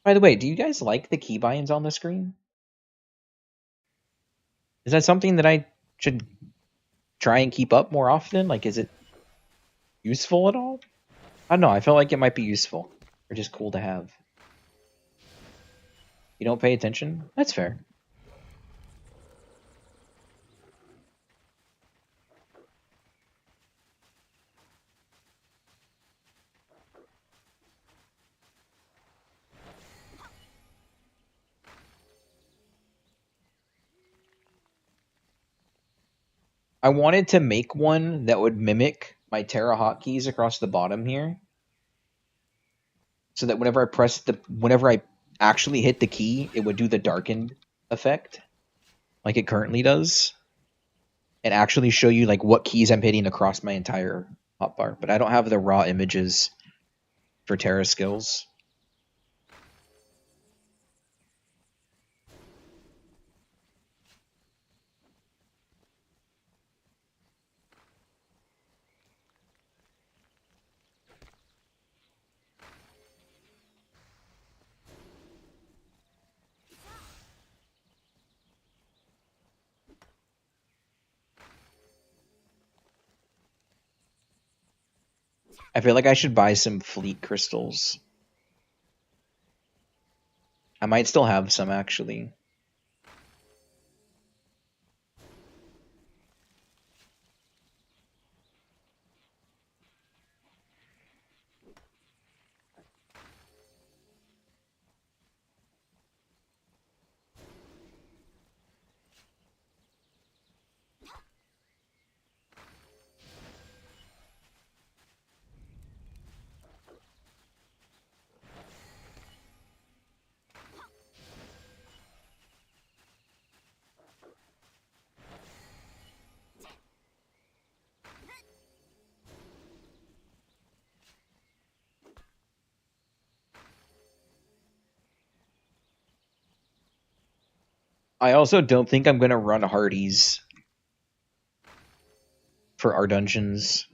By the way, do you guys like the keybinds on the screen? Is that something that I should try and keep up more often? Like, is it useful at all? I don't know. I felt like it might be useful or just cool to have. You don't pay attention? That's fair. I wanted to make one that would mimic my Tera hotkeys across the bottom here. So that whenever I actually hit the key, it would do the darkened effect. Like it currently does. And actually show you like what keys I'm hitting across my entire hotbar. But I don't have the raw images for Tera skills. I feel like I should buy some fleet crystals. I might still have some actually. I also don't think I'm going to run Hardies for our dungeons.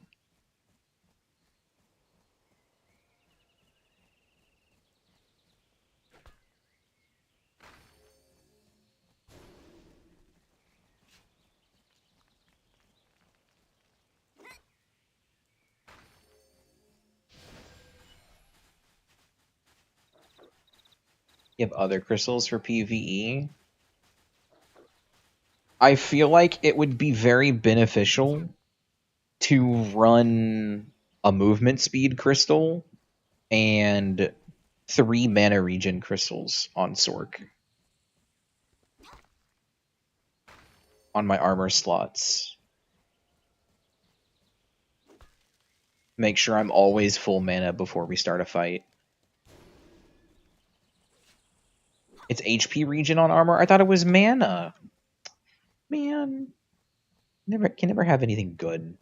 You have other crystals for PvE. I feel like it would be very beneficial to run a movement speed crystal and 3 mana regen crystals on Sork. On my armor slots. Make sure I'm always full mana before we start a fight. It's HP regen on armor? I thought it was mana. Man. Can never have anything good.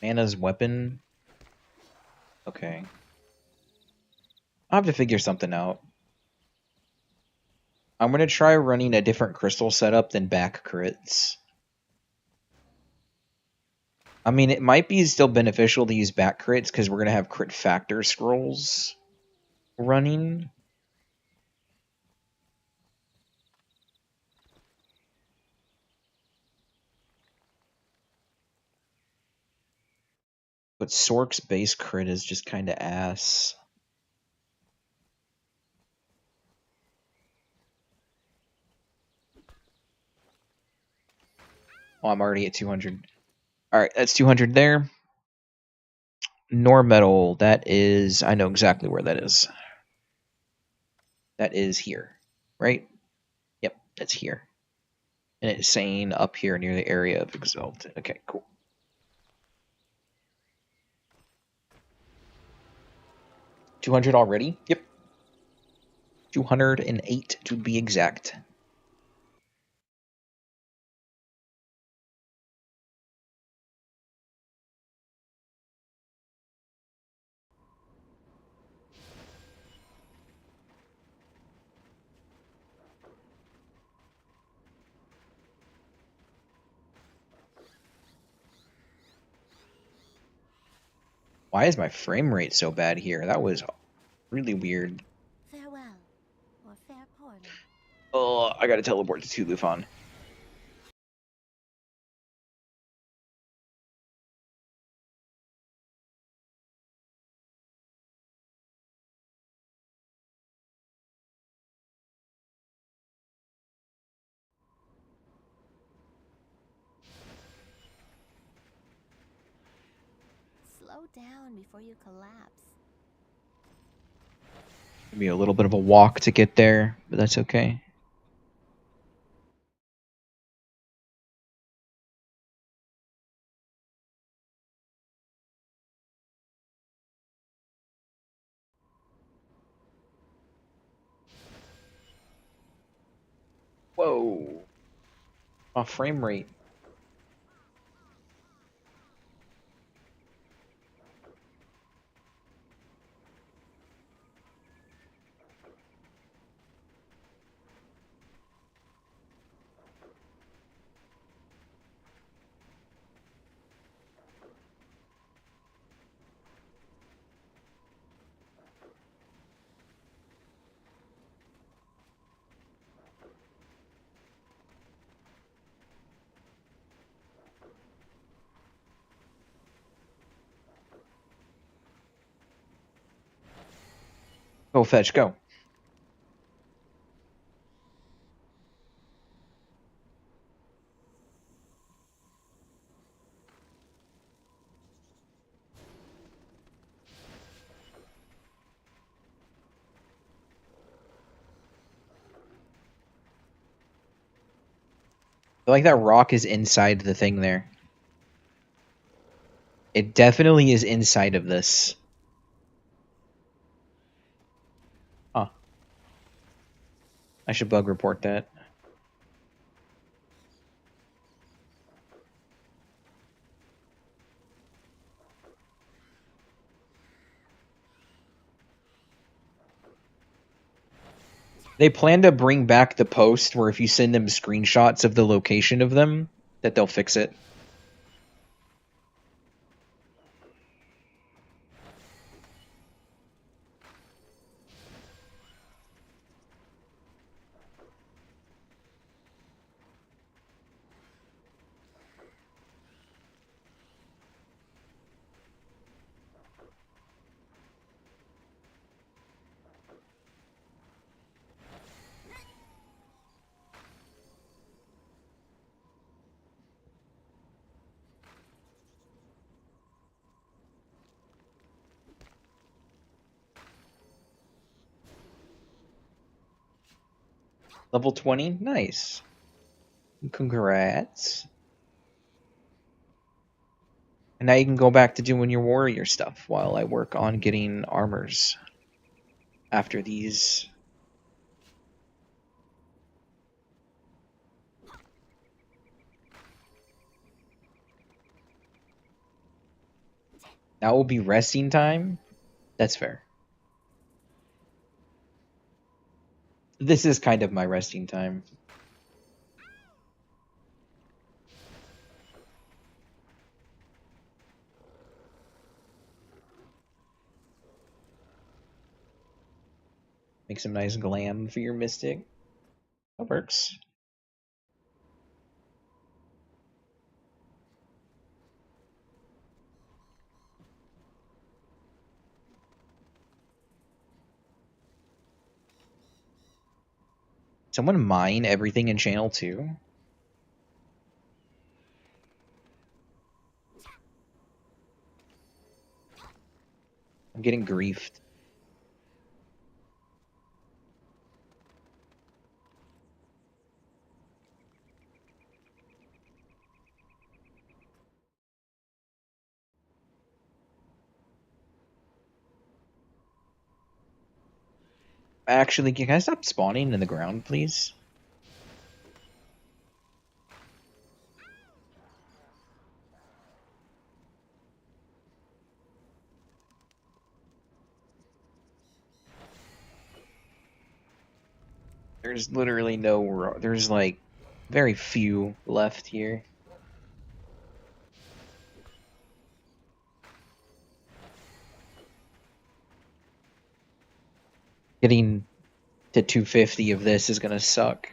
Mana's weapon. Okay. I'll have to figure something out. I'm going to try running a different crystal setup than back crits. I mean, it might be still beneficial to use back crits because we're going to have crit factor scrolls running. But Sork's base crit is just kind of ass. Oh, I'm already at 200. Alright, that's 200 there. Normetal, that is... I know exactly where that is. That is here, right? Yep, that's here. And it's saying up here near the area of Exalted. Okay, cool. $200 already? Yep. 208 to be exact. Why is my frame rate so bad here? That was really weird. Farewell, or fair portal. Oh, I gotta teleport to Tulufan. Slow down before you collapse. Gonna be a little bit of a walk to get there, but that's okay. Whoa. Oh, frame rate. Go fetch, go. I feel like that rock is inside the thing there. It definitely is inside of this. Huh. I should bug report that. They plan to bring back the post where if you send them screenshots of the location of them, that they'll fix it. Level 20? Nice. Congrats. And now you can go back to doing your warrior stuff while I work on getting armors after these. That will be resting time? That's fair. This is kind of my resting time. Make some nice glam for your mystic. That works. Someone mine everything in channel 2? I'm getting griefed. Actually, can I stop spawning in the ground, please? There's literally there's like very few left here. Getting to 250 of this is gonna suck.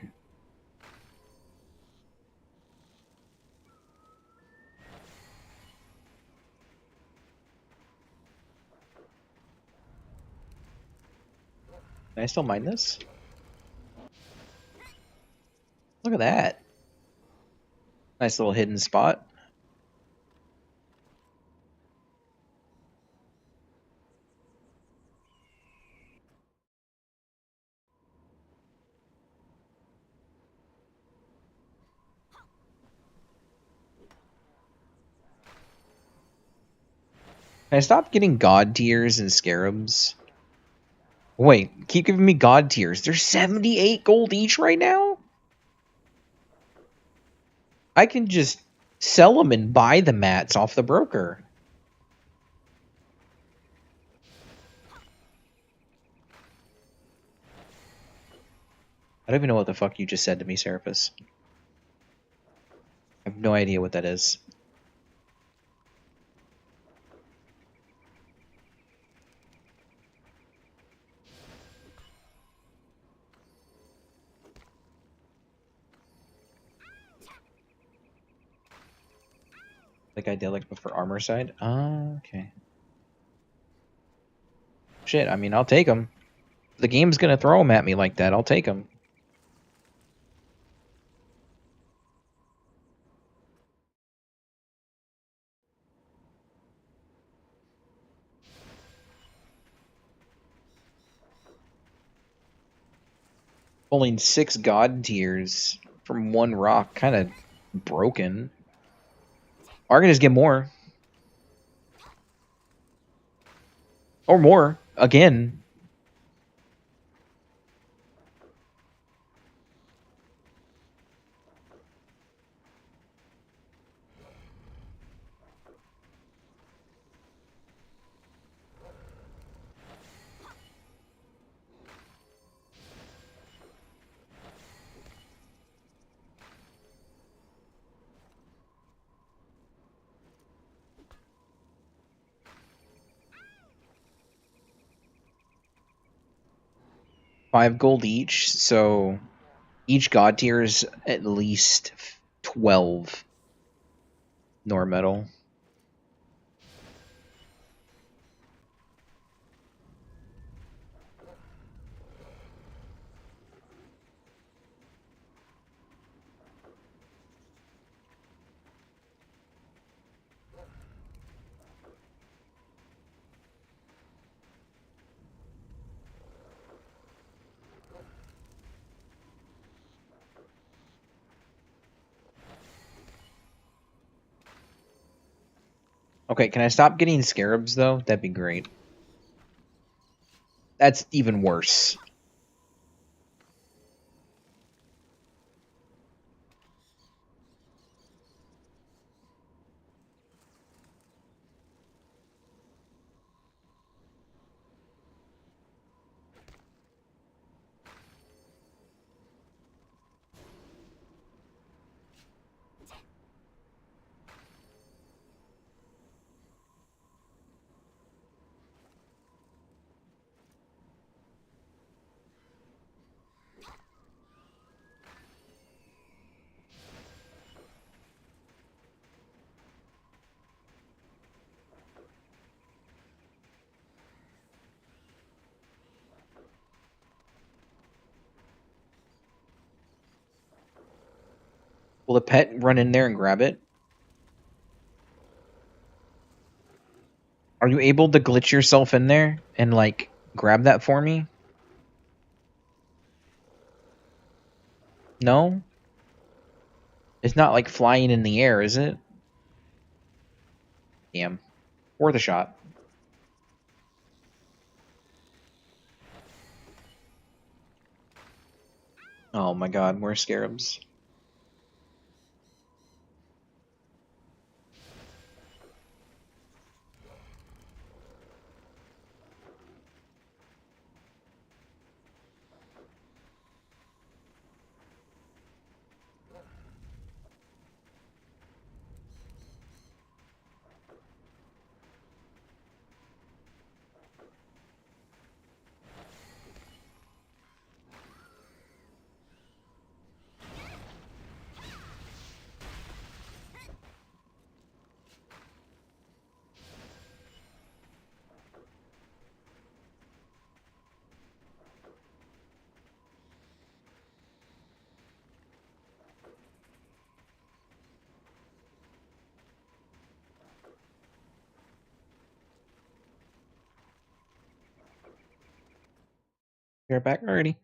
Can I still mine this? Look at that. Nice little hidden spot. Can I stop getting god tiers and scarabs? Wait, keep giving me god tiers. There's 78 gold each right now? I can just sell them and buy the mats off the broker. I don't even know what the fuck you just said to me, Serapis. I have no idea what that is. Like I did like for armor side? Oh, okay. Shit, I mean, I'll take them. The game's gonna throw them at me like that. I'll take them. Pulling 6 god tiers from one rock, kind of broken. Are gonna just get more. Or more. Again. Five gold each, so each god tier is at least 12 Nor metal. Okay, can I stop getting scarabs though? That'd be great. That's even worse. Will the pet run in there and grab it? Are you able to glitch yourself in there and, like, grab that for me? No? It's not, like, flying in the air, is it? Damn. Worth a shot. Oh my god, more scarabs. You're back already.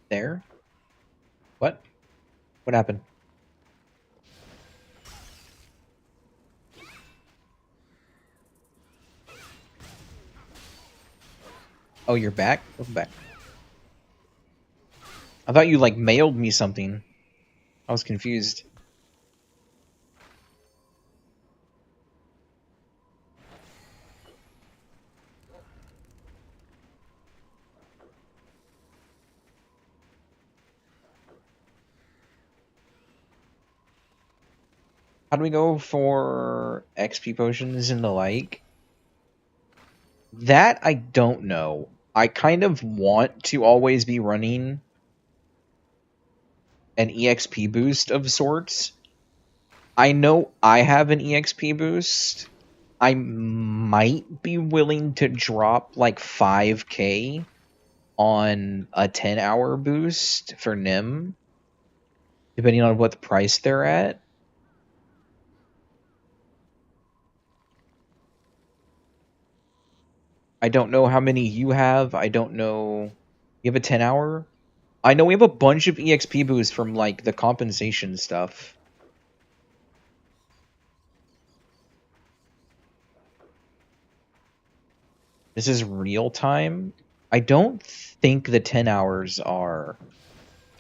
There? What? What happened? Oh, you're back? Welcome back. I thought you, like, mailed me something. I was confused. How do we go for XP potions and the like? That I don't know. I kind of want to always be running an EXP boost of sorts. I know I have an EXP boost. I might be willing to drop like 5k on a 10-hour boost for Nim, depending on what the price they're at. I don't know how many you have. I don't know. You have a 10-hour? I know we have a bunch of EXP boosts from, like, the compensation stuff. This is real time? I don't think the 10 hours are.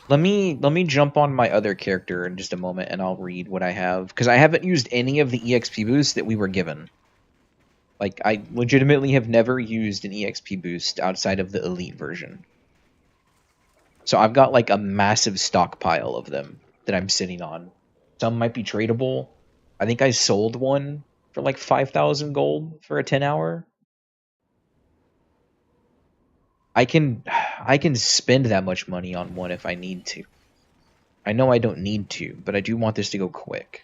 Let me jump on my other character in just a moment and I'll read what I have, because I haven't used any of the EXP boosts that we were given. Like, I legitimately have never used an EXP boost outside of the elite version. So I've got like a massive stockpile of them that I'm sitting on. Some might be tradable. I think I sold one for like 5,000 gold for a 10-hour. I can spend that much money on one if I need to. I know I don't need to, but I do want this to go quick.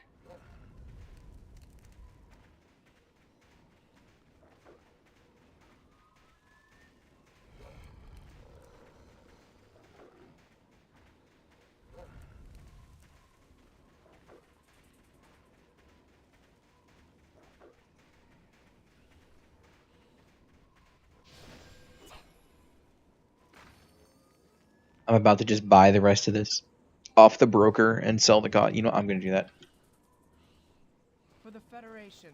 I'm about to just buy the rest of this off the broker and sell the god. You know, I'm going to do that. For the Federation.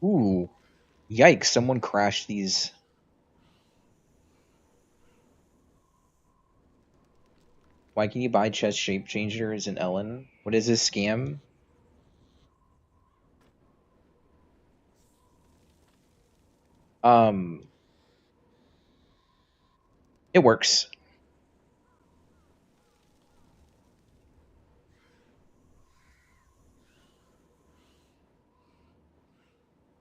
Ooh. Yikes, someone crashed these. Why can you buy chest shape changers in Ellen? What is this scam? It works.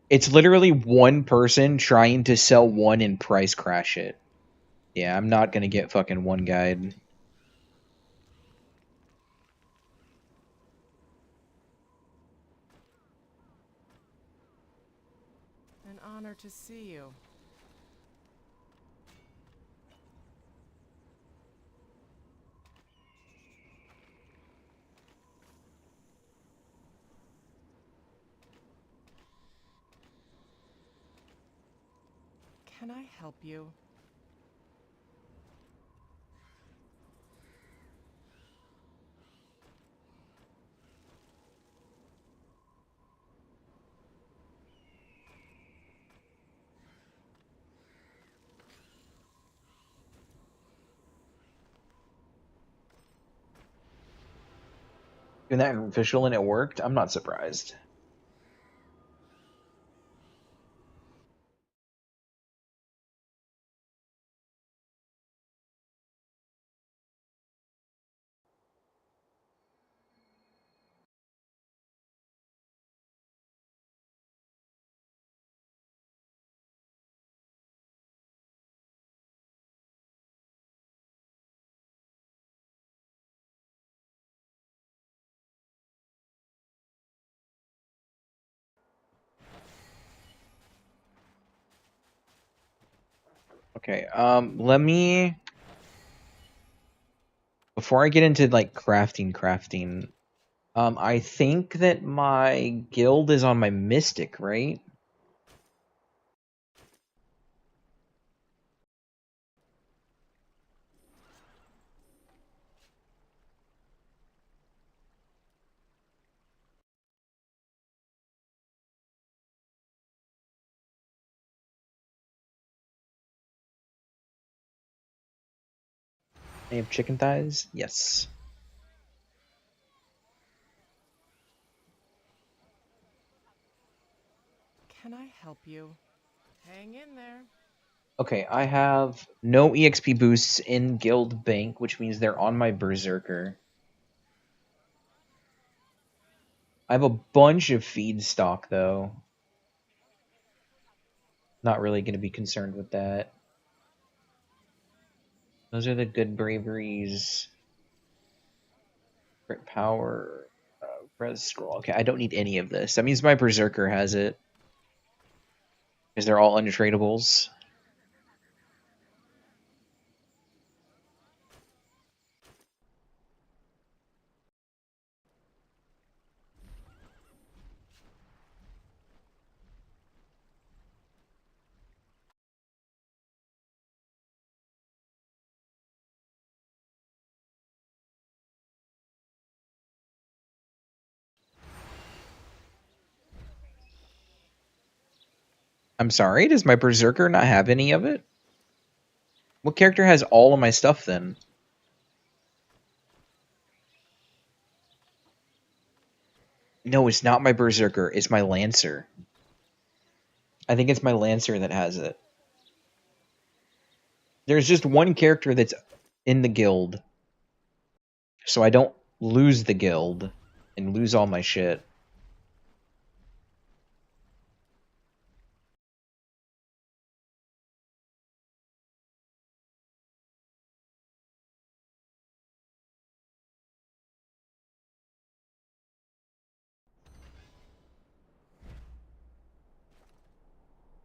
It's literally one person trying to sell one and price crash it. Yeah, I'm not gonna get fucking one guide. An honor to see you. Can I help you? Doing that official and it worked? I'm not surprised. Okay, let me, before I get into like crafting, I think that my guild is on my mystic, right? I have chicken thighs? Yes. Can I help you? Hang in there. Okay, I have no EXP boosts in guild bank, which means they're on my berserker. I have a bunch of feed stock though. Not really going to be concerned with that. Those are the good braveries. Crit power. Res scroll. Okay, I don't need any of this. That means my berserker has it. Because they're all untradables. I'm sorry, does my Berserker not have any of it? What character has all of my stuff then? No, it's not my Berserker, it's my Lancer. I think it's my Lancer that has it. There's just one character that's in the guild, so I don't lose the guild and lose all my shit.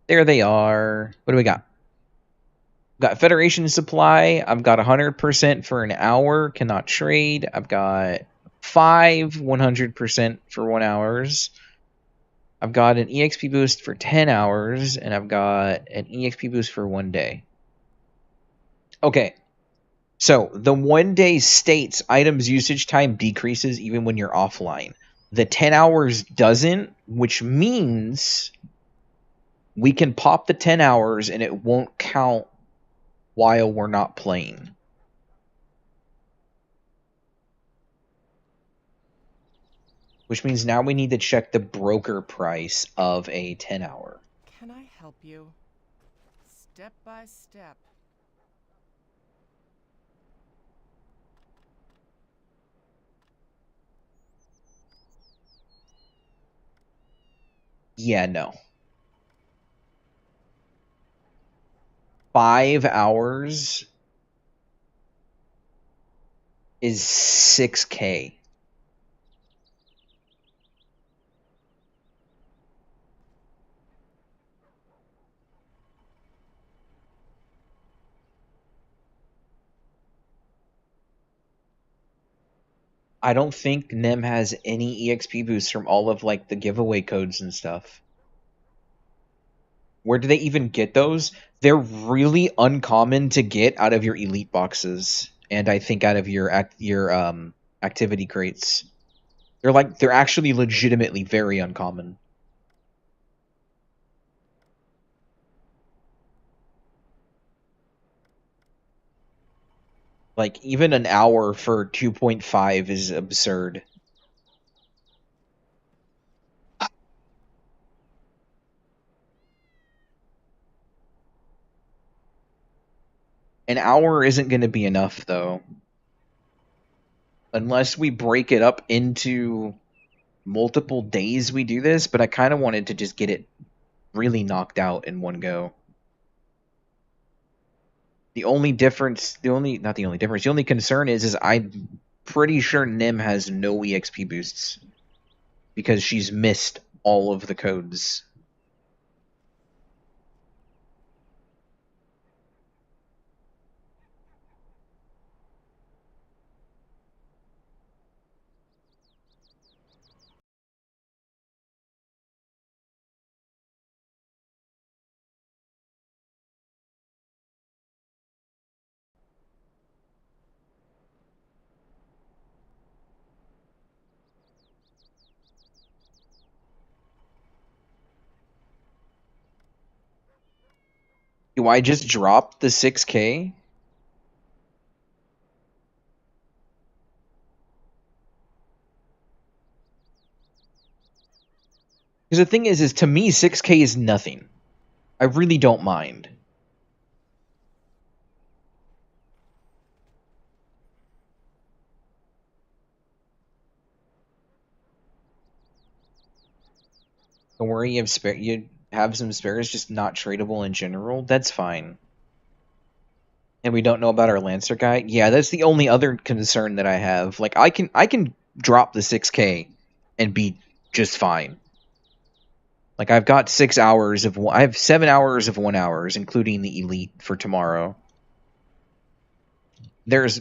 There they are. What do we got? Got Federation Supply. I've got 100% for an hour. Cannot trade. I've got 100% for 1 hours. I've got an EXP boost for 10 hours. And I've got an EXP boost for 1 day. Okay. So, the 1 day states items usage time decreases even when you're offline. The 10 hours doesn't, which means we can pop the 10 hours and it won't count while we're not playing. Which means now we need to check the broker price of a 10 hour. Can I help you? Step by step. Yeah, no. 5 hours is 6K. I don't think NEM has any EXP boosts from all of like the giveaway codes and stuff. Where do they even get those? They're really uncommon to get out of your elite boxes, and I think out of your activity crates. They're actually legitimately very uncommon. Like even an hour for 2.5 is absurd. An hour isn't going to be enough, though. Unless we break it up into multiple days we do this, but I kind of wanted to just get it really knocked out in one go. The only concern is I'm pretty sure Nim has no EXP boosts. Because she's missed all of the codes. Do I just drop the 6K? Because the thing is to me, 6K is nothing. I really don't mind. Don't worry, you have some spares, just not tradable in general. That's fine. And we don't know about our Lancer guy. Yeah, that's the only other concern that I have. Like I can drop the 6K and be just fine. Like I've got 6 hours of I have 7 hours of 1 hours, including the elite for tomorrow. There's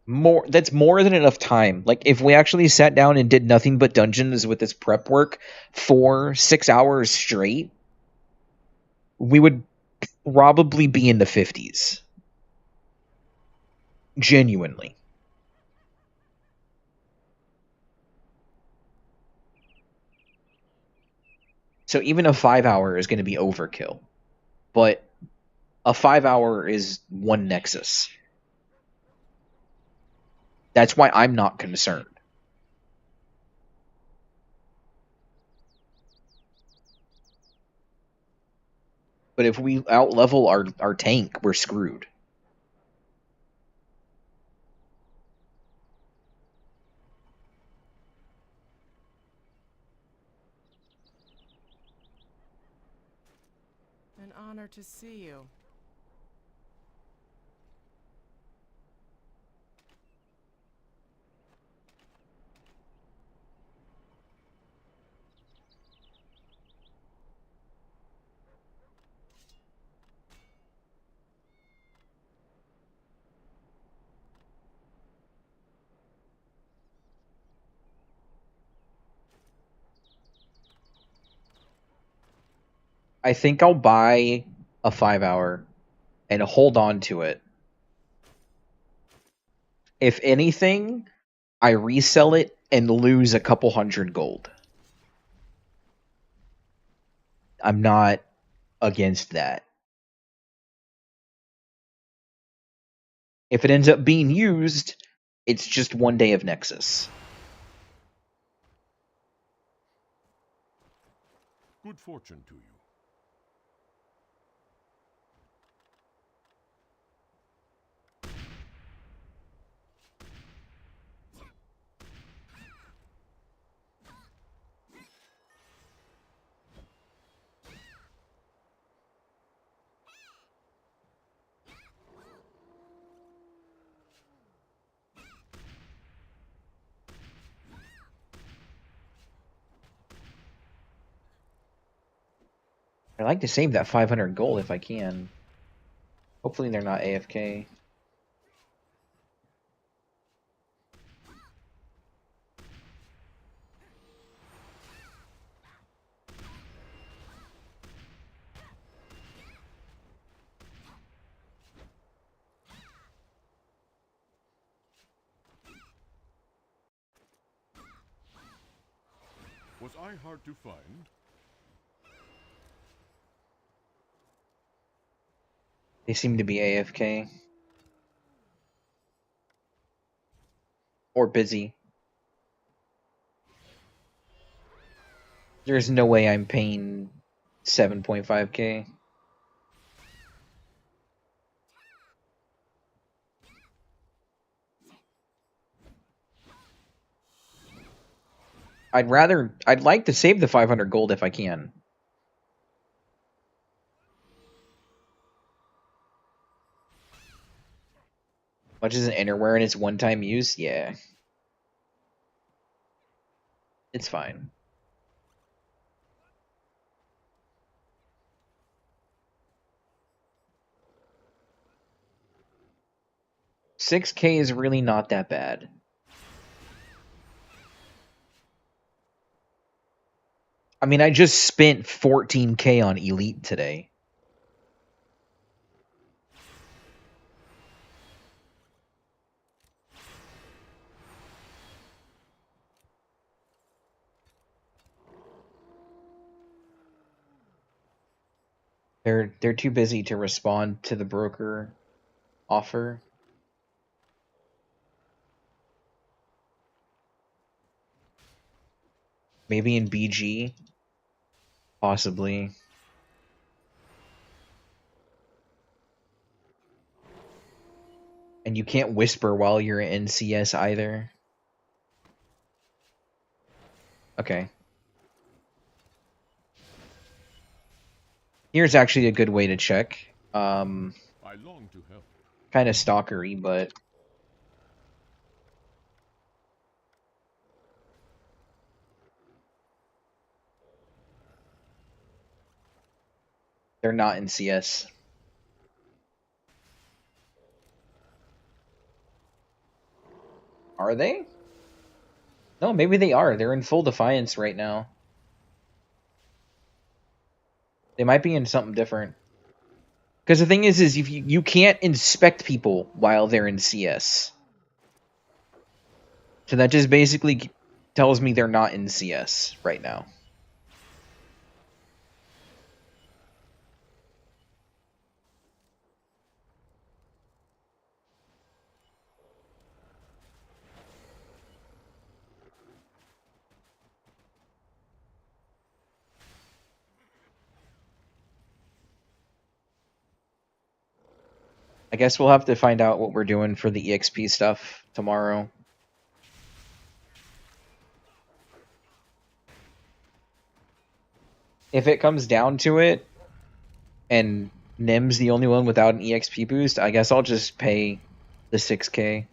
more. That's more than enough time. Like if we actually sat down and did nothing but dungeons with this prep work for 6 hours straight, we would probably be in the 50s. Genuinely. So even a 5-hour is going to be overkill. But a 5-hour is one Nexus. That's why I'm not concerned. But if we outlevel our tank, we're screwed. An honor to see you. I think I'll buy a 5-hour and hold on to it. If anything, I resell it and lose a couple hundred gold. I'm not against that. If it ends up being used, it's just one day of Nexus. Good fortune to you. I'd like to save that 500 gold if I can. Hopefully they're not AFK. Was I hard to find? They seem to be AFK. Or busy. There's no way I'm paying 7.5k. I'd like to save the 500 gold if I can. Much as an innerwear and it's one-time use, yeah. It's fine. $6k is really not that bad. I mean, I just spent 14k on Elite today. They're too busy to respond to the broker offer. Maybe in BG. Possibly. And you can't whisper while you're in CS either. Okay. Here's actually a good way to check. I long to help. Kind of stalkery, but they're not in CS. Are they? No, maybe they are. They're in full defiance right now. They might be in something different. Because the thing is if you can't inspect people while they're in CS. So that just basically tells me they're not in CS right now. I guess we'll have to find out what we're doing for the EXP stuff tomorrow. If it comes down to it, and Nim's the only one without an EXP boost, I guess I'll just pay the 6K.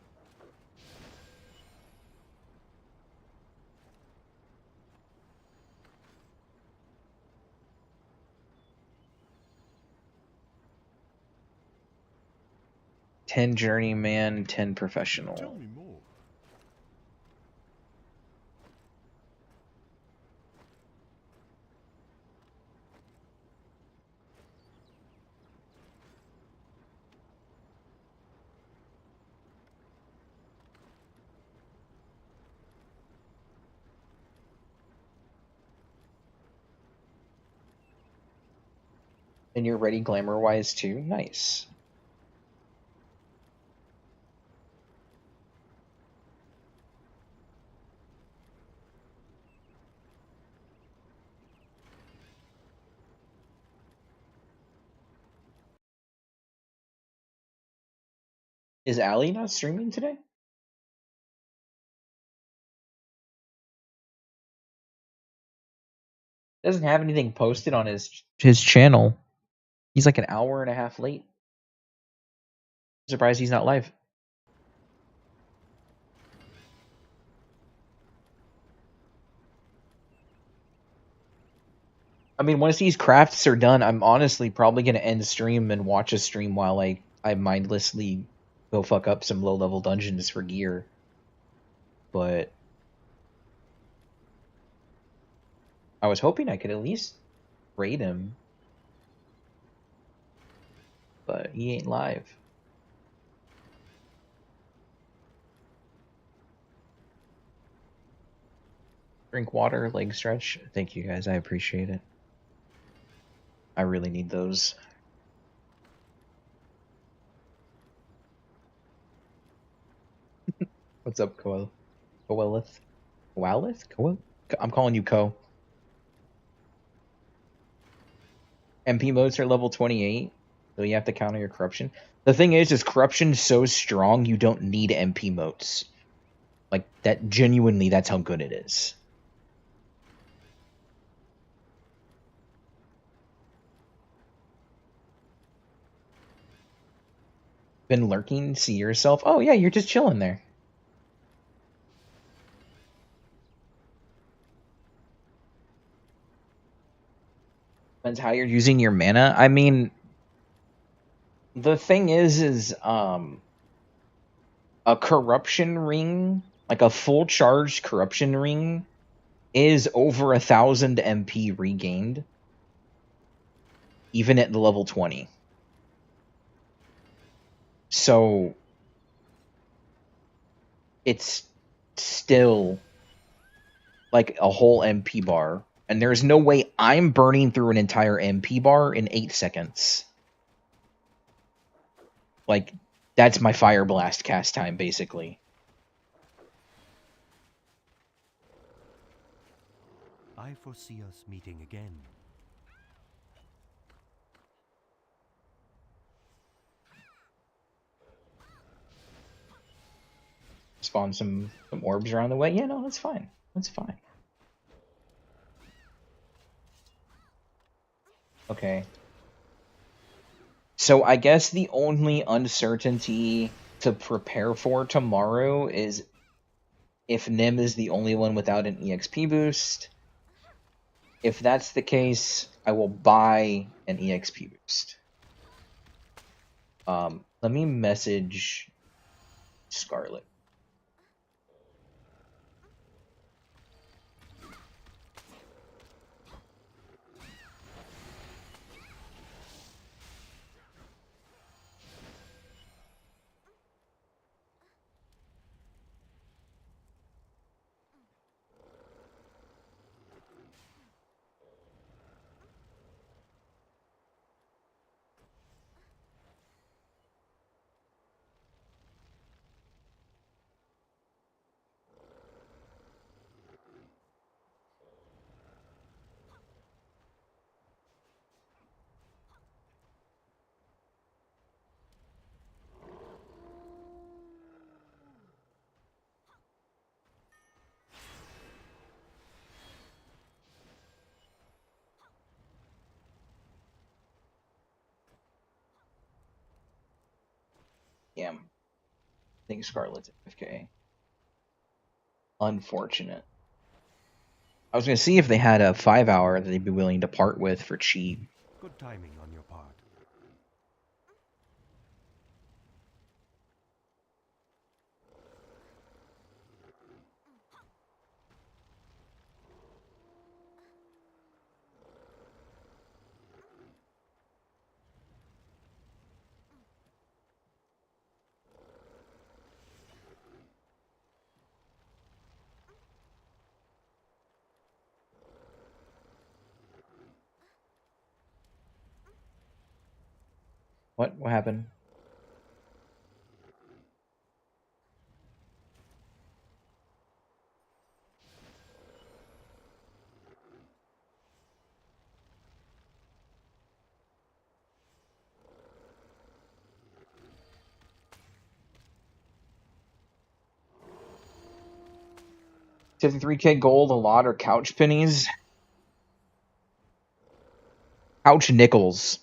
$10 journeyman, 10 professional. Tell me more. And you're ready glamour-wise too? Nice. Is Allie not streaming today? Doesn't have anything posted on his channel. He's like an hour and a half late. Surprised he's not live. I mean, once these crafts are done, I'm honestly probably gonna end the stream and watch a stream while I mindlessly go fuck up some low-level dungeons for gear. But I was hoping I could at least raid him. But he ain't live. Drink water, leg stretch. Thank you guys, I appreciate it. I really need those. What's up, Coelith? Coelith? Coel? I'm calling you Co. MP modes are level 28, so you have to counter your corruption. The thing is corruption's so strong you don't need MP modes. Like, that genuinely, that's how good it is. Been lurking? See yourself? Oh yeah, you're just chilling there. Depends how you're using your mana. I mean, the thing is a corruption ring, like a full charged corruption ring, is over 1,000 MP regained, even at the level 20. So it's still like a whole MP bar, and there's no way I'm burning through an entire MP bar in 8 seconds. Like, that's my Fire Blast cast time, basically. I foresee us meeting again. Spawn some orbs around the way. Yeah, no, that's fine. That's fine. Okay. So I guess the only uncertainty to prepare for tomorrow is if Nim is the only one without an EXP boost. If that's the case, I will buy an EXP boost. Let me message Scarlet. Yeah. I think Scarlet's FK. Unfortunate. I was gonna see if they had a 5-hour that they'd be willing to part with for cheap. Good timing on your part. What? What happened? $53K gold, a lot, or couch pennies? Couch nickels.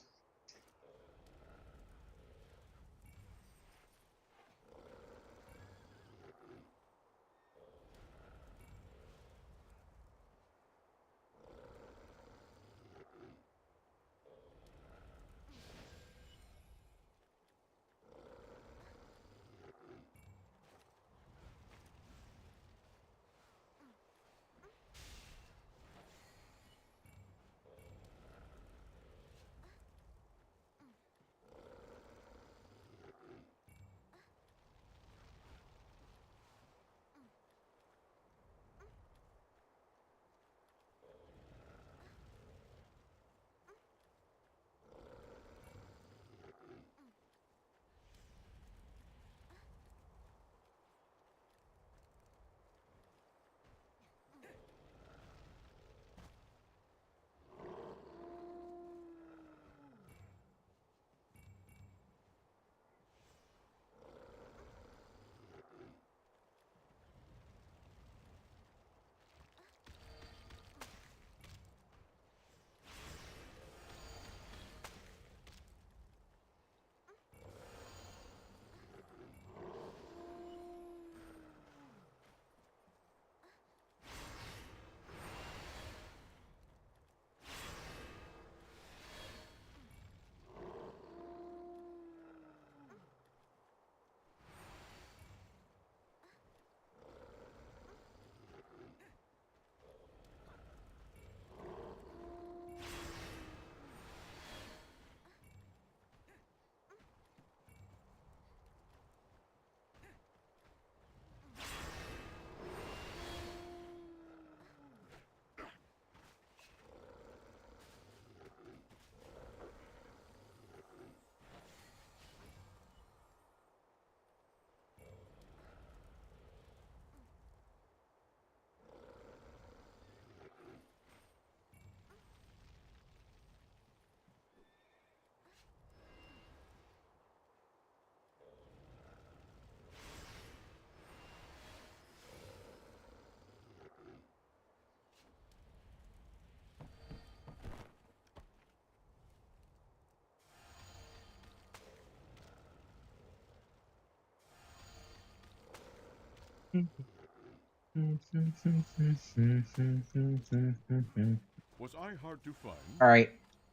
Was I hard to find? Alright.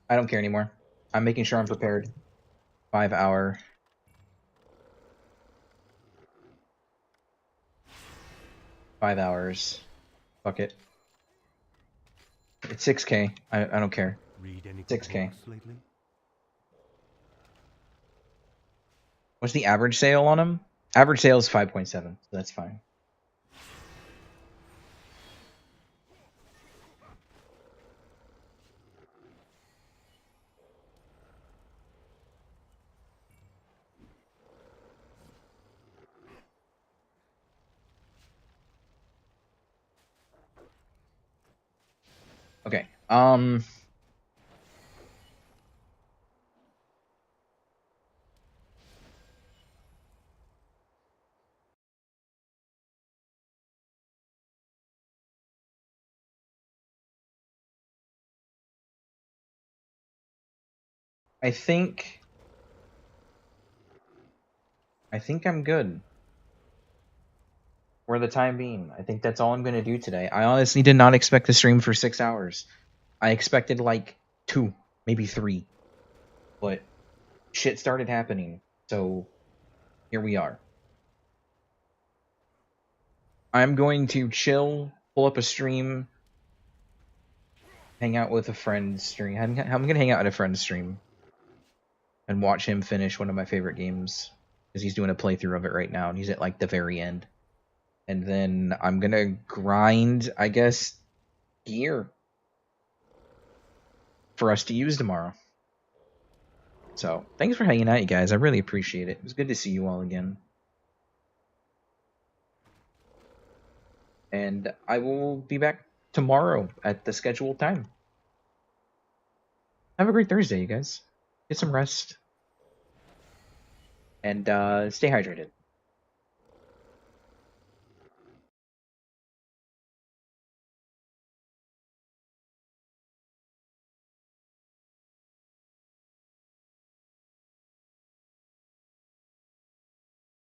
I don't care anymore. I'm making sure I'm prepared. 5-hour. 5 hours. Fuck it. It's 6K. I don't care. Read any 6K. books lately? What's the average sale on them? Average sale is 5.7, so that's fine. Okay. I think I think I'm good for the time being. I think that's all I'm gonna do today. I honestly did not expect to stream for 6 hours. I expected like 2, maybe 3, but shit started happening, so here we are. I'm going to chill, pull up a stream, hang out with a friend stream. I'm gonna hang out at a friend's stream and watch him finish one of my favorite games, because he's doing a playthrough of it right now, and he's at like the very end. And then I'm gonna grind, I guess, gear for us to use tomorrow. So, thanks for hanging out, you guys. I really appreciate it. It was good to see you all again. And I will be back tomorrow at the scheduled time. Have a great Thursday, you guys. Get some rest. And stay hydrated.